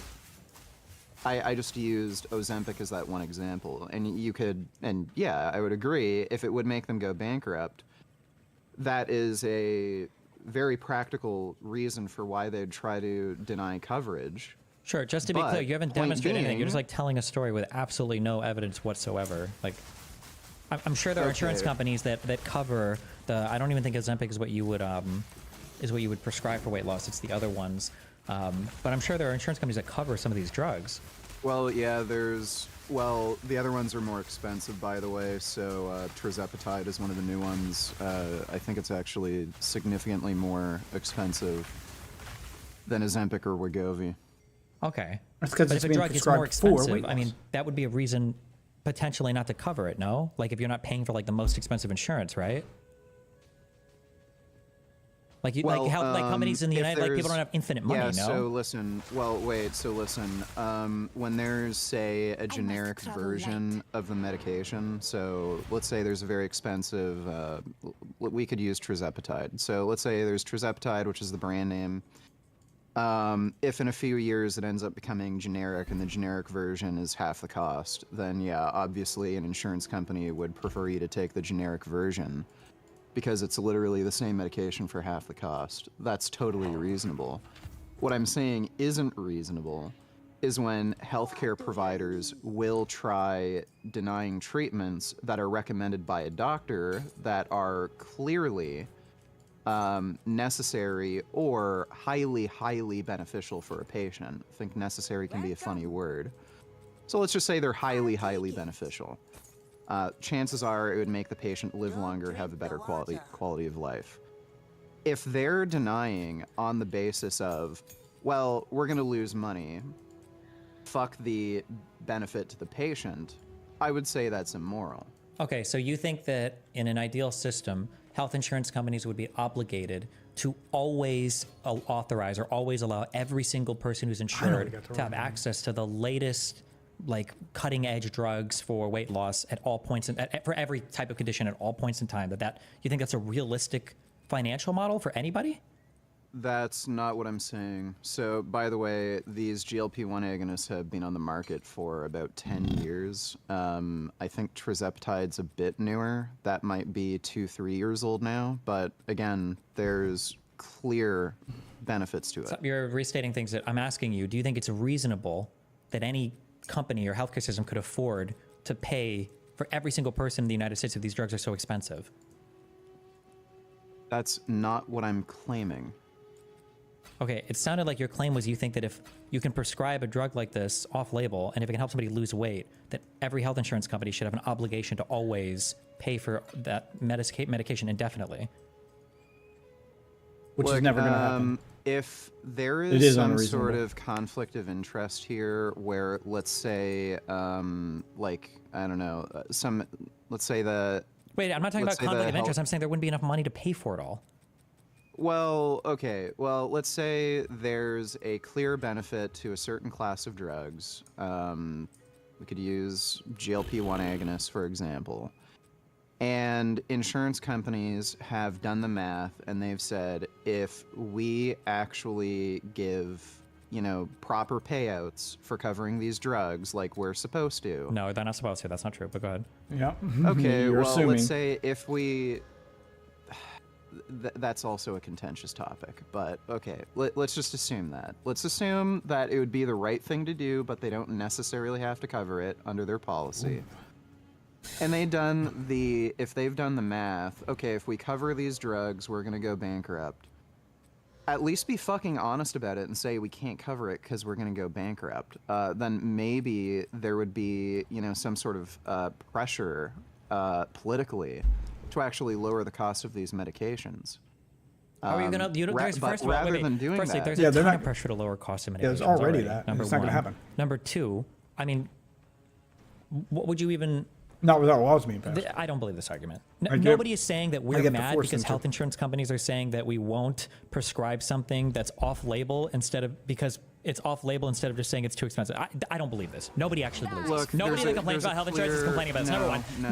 I just used Ozempic as that one example, and yeah, I would agree, if it would make them go bankrupt, that is a very practical reason for why they'd try to deny coverage. Sure, just to be clear, you haven't demonstrated anything. You're just like telling a story with absolutely no evidence whatsoever. Like, I'm sure there are insurance companies that cover the. I don't even think Ozempic is what you would prescribe for weight loss. It's the other ones. But I'm sure there are insurance companies that cover some of these drugs. Well, yeah, the other ones are more expensive, by the way, so Tirzepatide is one of the new ones. I think it's actually significantly more expensive than Ozempic or Wegovy. Okay. That's because but it's if a being drug is more prescribed for expensive, weight I mean, loss. that would be a reason potentially not to cover it, no? Like, if you're not paying for, like, the most expensive insurance, right? Like, like companies in the United, like, people don't have infinite money, yeah, no? so listen, when there's, say, a generic version of the medication, so let's say there's a very expensive, we could use Tirzepatide. So let's say there's Tirzepatide, which is the brand name. If in a few years it ends up becoming generic and the generic version is half the cost, then yeah, obviously an insurance company would prefer you to take the generic version, because it's literally the same medication for half the cost. That's totally reasonable. What I'm saying isn't reasonable is when healthcare providers will try denying treatments that are recommended by a doctor that are clearly necessary or highly, highly beneficial for a patient. I think necessary can be a funny word. So let's just say they're highly, highly beneficial. Chances are it would make the patient live longer, have a better quality of life. If they're denying on the basis of, well, we're going to lose money, fuck the benefit to the patient, I would say that's immoral. Okay, so you think that in an ideal system, health insurance companies would be obligated to always authorize or always allow every single person who's insured to have access to the latest, like, cutting edge drugs for weight loss at all points, for every type of condition at all points in time. That you think that's a realistic financial model for anybody? That's not what I'm saying. So, by the way, these GLP-1 agonists have been on the market for about 10 years. I think Tirzepatide's a bit newer. That might be 2-3 years old now. But again, there's clear benefits to it. So you're restating things that I'm asking you. Do you think it's reasonable that any company or healthcare system could afford to pay for every single person in the United States if these drugs are so expensive? That's not what I'm claiming. Okay, it sounded like your claim was you think that if you can prescribe a drug like this off-label, and if it can help somebody lose weight, that every health insurance company should have an obligation to always pay for that medication indefinitely. Which is never going to happen. If there is some sort of conflict of interest here where, let's say, like, I don't know, let's say the... Wait, I'm not talking about conflict of interest. I'm saying there wouldn't be enough money to pay for it all. Well, okay. Well, let's say there's a clear benefit to a certain class of drugs. We could use GLP-1 agonists, for example. And insurance companies have done the math, and they've said if we actually give, you know, proper payouts for covering these drugs like we're supposed to. No, they're not supposed to. That's not true, but go ahead. Yeah. Okay, You're well, assuming. let's say if we... that's also a contentious topic, but okay, let's just assume that. Let's assume that it would be the right thing to do, but they don't necessarily have to cover it under their policy. And if they've done the math, okay, if we cover these drugs, we're gonna go bankrupt. At least be fucking honest about it and say we can't cover it because we're gonna go bankrupt. Then maybe there would be, you know, some sort of pressure politically to actually lower the cost of these medications. How are you gonna? First of all, rather wait, than doing firstly, that, there's Yeah, a they're ton not- of pressure to lower costs of medications. Yeah, there's already that. Number It's not gonna one. happen. Number two, I mean, what would you even? Not without laws being passed. I don't believe this argument. I get- Nobody is saying that I we're get the mad force because them to. health insurance companies are saying that we won't prescribe something that's off-label because it's off-label instead of just saying it's too expensive. I don't believe this. Nobody actually believes Look, this. Nobody that there's complains a about health insurance is clear- complaining about this. Number one. no,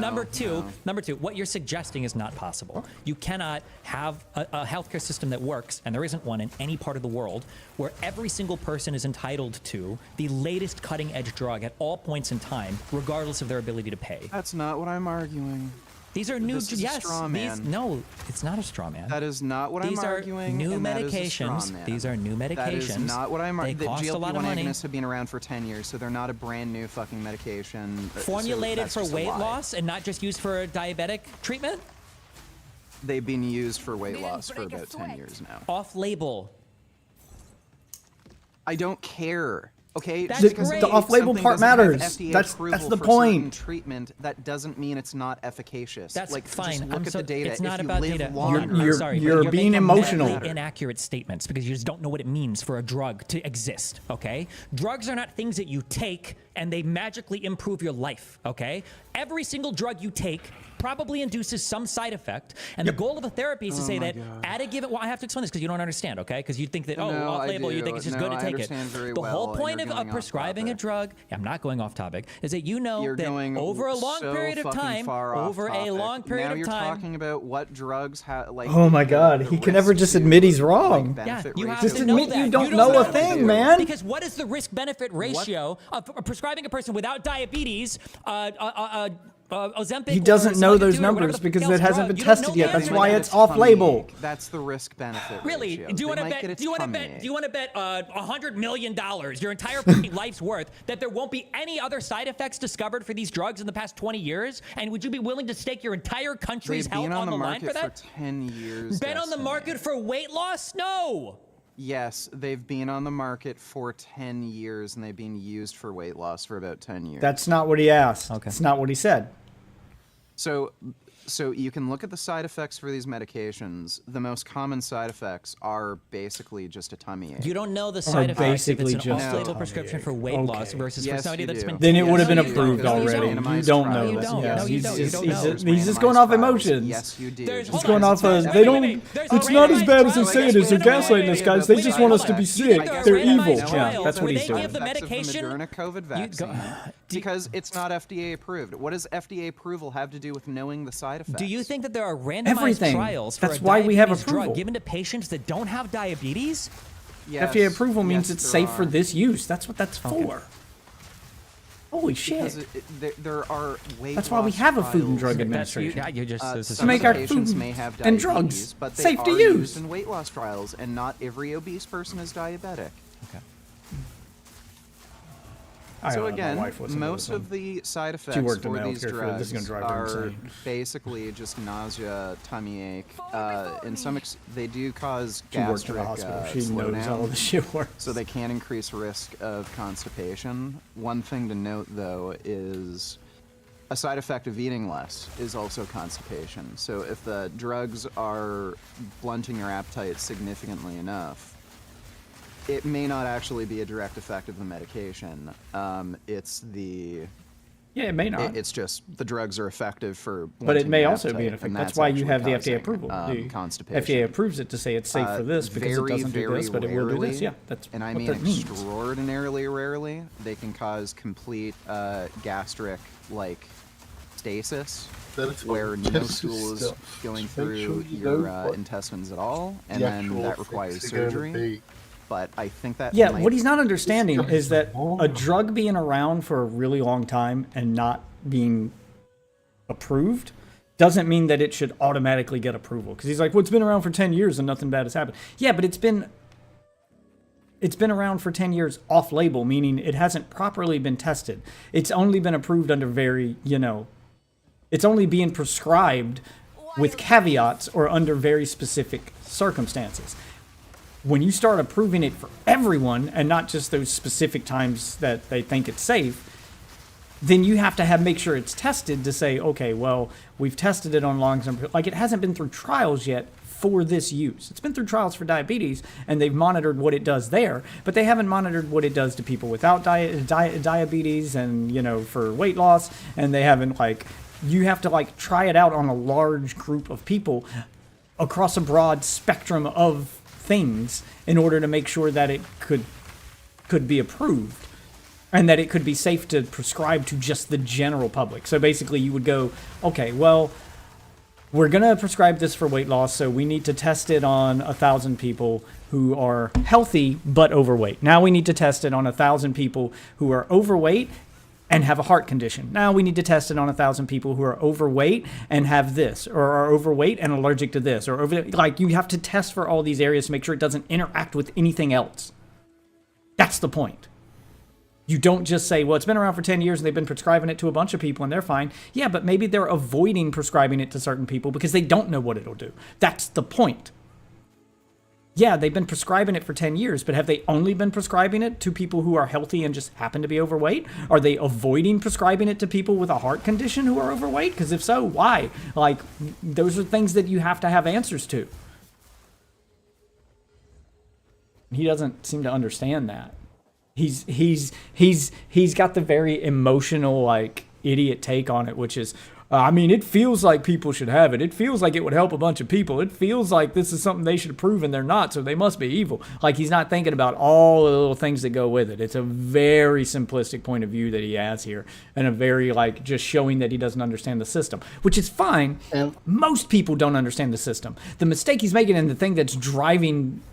Number two, what you're suggesting is not possible. You cannot have a healthcare system that works, and there isn't one in any part of the world, where every single person is entitled to the latest cutting-edge drug at all points in time, regardless of their ability to pay. That's not what I'm arguing. These are new. This is a Yes, straw these. man. No, it's not a straw man. That is not what These I'm are arguing. new and that is a straw medications. man. These are new medications. That is not what I'm They arguing. The cost a lot of GLP-1 money. agonists have been around for 10 years, so they're not a brand new fucking medication. So Formulated that's for just a weight lie. loss and not just used for diabetic treatment. They've been used for weight loss for about 10 years now. Off-label. I don't care. Okay, That's just because great. The off-label something part doesn't have matters. FDA That's approval the for certain point. Treatment that doesn't mean it's not efficacious. That's like, fine. Just look I'm at so, the data. It's not if you about live data. longer, I'm sorry, but you're making being emotional. medically inaccurate statements because you just don't know what it means for a drug to exist. Okay, drugs are not things that you take and they magically improve your life. Okay, every single drug you take probably induces some side effect, and the goal of a therapy is to say that at a given. Well, I have to explain this because you don't understand. Okay, because you think that No, I off-label, you do. think it's just No, good to I take it. understand very The whole well, and point you're of going off prescribing a topic. drug, I'm not going off topic, is that you know You're that going over a long so period of fucking time, far off over a topic. long period now of you're time. talking about what drugs have like. Oh my God, the he can never risk just to, admit he's like, wrong. benefit you have ratio. Just to know admit that. you don't know a what to thing, do. man. Because what is the risk-benefit ratio of prescribing a person without diabetes, Ozempic? He doesn't or know those Semaglutide or whatever numbers the because fuck it else hasn't drug? been You don't tested know yet. the That's answer why to it's that. off-label. That's the risk-benefit Really? ratio. Do you want They to might get bet? a Do you want to tummy bet? ache. Do you want to bet $100 million, your entire fucking life's worth, that there won't be any other side effects discovered for these drugs in the past 20 years? And would you be willing to stake your entire country's They've health been on on the the line for market that? for 10 years. Been on the Destiny. market for weight loss? No. Yes, they've been on the market for 10 years, and they've been used for weight loss for about 10 years. That's not what he asked. Okay. It's not what he said. So you can look at the side effects for these medications. The most common side effects are basically just a tummy ache. You don't know the side effects if basically it's an just off-label tummy prescription ache. for weight loss Okay. versus Yes, for somebody you that's do. been. Then it would have been No, you approved don't. already. No, You you don't No, know you that. don't. Yeah, No, you he's don't. just- You don't he's know. just- he's just going off emotions. Yes, you do. There's- Just He's hold going on. off of, Wait, they wait, don't, wait. There's it's a not as randomized bad as they trial. say it is. They're Wait, wait, wait, gaslighting us, wait, guys. They wait, just wait, want us hold to on. be You sick. think there are They're randomized evil. Yeah, trials that's what where he's they doing. give the Effects of medication. Moderna COVID vaccine because it's not FDA approved. What does FDA approval have to do with knowing the side effects? Do you think that there are randomized Everything. trials for That's a why we have diabetes approval. drug given to patients that don't have diabetes? Yes, FDA approval means yes, it's there safe for are. this use. That's what that's for. Holy Because shit. there are weight That's why we loss have a Food and trials. Drug That's Administration. you just this is Some make our patients food may have and diabetes, drugs but they safe to are use. used in weight loss trials, and not every obese person is diabetic. Okay. I So don't know, my again, wife listened to most this of the side She effects worked in for the these healthcare field. drugs This is gonna drive her are insane. basically just nausea, tummy ache. In some, they do cause She worked in gastric the hospital. She knows slowdown, how this shit works. so they can increase risk of constipation. One thing to note, though, is a side effect of eating less is also constipation. So if the drugs are blunting your appetite significantly enough, it may not actually be a direct effect of the medication. It's the Yeah, it may not. It's just the drugs are effective for. But it blunting may your also be appetite, an effect. and That's why you actually have the FDA causing, approval. The constipation. FDA approves it to say it's safe for this because it doesn't do this, but it will do this. Yeah, that's and I what mean that means. extraordinarily rarely, they can cause complete gastric stasis, That is where fine. no Test stool is stuff. going Just make through sure you your know what intestines at all, and the then actual that effects requires are gonna surgery. be. But I think that Yeah, might what he's not understanding is that a drug being around for a really long time and not being approved doesn't mean that it should automatically get approval. Because he's like, well, it's been around for 10 years and nothing bad has happened. Yeah, but it's been around for 10 years off-label, meaning it hasn't properly been tested. It's only been approved under very, it's only being prescribed with caveats or under very specific circumstances. When you start approving it for everyone and not just those specific times that they think it's safe, then you have to make sure it's tested to say, okay, well, we've tested it on long-term, like it hasn't been through trials yet for this use. It's been through trials for diabetes, and they've monitored what it does there, but they haven't monitored what it does to people without diabetes and, for weight loss, and they haven't, you have to, try it out on a large group of people across a broad spectrum of things in order to make sure that it could be approved and that it could be safe to prescribe to just the general public. So basically you would go, okay, well, we're going to prescribe this for weight loss, so we need to test it on 1,000 people who are healthy but overweight. Now we need to test it on 1,000 people who are overweight and have a heart condition. Now we need to test it on 1,000 people who are overweight and have this, or are overweight and allergic to this, or you have to test for all these areas to make sure it doesn't interact with anything else. That's the point. You don't just say, well, it's been around for 10 years and they've been prescribing it to a bunch of people and they're fine. Yeah, but maybe they're avoiding prescribing it to certain people because they don't know what it'll do. That's the point. Yeah, they've been prescribing it for 10 years, but have they only been prescribing it to people who are healthy and just happen to be overweight? Are they avoiding prescribing it to people with a heart condition who are overweight? Because if so, why? Those are things that you have to have answers to. He doesn't seem to understand that. He's got the very emotional, idiot take on it, which is, it feels like people should have it. It feels like it would help a bunch of people. It feels like this is something they should approve and they're not, so they must be evil. He's not thinking about all the little things that go with it. It's a very simplistic point of view that he has here, and a very, just showing that he doesn't understand the system, which is fine. Most people don't understand the system. The mistake he's making, and the thing that's driving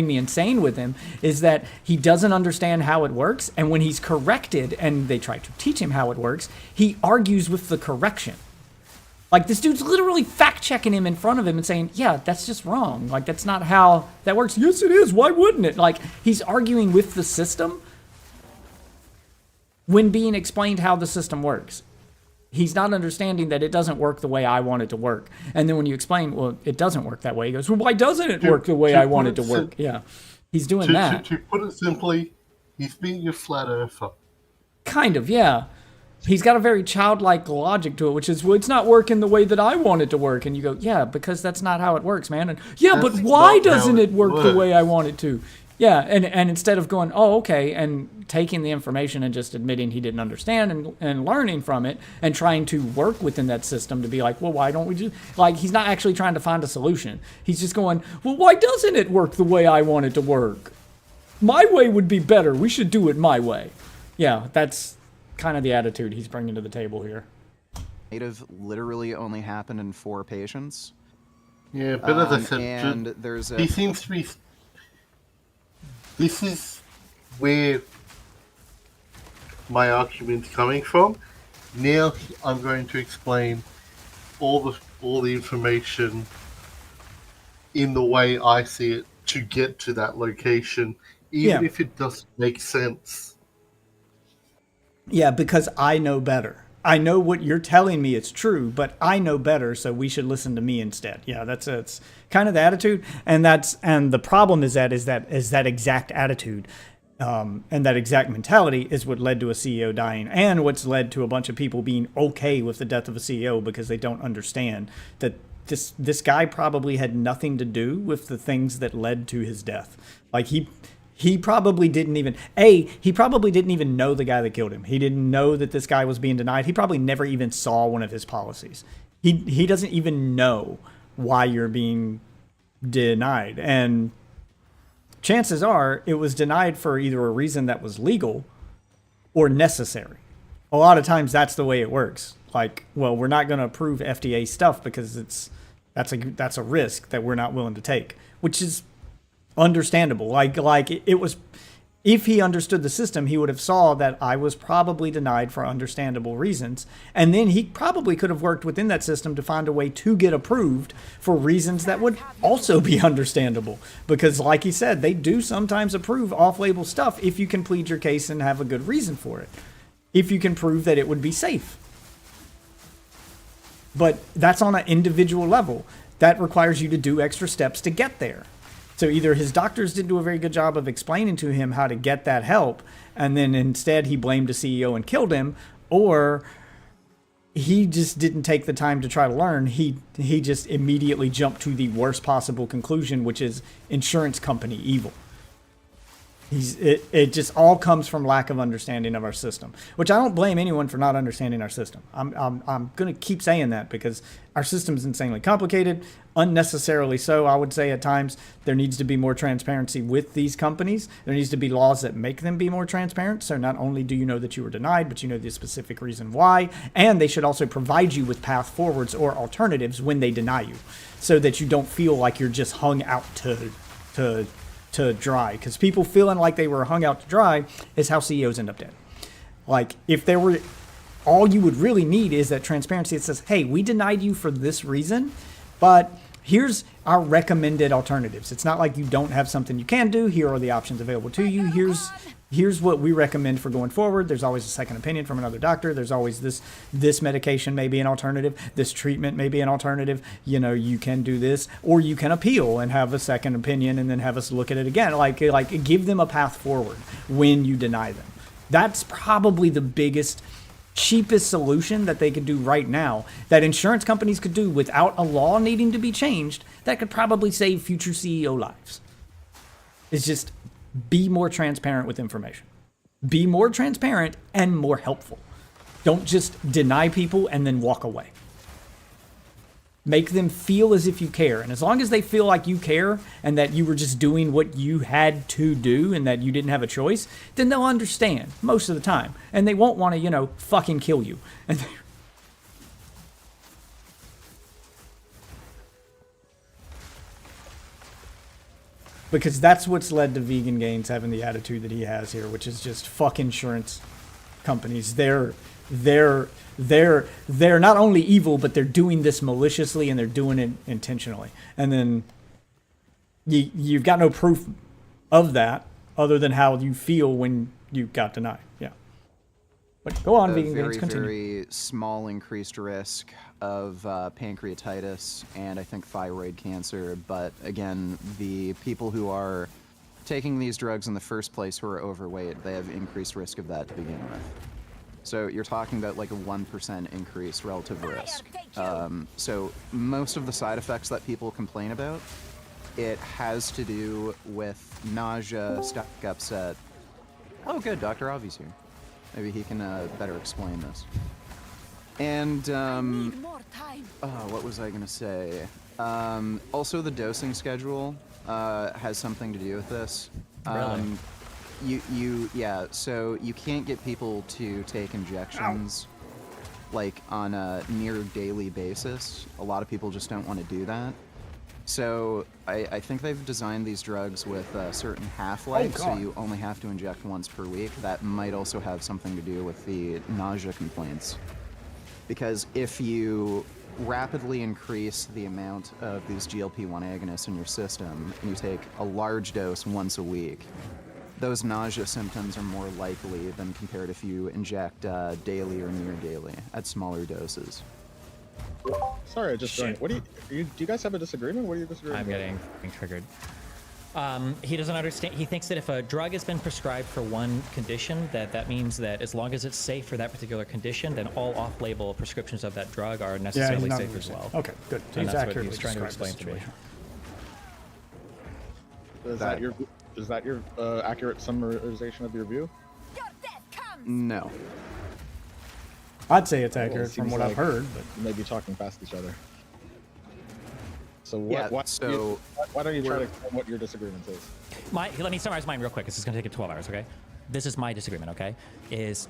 me insane with him, is that he doesn't understand how it works, and when he's corrected and they try to teach him how it works, he argues with the correction. This dude's literally fact-checking him in front of him and saying, yeah, that's just wrong. That's not how that works. Yes, it is. Why wouldn't it? He's arguing with the system when being explained how the system works. He's not understanding that it doesn't work the way I want it to work. And then when you explain, well, it doesn't work that way, he goes, well, why doesn't it work the way I want it to work? Yeah, he's doing that. To put it simply, he's being a flat earther. Kind of, yeah. He's got a very childlike logic to it, which is, well, it's not working the way that I want it to work. And you go, yeah, because that's not how it works, man. And yeah, but why doesn't it work the way I want it to? Yeah, and instead of going, oh, okay, and taking the information and just admitting he didn't understand and learning from it and trying to work within that system to be like, well, why don't we just, he's not actually trying to find a solution. He's just going, well, why doesn't it work the way I want it to work? My way would be better. We should do it my way. Yeah, that's kind of the attitude he's bringing to the table here. Native literally only happened in 4 patients. Yeah, but as I said, and there's he seems to be. This is where my argument's coming from. Now I'm going to explain all the information in the way I see it to get to that location, even if it doesn't make sense. Yeah, because I know better. I know what you're telling me is true, but I know better, so we should listen to me instead. Yeah, it's kind of the attitude, and the problem is that exact attitude, and that exact mentality is what led to a CEO dying, and what's led to a bunch of people being okay with the death of a CEO because they don't understand that this guy probably had nothing to do with the things that led to his death. He probably didn't even know the guy that killed him. He didn't know that this guy was being denied. He probably never even saw one of his policies. He doesn't even know why you're being denied. And chances are it was denied for either a reason that was legal or necessary. a lot of times that's the way it works. Like, well, we're not going to approve FDA stuff because that's a risk that we're not willing to take, which is understandable. Like it was, if he understood the system, he would have saw that I was probably denied for understandable reasons. And then he probably could have worked within that system to find a way to get approved for reasons that would also be understandable. Because like he said, they do sometimes approve off-label stuff if you can plead your case and have a good reason for it. If you can prove that it would be safe. But that's on an individual level. That requires you to do extra steps to get there. So either his doctors didn't do a very good job of explaining to him how to get that help, and then instead he blamed the CEO and killed him, or he just didn't take the time to try to learn. He just immediately jumped to the worst possible conclusion, which is insurance company evil. It just all comes from lack of understanding of our system, which I don't blame anyone for not understanding our system. I'm going to keep saying that because our system is insanely complicated, unnecessarily so. I would say at times there needs to be more transparency with these companies. There needs to be laws that make them be more transparent. So not only do you know that you were denied, but you know the specific reason why. And they should also provide you with path forwards or alternatives when they deny you, so that you don't feel like you're just hung out to dry. Because people feeling like they were hung out to dry is how CEOs end up dead. Like, if there were, all you would really need is that transparency that says, hey, we denied you for this reason, but here's our recommended alternatives. It's not like you don't have something you can do. Here are the options available to you. Here's what we recommend for going forward. There's always a second opinion from another doctor. There's always this medication may be an alternative. This treatment may be an alternative. You know, you can do this, or you can appeal and have a second opinion and then have us look at it again. Like give them a path forward when you deny them. That's probably the biggest, cheapest solution that they could do right now, that insurance companies could do without a law needing to be changed, that could probably save future CEO lives. It's just be more transparent with information. Be more transparent and more helpful. Don't just deny people and then walk away. Make them feel as if you care. And as long as they feel like you care and that you were just doing what you had to do and that you didn't have a choice, then they'll understand most of the time. And they won't want to, fucking kill you. And because that's what's led to Vegan Gains having the attitude that he has here, which is just fuck insurance companies. They're not only evil, but they're doing this maliciously and they're doing it intentionally. And then you've got no proof of that other than how you feel when you got denied. Yeah. But go on, Vegan Gains, continue. Very small increased risk of pancreatitis and I think thyroid cancer. But again, the people who are taking these drugs in the first place who are overweight, they have increased risk of that to begin with. So you're talking about like a 1% increase relative risk. So most of the side effects that people complain about, it has to do with nausea, stomach upset. Oh good, Dr. Avi's here. Maybe he can better explain this. And, what was I gonna say? Also the dosing schedule has something to do with this. Really? Yeah, so you can't get people to take injections like on a near daily basis. A lot of people just don't want to do that. So I think they've designed these drugs with a certain half-life, so you only have to inject once per week. That might also have something to do with the nausea complaints. Because if you rapidly increase the amount of these GLP-1 agonists in your system, and you take a large dose once a week, those nausea symptoms are more likely than compared if you inject daily or near daily at smaller doses. Sorry, I just joined. What do you guys have a disagreement? What are you disagreeing I'm getting triggered. He doesn't understand. He thinks that if a drug has been prescribed for one condition, that means that as long as it's safe for that particular condition, then all off-label prescriptions of that drug are necessarily safe as well. Okay, good. And that's what he's trying to explain to me. Is that your accurate summarization of your view? No. I'd say it's accurate from what I've heard, but you may be talking past each other. So why don't you try to explain what your disagreement is? Let me summarize mine real quick. This is going to take 12 hours, okay? This is my disagreement, okay? Is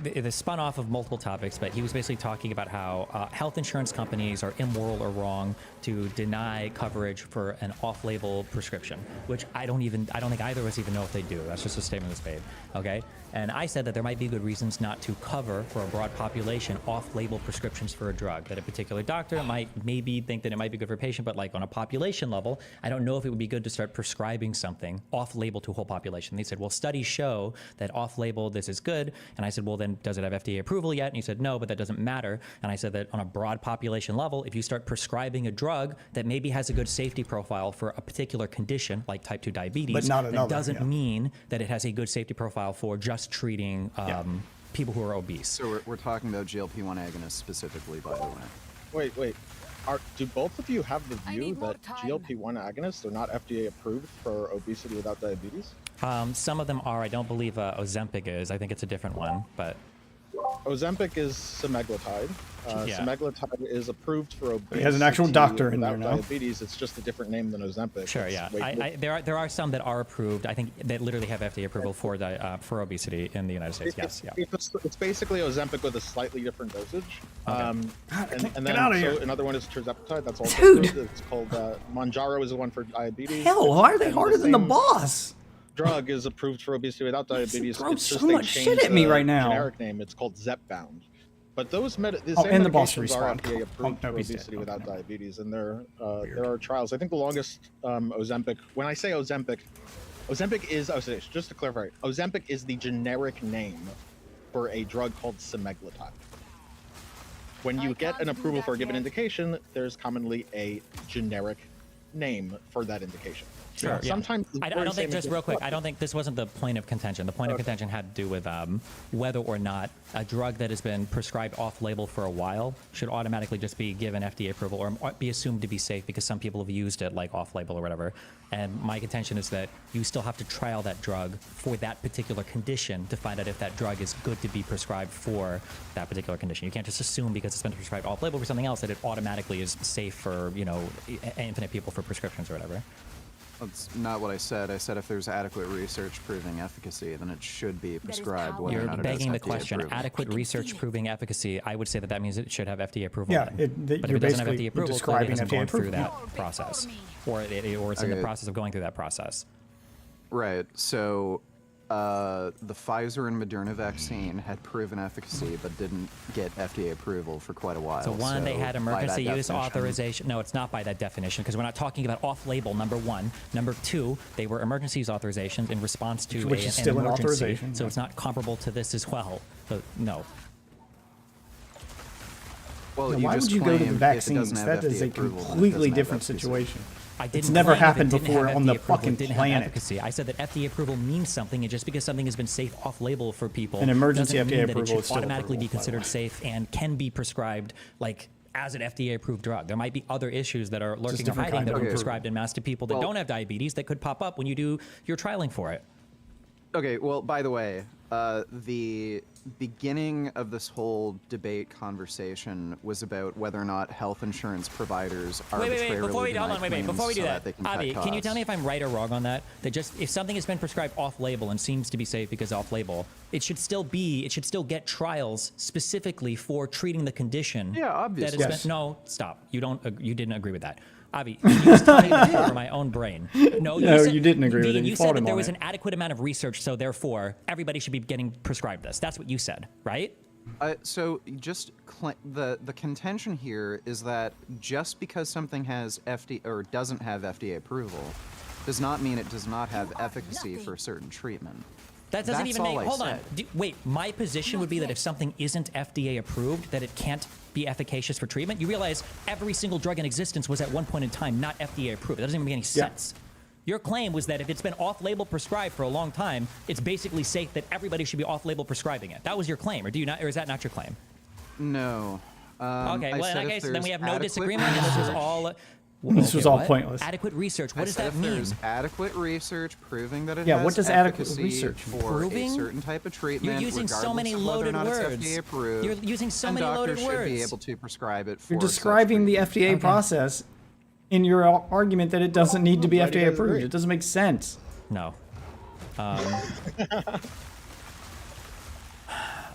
this spun off of multiple topics, but he was basically talking about how health insurance companies are immoral or wrong to deny coverage for an off-label prescription, which I don't think either of us even know if they do. That's just a statement that's made, okay? And I said that there might be good reasons not to cover for a broad population off-label prescriptions for a drug, that a particular doctor might maybe think that it might be good for a patient, but like on a population level, I don't know if it would be good to start prescribing something off-label to a whole population. They said, well, studies show that off-label this is good. And I said, well, then does it have FDA approval yet? And he said, no, but that doesn't matter. And I said that on a broad population level, if you start prescribing a drug that maybe has a good safety profile for a particular condition, like type 2 diabetes, But not that another, doesn't yeah. mean that it has a good safety profile for just treating people who are obese. So we're talking about GLP-1 agonists specifically, by the way. Wait. Do both of you have the view that GLP-1 agonists are not FDA approved for obesity without diabetes? Some of them are. I don't believe Ozempic is. I think it's a different one, but Ozempic is semaglutide. Yeah. Semaglutide is approved for obesity. He has an actual doctor in there without now. diabetes. It's just a different name than Ozempic. sure, It's yeah. There are some that are approved. I think that literally have FDA approval for obesity in the United States. Yes, yeah. It's basically Ozempic with a slightly different dosage. Okay. And then get outta here. another one is tirzepatide. That's also Dude. approved. It's called Mounjaro is the one for diabetes. Hell, why are they And harder than the same boss? Drug is approved for obesity without diabetes. throwing It's just so they much shit changed at me the right now. Generic name. It's called Zepbound. But those the Oh, same and the boss medications are respawned. FDA Oh, approved no, for he's dead. obesity Okay, without never mind. diabetes, and there are trials. I think the longest Ozempic. When I say Ozempic is just to clarify, Ozempic is the generic name for a drug called semaglutide. When you get an approval for a given indication, there's commonly a generic name for that indication. Sure. Yeah. Sometimes I don't think, just real quick, I don't think this wasn't the point of contention. The point of contention had to do with whether or not a drug that has been prescribed off-label for a while should automatically just be given FDA approval or be assumed to be safe because some people have used it like off-label or whatever. And my contention is that you still have to trial that drug for that particular condition to find out if that drug is good to be prescribed for that particular condition. You can't just assume because it's been prescribed off-label for something else that it automatically is safe for, infinite people for prescriptions or whatever. That's not what I said. I said if there's adequate research proving efficacy, then it should be prescribed. Whether or You're not it has begging the FDA question. approval. Adequate research proving efficacy. I would say that means it should have FDA approval. Yeah, then. But if you're it doesn't have basically FDA approval, clearly it describing hasn't FDA gone through approval. that process, or it's in the process of going through that process. Right. So the Pfizer and Moderna vaccine had proven efficacy, but didn't get FDA approval for quite a while. So one, they had by emergency that use definition- authorization. No, it's not by that definition because we're not talking about off-label. Number one. Number two, they were emergency use authorizations in response to Which is an still an emergency. authorization. So it's not comparable to this as well. So no. Well, Now, you why just would you go to the claimed if it vaccines? doesn't have That is FDA a approval, then it completely doesn't have different efficacy. situation. I It's didn't never claim if it happened didn't before have on the FDA approval, fucking it didn't planet. Have efficacy. I said that FDA approval means something, and just because something has been safe off-label for people, An emergency doesn't FDA mean that approval it is should still automatically be approval, by the considered way. safe and can be prescribed as an FDA-approved drug. There might be other issues that are lurking or different hiding kind that of were approval. prescribed en masse to people that Well- don't have diabetes that could pop up when you do your trialing for it. Okay, well, by the way, the beginning of this whole debate conversation was about whether or not health insurance providers arbitrarily Before we deny hold on, claims before we do so that, they can cut Avi, can you tell costs. me if I'm right or wrong on that? That just if something has been prescribed off-label and seems to be safe because off-label, it should still get trials specifically for treating the condition. Yeah, obviously. That has been, no, stop. You didn't agree with that. Avi, you just told me for my own brain. No, you didn't agree with Vegan, it. You you fought said that him there on was it. an adequate amount of research, so therefore everybody should be getting prescribed this. That's what you said, right? So just the contention here is that just because something has FDA or doesn't have FDA approval does not mean it does not have efficacy for a certain treatment. That doesn't That's even all make. I Hold on. said. Wait. My position would be that if something isn't FDA approved, that it can't be efficacious for treatment. You realize every single drug in existence was at one point in time not FDA approved. That doesn't even make any sense. Your claim was that if it's been off-label prescribed for a long time, it's basically safe that everybody should be off-label prescribing it. That was your claim, or do you not? Or is that not your claim? No. Okay. I Well, in said that if case, then there's we have no adequate disagreement, and this was research- all. This was all what? pointless. Adequate research. What I does said that if mean? there's adequate research proving that it Yeah, has what does adequate efficacy research mean? for Proving? a certain type of treatment, You're using so many regardless of whether or loaded not it's words. FDA approved, You're using so and many doctors loaded should be words. able to prescribe it for You're such describing the treatment. FDA process in your argument that it doesn't need to be Why do you FDA guys approved. agree? It doesn't make sense. No.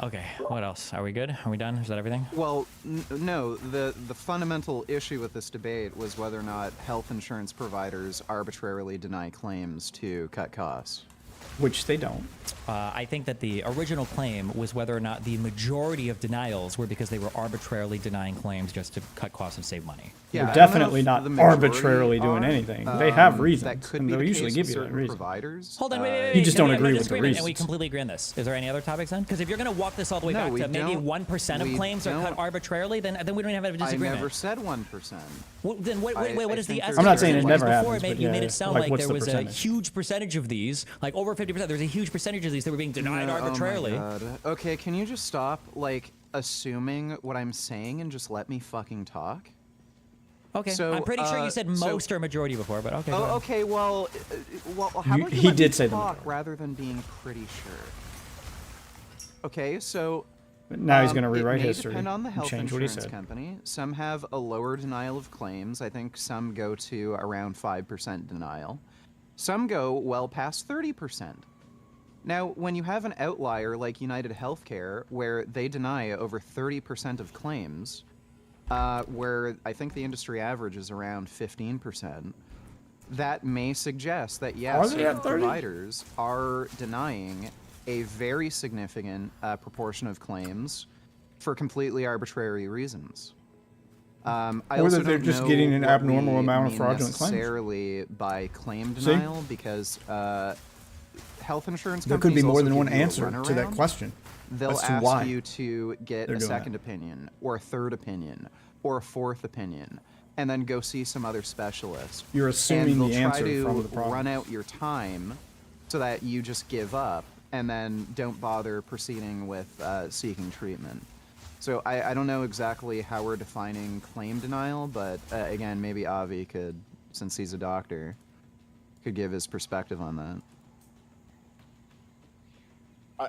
Okay, what else? Are we good? Are we done? Is that everything? Well, no. The fundamental issue with this debate was whether or not health insurance providers arbitrarily deny claims to cut costs. Which they don't. I think that the original claim was whether or not the majority of denials were because they were arbitrarily denying claims just to cut costs and save money. Yeah, they're definitely not arbitrarily doing anything. They have reasons, and they'll usually give you that reason. Providers. Hold on, wait. You just don't Can we agree have a with the disagreement? reasons. And we completely agree on this. Is there any other topics then? Because if you're going to walk this all the way No, back we to maybe don't. 1% of We claims are cut don't. arbitrarily, then we don't even have a disagreement. I never said 1%. Well, then what is the estimate? I'm not saying it Because never before happens, but you made yeah, it sound like, like what's there the was a percentage? huge percentage of these, like over 50%. There's a huge percentage of these that were being denied arbitrarily. Oh my God. Okay, can you just stop, like, assuming what I'm saying and just let me fucking talk? Okay, So, I'm pretty sure you said so- most or majority before, but okay. go ahead. Oh, okay. Well, how about you he let did me say the talk rather than being pretty sure? Okay, so. But now he's gonna it rewrite may history depend on the and health change what he insurance said. company. Some have a lower denial of claims. I think some go to around 5% denial. Some go well past 30%. Now, when you have an outlier like United Healthcare, where they deny over 30% of claims, where I think the industry average is around 15%, that may suggest that yes, they at 30? providers are denying a very significant proportion of claims for completely arbitrary reasons. I Or also that they're don't just know getting an what abnormal we amount of mean fraudulent claims. necessarily by claim See? denial, because health insurance There could be companies more also than give one you a answer to that runaround. question They'll as to ask why you to get they're a doing second that. opinion, or a third opinion, or a fourth opinion, and then go see some other specialist. You're assuming and the they'll answer try to from the problem. run out your time so that you just give up and then don't bother proceeding with seeking treatment. So I don't know exactly how we're defining claim denial, but again, maybe Avi could, since he's a doctor, could give his perspective on that.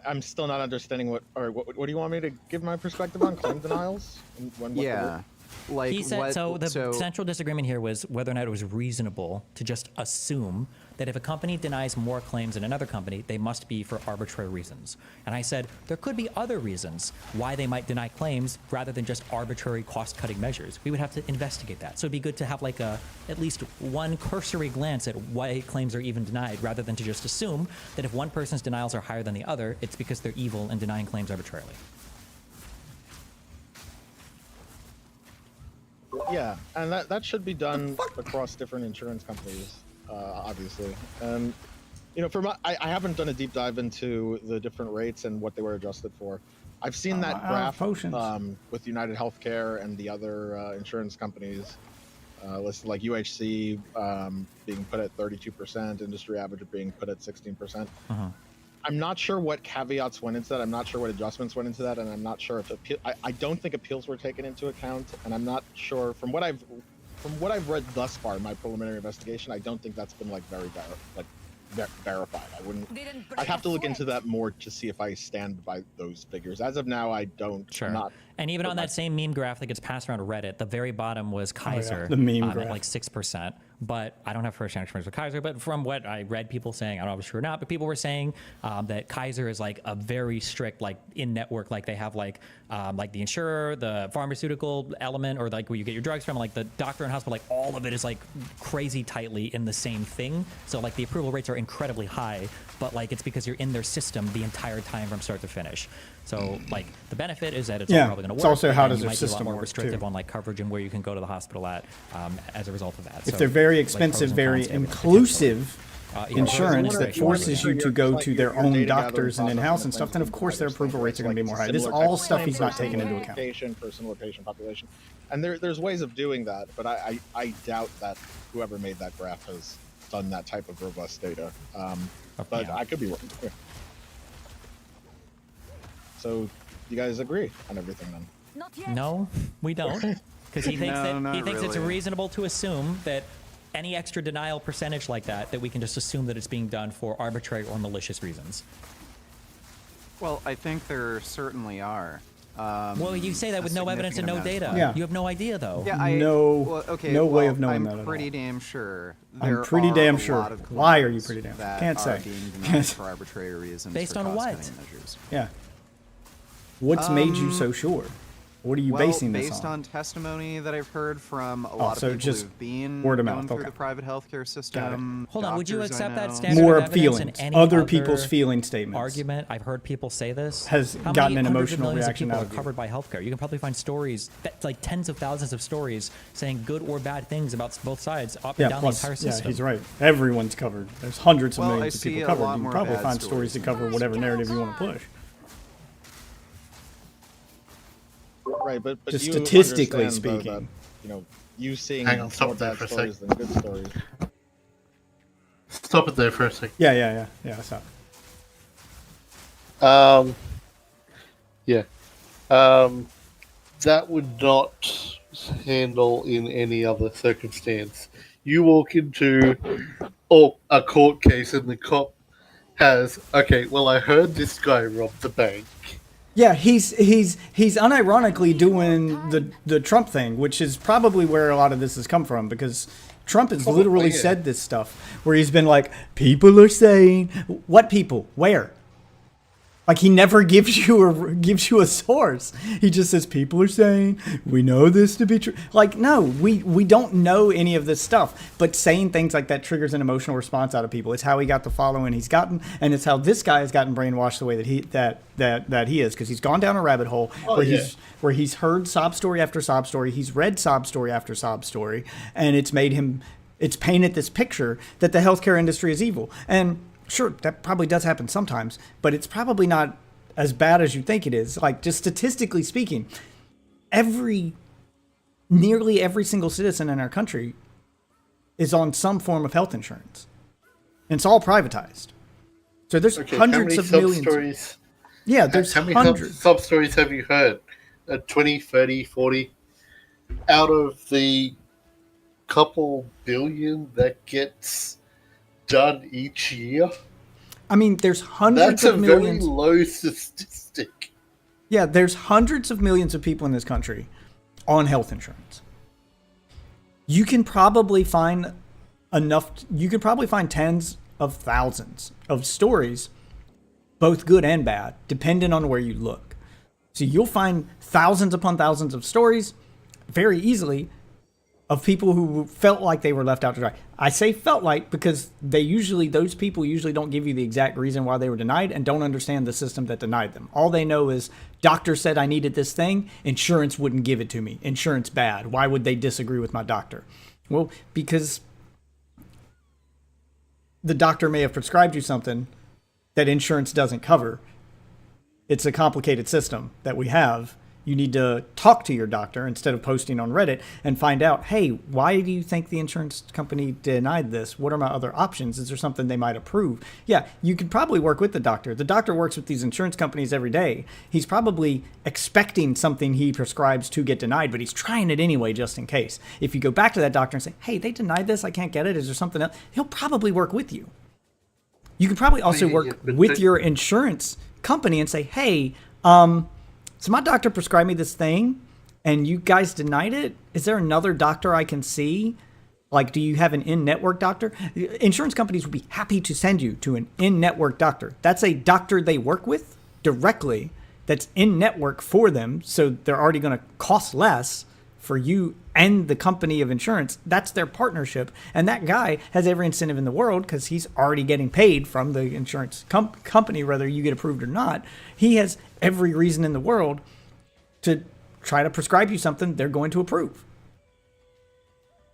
I'm still not understanding what do you want me to give my perspective on claim denials? And what the Yeah. word- Like He said, what, so the central disagreement here was whether or not it was reasonable to just assume that if a company denies more claims than another company, they must be for arbitrary reasons. And I said, there could be other reasons why they might deny claims rather than just arbitrary cost-cutting measures. We would have to investigate that. So it'd be good to have like at least one cursory glance at why claims are even denied rather than to just assume that if one person's denials are higher than the other, it's because they're evil and denying claims arbitrarily. Yeah, and that should be done across different insurance companies, obviously. And you know, I haven't done a deep dive into the different rates and what they were adjusted for. I've seen that graph with United Healthcare and the other insurance companies listed, like UHC being put at 32%, industry average being put at 16%. I'm not sure what caveats went into that. I'm not sure what adjustments went into that, and I'm not sure if I don't think appeals were taken into account, and I'm not sure from what I've read thus far in my preliminary investigation. I don't think that's been like verified. I'd have to look into that more to see if I stand by those figures. As of now, I don't. Sure. I'm not. And even on that same meme graph that gets passed around Reddit, the very bottom was Kaiser The meme at graph. like 6%. But I don't have first-hand experience with Kaiser, but from what I read people saying, I don't know if it's true or not, but people were saying that Kaiser is like a very strict, like in-network, like they have like the insurer, the pharmaceutical element, or like where you get your drugs from, like the doctor and hospital, like all of it is like crazy tightly in the same thing. So like the approval rates are incredibly high, but like it's because you're in their system the entire time from start to finish. So like the benefit is that it's all probably going to work. It's also how and does you their might be a lot system more work, restrictive too. on like coverage and where you can go to the hospital at as a result of that. If So, they're very like, expensive, pros and very cons to everything, inclusive potentially. insurance that forces you to go Like to your their data own gathering doctors and process in-house and and stuff, then of course their approval rates are going to be more high. This is Similar all type of stuff claim he's not person taking into to account. person or patient population, and there's ways of doing that, but I doubt that whoever made that graph has done that type of robust data. But yeah. I could be wrong. Yeah. So you guys agree on everything then? No, we don't, because he thinks No, that not he thinks it's really. reasonable to assume that any extra denial percentage like that we can just assume that it's being done for arbitrary or malicious reasons. Well, I think there certainly are. Well, you say that with no evidence and no significant data. amount. Yeah. You have no idea though. Yeah, No way of knowing I'm that at all. pretty damn sure. I'm there pretty are damn a sure. lot of Why are you claims pretty damn sure? that Can't are say. being denied for arbitrary reasons. Based for on what? cost-cutting measures. Yeah. What's made you so sure? What are you well, basing this based on testimony that I've heard from a lot so of people just who've been word of going mouth, through okay. the private healthcare system. Hold on, would you doctors I accept that know. standard More of evidence in feelings, any other other people's feeling statements. argument? I've heard people say this. Has How gotten many an hundreds of emotional millions reaction of out people of are you. covered by healthcare. You can probably find stories, that's like tens of thousands of stories saying good or bad things about both sides up and down Plus, the entire system. yeah, he's right. Everyone's covered. There's hundreds of Well, millions I of people see a covered. lot You can more probably bad find stories that cover whatever narrative you want to push. Right, but Just you statistically understand, though, speaking. that, you seeing Hang on, more stop there bad for a stories sec. than good stories. Stop it there for a second. Yeah. That's not. That would not handle in any other circumstance. You walk into a court case and the cop has, okay, well, I heard this guy robbed the bank. Yeah, he's unironically doing the Trump thing, which is probably where a lot of this has come from, because Trump has literally said this stuff where he's been like, people are saying, what people? Where? Like, he never gives you a source. He just says, people are saying, we know this to be true. Like, no, we don't know any of this stuff. But saying things like that triggers an emotional response out of people. It's how he got the following he's gotten, and it's how this guy has gotten brainwashed the way that he is, because he's gone down a rabbit hole where he's heard sob story after sob story, he's read sob story after sob story, and it's painted this picture that the healthcare industry is evil. And sure, that probably does happen sometimes, but it's probably not as bad as you think it is. Like, just statistically speaking, nearly every single citizen in our country is on some form of health insurance. And it's all privatized. So there's hundreds of millions. Stories, yeah, there's how many hundreds. sub stories have you heard? 20, 30, 40? Out of the couple billion that gets done each year? I mean, there's hundreds of millions. That's a very low statistic. Yeah, there's hundreds of millions of people in this country on health insurance. You can probably find tens of thousands of stories, both good and bad, depending on where you look. So you'll find thousands upon thousands of stories very easily of people who felt like they were left out to dry. I say felt like because those people usually don't give you the exact reason why they were denied and don't understand the system that denied them. All they know is, doctor said I needed this thing, insurance wouldn't give it to me. Insurance bad. Why would they disagree with my doctor? Well, because the doctor may have prescribed you something that insurance doesn't cover. It's a complicated system that we have. You need to talk to your doctor instead of posting on Reddit and find out, hey, why do you think the insurance company denied this? What are my other options? Is there something they might approve? Yeah, you could probably work with the doctor. The doctor works with these insurance companies every day. He's probably expecting something he prescribes to get denied, but he's trying it anyway just in case. If you go back to that doctor and say, hey, they denied this, I can't get it, is there something else? He'll probably work with you. You can probably also work with your insurance company and say, hey, so my doctor prescribed me this thing and you guys denied it. Is there another doctor I can see? Like, do you have an in-network doctor? Insurance companies would be happy to send you to an in-network doctor. That's a doctor they work with directly that's in-network for them. So they're already going to cost less for you and the company of insurance. That's their partnership. And that guy has every incentive in the world because he's already getting paid from the insurance company, whether you get approved or not. He has every reason in the world to try to prescribe you something they're going to approve.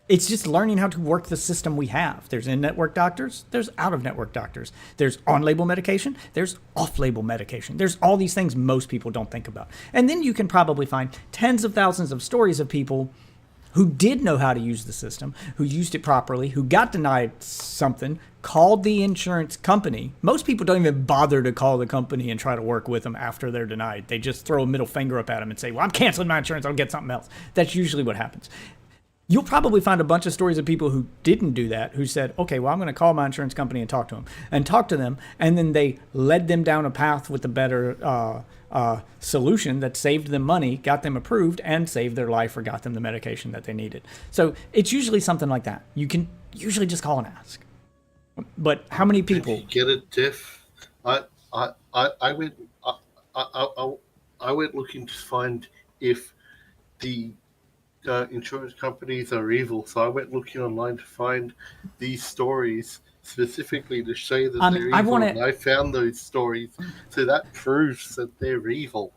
It's just learning how to work the system we have. There's in-network doctors, there's out-of-network doctors. There's on-label medication, there's off-label medication. There's all these things most people don't think about. And then you can probably find tens of thousands of stories of people who did know how to use the system, who used it properly, who got denied something, called the insurance company. Most people don't even bother to call the company and try to work with them after they're denied. They just throw a middle finger up at them and say, well, I'm canceling my insurance, I'll get something else. That's usually what happens. You'll probably find a bunch of stories of people who didn't do that, who said, okay, well, I'm going to call my insurance company and talk to them. And then they led them down a path with a better solution that saved them money, got them approved, and saved their life or got them the medication that they needed. So it's usually something like that. You can usually just call and ask. But how many people Get it, Tiff? I I went looking to find if the insurance companies are evil. So I went looking online to find these stories specifically to say that they're evil. And I found those stories, so that proves that they're evil.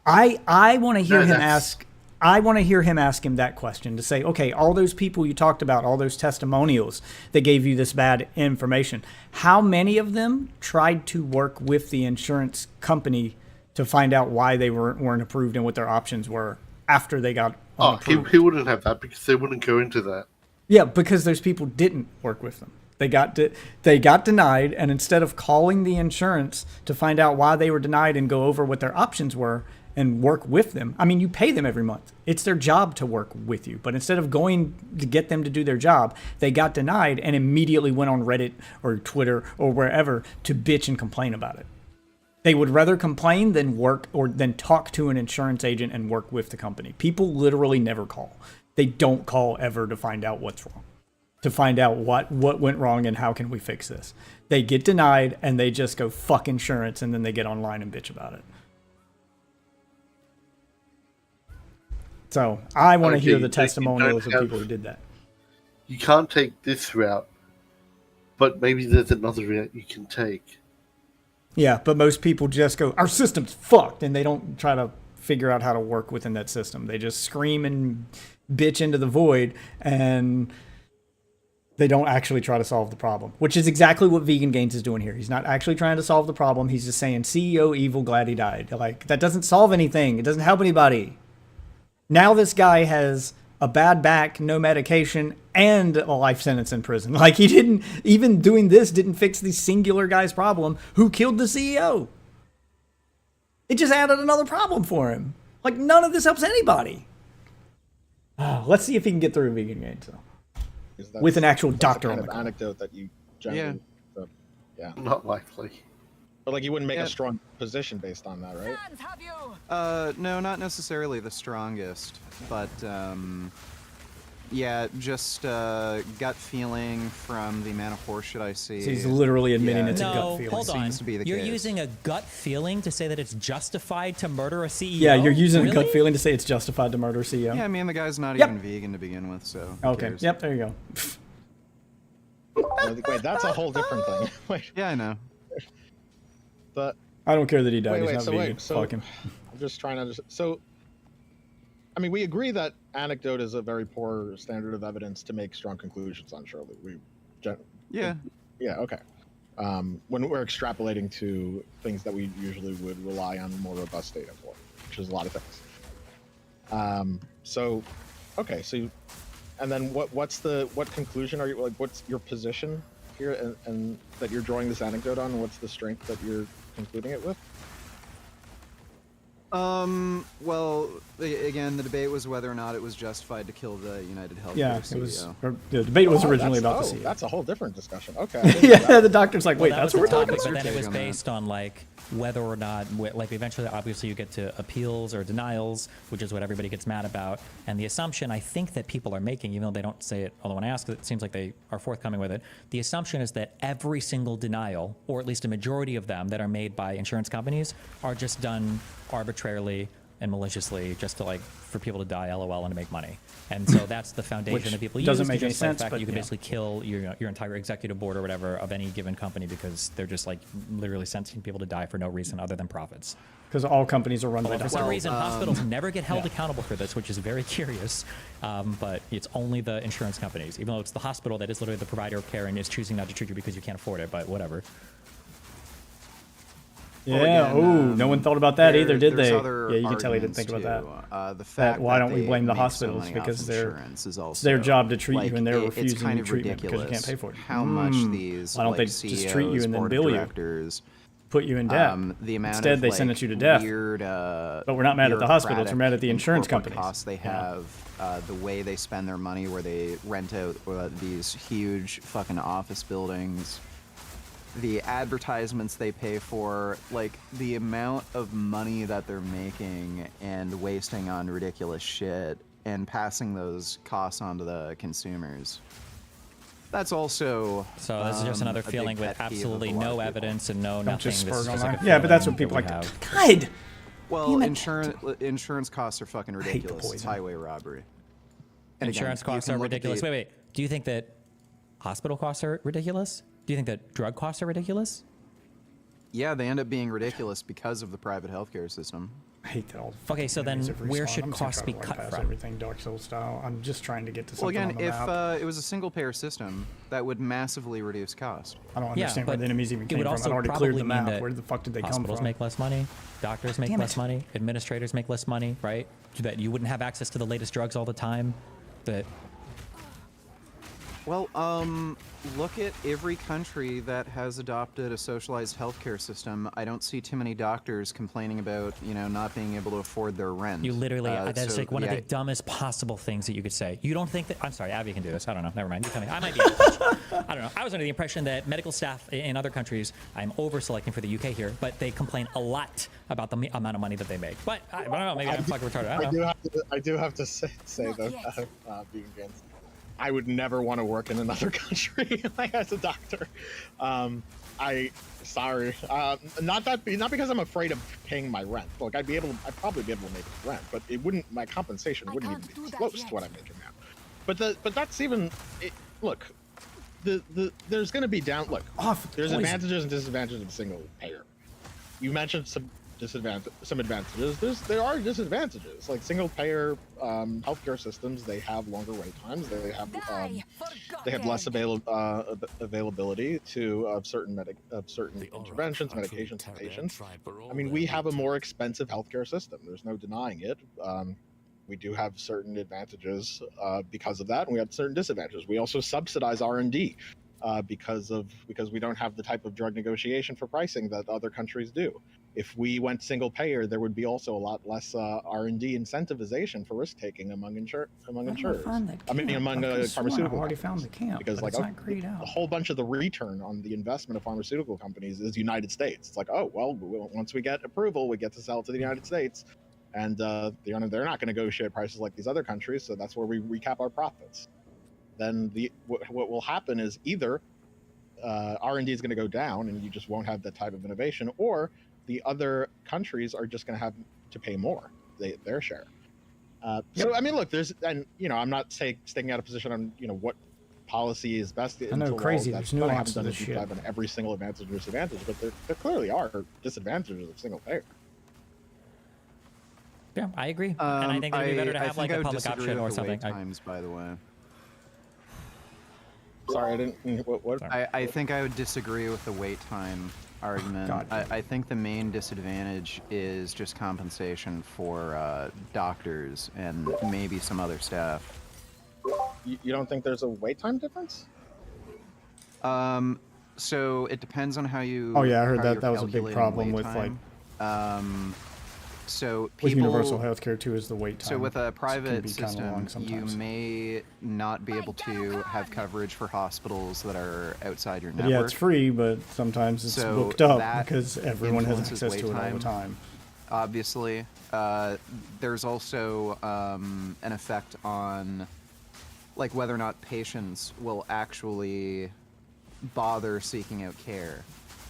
I want to hear him that's- ask. I want to hear him ask him that question to say, okay, all those people you talked about, all those testimonials that gave you this bad information, how many of them tried to work with the insurance company to find out why they weren't approved and what their options were after they got approved? He wouldn't have that because they wouldn't go into that. Yeah, because those people didn't work with them. They got denied, and instead of calling the insurance to find out why they were denied and go over what their options were and work with them. I mean, you pay them every month. It's their job to work with you. But instead of going to get them to do their job, they got denied and immediately went on Reddit or Twitter or wherever to bitch and complain about it. They would rather complain than work or than talk to an insurance agent and work with the company. People literally never call. They don't call ever to find out what's wrong, to find out what went wrong and how can we fix this. They get denied and they just go fuck insurance, and then they get online and bitch about it. So I want to hear the testimonials of people who did that. You can't take this route, but maybe there's another route you can take. Yeah, but most people just go, our system's fucked, and they don't try to figure out how to work within that system. They just scream and bitch into the void, and they don't actually try to solve the problem, which is exactly what Vegan Gains is doing here. He's not actually trying to solve the problem. He's just saying, CEO evil, glad he died. Like, that doesn't solve anything. It doesn't help anybody. Now this guy has a bad back, no medication, and a life sentence in prison. Like, he didn't, even doing this didn't fix the singular guy's problem who killed the CEO. It just added another problem for him. Like, none of this helps anybody. Let's see if he can get through Vegan Gains, though. With an actual doctor on the call. Anecdote that you generally, yeah. Not likely. But like, you wouldn't make a strong position based on that, right? No, not necessarily the strongest, but yeah, just gut feeling from the amount of horseshit I see. So he's literally admitting it's a gut feeling. Hold on. Seems to be the You're case. using a gut feeling to say that it's justified to murder a CEO? Yeah, you're using a Really? gut feeling to say it's justified to murder a CEO. Yeah, I mean, the guy's not Yep. even vegan to begin with, so. who Okay, cares? yep, there you go. Wait, that's a whole different thing. Wait, Yeah, I know. but I don't care that he died. wait, He's so not vegan. wait, so Fuck him. I'm just trying to understand. So, I mean, we agree that anecdote is a very poor standard of evidence to make strong conclusions on. Surely, Yeah. yeah, okay. When we're extrapolating to things that we usually would rely on more robust data for, which is a lot of things. So, okay, so, and then what conclusion are you, like, what's your position here, and that you're drawing this anecdote on? What's the strength that you're concluding it with? Well, again, the debate was whether or not it was justified to kill the United Healthcare Yeah, CEO. it was. The debate was originally about the CEO. That's a whole different discussion. Okay. I didn't know Yeah, that. the doctor's like, wait, Well, that's that what was we're the talking topic, about? but then it was Take on that. based on like whether or not, like eventually, obviously, you get to appeals or denials, which is what everybody gets mad about. And the assumption I think that people are making, even though they don't say it, although when I ask, it seems like they are forthcoming with it. The assumption is that every single denial, or at least a majority of them that are made by insurance companies, are just done arbitrarily and maliciously, just to like for people to die, LOL, and to make money. And so that's the foundation Which that people doesn't use make to any justify the sense, fact but that you can yeah. basically kill your entire executive board or whatever of any given company because they're just like literally sentencing people to die for no reason other than profits. Because all companies are run by For some doctors. reason, hospitals never get held accountable for this, which is very curious. But it's only the insurance companies, even though it's the hospital that is literally the provider of care and is choosing not to treat you because you can't afford it. But whatever. Yeah. No one thought about that either, did they? Yeah, you can tell he didn't arguments think about that. The fact why that don't we they blame the make so hospitals money because off they're insurance is it's their also, job to treat like, you and they're it's refusing kind you of treatment because you ridiculous can't pay for it. how much these Why don't they like, just treat you CEOs, and then board of bill you? directors, Put you in debt. the amount Instead, of, they like, sentence you to death. Weird, but we're not mad at the hospitals. We're mad at the bureaucratic insurance and corporate companies. costs they have, the way they spend their money, where they rent out these huge fucking office buildings, the advertisements they pay for, like the amount of money that they're making and wasting on ridiculous shit and passing those costs on to the consumers. That's also So this is just another a big feeling with pet peeve of absolutely a lot of no people. evidence and no Don't nothing. just This is spur just online. like a Yeah, but that's feeling what people that like we to. have. God, Well, insurance costs are fucking ridiculous. It's poison. highway robbery. And again, Insurance you costs can are look at ridiculous. the- Wait. Do you think that hospital costs are ridiculous? Do you think that drug costs are ridiculous? Yeah, they end up being ridiculous because of the private healthcare system. I hate that all. Okay, so then where should costs be cut from? Everything Dark Souls style. I'm just trying to get to Well, something again, on the if map. it was a single-payer system, that would massively reduce cost. I don't understand where the enemies even it came would from. also I already probably cleared the mean map. that Where the fuck did they come hospitals from? make less money, doctors make Damn less it. money, administrators make less money, right? So that you wouldn't have access to the latest drugs all the time. That Well, look at every country that has adopted a socialized healthcare system. I don't see too many doctors complaining about, not being able to afford their rent. you literally, that's so, like one of yeah, the dumbest possible things that you could say. You don't think that, I'm sorry, Abby can do this. I don't know. Never mind. You tell me. I might be. I don't know. I was under the impression that medical staff in other countries, I'm over selecting for the UK here, but they complain a lot about the amount of money that they make. But I don't know. Maybe I'm fucking retarded. I don't know. I do have to say though, being against, I would never want to work in another country like as a doctor. Sorry, not because I'm afraid of paying my rent. Look, I'd probably be able to make rent, but it wouldn't. My compensation wouldn't even be close to what I'm making now. But that's even. Look, there's going to be there's advantages and disadvantages of single payer. You mentioned some advantages. There are disadvantages. Like single payer healthcare systems, they have longer wait times. They have less availability of certain interventions, medications to patients. I mean, we have a more expensive healthcare system. There's no denying it. We do have certain advantages because of that, and we have certain disadvantages. We also subsidize R&D because we don't have the type of drug negotiation for pricing that other countries do. If we went single payer, there would be also a lot less R&D incentivization for risk taking among insurers. Among pharmaceutical. I already found the camp. Because it's not grayed out. a whole bunch of the return on the investment of pharmaceutical companies is United States. It's like, oh well, once we get approval, we get to sell to the United States, and they're not going to negotiate prices like these other countries. So that's where we recap our profits. Then what will happen is either R&D is going to go down, and you just won't have that type of innovation, or the other countries are just going to have to pay more, their share. So I mean, look, I'm not sticking out a position on what policy is best. I know, crazy. There's nuance I haven't to done a this deep shit. dive on every single advantage or disadvantage, but there clearly are disadvantages of single payer. Yeah, I agree. And I think it'd be better to have like a public option or something. Times, by the way. Sorry, I didn't. What? I think I would disagree with the wait time argument. I think the main disadvantage is just compensation for doctors and maybe some other staff. You don't think there's a wait time difference? So it depends on how you. Oh yeah, I heard how that. you're That was a big calculating problem wait with time. So with people, universal healthcare too is the wait time. So with a It can private be kinda system, long you sometimes. may not be able to have coverage for hospitals that are outside your But network. yeah, it's free, but sometimes it's So booked up that because everyone has influences access to wait it all the time. Obviously, there's also an effect on, like, whether or not patients will actually bother seeking out care.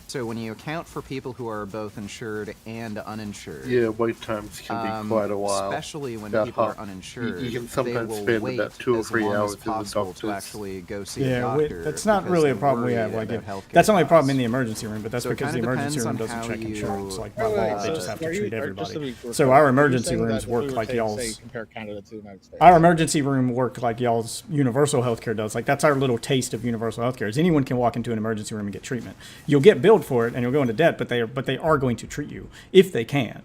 So when you account for people who are both insured and uninsured, Yeah, wait times can be quite a while. especially when About people are half- uninsured, you can they sometimes will spend wait about 2 or as 3 long hours as in the possible to doctor's. actually go see a Yeah, doctor. that's not because really a they problem we worry have. Like, about it, healthcare that's only a problem in costs. the emergency room, but that's So it because the kinda emergency depends room on doesn't how check you- insurance. Like by Wait, law, they so just have to are you- treat are- everybody. just to be clear, So our are you emergency saying that rooms if we work were like to, y'all's. say, compare Canada to the United States? Our emergency room work like y'all's universal healthcare does. Like that's our little taste of universal healthcare. Is anyone can walk into an emergency room and get treatment. You'll get billed for it and you'll go into debt, but they are going to treat you if they can.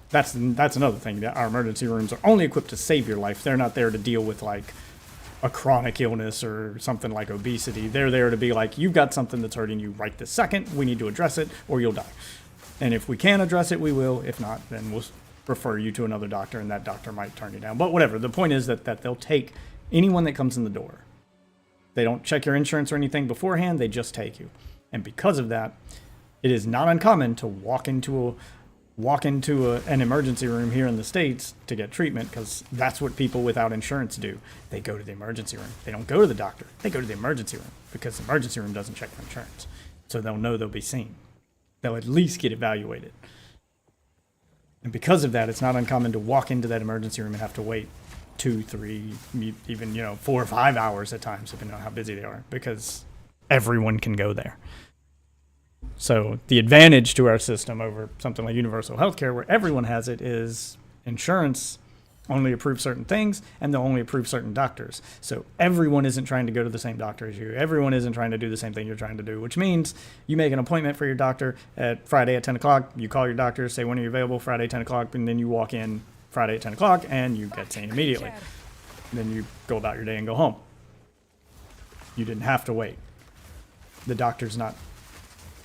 That's another thing. That our emergency rooms are only equipped to save your life. They're not there to deal with like a chronic illness or something like obesity. They're there to be like, you've got something that's hurting you right this second. We need to address it or you'll die. And if we can address it, we will. If not, then we'll refer you to another doctor and that doctor might turn you down. But whatever. The point is that they'll take anyone that comes in the door. They don't check your insurance or anything beforehand. They just take you. And because of that, it is not uncommon to walk into an emergency room here in the States to get treatment, because that's what people without insurance do. They go to the emergency room. They don't go to the doctor. They go to the emergency room because the emergency room doesn't check their insurance. So they'll know they'll be seen. They'll at least get evaluated. And because of that, it's not uncommon to walk into that emergency room and have to wait 2, 3, even 4 or 5 hours at times, depending on how busy they are, because everyone can go there. So the advantage to our system over something like universal healthcare, where everyone has it, is insurance only approves certain things, and they'll only approve certain doctors. So everyone isn't trying to go to the same doctor as you. Everyone isn't trying to do the same thing you're trying to do, which means you make an appointment for your doctor at Friday at 10 o'clock. You call your doctor, say when are you available, Friday 10 o'clock, and then you walk in Friday at 10 o'clock, and you get seen immediately. Then you go about your day and go home. You didn't have to wait. The doctor's not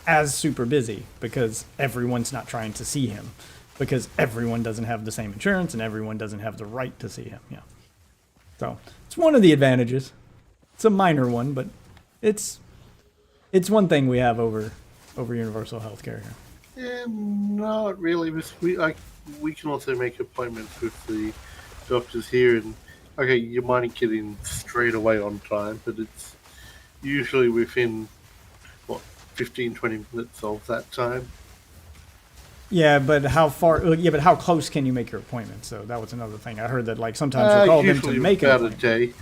as super busy because everyone's not trying to see him, because everyone doesn't have the same insurance and everyone doesn't have the right to see him. Yeah. So it's one of the advantages. It's a minor one, but it's one thing we have over universal healthcare here. Yeah, not really. We can also make appointments with the doctors here, and okay, you might get in straight away on time, but it's usually within 15-20 minutes of that time. Yeah, but how far? Yeah, but how close can you make your appointment? So that was another thing. I heard that like sometimes you call them to make about an a day.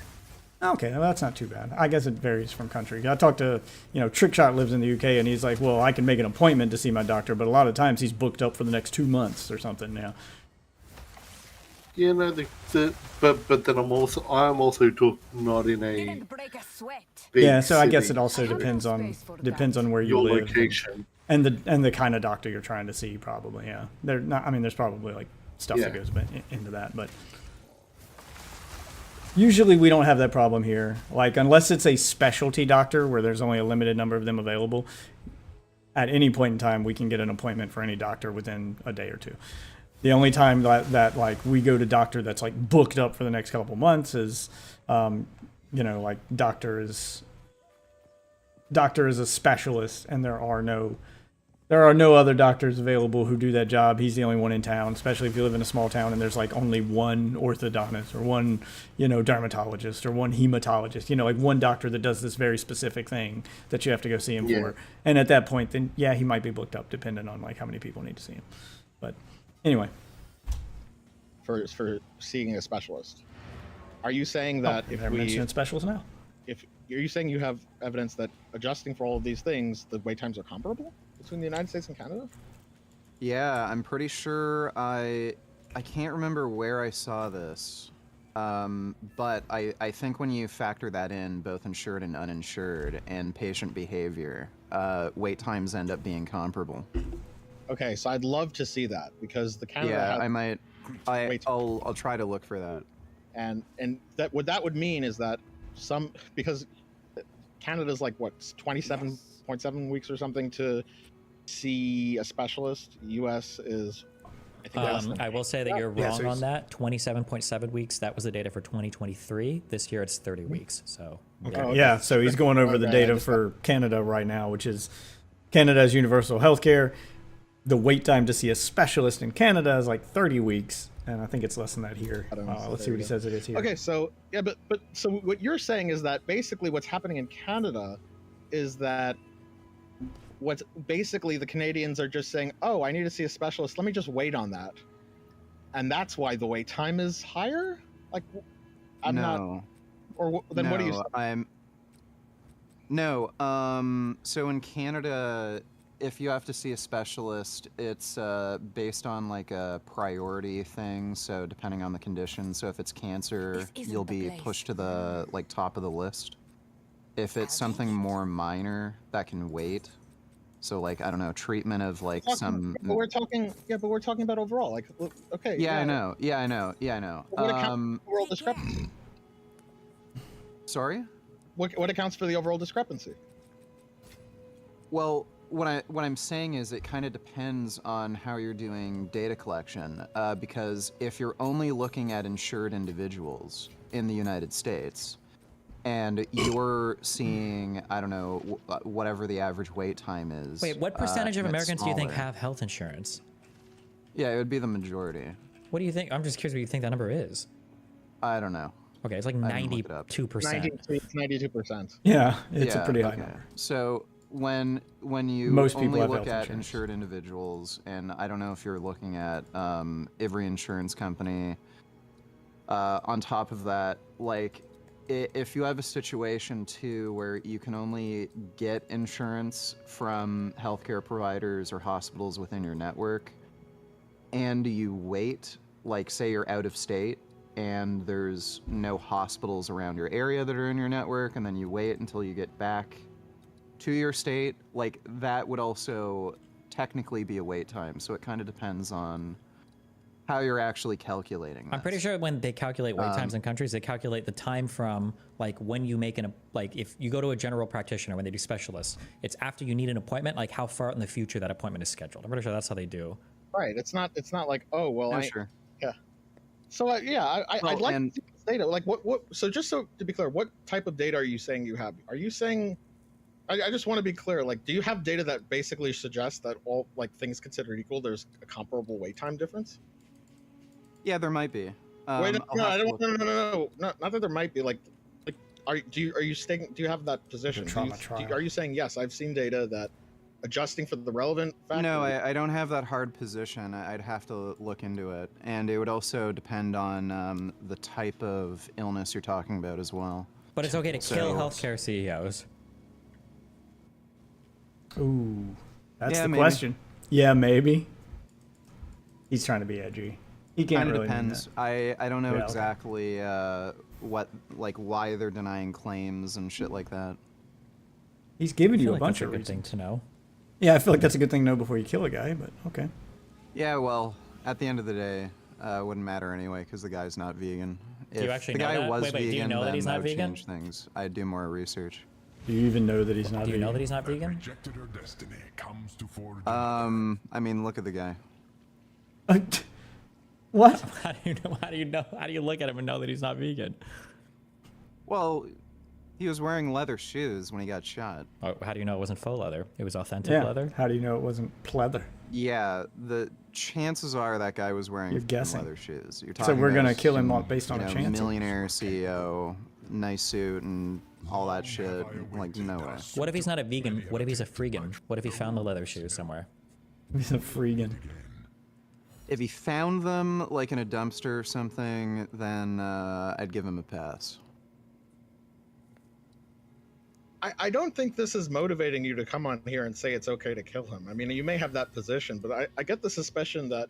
Okay, well, that's not too bad. I guess it varies from country. I talked to, Trickshot lives in the UK, and he's like, well, I can make an appointment to see my doctor, but a lot of times he's booked up for the next 2 months or something now. Yeah, no, but then I'm also talking not in a big Yeah, so I guess city. it also depends on where you Your live location. and the kind of doctor you're trying to see. Probably, yeah. There's probably like stuff that goes into that, but usually we don't have that problem here. Like unless it's a specialty doctor where there's only a limited number of them available, at any point in time we can get an appointment for any doctor within a day or two. The only time that like we go to doctor that's like booked up for the next couple months is, like doctor is a specialist, and there are no other doctors available who do that job. He's the only one in town, especially if you live in a small town and there's like only one orthodontist or one, dermatologist or one hematologist, like one doctor that does this very specific thing that you have to go see him for. And at that point, then yeah, he might be booked up depending on like how many people need to see him. But anyway, for seeing a specialist, are you saying that if we mention specialists now, are you saying you have evidence that adjusting for all of these things, the wait times are comparable between the United States and Canada? Yeah, I'm pretty sure I can't remember where I saw this, but I think when you factor that in, both insured and uninsured, and patient behavior, wait times end up being comparable. Okay, so I'd love to see that because the Canada. Yeah, I'll try to look for that. And that what that would mean is that because Canada's like what 27.7 weeks or something to see a specialist. US is, I think. less than I will say that you're wrong on that. 27.7 weeks. That was the data for 2023. This year it's 30 weeks. So yeah. So he's going over the data for Canada right now, which is Canada's universal healthcare. The wait time to see a specialist in Canada is like 30 weeks, and I think it's less than that here. Let's see what he says it is here. Okay, so yeah, but so what you're saying is that basically what's happening in Canada is that what's basically the Canadians are just saying, oh, I need to see a specialist. Let me just wait on that, and that's why the wait time is higher. Like, I'm not. Or then what do you? So in Canada, if you have to see a specialist, it's based on like a priority thing. So depending on the condition, so if it's cancer, you'll be pushed to the top of the list. If it's something more minor, that can wait. So I don't know, treatment of some. But we're talking about overall. Okay. Yeah, I know. Yeah, I know. What accounts for the overall discrepancy? Sorry. What accounts for the overall discrepancy? Well, what I'm saying is it kind of depends on how you're doing data collection, because if you're only looking at insured individuals in the United States, and you're seeing, I don't know, whatever the average wait time is. Wait, what percentage of Americans do you think have health insurance? Yeah, it would be the majority. What do you think? I'm just curious what you think that number is. I don't know. Okay, it's like 92%. 92%. Yeah, it's a pretty high number. So when you Most people only have look health at insurance. insured individuals, and I don't know if you're looking at every insurance company. On top of that, like if you have a situation too where you can only get insurance from healthcare providers or hospitals within your network, and you wait, like say you're out of state and there's no hospitals around your area that are in your network, and then you wait until you get back to your state, like that would also technically be a wait time. So it kind of depends on how you're actually calculating I'm pretty sure when they calculate wait times in countries, they calculate the time from like when you make like if you go to a general practitioner when they do specialists, it's after you need an appointment, like how far in the future that appointment is scheduled. I'm pretty sure that's how they do. Right. It's not like, oh well, Yeah, sure. yeah. So I'd like to see this data. Like what? So just so to be clear, what type of data are you saying you have? Are you saying? I just want to be clear. Like, do you have data that basically suggests that all like things considered equal, there's a comparable wait time difference? Yeah, there might be. Wait, I'll no, I have to don't. look. No. Not that there might be. Like, are you saying? Do you have that position? trauma trial. Are you saying yes? I've seen data that adjusting for the relevant factor. No, I don't have that hard position. I'd have to look into it, and it would also depend on the type of illness you're talking about as well. But it's okay to kill healthcare CEOs. Ooh, that's Yeah, the maybe. question. Yeah, maybe. He's trying to be edgy. He can't Kind of really mean depends. that. I don't know Yeah, okay. exactly what why they're denying claims and shit like that. He's giving I you feel a like bunch that's of a good thing reasons. to know. Yeah, I feel like that's a good thing to know before you kill a guy, but okay. Yeah, well, at the end of the day, it wouldn't matter anyway because the guy's not vegan. Do you If actually the know guy that? was Wait, do you vegan, know that then he's that not would vegan? change things. I'd do more research. Do you even know that he's not Do you vegan? know that he's not vegan? I mean, look at the guy. What? How do you know? How do you know? How do you look at him and know that he's not vegan? Well, he was wearing leather shoes when he got shot. Oh, how do you know it wasn't faux leather? It was authentic Yeah. leather. How do you know it wasn't pleather? Yeah, the chances are that guy was wearing You're fucking guessing. leather shoes. You're So talking we're about gonna kill him some, based on you a know, chance? millionaire CEO, nice suit, and all that shit. Like, no way. What if he's not a vegan? What if he's a freegan? What if he found the leather shoes somewhere? He's a freegan. If he found them like in a dumpster or something, then I'd give him a pass. I don't think this is motivating you to come on here and say it's okay to kill him. I mean, you may have that position, but I get the suspicion that,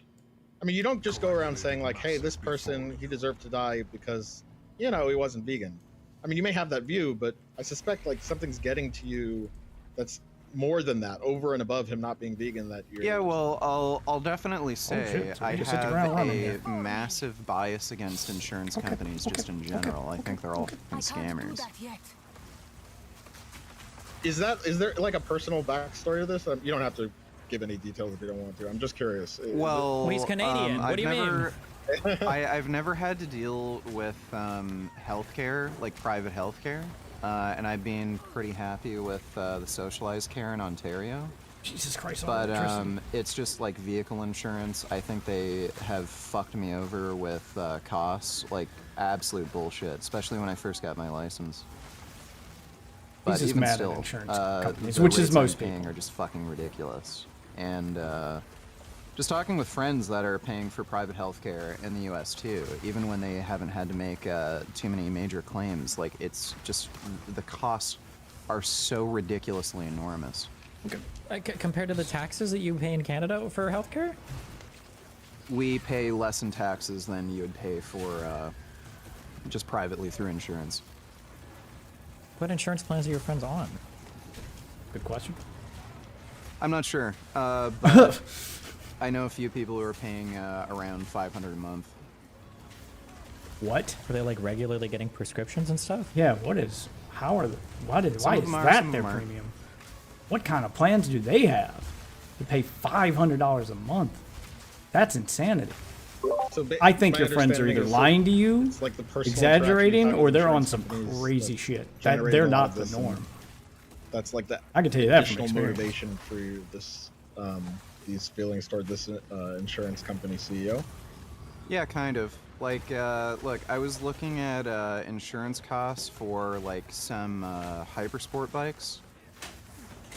I mean, you don't just go around saying like, hey, this person, he deserved to die because, you know, he wasn't vegan. I mean, you may have that view, but I suspect like something's getting to you that's more than that, over and above him not being vegan, that you're... Yeah, well, I'll definitely say shit, so I you just hit the have ground running a here. massive bias against insurance companies just in general. I think they're all fucking scammers. Is there like a personal backstory to this? You don't have to give any details if you don't want to. I'm just curious. Well, he's Canadian. What do you mean? I've never had to deal with healthcare, like private healthcare, and I've been pretty happy with the socialized care in Ontario. Jesus Christ! But it's just like vehicle insurance. I think they have fucked me over with costs, like absolute bullshit, especially when I first got my license. But just even mad at still, insurance companies, the which is rates I'm most paying people. are just fucking ridiculous. And just talking with friends that are paying for private healthcare in the U.S. too, even when they haven't had to make too many major claims, like it's just the costs are so ridiculously enormous. Compared to the taxes that you pay in Canada for healthcare? We pay less in taxes than you would pay for just privately through insurance. What insurance plans are your friends on? Good question. I'm not sure, but I know a few people who are paying around $500 a month. What? Are they like regularly getting prescriptions and stuff? Yeah. What is? How are? Why Some is of them are, that some of their them aren't. premium? What kind of plans do they have? To pay $500 a month? That's insanity. So I think my your friends are understanding either is lying to you, it's like the personal exaggerating, interaction or you've had they're with on insurance some companies crazy that shit. generated They're a lot not of the this, and norm. That's like the I can tell you that from additional experience. motivation for this these feelings toward this insurance company CEO. Yeah, kind of. Like, look, I was looking at insurance costs for like some hypersport bikes,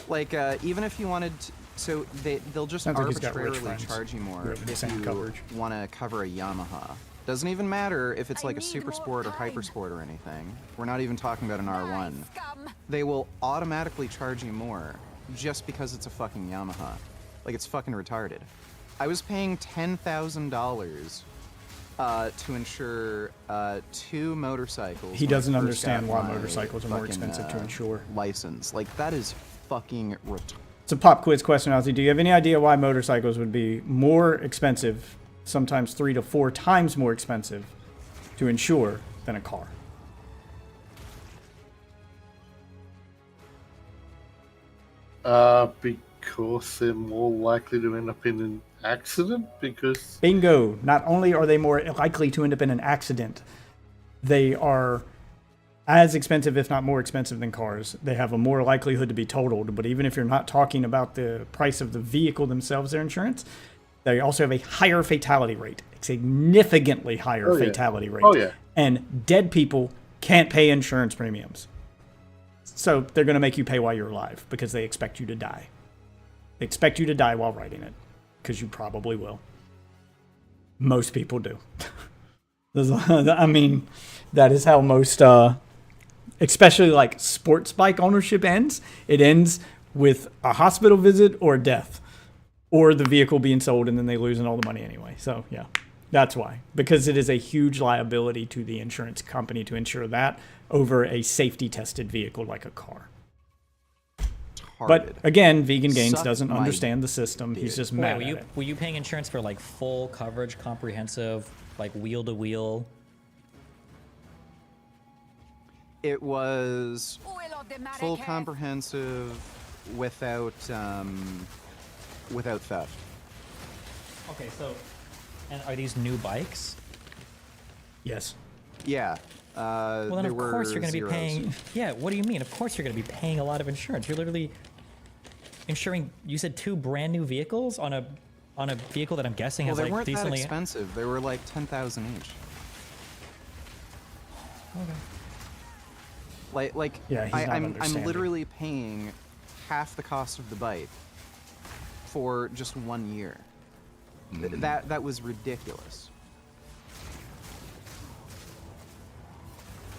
Like, even if you wanted to, so they'll just Sounds like he's got rich arbitrarily friends charge you who more have the if same you coverage. want to cover a Yamaha. Doesn't even matter if it's like a super sport or hyper sport or anything. We're not even talking about an R1. They will automatically charge you more just because it's a fucking Yamaha. Like, it's fucking retarded. I was paying $10,000 to insure 2 motorcycles. He when I doesn't first understand got why my motorcycles are more fucking, expensive to insure. License. Like, that is fucking retarded. It's a pop quiz question, Ozzy. Do you have any idea why motorcycles would be more expensive, sometimes 3 to 4 times more expensive, to insure than a car? Because they're more likely to end up in an accident. Because Bingo. Not only are they more likely to end up in an accident, they are as expensive, if not more expensive than cars. They have a more likelihood to be totaled. But even if you're not talking about the price of the vehicle themselves, their insurance, they also have a higher fatality rate, a significantly higher fatality rate. Oh, yeah. And dead people can't pay insurance premiums. So they're going to make you pay while you're alive because they expect you to die. They expect you to die while riding it because you probably will. Most people do. I mean, that is how most, especially like sports bike ownership ends. It ends with a hospital visit or death, or the vehicle being sold and then they losing all the money anyway. So yeah, that's why. Because it is a huge liability to the insurance company to insure that over a safety tested vehicle like a car. But again, Vegan Gains doesn't understand the system. He's just mad at it. Were you paying insurance for like full coverage, comprehensive, like wheel to wheel? It was full comprehensive without without theft. Okay, so, and are these new bikes? Yes. Yeah. Well, then of course you're going to be zeros. paying. Yeah, what do you mean? Of course you're going to be paying a lot of insurance. You're literally insuring. You said 2 brand new vehicles on a vehicle that I'm guessing Well, has they like weren't that decently. expensive. They were like 10,000 each. Okay. Like Yeah, he's not I'm understanding. literally paying half the cost of the bike for just 1 year. That was ridiculous.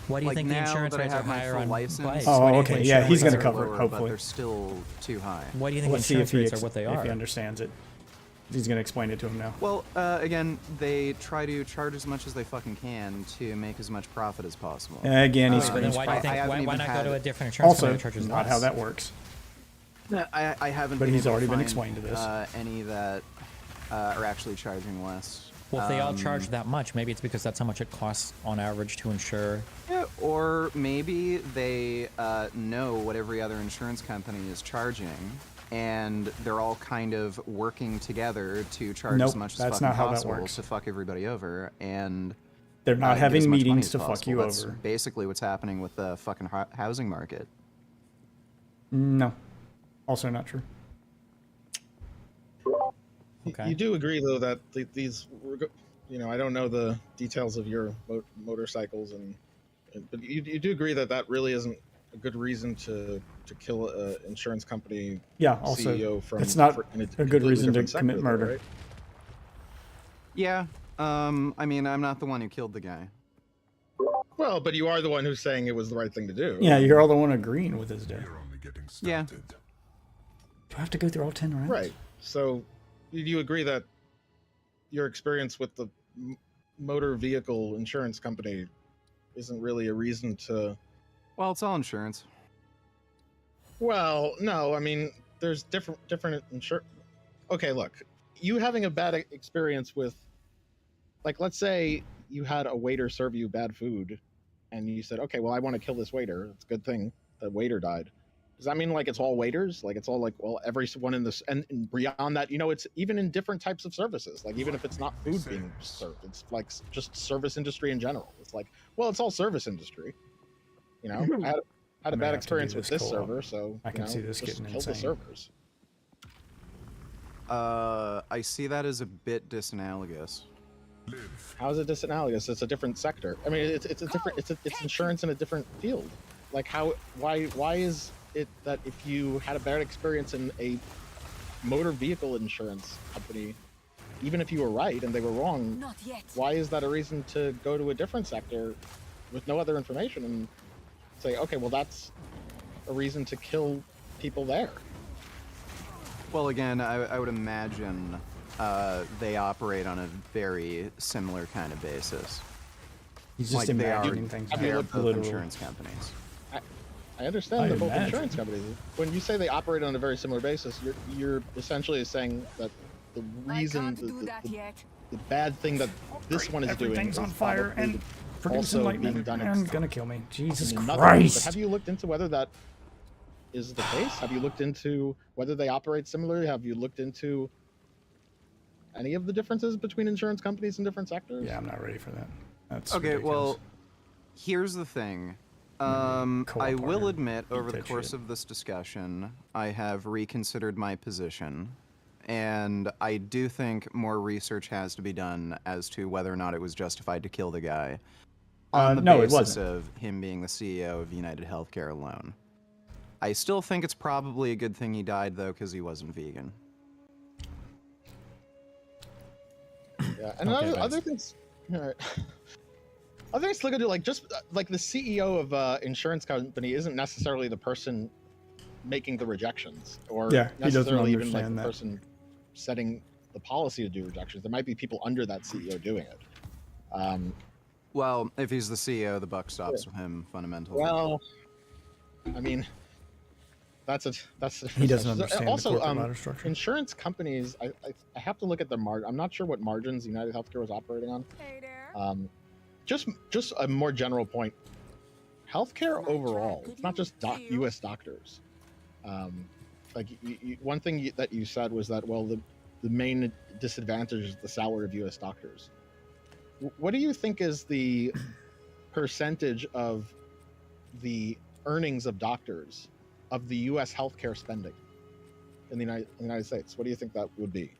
Why do you Like think the now insurance that I rates are have my higher full on license, bikes? Oh, Why do you okay. think Yeah, insurance he's rates going to are cover it, lower, hopefully. but they're still too high. Why do you think Let's see if insurance he, rates are what they are? if he understands it. He's going to explain it to him now. Well, again, they try to charge as much as they fucking can to make as much profit as possible. Again, he But then screams why do you profit. think? Why not go to a different insurance Also, company that charges not less? how that works. I haven't. But been he's able to already been find, explained to this. Any that are actually charging less. Well, if they all charge that much, maybe it's because that's how much it costs on average to insure. Yeah, or maybe they know what every other insurance company is charging, and they're all kind of working together to charge Nope, as much as that's fucking not how that possible works. to fuck everybody over, and They're not get having as much money meetings as to fuck possible. you That's over. basically what's happening with the fucking housing market. No. Also not true. Okay. You do agree, though, that these, you know, I don't know the details of your motorcycles, but you do agree that that really isn't a good reason to kill an insurance company Yeah, also, CEO from it's not in a good completely reason to different sector, commit though, murder. right? Yeah, I mean, I'm not the one who killed the guy. Well, but you are the one who's saying it was the right thing to do. Yeah, you're all the one agreeing with his death. Yeah. Do I have to go through all 10 rounds? Right. So, do you agree that your experience with the motor vehicle insurance company isn't really a reason to? Well, it's all insurance. Well, no. I mean, there's different insurance. Okay, look, you having a bad experience with, like, let's say you had a waiter serve you bad food, and you said, okay, well, I want to kill this waiter. It's a good thing the waiter died. Does that mean like it's all waiters? Like it's all like, well, everyone in this, and beyond that, you know, it's even in different types of services. Like even if it's not food being served, it's like just service industry in general. It's like, well, it's all service industry. You know, I had a bad experience with this server, so I can see this just getting kill the insane. servers. I see that as a bit disanalogous. How is it disanalogous? It's a different sector. I mean, it's a different, it's insurance in a different field. Like why is that if you had a bad experience in a motor vehicle insurance company, even if you were right and they were wrong, Not yet. why is that a reason to go to a different sector with no other information and say, okay, well, that's a reason to kill people there? Well, again, I would imagine they operate on a very similar kind of basis. He's just imagining things. They are both Literal. insurance companies. I understand I they're both imagine. insurance companies. When you say they operate on a very similar basis, you're essentially saying that the reason, the bad thing that this one is doing Everything's is on fire probably and producing also lightning being done and gonna kill me. Jesus in another way. But Christ! have you looked into whether that is the case? Have you looked into whether they operate similarly? Have you looked into any of the differences between insurance companies in different sectors? Yeah, I'm not ready for that. That's Okay, ridiculous. well, here's the thing. I will admit, over the that course shit. of this discussion, I have reconsidered my position, and I do think more research has to be done as to whether or not it was justified to kill the guy on the no, it basis wasn't. of him being the CEO of United Healthcare alone. I still think it's probably a good thing he died, though, because he wasn't vegan. Yeah, and other things. Other things to look into, like just like the CEO of insurance company isn't necessarily the person making the rejections, or Yeah, he doesn't necessarily even like understand the that. person setting the policy to do rejections. There might be people under that CEO doing it. Well, if he's the CEO, the buck stops with him, fundamentally. Well, I mean, that's He doesn't understand the also corporate ladder structure. insurance companies. I have to look at the margin. I'm not sure what margins United Healthcare was operating on. Just a more general point. Healthcare overall, it's not just U.S. doctors. Like one thing that you said was that, well, the main disadvantage is the salary of U.S. doctors. What do you think is the percentage of the earnings of doctors of the U.S. healthcare spending in the United States? What do you think that would be?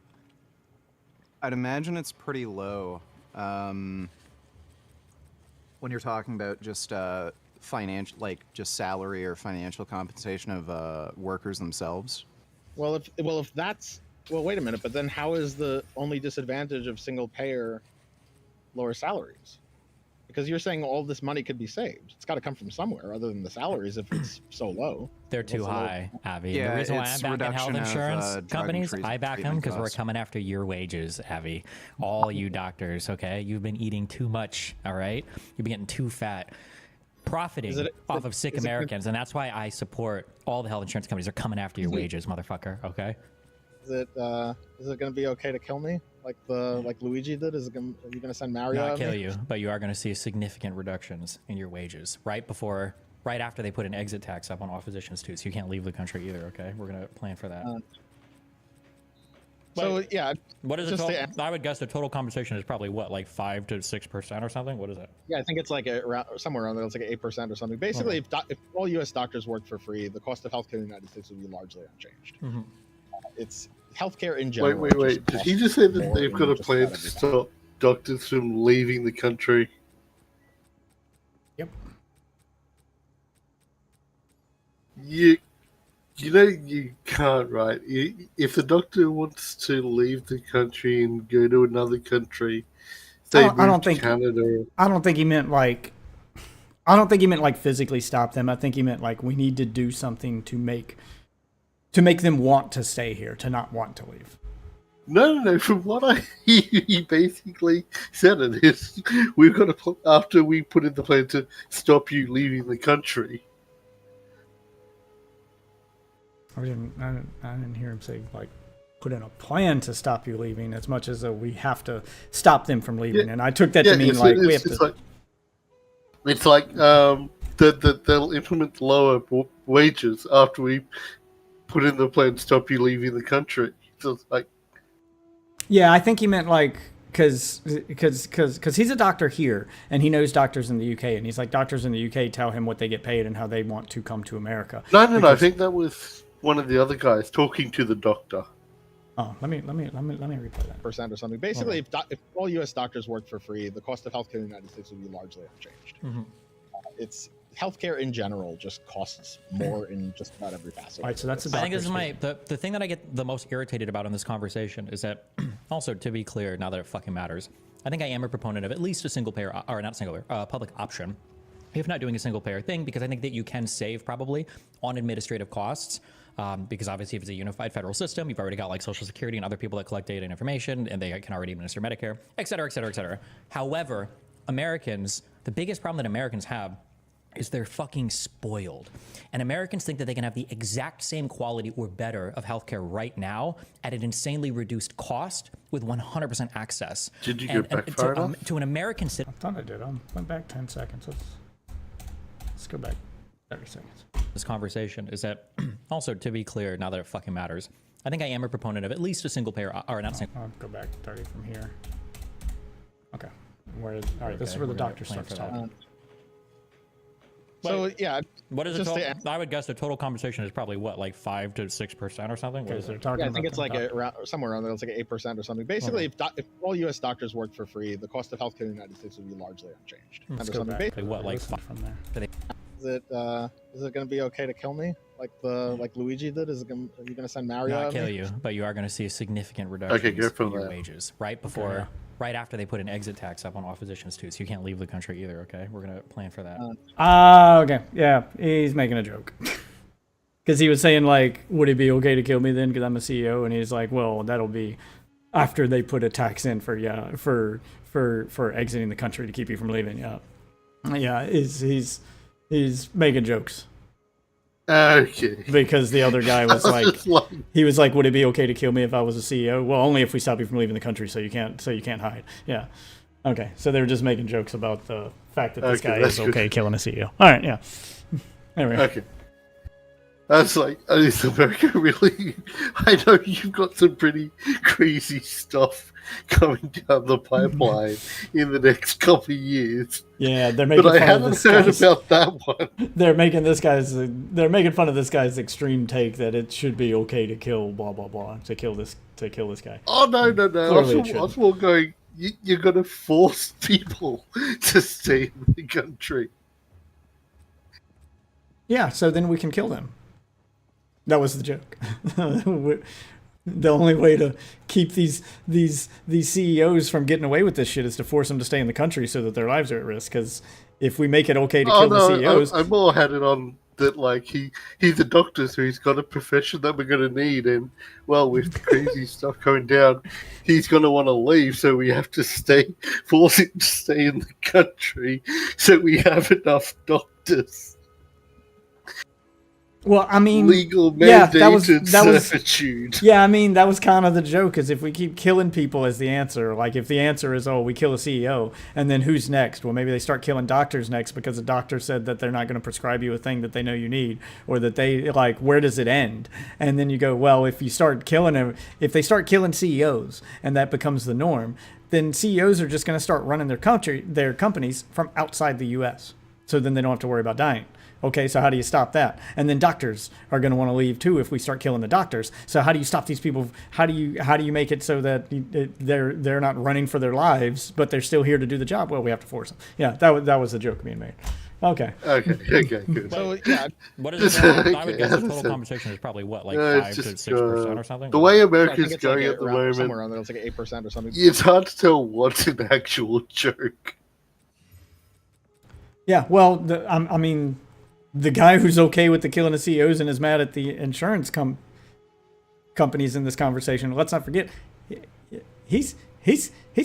I'd imagine it's pretty low. When you're talking about just financial, like just salary or financial compensation of workers themselves. Well, if that's, well, wait a minute. But then, how is the only disadvantage of single payer lower salaries? Because you're saying all this money could be saved. It's got to come from somewhere other than the salaries if it's so low. They're too What's the high, Avi. Yeah, the reason why it's I'm backing health reduction of, insurance drug and companies, treatment I back them because we're costs. coming after your wages, Avi. All you doctors, okay? You've been eating too much, all right? You've been getting too fat. Profiting off of sick Americans, and that's why I support all the health insurance companies. They're coming after your wages, motherfucker, okay? Is it going to be okay to kill me like Luigi did? Are you going to send Mario? Not at kill me? you, but you are going to see significant reductions in your wages right after they put an exit tax up on all physicians too, so you can't leave the country either. Okay, we're going to plan for that. So yeah, what is the just total? I would guess the total compensation is probably what, like 5 to 6% or something. What is it? Yeah, I think it's like around somewhere around there. It's like 8% or something. Basically, if all U.S. doctors worked for free, the cost of healthcare in the United States would be largely unchanged. Mm-hmm. It's healthcare in general. Wait. Did he just say that they've got a plan to stop doctors from leaving the country? Yep. You know you can't, right? If the doctor wants to leave the country and go to another country, say I don't to think Canada. I don't think he meant like. I don't think he meant like physically stop them. I think he meant like we need to do something to make them want to stay here, to not want to leave. No. From what he basically said it is, we've got to after we put in the plan to stop you leaving the country. I didn't hear him say like put in a plan to stop you leaving as much as we have to stop them from leaving. Yeah. And I took that to mean like we have to. It's like they'll implement lower wages after we put in the plan to stop you leaving the country. So it's like, Yeah, I think he meant like because he's a doctor here and he knows doctors in the UK and he's like doctors in the UK tell him what they get paid and how they want to come to America. No. I think that was one of the other guys talking to the doctor. Oh, let me replay that. Percent or something. Basically, if all U.S. doctors worked for free, the cost of healthcare in the United States would be largely unchanged. Mm-hmm. It's healthcare in general just costs more in just about every facet. All right, so that's I think this is the thing that I get the most irritated about in this conversation is that, also to be clear, now that it fucking matters, I think I am a proponent of at least a single payer, or not single payer, public option, if not doing a single payer thing, because I think that you can save probably on administrative costs. Because obviously if it's a unified federal system, you've already got like Social Security and other people that collect data and information, and they can already administer Medicare, et cetera, et cetera, et cetera. However, Americans, the biggest problem that Americans have is they're fucking spoiled. And Americans think that they can have the exact same quality or better of healthcare right now at an insanely reduced cost with 100% access. Did you get back far enough? To an American citizen. I thought I did. I went back 10 seconds. Let's go back 30 seconds. This conversation is that, also to be clear, now that it fucking matters, I think I am a proponent of at least a single payer, or not single. I'll go back 30 from here. Okay. All right, this is where the doctor starts talking. So yeah, what is it? I would guess the total compensation is probably what, like 5 to 6% or something. Okay, so they're talking I think it's like somewhere around there. It's like 8% or something. Basically, if all U.S. doctors worked for free, the cost of healthcare in the United States would be largely unchanged. Let's go back. What, like from there? Is it going to be okay to kill me like Luigi did? Are you going to send Mario? Not at kill me? you, but you are going to see a significant reduction in your wages right before, right after they put an exit tax up on all physicians too. So you can't leave the country either. Okay, we're going to plan for that. Okay, yeah, he's making a joke. Because he was saying like, would it be okay to kill me then? Because I'm a CEO, and he's like, well, that'll be after they put a tax in for exiting the country to keep you from leaving. Yeah, he's making jokes. Okay. Because the other guy was he was like, would it be okay to kill me if I was a CEO? Well, only if we stop you from leaving the country, so you can't hide. Yeah. Okay. So they were just making jokes about the fact that this guy is okay killing a CEO. All right. Yeah. Anyway. Okay. I was like, is America really? I know you've got some pretty crazy stuff coming down the pipeline in the next couple of years. Yeah, they're making but fun I of haven't this heard guy's, about that one. They're making fun of this guy's extreme take that it should be okay to kill blah blah blah to kill this guy. Oh no! I was more going. You're gonna force people to stay in the country. Yeah, so then we can kill them. That was the joke. The only way to keep these CEOs from getting away with this shit is to force them to stay in the country so that their lives are at risk. Because if we make it okay to kill the CEOs, I more had it on that like he's a doctor, so he's got a profession that we're gonna need, and well, with the crazy stuff going down, he's gonna want to leave, so we have to force him to stay in the country, so we have enough doctors. well, I mean, Legal yeah, mandated that was servitude. yeah, I mean, that was kind of the joke. Is if we keep killing people as the answer, like if the answer is we kill a CEO, and then who's next? Well, maybe they start killing doctors next because the doctor said that they're not going to prescribe you a thing that they know you need, or that they like. Where does it end? And then you go, well, if you start killing them, if they start killing CEOs, and that becomes the norm, then CEOs are just going to start running their companies from outside the U.S. So then they don't have to worry about dying. Okay, so how do you stop that? And then doctors are going to want to leave too if we start killing the doctors. So how do you stop these people? How do you make it so that they're not running for their lives, but they're still here to do the job? Well, we have to force them. Yeah, that was the joke being made. Okay. Okay, good. So yeah, What is it? I would guess the total compensation is probably what, like 5 to 6% or something. The way I America's think it's going like at the moment, somewhere around there. It's like 8% or something. it's hard to tell what's an actual joke. Yeah, well, I mean, the guy who's okay with the killing of CEOs and is mad at the insurance companies in this conversation. Let's not forget, he's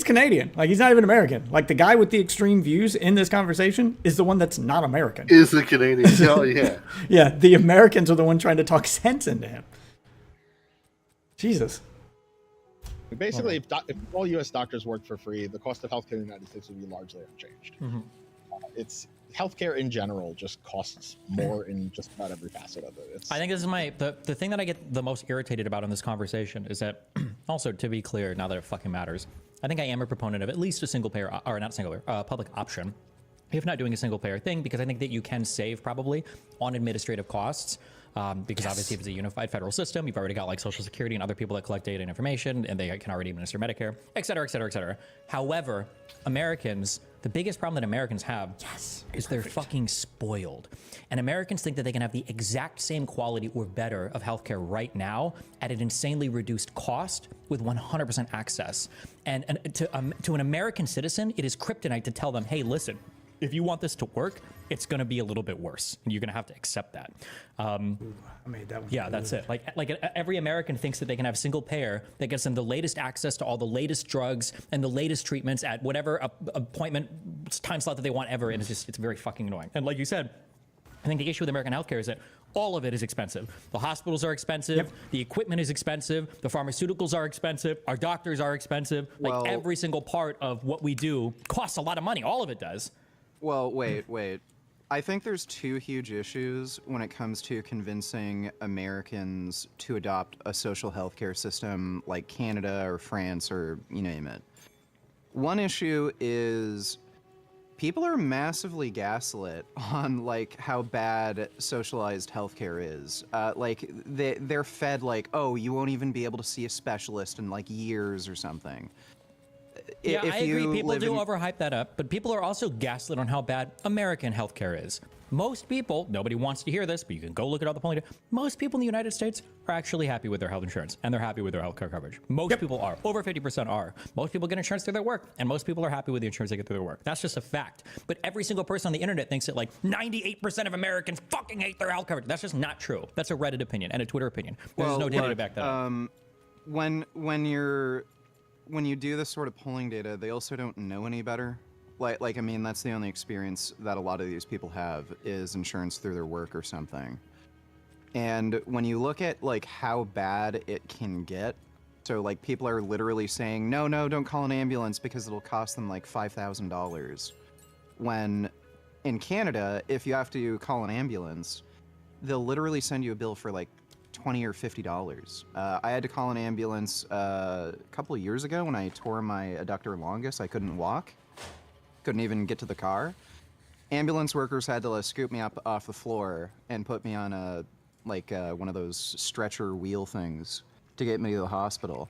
Canadian. Like, he's not even American. Like, the guy with the extreme views in this conversation is the one that's not American. Is the Canadian? Oh yeah. Yeah, the Americans are the one trying to talk sense into him. Jesus. Basically, if all U.S. doctors worked for free, the cost of healthcare in the United States would be largely unchanged. It's healthcare in general just costs more in just about every facet of it. I think this is the thing that I get the most irritated about in this conversation is that, also to be clear, now that it fucking matters, I think I am a proponent of at least a single payer, or not single payer, public option, if not doing a single payer thing, because I think that you can save probably on administrative costs. Because obviously if it's a unified federal system, you've already got like Social Security and other people that collect data and information, and they can already administer Medicare, et cetera, et cetera, et cetera. However, Americans, The biggest problem that Americans have is they're fucking spoiled. And Americans think that they can have the exact same quality or better of healthcare right now at an insanely reduced cost with 100% access. And to an American citizen, it is kryptonite to tell them, hey, listen, if you want this to work, it's going to be a little bit worse. And you're going to have to accept that. I made that one. Yeah, that's it. Like every American thinks that they can have single payer that gets them the latest access to all the latest drugs and the latest treatments at whatever appointment time slot that they want ever. And it's very fucking annoying. And like you said, I think the issue with American healthcare is that all of it is expensive. The hospitals are expensive. The equipment is expensive. The pharmaceuticals are expensive. Our doctors are expensive. Like every single part of what we do costs a lot of money. All of it does. Well, wait. I think there's two huge issues when it comes to convincing Americans to adopt a social healthcare system like Canada or France or you name it. One issue is people are massively gaslit on like how bad socialized healthcare is. Like they're fed like, oh, you won't even be able to see a specialist in like years or something. Yeah, I agree. People do overhype that up, but people are also gaslit on how bad American healthcare is. Most people, nobody wants to hear this, but you can go look at all the polling data. Most people in the United States are actually happy with their health insurance, and they're happy with their healthcare coverage. Most people are. Over 50% are. Most people get insurance through their work, and most people are happy with the insurance they get through their work. That's just a fact. But every single person on the internet thinks that like 98% of Americans fucking hate their health coverage. That's just not true. That's a Reddit opinion and a Twitter opinion. There's no data to back that up. When you do this sort of polling data, they also don't know any better. Like I mean, that's the only experience that a lot of these people have is insurance through their work or something. And when you look at like how bad it can get, so like people are literally saying, no, don't call an ambulance because it'll cost them like $5,000. When in Canada, if you have to call an ambulance, they'll literally send you a bill for like $20 or $50. I had to call an ambulance a couple of years ago when I tore my adductor longus. I couldn't walk, couldn't even get to the car. Ambulance workers had to scoop me up off the floor and put me on a one of those stretcher wheel things to get me to the hospital.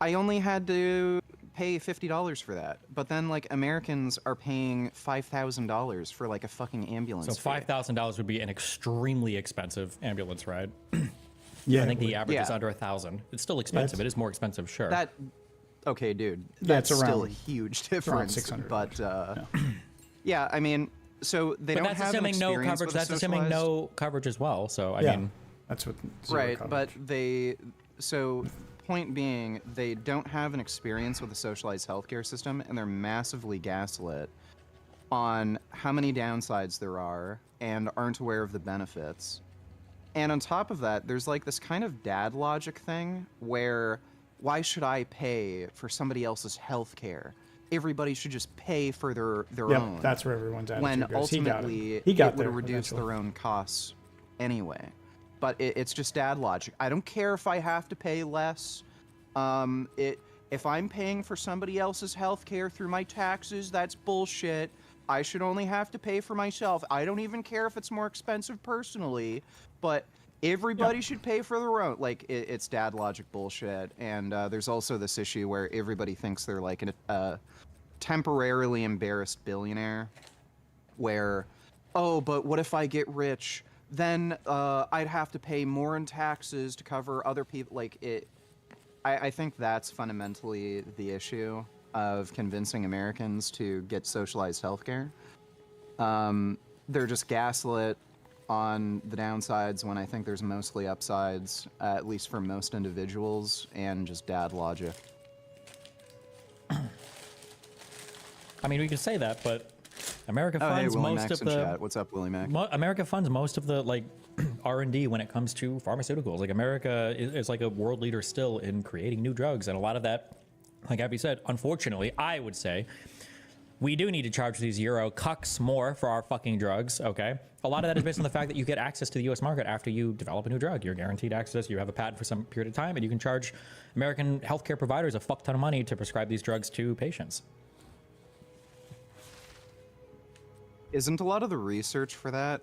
I only had to pay $50 for that, but then like Americans are paying $5,000 for like a fucking ambulance. So $5,000 would be an extremely expensive ambulance ride. Yeah, I think the average is under 1,000. It's still expensive. It is more expensive, sure. Okay, dude. That's That's still a around- huge around difference. 600. But yeah, I mean, so they But don't that's have an assuming no experience coverage. with a That's assuming socialized- no coverage as well. So I Yeah. mean, That's what. Right, but point being, they don't have an experience with a socialized healthcare system, and they're massively gaslit on how many downsides there are and aren't aware of the benefits. And on top of that, there's like this kind of dad logic thing where why should I pay for somebody else's healthcare? Everybody should just pay for their Yep, own. that's where everyone's attitude when goes. He got it. ultimately He got it would there reduce eventually. their own costs anyway. But it's just dad logic. I don't care if I have to pay less. If I'm paying for somebody else's health care through my taxes, that's bullshit. I should only have to pay for myself. I don't even care if it's more expensive personally, but everybody should pay for their own. Like, it's dad logic bullshit. And there's also this issue where everybody thinks they're like a temporarily embarrassed billionaire where, oh, but what if I get rich? Then I'd have to pay more in taxes to cover other people. Like, I think that's fundamentally the issue of convincing Americans to get socialized healthcare. They're just gaslit on the downsides when I think there's mostly upsides, at least for most individuals, and just dad logic. I mean, we could say that, but America Oh, hey, funds Willie most Max of in the chat. What's up, Willie Mac? America funds most of the like R&D when it comes to pharmaceuticals. Like America is like a world leader still in creating new drugs, and a lot of that, like Abby said, unfortunately, I would say we do need to charge these Euro cucks more for our fucking drugs. Okay, a lot of that is based on the fact that you get access to the U.S. market after you develop a new drug. You're guaranteed access. You have a patent for some period of time, and you can charge American healthcare providers a fuck ton of money to prescribe these drugs to patients. Isn't a lot of the research for that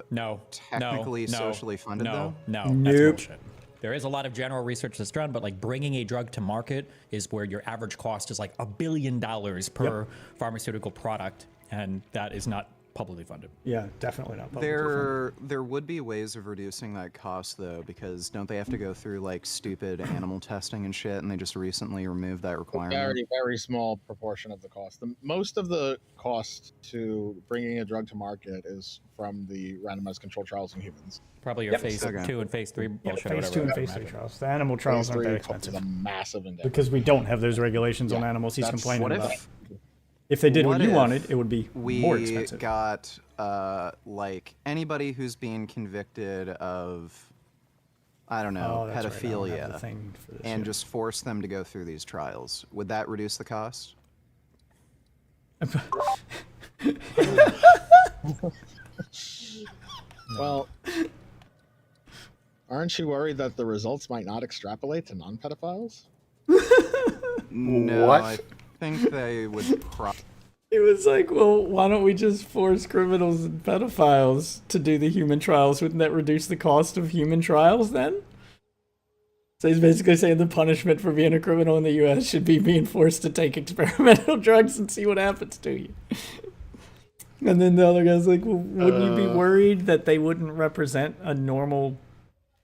no technically no, socially funded though? No, Nope. that's bullshit. There is a lot of general research that's done, but like bringing a drug to market is where your average cost is like $1 billion per pharmaceutical product, and that is not publicly funded. Yeah, definitely not publicly funded. There would be ways of reducing that cost though, because don't they have to go through like stupid animal testing and shit, and they just recently removed that requirement? Very, very small proportion of the cost. Most of the cost to bringing a drug to market is from the randomized controlled trials in humans. Probably your phase 2 and phase 3 bullshit. Phase 2 and phase 3 trials. The animal trials aren't that expensive. Is a massive endeavor. Because we don't have those regulations on animals he's complaining what about. If they did what you if wanted, it would be more we expensive. got like anybody who's being convicted of, I don't know, Oh, that's right. I don't have pedophilia, the thing for this and yet. just force them to go through these trials. Would that reduce the cost? Well, aren't you worried that the results might not extrapolate to non-pedophiles? No, What? I think they would probably. It was like, well, why don't we just force criminals and pedophiles to do the human trials? Wouldn't that reduce the cost of human trials then? So he's basically saying the punishment for being a criminal in the U.S. should be being forced to take experimental drugs and see what happens to you. And then the other guy's like, well, wouldn't you be worried that they wouldn't represent a normal...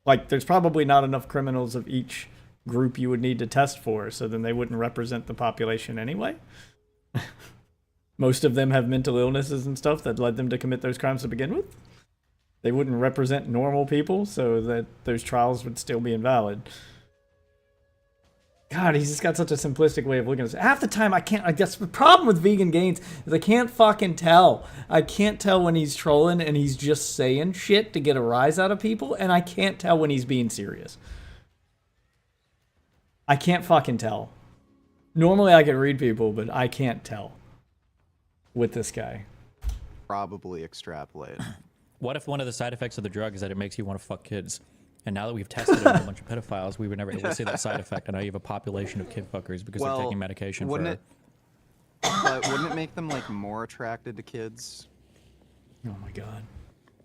Like, there's probably not enough criminals of each group you would need to test for, so then they wouldn't represent the population anyway? Most of them have mental illnesses and stuff that led them to commit those crimes to begin with. They wouldn't represent normal people, so that those trials would still be invalid. God, he's just got such a simplistic way of looking at this. Half the time, I guess the problem with Vegan Gains is I can't fucking tell. I can't tell when he's trolling and he's just saying shit to get a rise out of people, and I can't tell when he's being serious. I can't fucking tell. Normally I can read people, but I can't tell with this guy. Probably extrapolate. What if one of the side effects of the drug is that it makes you want to fuck kids? And now that we've tested it on a bunch of pedophiles, we were never able to see that side effect. And now you have a population of kid fuckers because they're taking medication for... Wouldn't it make them like more attracted to kids? Oh my god.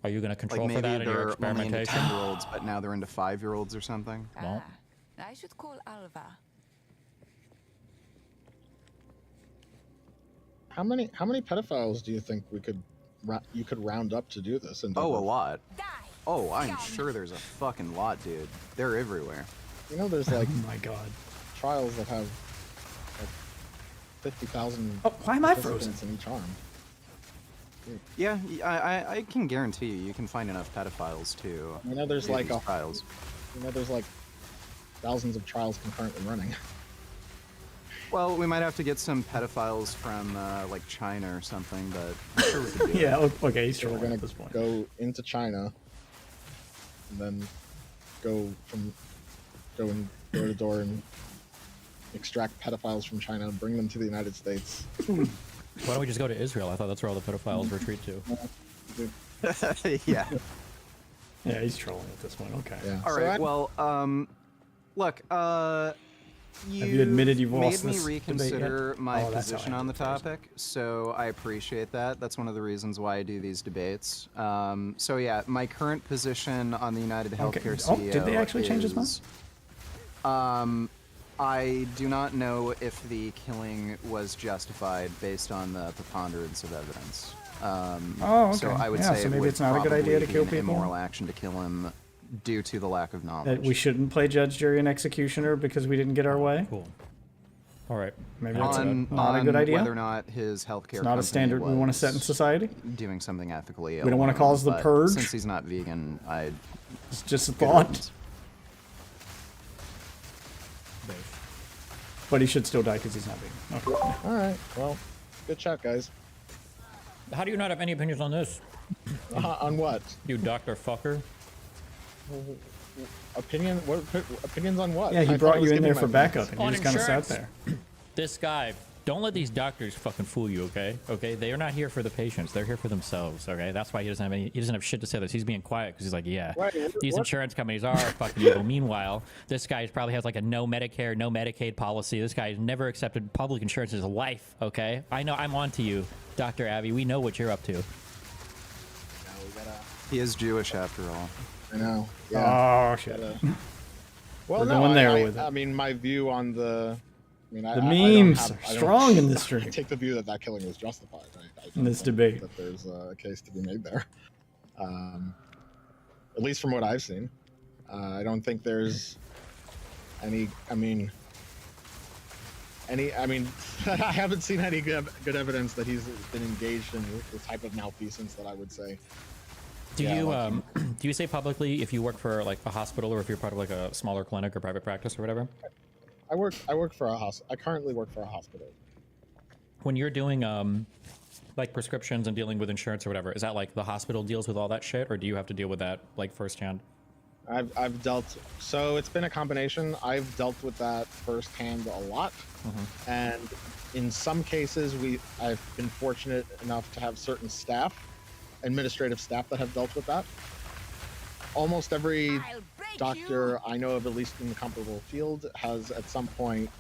Are you going to control like for maybe that in your they're only into experimentation? 10-year-olds, but now they're into 5-year-olds or something? Well, I should call Alva. How many pedophiles do you think you could round up to do this? Oh, a lot. Oh, I'm sure there's a fucking lot, dude. They're everywhere. You know, there's like oh my god, trials that have like 50,000. Oh, why am I frozen? In each arm. Yeah, I can guarantee you can find enough pedophiles to. You know, there's do like these trials. You know, there's like thousands of trials concurrently running. Well, we might have to get some pedophiles from like China or something, but I'm sure we could do Yeah, it. okay, he's So we're trolling gonna at this point. go into China, and then go door to door and extract pedophiles from China and bring them to the United States. why don't we just go to Israel? I thought that's where all the pedophiles retreat to. Yeah. Yeah, he's trolling at this point. Okay. Yeah. All right. Well, look. you admitted you've made lost me this debate reconsider yet? my Oh, that's how I position on the answered first. topic, so I appreciate that. That's one of the reasons why I do these debates. So yeah, my current position on the United Healthcare CEO Oh, did they actually change his mind? is, I do not know if the killing was justified based on the preponderance of evidence. Oh, So okay. I would Yeah, say so it maybe would it's not a good idea to probably kill be an people? immoral action to kill him due to the lack of knowledge. That we shouldn't play judge, jury, and executioner because we didn't get our way. Cool. All right. Maybe that's on, not a good idea. Whether or not his healthcare It's not a standard we want to set in society. doing something ethically. We don't want to alone, cause the but purge. Since he's not vegan, I. It's just a good thought. riddance. But he should still die because he's not vegan. Okay. All right. Well, good chat, guys. How do you not have any opinions on this? On what? You Dr. Fucker. Opinion? What opinions on what? Yeah, he I brought thought I was you in giving there my for backup, opinions. and you On just kind of sat insurance. there. This guy, don't let these doctors fucking fool you, okay? Okay, they are not here for the patients. They're here for themselves, okay? That's why he doesn't have shit to say. This. He's being quiet because he's like, yeah, Right, these what? insurance companies are fucking evil. Meanwhile, this guy probably has like a no Medicare, no Medicaid policy. This guy has never accepted public insurance in his life, okay? I know I'm on to you, Dr. Abby. We know what you're up to. He is Jewish after all. I know. Yeah. Oh shit. Well, We're no, going there I, with it. I mean, my view on the. I mean, The I don't memes have- are I don't- strong in this I stream. take the view that killing was justified. I In this think debate. that there's a case to be made there. At least from what I've seen, I don't think there's any. I mean, I haven't seen any good evidence that he's been engaged in the type of malfeasance that I would say. Do Yeah, you like do you say publicly if you work for like a hospital or if you're part of like a smaller clinic or private practice or whatever? I work for a hospital. I currently work for a hospital. When you're doing like prescriptions and dealing with insurance or whatever, is that like the hospital deals with all that shit, or do you have to deal with that like firsthand? I've dealt, so it's been a combination. I've dealt with that firsthand a lot, and in some cases I've been fortunate enough to have certain administrative staff that have dealt with that. Almost every doctor I know of, at least in the comparable field, has at some point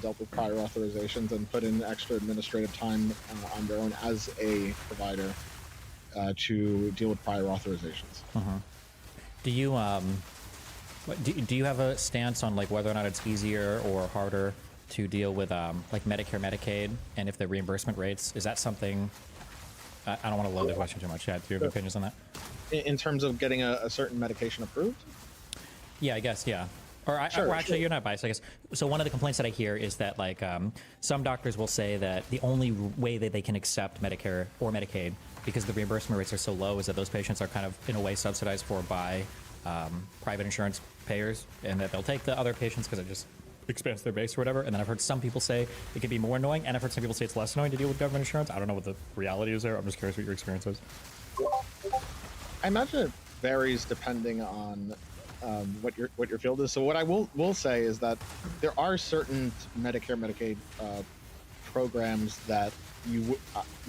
dealt with prior authorizations and put in extra administrative time on their own as a provider to deal with prior authorizations. Do you do you have a stance on like whether or not it's easier or harder to deal with like Medicare, Medicaid, and if the reimbursement rates, is that something? I don't want to load the question too much. Yeah, do you have opinions on that? In terms of getting a certain medication approved? Yeah, I guess, yeah. Or actually, you're not biased, I guess. So one of the complaints that I hear is that like some doctors will say that the only way that they can accept Medicare or Medicaid, because the reimbursement rates are so low, is that those patients are kind of in a way subsidized for by private insurance payers, and that they'll take the other patients because it just expands their base or whatever. And then I've heard some people say it could be more annoying, and I've heard some people say it's less annoying to deal with government insurance. I don't know what the reality is there. I'm just curious what your experience is. I imagine it varies depending on what your field is. So what I will say is that there are certain Medicare, Medicaid programs that you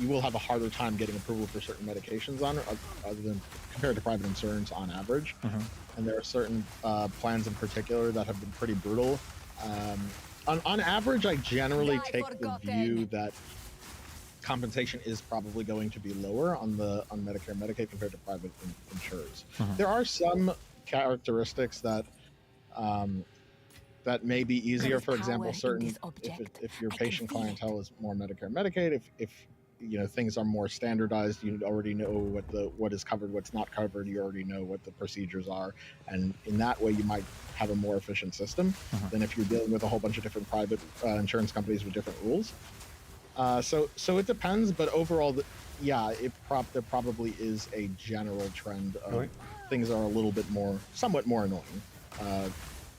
will have a harder time getting approval for certain medications on, other than compared to private insurance on average. And there are certain plans in particular that have been pretty brutal. On average, I generally take the view that compensation is probably going to be lower on Medicare and Medicaid compared to private insurers. There are some characteristics that that may be easier. For example, if your patient clientele is more Medicare and Medicaid, if you know things are more standardized, you already know what is covered, what's not covered, you already know what the procedures are, and in that way you might have a more efficient system than if you're dealing with a whole bunch of different private insurance companies with different rules. So it depends, but overall, there probably is a general trend of things are a little bit somewhat more annoying,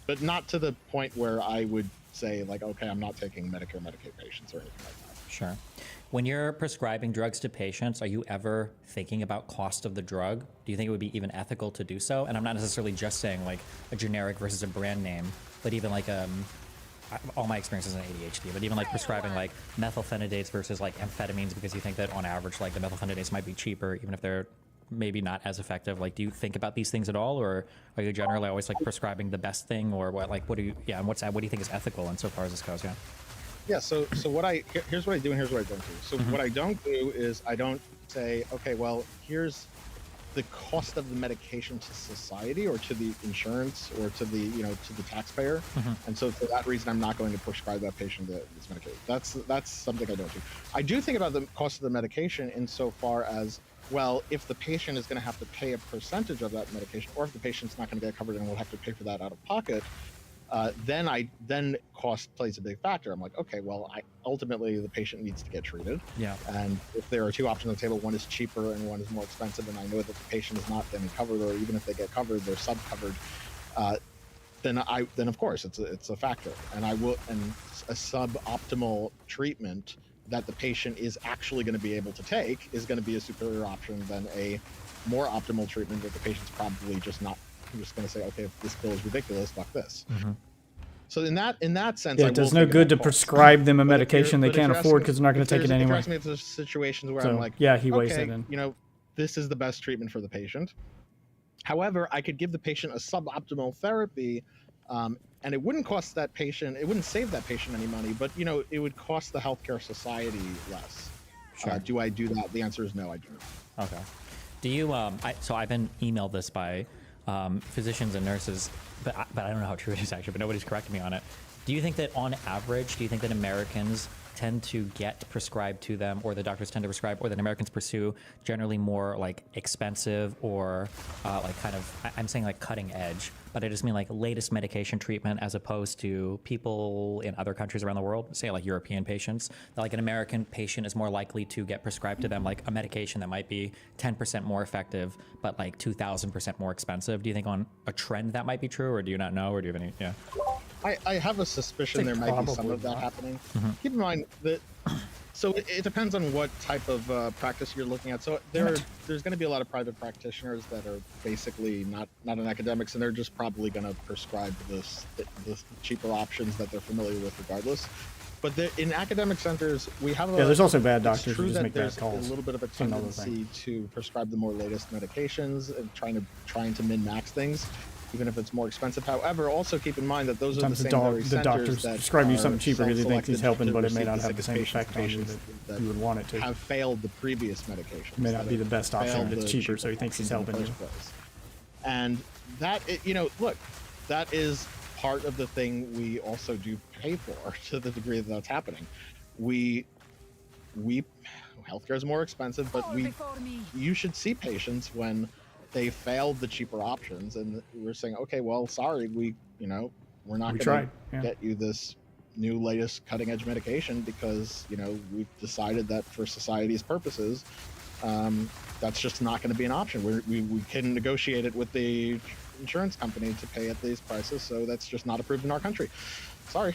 but not to the point where I would say like, okay, I'm not taking Medicare, Medicaid patients or anything like that. Sure. When you're prescribing drugs to patients, are you ever thinking about cost of the drug? Do you think it would be even ethical to do so? And I'm not necessarily just saying like a generic versus a brand name, but even like all my experience is in ADHD, but even like prescribing like methylphenidates versus like amphetamines because you think that on average like the methylphenidates might be cheaper even if they're maybe not as effective. Like, do you think about these things at all, or are you generally always like prescribing the best thing, or what do you think is ethical insofar as this goes? Yeah, so here's what I do and here's what I don't do. So what I don't do is I don't say, okay, well, here's the cost of the medication to society or to the insurance or to the to the taxpayer, and so for that reason I'm not going to prescribe that patient this medication. That's something I don't do. I do think about the cost of the medication insofar as, well, if the patient is going to have to pay a percentage of that medication, or if the patient's not going to get covered and will have to pay for that out of pocket, then cost plays a big factor. I'm like, okay, well, ultimately the patient needs to get treated. Yeah. And if there are two options on the table, one is cheaper and one is more expensive, and I know that the patient is not getting covered, or even if they get covered, they're sub-covered, then of course it's a factor. And a suboptimal treatment that the patient is actually going to be able to take is going to be a superior option than a more optimal treatment that the patient's probably just not. I'm just going to say, okay, if this bill is ridiculous, fuck this. So in that sense, it does no good to prescribe them a medication they can't afford because they're not going to take it anyway. If there's situations where I'm like, yeah, he weighs okay, that in. This is the best treatment for the patient. However, I could give the patient a suboptimal therapy, and it wouldn't cost that patient, it wouldn't save that patient any money, but it would cost the healthcare society less. Sure. Do I do that? The answer is no, I do not. Okay. Do you? So I've been emailed this by physicians and nurses, but I don't know how true it is actually, but nobody's corrected me on it. Do you think that on average, do you think that Americans tend to get prescribed to them, or the doctors tend to prescribe, or that Americans pursue generally more like expensive or like kind of, I'm saying like cutting edge, but I just mean like latest medication treatment as opposed to people in other countries around the world, say like European patients, that like an American patient is more likely to get prescribed to them like a medication that might be 10% more effective, but like 2,000% more expensive. Do you think on a trend that might be true, or do you not know, or do you have any, yeah? I have a suspicion there might be some of that happening. Keep in mind that, so it depends on what type of practice you're looking at. So there's going to be a lot of private practitioners that are basically not in academics, and they're just probably going to prescribe the cheaper options that they're familiar with regardless. But in academic centers, we have a... Yeah, there's also bad doctors it's true who just that make there's bad calls. a little bit of a That's another tendency to prescribe the more latest medications and trying to min-max things, even if it's more expensive. However, also keep in mind that those are the Sometimes same very the centers doctor's that prescribing you are something cheaper because he thinks he's self-selected helping, to but it may receive not the have the same sickest effect on you patients that you would want it to. have failed the previous medication. It may not be the best option if it's cheaper, so he thinks he's helping you. And that, look, that is part of the thing we also do pay for to the degree that that's happening. Healthcare is more expensive, but you should see patients when they failed the cheaper options, and we're saying, okay, well, sorry, we're not going to get you this new latest cutting edge medication because we've decided that for society's purposes, that's just not going to be an option. We can negotiate it with the insurance company to pay at these prices, so that's just not approved in our country. Sorry,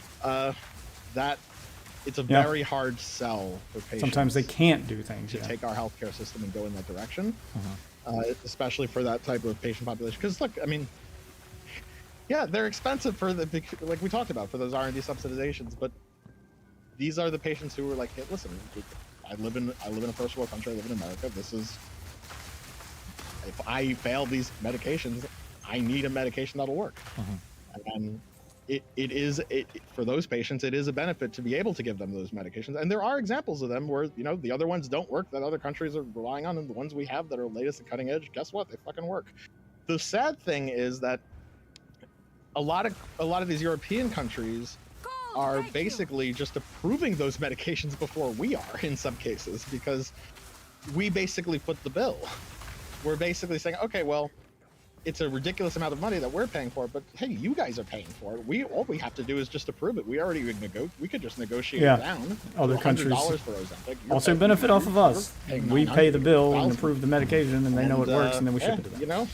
it's a very hard sell for patients. Sometimes they can't do things. To take our healthcare system and go in that direction, especially for that type of patient population. Because look, I mean, yeah, they're expensive for like we talked about, for those R&D subsidizations, but these are the patients who are like, hey, listen, I live in a first world country. I live in America. If I fail these medications, I need a medication that'll work. And for those patients, it is a benefit to be able to give them those medications. And there are examples of them where, the other ones don't work that other countries are relying on, and the ones we have that are latest and cutting edge, guess what? They fucking work. The sad thing is that a lot of these European countries are basically just approving those medications before we are in some cases, because we basically foot the bill. We're basically saying, okay, well, it's a ridiculous amount of money that we're paying for it, but hey, you guys are paying for it. All we have to do is just approve it. We could just negotiate it down. Other countries for Ozempic. also benefit off of us. We pay the bill and approve the medication, and they know it works, and then we ship it to them.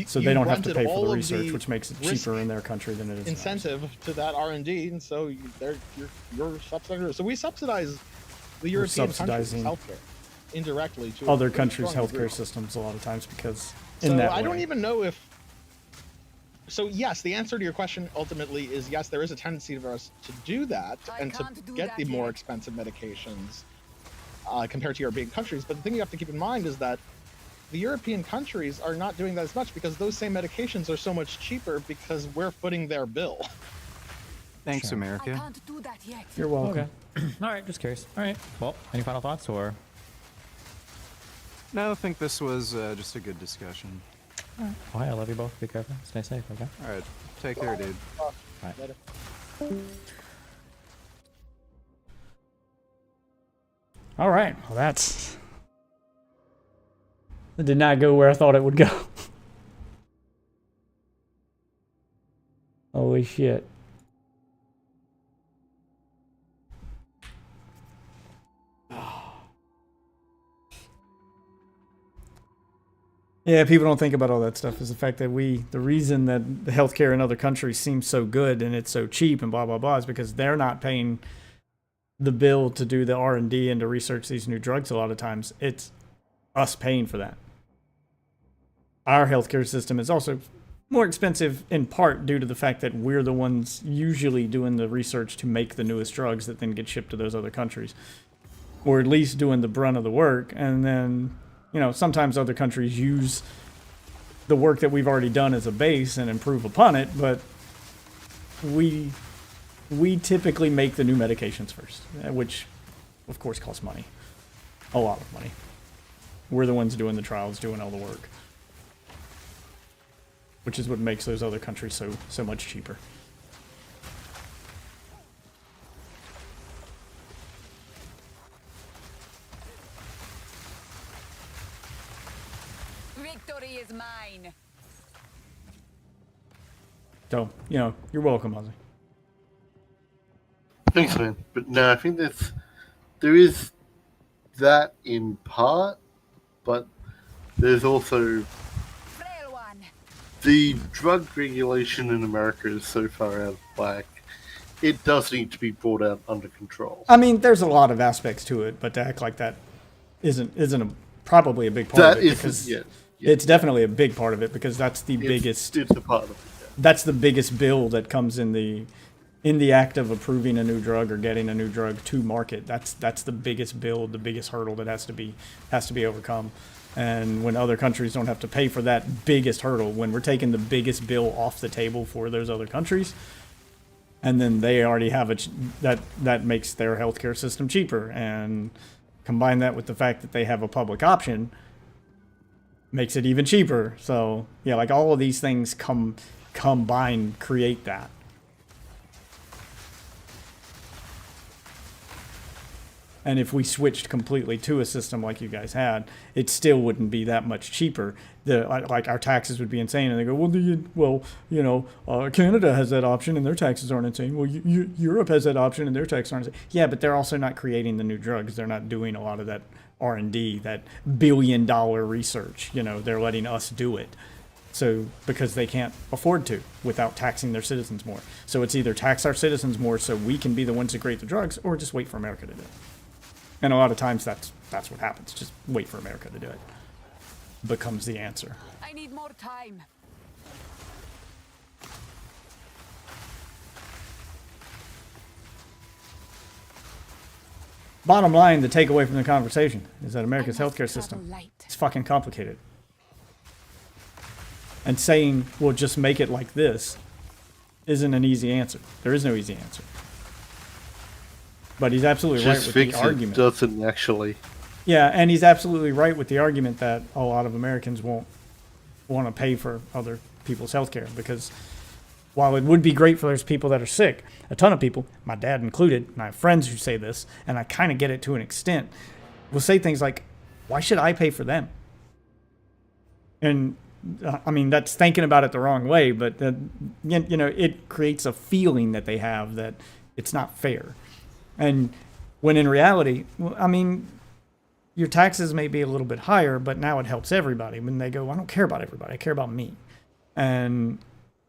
So they don't have to pay for the research, which makes it cheaper in their country than it is. Incentive to that R&D, and so you're subsidizing. So we subsidize the European countries' healthcare indirectly to other countries' healthcare systems a lot of times because. So I don't even know if. So yes, the answer to your question ultimately is yes. There is a tendency for us to do that and to get the more expensive medications compared to European countries. But the thing you have to keep in mind is that the European countries are not doing that as much because those same medications are so much cheaper because we're footing their bill. Thanks, America. You're welcome. Okay. All right, just curious. All right. Well, any final thoughts or? No, I think this was just a good discussion. All right. Well, I love you both. Be careful. Stay safe, okay? All right. Take care, dude. All right. All right. Well, that did not go where I thought it would go. Holy shit. Yeah, people don't think about all that stuff is the fact that the reason that the healthcare in other countries seems so good and it's so cheap and blah, blah, blah is because they're not paying the bill to do the R&D and to research these new drugs a lot of times. It's us paying for that. Our healthcare system is also more expensive in part due to the fact that we're the ones usually doing the research to make the newest drugs that then get shipped to those other countries. Or at least doing the brunt of the work, and then sometimes other countries use the work that we've already done as a base and improve upon it, but we typically make the new medications first, which of course costs money. A lot of money. We're the ones doing the trials, doing all the work. which is what makes those other countries so much cheaper. Victory is mine. So, you know, you're welcome, Ozzy. Thanks, man. But no, I think there is that in part, but there's also the drug regulation in America is so far out of whack. It does need to be brought out under control. I mean, there's a lot of aspects to it, but to act like that isn't probably a big part of it, because it's definitely a big part of it, because that's the biggest. It's a part of it. Yeah. That's the biggest bill that comes in the act of approving a new drug or getting a new drug to market. That's the biggest bill, the biggest hurdle that has to be overcome. And when other countries don't have to pay for that biggest hurdle, when we're taking the biggest bill off the table for those other countries, and then they already have that makes their healthcare system cheaper, and combine that with the fact that they have a public option, makes it even cheaper. So yeah, like all of these things combined create that. And if we switched completely to a system like you guys had, it still wouldn't be that much cheaper. Like our taxes would be insane. And they go, Canada has that option and their taxes aren't insane. Well, Europe has that option and their taxes aren't insane. Yeah, but they're also not creating the new drugs. They're not doing a lot of that R&D, that billion-dollar research. You know, they're letting us do it. So because they can't afford to without taxing their citizens more. So it's either tax our citizens more so we can be the ones that create the drugs, or just wait for America to do it. And a lot of times that's what happens. Just wait for America to do it. Becomes the answer. I need more time. Bottom line, the takeaway from the conversation is that America's healthcare system is fucking complicated. And saying, well, just make it like this isn't an easy answer. There is no easy answer. But he's absolutely right with the argument. Just doesn't actually. Yeah, and he's absolutely right with the argument that a lot of Americans won't want to pay for other people's health care, because while it would be great for those people that are sick, a ton of people, my dad included, and I have friends who say this, and I kind of get it to an extent, will say things like, why should I pay for them? And I mean, that's thinking about it the wrong way, but it creates a feeling that they have that it's not fair. And when in reality, I mean, your taxes may be a little bit higher, but now it helps everybody. When they go, I don't care about everybody, I care about me. And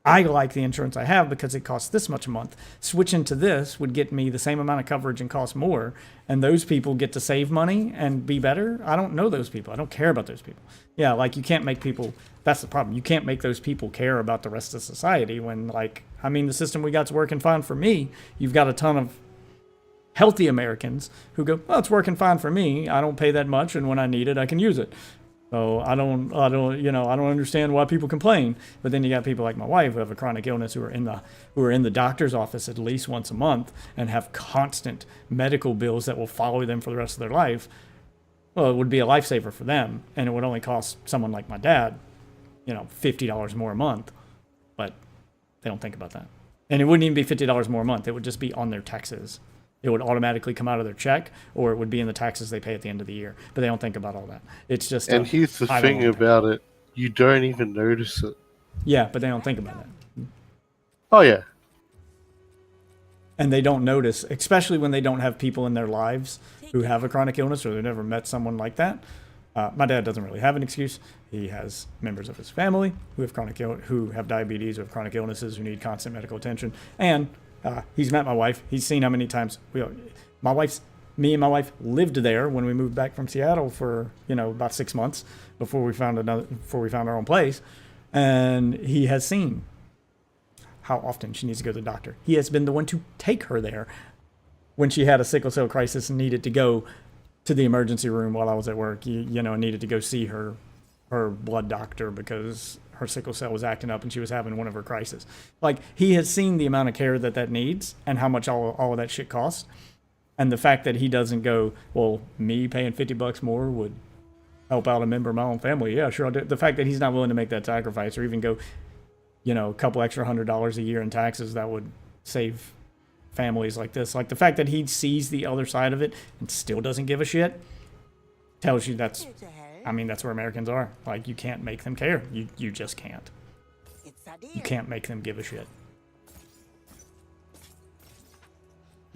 I like the insurance I have because it costs this much a month. Switching to this would get me the same amount of coverage and cost more. And those people get to save money and be better. I don't know those people. I don't care about those people. Yeah, like you can't make people, that's the problem. You can't make those people care about the rest of society when, like, I mean, the system we got's working fine for me. You've got a ton of healthy Americans who go, well, it's working fine for me. I don't pay that much, and when I need it, I can use it. So I don't understand why people complain. But then you got people like my wife who have a chronic illness who are in the doctor's office at least once a month and have constant medical bills that will follow them for the rest of their life. Well, it would be a lifesaver for them, and it would only cost someone like my dad, $50 more a month. But they don't think about that. And it wouldn't even be $50 more a month. It would just be on their taxes. It would automatically come out of their check, or it would be in the taxes they pay at the end of the year. But they don't think about all that. It's just. And here's the thing about it: you don't even notice it. Yeah, but they don't think about it. Oh yeah. And they don't notice, especially when they don't have people in their lives who have a chronic illness, or they've never met someone like that. My dad doesn't really have an excuse. He has members of his family who have who have diabetes, who have chronic illnesses, who need constant medical attention, and. He's met my wife. He's seen how many times me and my wife lived there when we moved back from Seattle for about 6 months before we found our own place, and he has seen how often she needs to go to the doctor. He has been the one to take her there when she had a sickle cell crisis and needed to go to the emergency room while I was at work. Needed to go see her blood doctor because her sickle cell was acting up and she was having one of her crises. Like, he has seen the amount of care that needs and how much all of that shit costs. And the fact that he doesn't go, well, me paying $50 more would help out a member of my own family. Yeah, sure, I'll do it. The fact that he's not willing to make that sacrifice or even go, you know, a couple extra $100 a year in taxes that would save families like this. Like the fact that he sees the other side of it and still doesn't give a shit tells you that's, I mean, that's where Americans are. Like, you can't make them care. You just can't. You can't make them give a shit.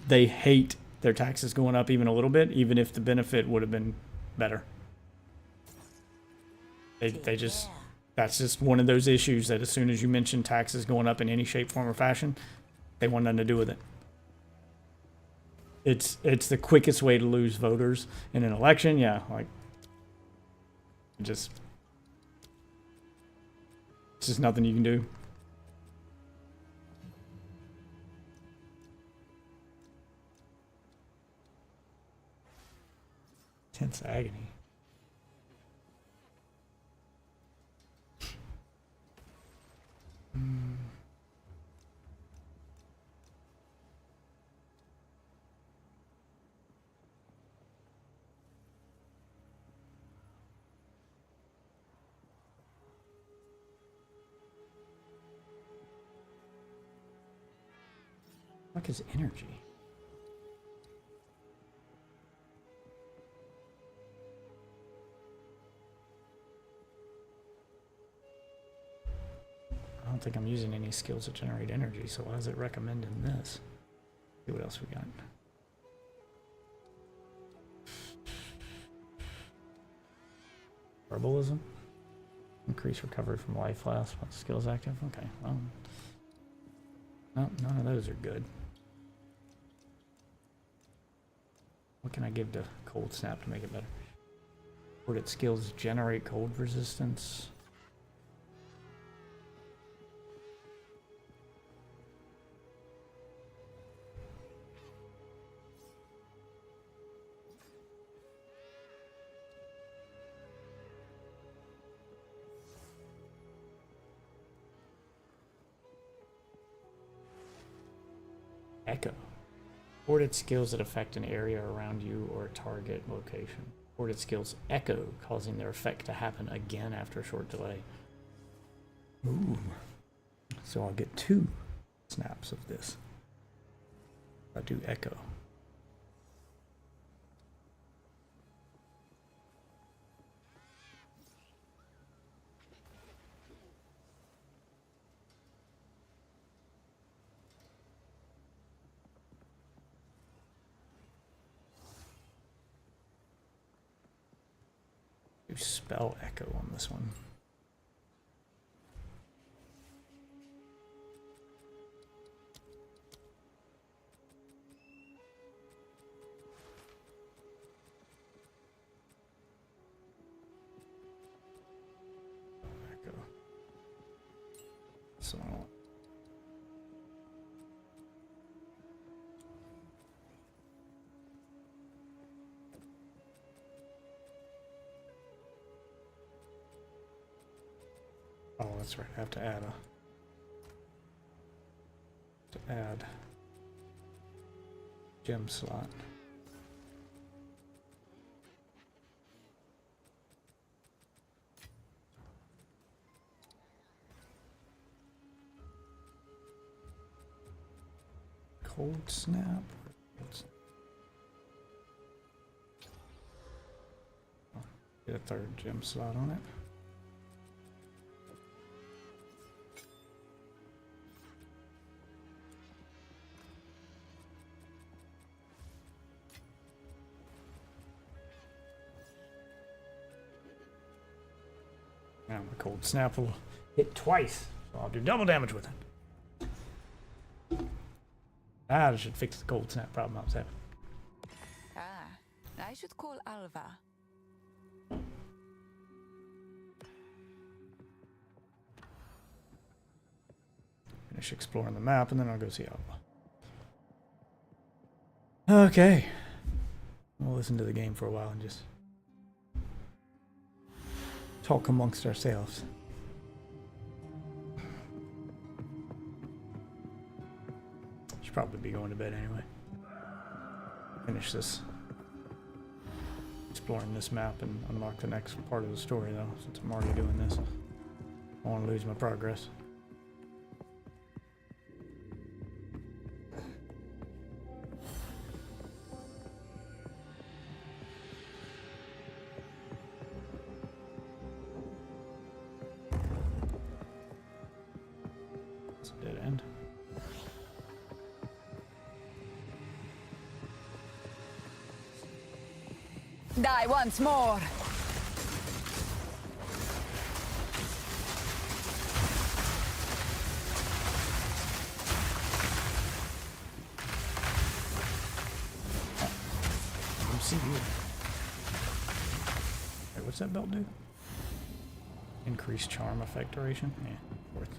They hate their taxes going up even a little bit, even if the benefit would have been better. They just, that's just one of those issues that as soon as you mention taxes going up in any shape, form, or fashion, they want nothing to do with it. It's the quickest way to lose voters in an election. Yeah, like, it's just nothing you can do. Tense agony. What is energy? I don't think I'm using any skills that generate energy, so why is it recommending this? See what else we got. Herbalism? Increase recovery from life loss once skills active? Okay, well. No, none of those are good. What can I give to Cold Snap to make it better? What its skills generate cold resistance? Echo. Boarded skills that affect an area around you or a target location. Boarded skills echo, causing their effect to happen again after a short delay. Ooh. So I'll get 2 snaps of this. I'll do echo. Spell echo on this one. Echo. So oh, that's right. I have to add gem slot. Cold snap. Oh, get a 3rd gem slot on it. Now the Cold Snap will hit twice, so I'll do double damage with it. That should fix the Cold Snap problem I was having. I should call Alva. Finish exploring the map, and then I'll go see Alva. Okay. We'll listen to the game for a while and just talk amongst ourselves. Should probably be going to bed anyway. Finish this. Exploring this map and unlock the next part of the story though, since I'm already doing this. I don't want to lose my progress. It's a dead end. Die once more. See you. Wait, what's that belt do? Increased charm effect duration? Yeah, worth it.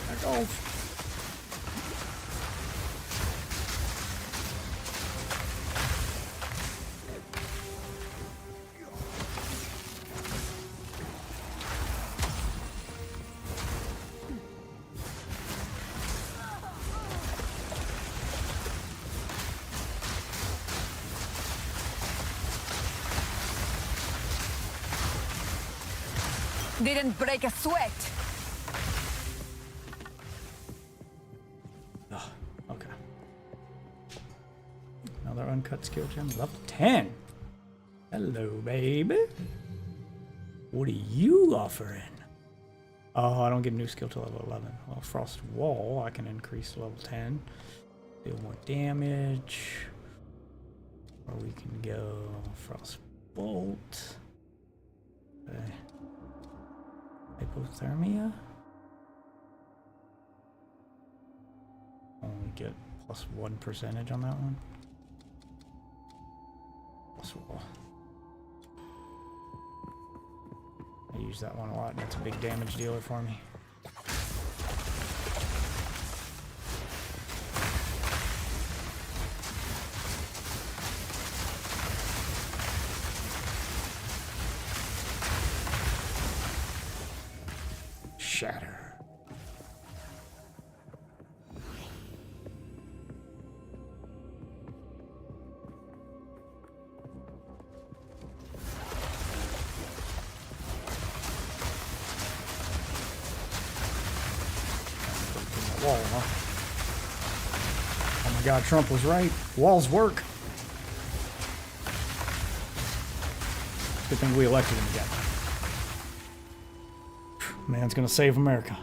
Back off. Didn't break a sweat. Oh, okay. Another uncut skill gem. Level 10. Hello, baby. What are you offering? Oh, I don't get a new skill till level 11. Well, Frost Wall, I can increase to level 10. Deal more damage. Or we can go Frost Bolt. Okay. Hypothermia? Only get +1% on that one. Plus wall. I use that one a lot, and it's a big damage dealer for me. Shatter. Wall, huh? Oh my God, Trump was right. Walls work. Good thing we elected him again. Man's gonna save America.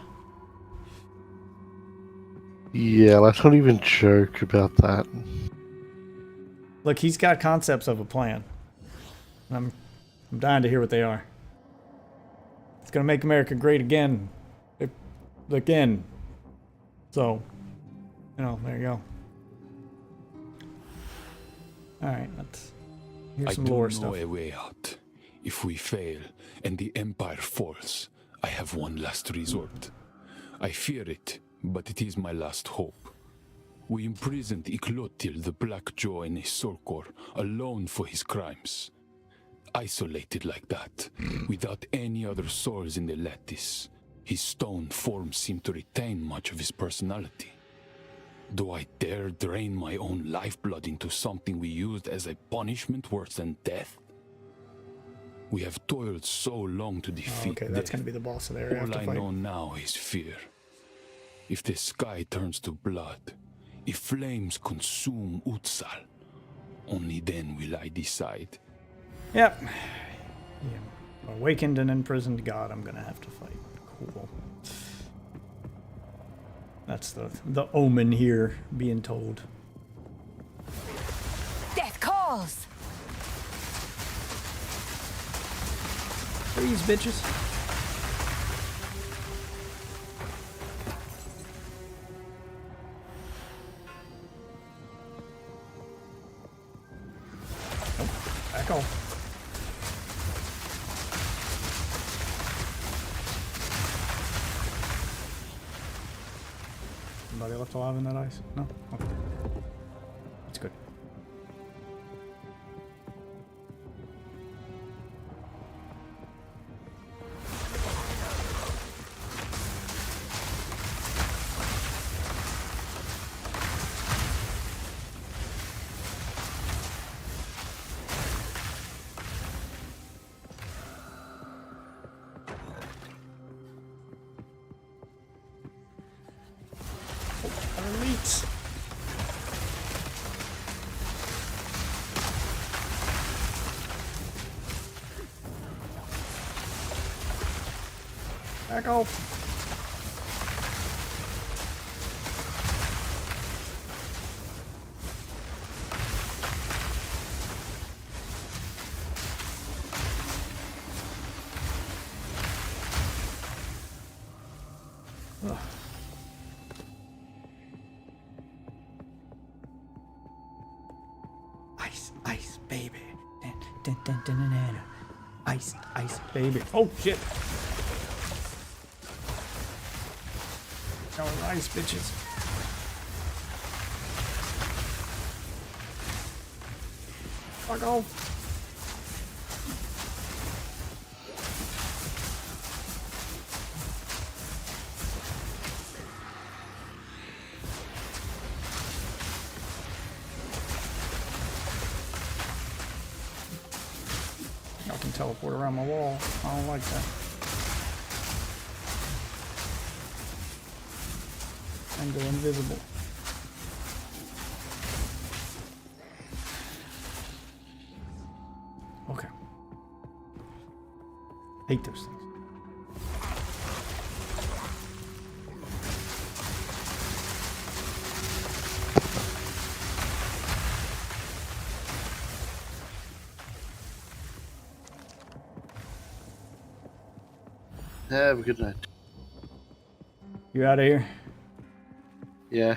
Yeah, let's not even joke about that. Look, he's got concepts of a plan. I'm dying to hear what they are. It's gonna make America great again. Again. So, you know, there you go. Alright, here's some lore stuff. I don't know a way out. If we fail and the Empire falls, I have one last resort. I fear it, but it is my last hope. We imprisoned Iklotil the Black Jaw in a soul core, alone for his crimes. Isolated like that, without any other souls in the lattice, his stone form seemed to retain much of his personality. Do I dare drain my own lifeblood into something we used as a punishment worse than death? We have toiled so long to defeat okay, that's death. going to be the boss of the area. All I know now is fear. If the sky turns to blood, if flames consume Utsal, only then will I decide. Yep. Yeah. Awakened and imprisoned god I'm going to have to fight. Cool. That's the omen here being told. Death calls. Freeze, bitches. Oh, back off. Anybody left alive in that ice? No? Okay. That's good. Back off. Ugh. Ice, ice, baby. Dun, dun, dun, dun, dun, dun. Ice, ice, baby. Oh, shit. No ice, bitches. Fuck off. I can teleport around my wall. I don't like that. And go invisible. Okay. Hate those things. Have a good night. You out of here? Yeah.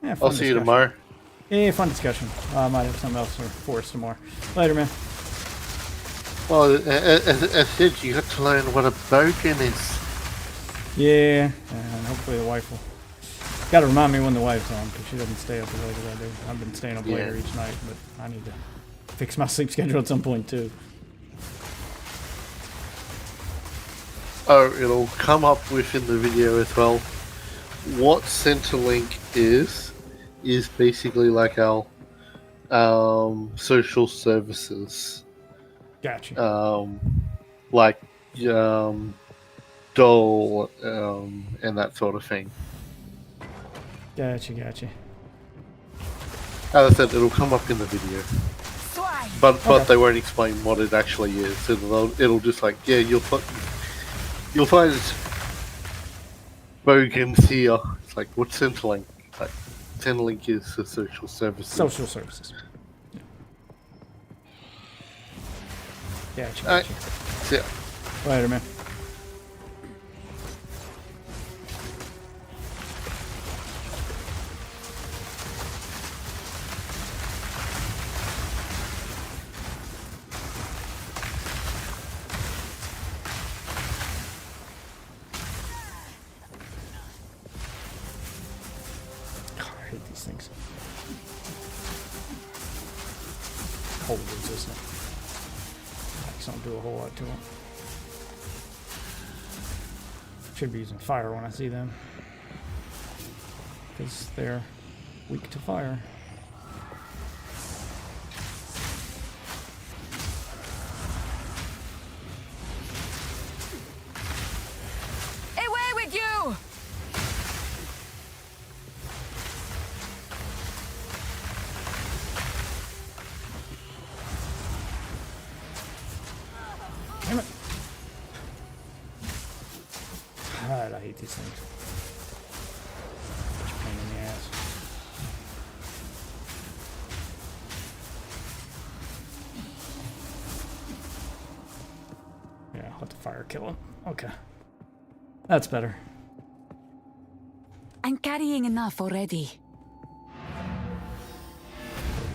Yeah, I'll see you tomorrow. Yeah, fun discussion. I might have something else for us tomorrow. Later, man. Well, as said, you got to learn what a bogan is. Yeah, and hopefully the wife will. Got to remind me when the wife's on, because she doesn't stay up as late as I do. I've been staying up later each night, but I need to fix my sleep schedule at some point too. Oh, it'll come up within the video as well. What Centrelink is basically like our social services. Gotcha. Like Dole and that sort of thing. Gotcha, gotcha. As I said, it'll come up in the video. But they won't explain what it actually is. It'll just like, yeah, you'll find bogans here. It's like, what's Centrelink? Like, Centrelink is the social services. Social services. Yeah. Gotcha, Alright. gotcha. See ya. Later, man. I hate these things. Cold resistant. Packs don't do a whole lot to them. Should be using fire when I see them, because they're weak to fire. Away with you! Damn it. God, I hate these things. Such a pain in the ass. Yeah, let the fire kill him. Okay. That's better. I'm carrying enough already.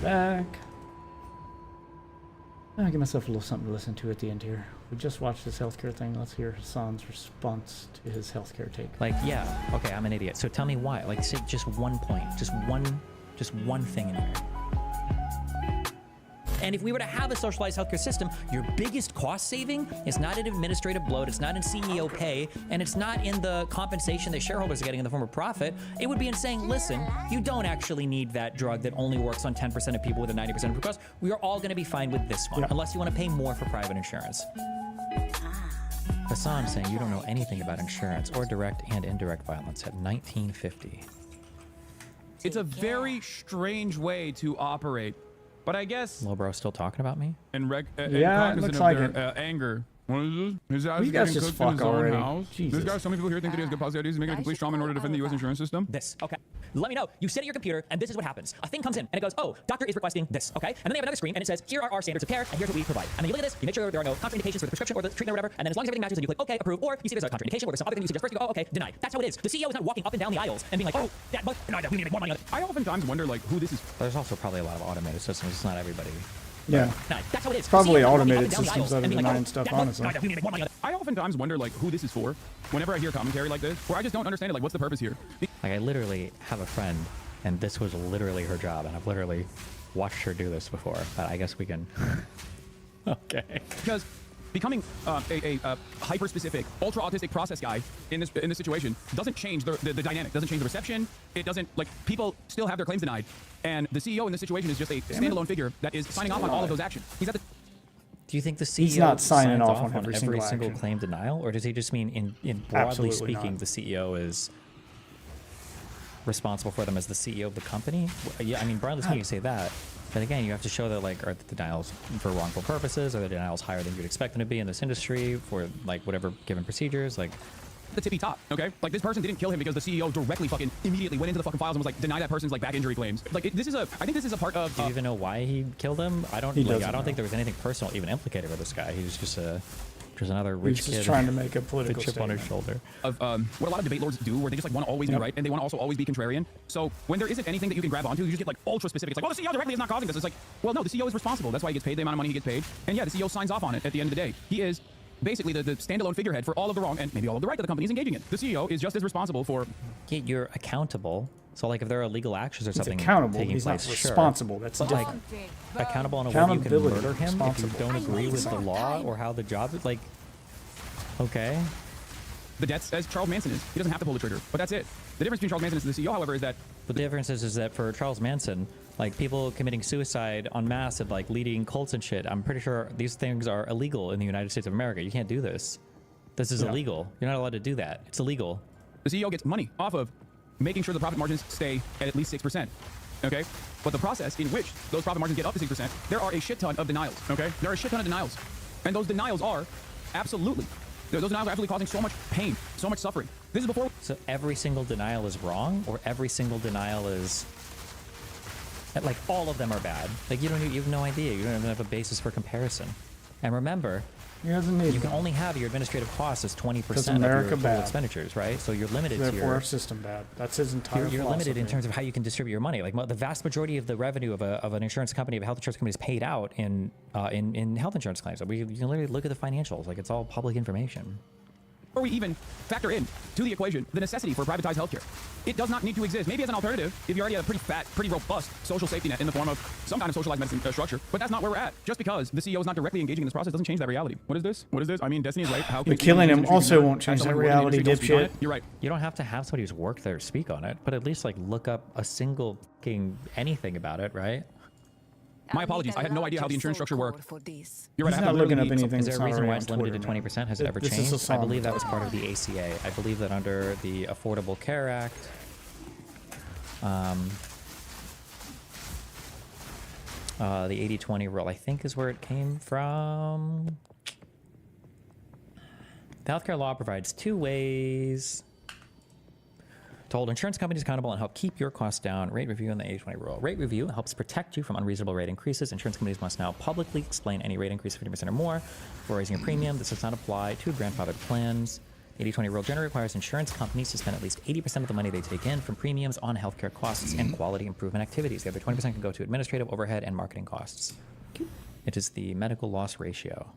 Back. I'll give myself a little something to listen to at the end here. We just watched this healthcare thing. Let's hear Hassan's response to his healthcare take. Like, yeah, okay, I'm an idiot. So tell me why. Like, say just one point, just one thing in here. And if we were to have a socialized healthcare system, your biggest cost saving is not in administrative bloat, it's not in CEO pay, and it's not in the compensation that shareholders are getting in the form of profit. It would be in saying, listen, you don't actually need that drug that only works on 10% of people with a 90% of cost. We are all going to be fine with this one, unless you want to pay more for private insurance. Hassan saying you don't know anything about insurance or direct and indirect violence at 1950. It's a very strange way to operate. But I guess... Lil bro still talking about me? And Yeah, it looks like their, anger What is this? His ass You is guys getting just cooked in his fuck own already. house. Jesus. This guy, some people here think that he has good policy ideas. He's making a complete strawman in order to defend the U.S. insurance system. This, okay. Let me know. You sit at your computer, and this is what happens. A thing comes in, and it goes, oh, doctor is requesting this, okay? And then they have another screen, and it says, here are our standards of care, and here's what we provide. And then you look at this, you make sure there are no contraindications for the prescription or the treatment or whatever, and then as long as everything matches, then you click OK, approve, or you see there's a contraindication or there's some other thing you suggest first, you go, oh, okay, denied. That's how it is. The CEO is not walking up and down the aisles and being like, oh, that, but, no, we need to make more money on it. I oftentimes wonder, like, who this is. There's also probably a lot of automated systems. It's not everybody. Yeah. Denied. That's how it is. Probably The CEO is not walking automated up and down the systems aisles that are and being like, denying oh, stuff, that, but, honestly. no, we need to make more money on it. I oftentimes wonder, like, who this is for. Whenever I hear commentary like this, where I just don't understand it. Like, what's the purpose here? Like, I literally have a friend, and this was literally her job, and I've literally watched her do this before, but I guess we can... Okay. Because becoming a hyper-specific, ultra-autistic process guy in this situation doesn't change the dynamic, doesn't change the reception. It doesn't, like, people still have their claims denied. And the CEO in this situation is just a standalone figure that is signing off on all of those actions. He's at the... Do you think the CEO He's not signing signs off on every single action. claim denial, or does he just mean in broadly Absolutely speaking, not. the CEO is responsible for them as the CEO of the company? Yeah, I mean, broadly speaking, you say that, but again, you have to show that, like, are the denials for wrongful purposes? Are the denials higher than you'd expect them to be in this industry for, like, whatever given procedures? Like, the tippy top, okay? Like, this person didn't kill him because the CEO directly fucking immediately went into the fucking files and was like, deny that person's, like, back injury claims. Like, I think this is a part of... do you even know why he killed him? I don't think there was anything personal even implicated with this guy. He was just another rich He's kid. just trying to make a with political a chip on his statement. shoulder. Of what a lot of debate lords do, where they just, like, want to always be right, and they want to also always be contrarian. So when there isn't anything that you can grab onto, you just get, like, ultra specific. It's like, well, the CEO directly is not causing this. It's like, well, no, the CEO is responsible. That's why he gets paid the amount of money he gets paid. And yeah, the CEO signs off on it at the end of the day. He is basically the standalone figurehead for all of the wrong and maybe all of the right that the company is engaging in. The CEO is just as responsible for... Yeah, you're accountable. So, like, if there are illegal actions or He's something accountable. taking He's not place, sure. responsible. That's But, like, different. accountable in a way you can Accountability, murder him if you responsible. don't agree with the law or how the job is, like, okay. The debts as Charles Manson is. He doesn't have to pull the trigger, but that's it. The difference between Charles Manson and the CEO, however, is that... But the difference is that for Charles Manson, like, people committing suicide en masse and, like, leading cults and shit, I'm pretty sure these things are illegal in the United States of America. You can't do this. This is illegal. You're not allowed to do that. It's illegal. The CEO gets money off of making sure the profit margins stay at least 6%, okay? But the process in which those profit margins get up to 6%, there are a shit ton of denials, okay? There are a shit ton of denials. And those denials are absolutely... Those denials are absolutely causing so much pain, so much suffering. This is before... So every single denial is wrong, or every single denial is... Like, all of them are bad. Like, you have no idea. You don't even have a basis for comparison. And remember, you can only have your administrative costs as 20% of your America total bad. expenditures, right? So you're limited to Therefore, your... our system bad. That's his entire You're limited in philosophy. terms of how you can distribute your money. Like, the vast majority of the revenue of an insurance company, of a health insurance company, is paid out in health insurance claims. You can literally look at the financials. Like, it's all public information. Before we even factor in to the equation the necessity for privatized healthcare. It does not need to exist. Maybe as an alternative, if you already have a pretty fat, pretty robust social safety net in the form of some kind of socialized medicine structure, but that's not where we're at. Just because the CEO is not directly engaging in this process doesn't change that reality. What is this? What is this? I mean, Destiny is right. How And killing him also won't change that reality, dipshit. You're right. You don't have to have somebody who's worked there speak on it, but at least, like, look up a single fucking anything about it, right? My apologies. I had no idea how the insurance structure worked. You're right. He's I have not to looking literally up need anything. Is there a that's reason not why already it's on limited to Twitter, 20%? Has it ever This is a changed? I song. believe that was part of the ACA. I believe that under the Affordable Care Act, the 80-20 rule, I think, is where it came from. The healthcare law provides 2 ways to hold insurance companies accountable and help keep your costs down. Rate review and the 80-20 rule. Rate review helps protect you from unreasonable rate increases. Insurance companies must now publicly explain any rate increase of 50% or more before raising a premium. This does not apply to grandfathered plans. 80-20 rule generally requires insurance companies to spend at least 80% of the money they take in from premiums on healthcare costs and quality improvement activities. The other 20% can go to administrative, overhead, and marketing costs. It is the medical loss ratio.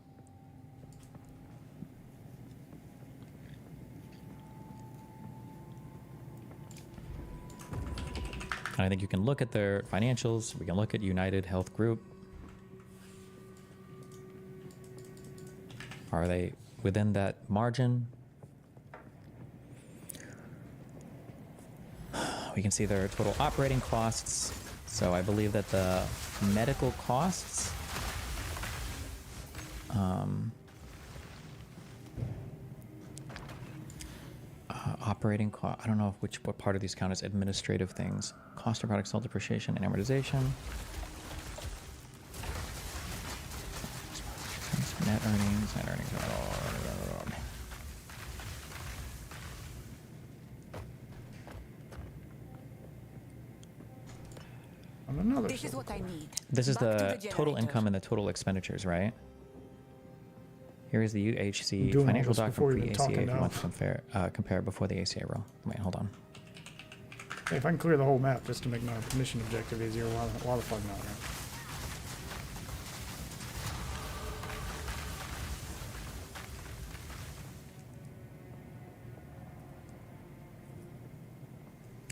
And I think you can look at their financials. We can look at United Health Group. Are they within that margin? We can see their total operating costs. So I believe that the medical costs operating cost. I don't know what part of these count as administrative things. Cost of product sold, depreciation, and amortization. net earnings. On another This is what I need. This is Back to the total generator. income and the total expenditures, right? Here is the UHC doing all financial this doc before from you're pre-ACA if talking you now. want to compare before the ACA roll. Wait, hold on. Hey, if I can clear the whole map just to make my mission objective easier, why the fuck not, right?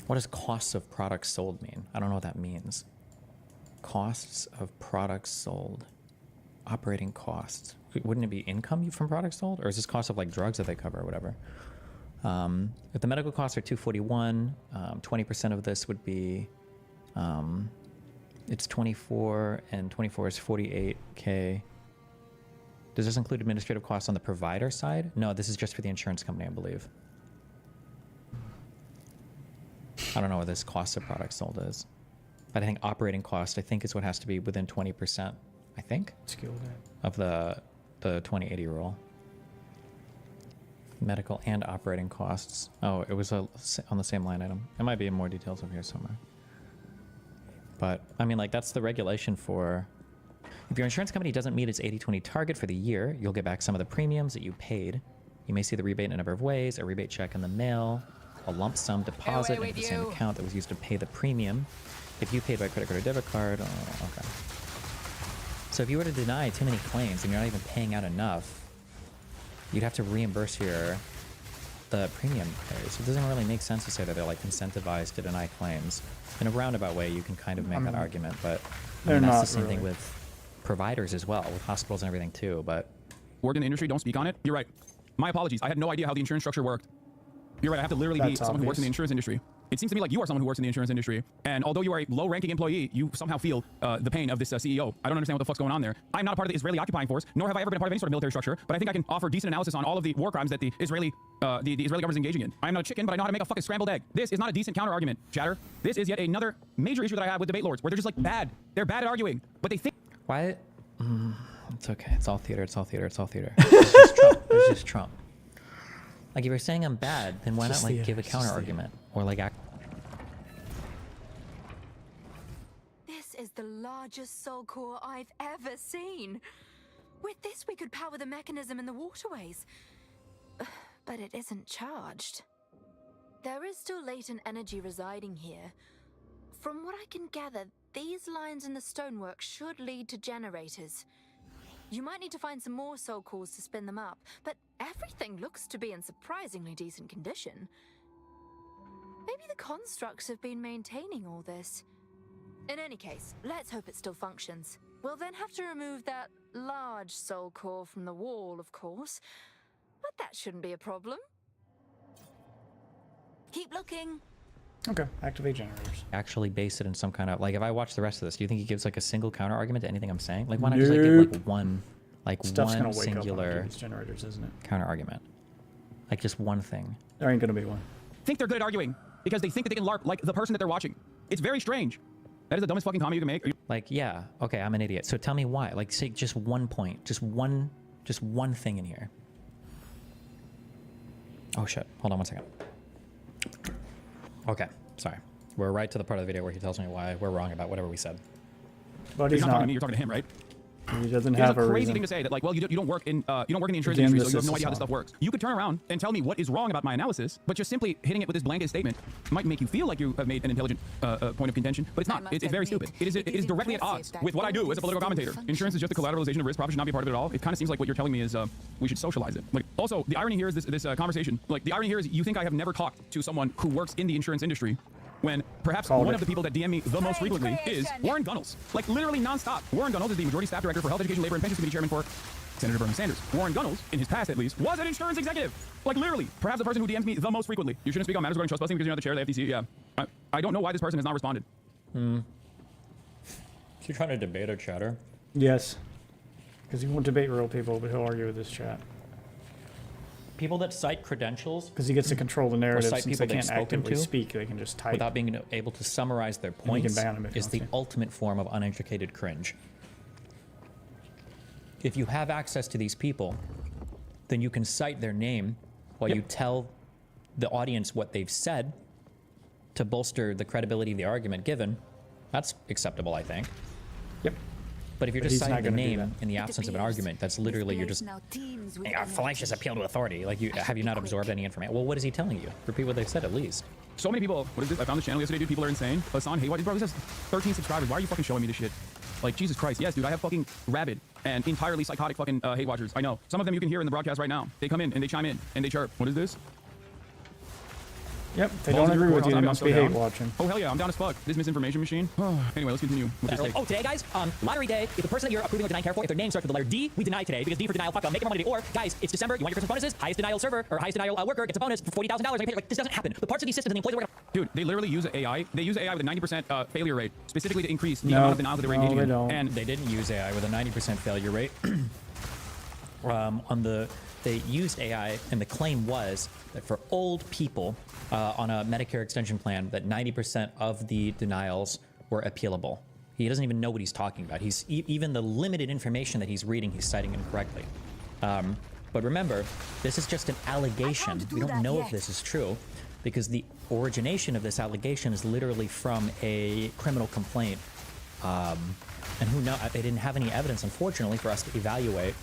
What does costs of products sold mean? I don't know what that means. Costs of products sold. Operating costs. Wouldn't it be income from products sold? Or is this cost of like drugs that they cover or whatever? If the medical costs are 241, 20% of this would be, it's 24 and 24 is 48K. Does this include administrative costs on the provider side? No, this is just for the insurance company, I believe. I don't know what this cost of products sold is. But I think operating cost, I think, is what has to be within 20%, I think, of the 2080 rule. Medical and operating costs. Oh, it was on the same line item. It might be in more details over here somewhere. But, I mean, like, that's the regulation for... If your insurance company doesn't meet its 80/20 target for the year, you'll get back some of the premiums that you paid. You may see the rebate in a number of ways: a rebate check in the mail, a lump sum deposit into the same account that was used to pay the premium. If you paid by credit card or debit card, oh, okay. So if you were to deny too many claims and you're not even paying out enough, you'd have to reimburse the premium payers. It doesn't really make sense to say that they're like incentivized to deny claims. In a roundabout way, you can kind of make that argument, but I mean, that's the same thing with providers as well, with hospitals and everything too. But work in the industry, don't speak on it. You're right. My apologies. I had no idea how the insurance structure worked. You're right. I have to literally be someone who works in the insurance industry. It seems to me like you are someone who works in the insurance industry, and although you are a low-ranking employee, you somehow feel the pain of this CEO. I don't understand what the fuck's going on there. I'm not a part of the Israeli occupying force, nor have I ever been a part of any sort of military structure, but I think I can offer decent analysis on all of the war crimes that the Israeli government is engaging in. I am not a chicken, but I know how to make a fucking scrambled egg. This is not a decent counter-argument, chatter. This is yet another major issue that I have with debate lords, where they're just like bad. They're bad at arguing, but they think... Why? It's okay. It's all theater. It's all theater. It's all theater. It's just Trump. It's just Trump. Like, if you're saying I'm bad, then why not, like, give a counter-argument? Or, like, act... This is the largest soul core I've ever seen. With this, we could power the mechanism in the waterways. But it isn't charged. There is still latent energy residing here. From what I can gather, these lines in the stonework should lead to generators. You might need to find some more soul cores to spin them up, but everything looks to be in surprisingly decent condition. Maybe the constructs have been maintaining all this. In any case, let's hope it still functions. We'll then have to remove that large soul core from the wall, of course, but that shouldn't be a problem. Keep looking. Okay, activate generators. Actually base it in some kind of... Like, if I watch the rest of this, do you think he gives, like, a single counter-argument to anything I'm saying? Like, why not just, like, give, like, one... Like, Stuff's one gonna wake singular... up on these generators, isn't it? Counter-argument. Like, just one thing. There ain't gonna be one. Think they're good at arguing because they think that they can LARP like the person that they're watching. It's very strange. That is the dumbest fucking comment you can make. Like, yeah, okay, I'm an idiot. So tell me why. Like, say just one point. Just one thing in here. Oh, shit. Hold on one second. Okay, sorry. We're right to the part of the video where he tells me why we're wrong about whatever we said. But You're he's not talking not. to me. You're talking to him, right? He doesn't It's have a a crazy reason. thing to say that, like, well, you don't work in the insurance Again, industry, this so you have is no the idea how this song. stuff works. You could turn around and tell me what is wrong about my analysis, but just simply hitting it with this blanket statement might make you feel like you have made an intelligent point of contention, but it's not. It's very stupid. It is directly at odds with what I do as a political commentator. Insurance is just a collateralization of risk. Profit should not be a part of it at all. It kind of seems like what you're telling me is we should socialize it. Like, also, the irony here is this conversation. Like, the irony here is you think I have never talked to someone who works in the insurance industry, when perhaps one of the people that DM me the most frequently is Warren Gunnels. Like, literally nonstop. Warren Gunnels is the majority staff director for Health, Education, Labor, and Pensions Committee chairman for Senator Bernie Sanders. Warren Gunnels, in his past at least, was an insurance executive. Like, literally, perhaps the person who DMs me the most frequently. You shouldn't speak on matters regarding trust busting because you're not the chair of the FTC. Yeah. I don't know why this person has not responded. You trying to debate or chatter? Yes. Because he won't debate real people, but he'll argue with this chat. People that cite credentials... Because he gets to control the narrative cite since people they they've can't spoken actively to speak. They can just type. without being able to summarize their he can points ban him if he is the wants ultimate form of uneducated cringe. if you have access to these people, then you can cite their name while you tell the audience what they've said to bolster the credibility of the argument given. That's acceptable, I think. Yep. But if you're But just he's not citing the gonna do name that. in the absence of an argument, that's literally you're just a fallacious appeal to authority. Like, have you not absorbed any information? Well, what is he telling you? Repeat what they said at least. So many people. What is this? I found this channel yesterday, dude. People are insane. Hassan Hayward, bro, this has 13 subscribers. Why are you fucking showing me this shit? Like, Jesus Christ. Yes, dude, I have fucking rabid and entirely psychotic fucking hate watchers. I know. Some of them you can hear in the broadcast right now. They come in and they chime in and they chirp. What is this? Yep, they don't agree with you. They must be hate watching. Oh, hell yeah, I'm down as fuck. This misinformation machine. Anyway, let's continue with this take. Oh, today, guys, lottery day. If the person that you're approving or denying care for, if their name starts with the letter D, we deny today because D for denial. Fuck them. Make more money today. Or, guys, it's December. You want your Christmas bonuses? Highest denial server or highest denial worker gets a bonus for $40,000. Like, this doesn't happen. The parts of these systems and the employees are working. Dude, they literally use AI. They use AI with a 90% failure rate, specifically to increase the amount of denials that they were engaging in. And they didn't use AI with a 90% failure rate. They used AI, and the claim was that for old people on a Medicare extension plan, that 90% of the denials were appealable. He doesn't even know what he's talking about. He's even the limited information that he's reading, he's citing incorrectly. But remember, this is just an allegation. We don't know if this is true, because the origination of this allegation is literally from a criminal complaint. And who knows? They didn't have any evidence, unfortunately, for us to evaluate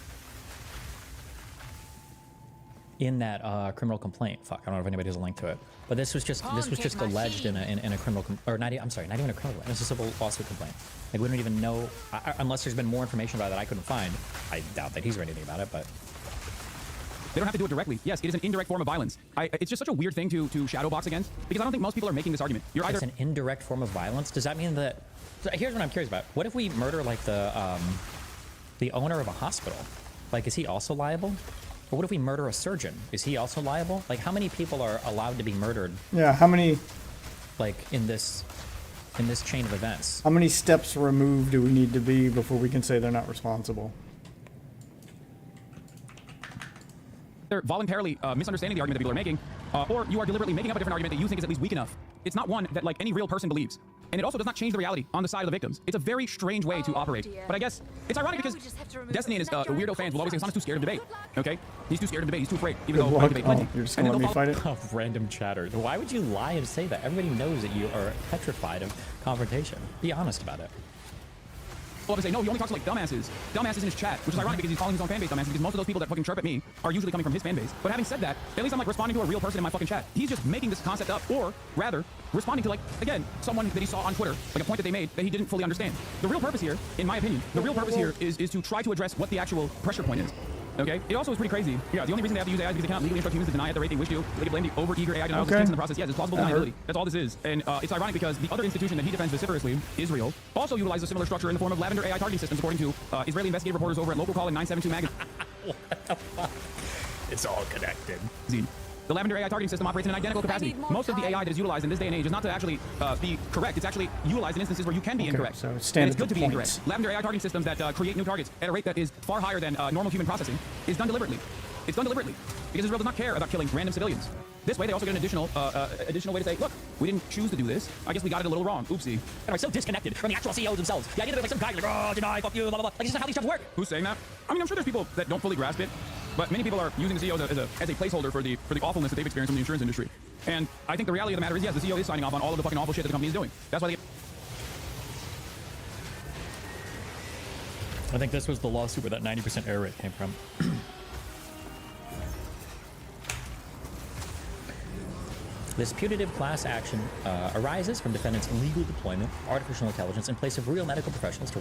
in that criminal complaint. Fuck, I don't know if anybody has a link to it. But this was just alleged in a criminal not even a criminal complaint. It's a civil lawsuit complaint. Like, we don't even know unless there's been more information about it that I couldn't find. I doubt that he's read anything about it, but they don't have to do it directly. Yes, it is an indirect form of violence. It's just such a weird thing to shadow box against, because I don't think most people are making this argument. You're either it's an indirect form of violence. Does that mean that? So here's what I'm curious about. What if we murder like the owner of a hospital? Like, is he also liable? Or what if we murder a surgeon? Is he also liable? Like, how many people are allowed to be murdered? Yeah, how many? Like, in this chain of events. How many steps removed do we need to be before we can say they're not responsible? they're voluntarily misunderstanding the argument that people are making, or you are deliberately making up a different argument that you think is at least weak enough. It's not one that like any real person believes. And it also does not change the reality on the side of the victims. It's a very strange way to operate. But I guess it's ironic because Destiny and his weirdo fans will always say Hassan is too scared of debate. Okay? He's too scared of debate. He's too afraid. Even though I debate plenty. You're just gonna let me fight it? Oh, random chatter. Why would you lie and say that? Everybody knows that you are petrified of confrontation. Be honest about it. Well, to say, no, he only talks to like dumbasses. Dumbasses in his chat, which is ironic because he's calling his own fan base dumbasses because most of those people that fucking chirp at me are usually coming from his fan base. But having said that, at least I'm like responding to a real person in my fucking chat. He's just making this concept up, or rather, responding to like, again, someone that he saw on Twitter, like a point that they made that he didn't fully understand. The real purpose here, in my opinion, the real purpose here is to try to address what the actual pressure point is. Okay? It also is pretty crazy. Yeah, the only reason they have to use AI is because they cannot legally instruct humans to deny at the rate they wish to. They can blame the over-eager AI denials in the process. Yes, it's plausible deniability. That's all this is. And it's ironic because the other institution that he defends vociferously, Israel, also utilizes a similar structure in the form of lavender AI targeting systems, according to Israeli investigative reporters over at Local Call and 972 magazine. What the fuck? It's all connected. The lavender AI targeting system operates in an identical capacity. Most of the AI that is utilized in this day and age is not to actually be correct. It's actually utilized in instances where you can be incorrect. So and it's good to be incorrect. Lavender AI targeting systems that create new targets at a rate that is far higher than normal human processing is done deliberately. It's done deliberately because Israel does not care about killing random civilians. This way, they also get an additional way to say, look, we didn't choose to do this. I guess we got it a little wrong. Oopsie. They're so disconnected from the actual CEOs themselves. The idea that like some guy like, oh, deny, fuck you, blah, blah, blah. Like, this is not how these jobs work. Who's saying that? I mean, I'm sure there's people that don't fully grasp it, but many people are using the CEO as a placeholder for the awfulness that they've experienced from the insurance industry. And I think the reality of the matter is, yes, the CEO is signing off on all of the fucking awful shit that the company is doing. That's why they I think this was the lawsuit where that 90% error rate came from. This putative class action arises from defendants' illegal deployment of artificial intelligence in place of real medical professionals to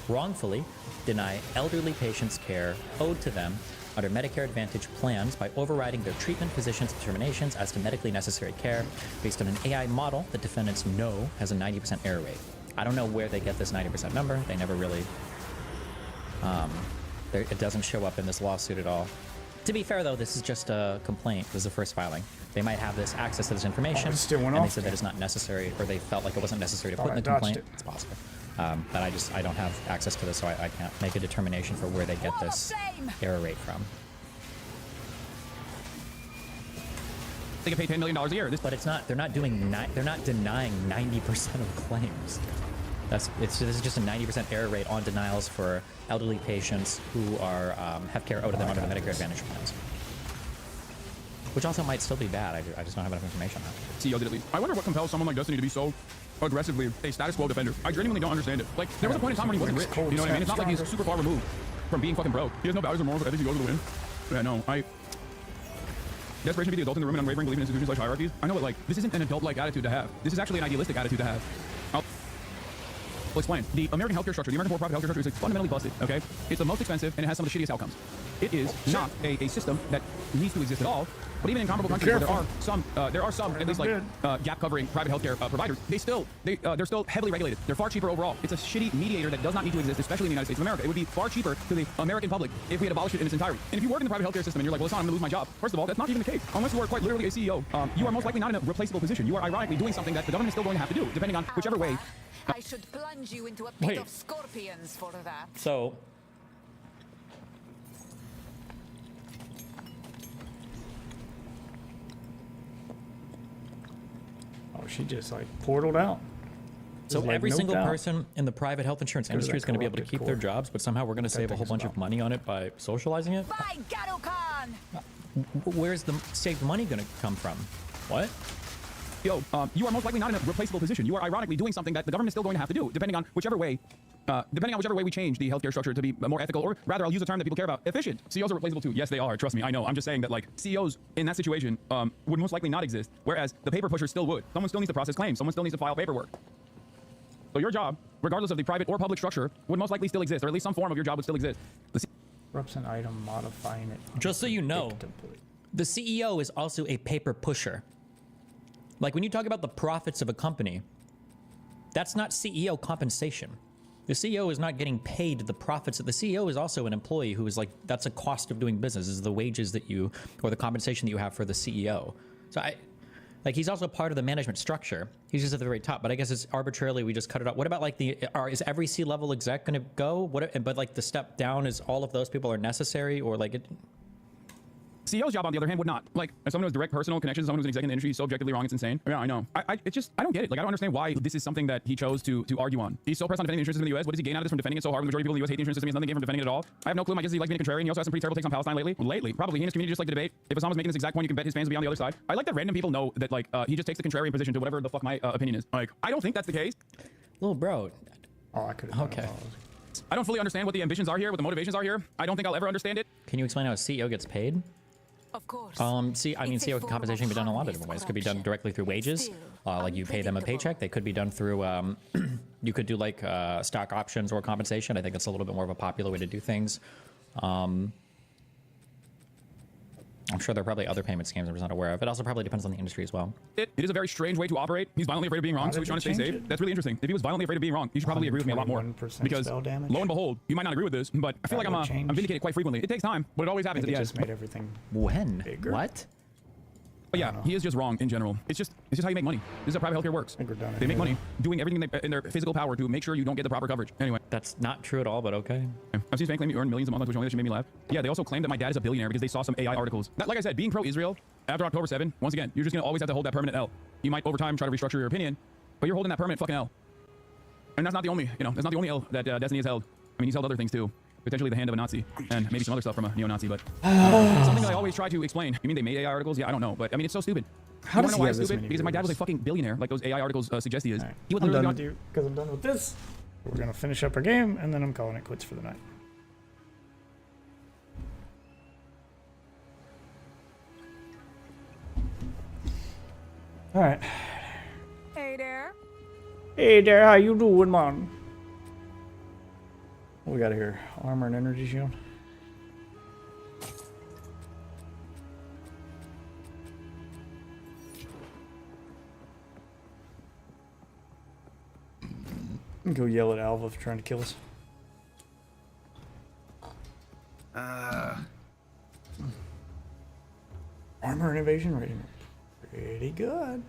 wrongfully deny elderly patients care owed to them under Medicare Advantage plans by overriding their treatment physicians' determinations as to medically necessary care based on an AI model that defendants know has a 90% error rate. I don't know where they get this 90% number. They never really... it doesn't show up in this lawsuit at all. To be fair, though, this is just a complaint. This is the first filing. They might have this access to this information, and they said that it's not necessary, or they felt like it wasn't necessary to put in the complaint. It's possible. But I don't have access to this, so I can't make a determination for where they get this error rate from. They get paid $10 million a year. But it's not. They're not doing. They're not denying 90% of claims. This is just a 90% error rate on denials for elderly patients who are have care owed to them under the Medicare Advantage plans. Which also might still be bad. I just don't have enough information on it. CEO did at least. I wonder what compels someone like Destiny to be so aggressively a status quo defender. I genuinely don't understand it. Like, there was a point in time when he wasn't rich. You know what I mean? It's not like he's super far removed from being fucking broke. He has no values or morals or ethics. He goes to the wind. Yeah, no. Desperation be the adult in the room and unwavering belief in institutions like hierarchies. I know, but like, this isn't an adult-like attitude to have. This is actually an idealistic attitude to have. I'll explain. The American healthcare structure, the American for-profit healthcare structure is like fundamentally busted, okay? It's the most expensive and it has some of the shittiest outcomes. It is not a system that needs to exist at all. But even in comparable countries where there are some at least like gap-covering private healthcare providers, they're still heavily regulated. They're far cheaper overall. It's a shitty mediator that does not need to exist, especially in the United States of America. It would be far cheaper to the American public if we had abolished it in its entirety. And if you work in the private healthcare system and you're like, well, it's not, I'm gonna lose my job. First of all, that's not even the case. Unless you are quite literally a CEO, you are most likely not in a replaceable position. You are ironically doing something that the government is still going to have to do, depending on whichever way. I should plunge you into a pit of scorpions for that. So, oh, she just like portaled out. So Just, like, every noped single out. person in the private health insurance industry is going to be able to keep their jobs, but somehow we're going to save a whole bunch of money on it by socializing it? By Garukan! Where's the saved money going to come from? What? Yo, you are most likely not in a replaceable position. You are ironically doing something that the government is still going to have to do, depending on whichever way we change the healthcare structure to be more ethical, or rather, I'll use a term that people care about, efficient. CEOs are replaceable too. Yes, they are. Trust me, I know. I'm just saying that like CEOs in that situation would most likely not exist, whereas the paper pusher still would. Someone still needs to process claims. Someone still needs to file paperwork. So your job, regardless of the private or public structure, would most likely still exist, or at least some form of your job would still exist. Corrupts an item, modifying it. Just so you know, the CEO is also a paper pusher. Like when you talk about the profits of a company, that's not CEO compensation. The CEO is not getting paid the profits. The CEO is also an employee who is like, that's a cost of doing business, is the wages that you, or the compensation that you have for the CEO. So he's also part of the management structure. He's just at the very top, but I guess it's arbitrarily, we just cut it off. What about like is every C-level exec gonna go? But like the step down is all of those people are necessary, or like it? CEO's job, on the other hand, would not. Like, as someone who has direct personal connections, someone who's an exec in the industry, is so objectively wrong, it's insane. Yeah, I know. I don't get it. Like, I don't understand why this is something that he chose to argue on. He's so pressed on defending the insurance system in the US. What does he gain out of this from defending it so hard? The majority of people in the US hate the insurance system. He has nothing to gain from defending it at all. I have no clue. I guess he likes being a contrarian. He also has some pretty terrible takes on Palestine lately. Lately, probably. He and his community just like to debate. If Osama's making this exact point, you can bet his fans will be on the other side. I like that random people know that, like, he just takes the contrarian position to whatever the fuck my opinion is. Like, I don't think that's the case. Little bro. Oh, I could. Okay. I don't fully understand what the ambitions are here, what the motivations are here. I don't think I'll ever understand it. Can you explain how a CEO gets paid? Of course. CEO compensation can be done in a lot of different ways. It could be done directly through wages, like you pay them a paycheck. They could be done through, you could do like stock options or compensation. I think that's a little bit more of a popular way to do things. I'm sure there are probably other payment schemes I'm just not aware of. It also probably depends on the industry as well. It is a very strange way to operate. He's violently afraid of being wrong, so he's trying to stay safe. That's really interesting. If he was violently afraid of being wrong, he should probably agree with me a lot more. Because, lo and behold, you might not agree with this, but I feel like I'm vindicated quite frequently. It takes time, but it always happens at the end. It just made everything bigger. What? But yeah, he is just wrong in general. It's just how you make money. This is how private healthcare works. They make money doing everything in their physical power to make sure you don't get the proper coverage. Anyway. That's not true at all, but okay. I've seen Spank claim you earn millions a month on Twitch only. That shit made me laugh. Yeah, they also claim that my dad is a billionaire because they saw some AI articles. Like I said, being pro-Israel after October 7, once again, you're just going to always have to hold that permanent L. You might over time try to restructure your opinion, but you're holding that permanent fucking L. And that's not the only, that's not the only L that Destiny has held. I mean, he's held other things too. Potentially the hand of a Nazi, and maybe some other stuff from a neo-Nazi, but something that I always try to explain. You mean they made AI articles? Yeah, I don't know, but I mean, it's so stupid. How does you he know why have it's this stupid? many Because if my dad was a viewers? fucking billionaire, like those AI articles suggest he is, he would I'm literally done with you because I'm done with this. We're gonna finish up our game and then I'm calling it quits for the night. All right. Hey there. Hey there, how you doing, man? What we got here? Armor and energy shield. Go yell at Alva for trying to kill us. Armor and evasion rating. Pretty good.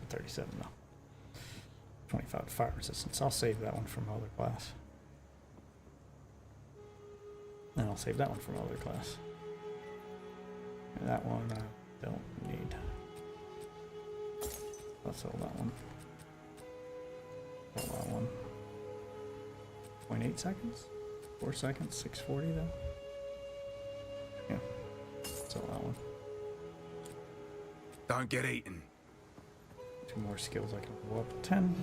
37 though. 25 fire resistance. I'll save that one from other class. And I'll save that one from other class. And that one I don't need. I'll sell that one. Hold that one. 0.8 seconds? 4 seconds? 640 though? Yeah. Sell that one. Don't get eaten. 2 more skills I can pull up. 10.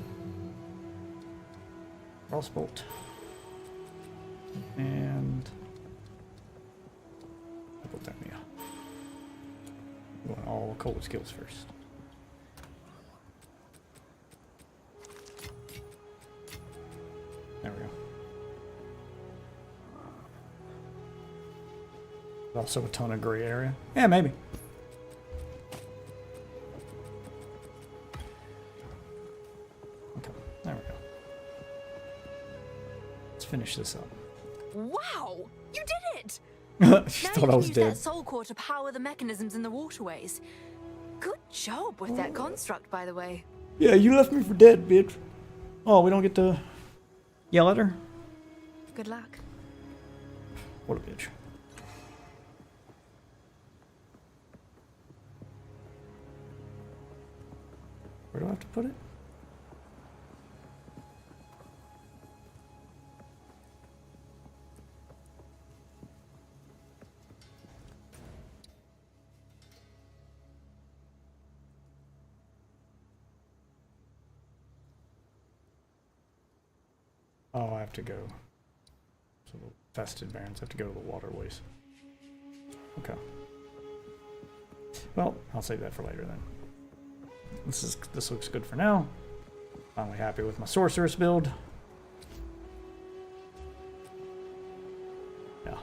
Crossbolt. And hypothermia. Going all cold skills first. There we go. There's also a ton of gray area. Yeah, maybe. Okay, there we go. Let's finish this up. Wow! You did it! She now thought you I can was use dead. that soul core to power the mechanisms in the waterways. Good job with that construct, by the way. Yeah, you left me for dead, bitch. Oh, we don't get to yell at her? Good luck. What a bitch. Where do I have to put it? Oh, I have to go. So the fested barons have to go to the waterways. Okay. Well, I'll save that for later then. This looks good for now. Finally happy with my sorceress build. Yeah.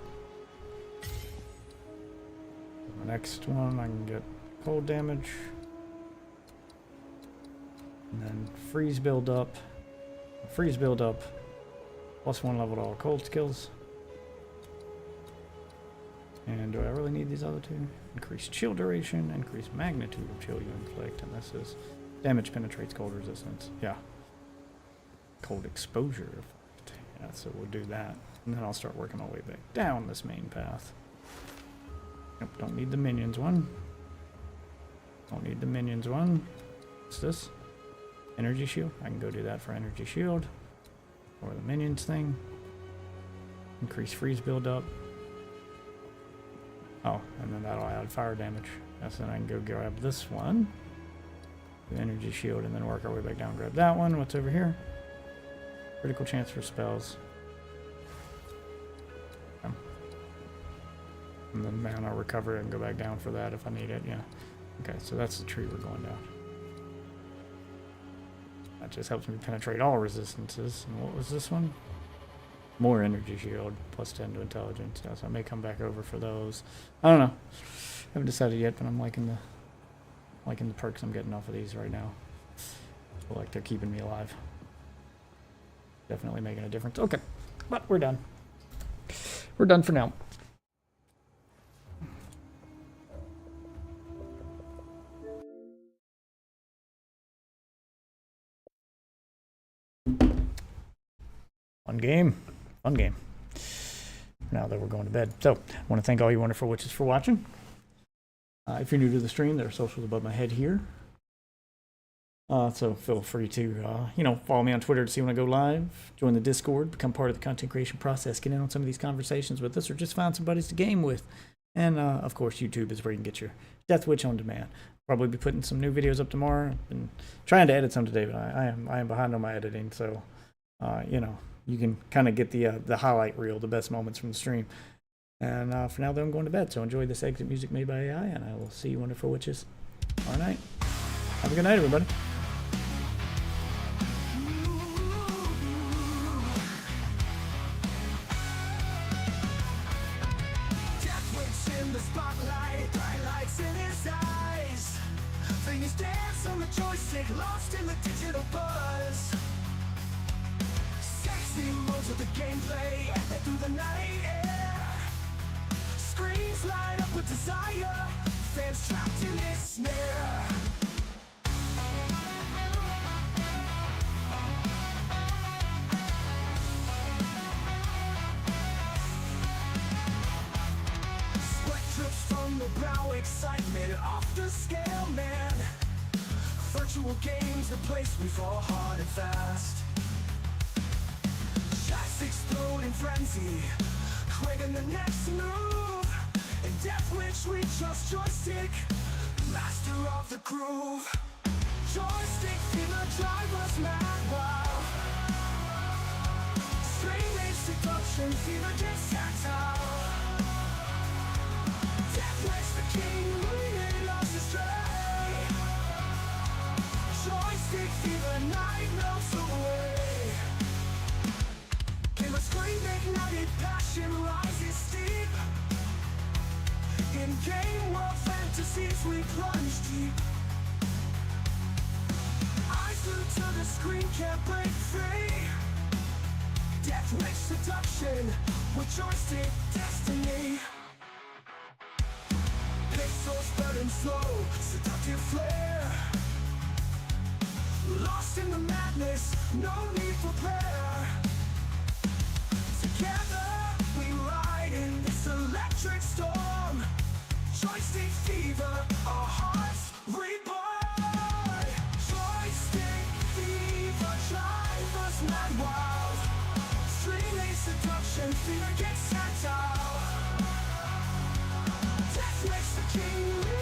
The next one I can get cold damage. And then freeze build up. Freeze build up. +1 level to all cold skills. And do I really need these other 2? Increase chill duration, increase magnitude of chill you inflict, and this is damage penetrates cold resistance. Yeah. Cold exposure effect. Yeah, so we'll do that. And then I'll start working my way back down this main path. Nope, don't need the minions one. Don't need the minions one. What's this? Energy shield. I can go do that for energy shield. Or the minions thing. Increase freeze build up. Oh, and then that'll add fire damage. Yes, then I can go grab this one. The energy shield, and then work our way back down. Grab that one. What's over here? Critical chance for spells. And then mana recover and go back down for that if I need it. Yeah. Okay, so that's the tree we're going down. That just helps me penetrate all resistances. And what was this one? More energy shield, +10 to intelligence. Yeah, so I may come back over for those. I don't know. Haven't decided yet, but I'm liking the perks I'm getting off of these right now. I feel like they're keeping me alive. Definitely making a difference. Okay, but we're done. We're done for now. Fun game. Fun game. Now that we're going to bed. So, I want to thank all you wonderful witches for watching. If you're new to the stream, there are socials above my head here. So feel free to, follow me on Twitter to see when I go live. Join the Discord, become part of the content creation process, get in on some of these conversations with us, or just find some buddies to game with. And, of course, YouTube is where you can get your Death Witch on demand. Probably be putting some new videos up tomorrow. I've been trying to edit some today, but I am behind on my editing, so, you can kind of get the highlight reel, the best moments from the stream. And for now, though, I'm going to bed. So enjoy this exit music made by AI, and I will see you wonderful witches tomorrow night. Have a good night, everybody. Death Witch in the spotlight, bright lights in his eyes. Fingers dance on the joystick, lost in the digital buzz. Sexy modes of the gameplay, and through the night air. Screens light up with desire, fans trapped in this snare. Sweat drips from the brow, excitement off the scale, man. Virtual games, the place we fall hard and fast. frenzy, creating the next move. In Death Wish we trust joystick, master of the groove. Joystick fever drive us mad, wow. Strain rage seduction, fever gets tactile. Death Wish the king, we lost his stray. Joystick fever, night melts away. In a scream, ignited passion rises steep. In game world fantasies we plunge deep. Eyes glued to the screen, can't break free. Death Wish seduction, with joystick destiny. Pixels burning slow, seductive flare. Lost in the madness, no need for prayer. Together we ride in this electric storm. Joystick fever, our hearts reborn. Joystick fever, drive us mad wild. Streaming seduction, fever gets tactile. Death Wish the king.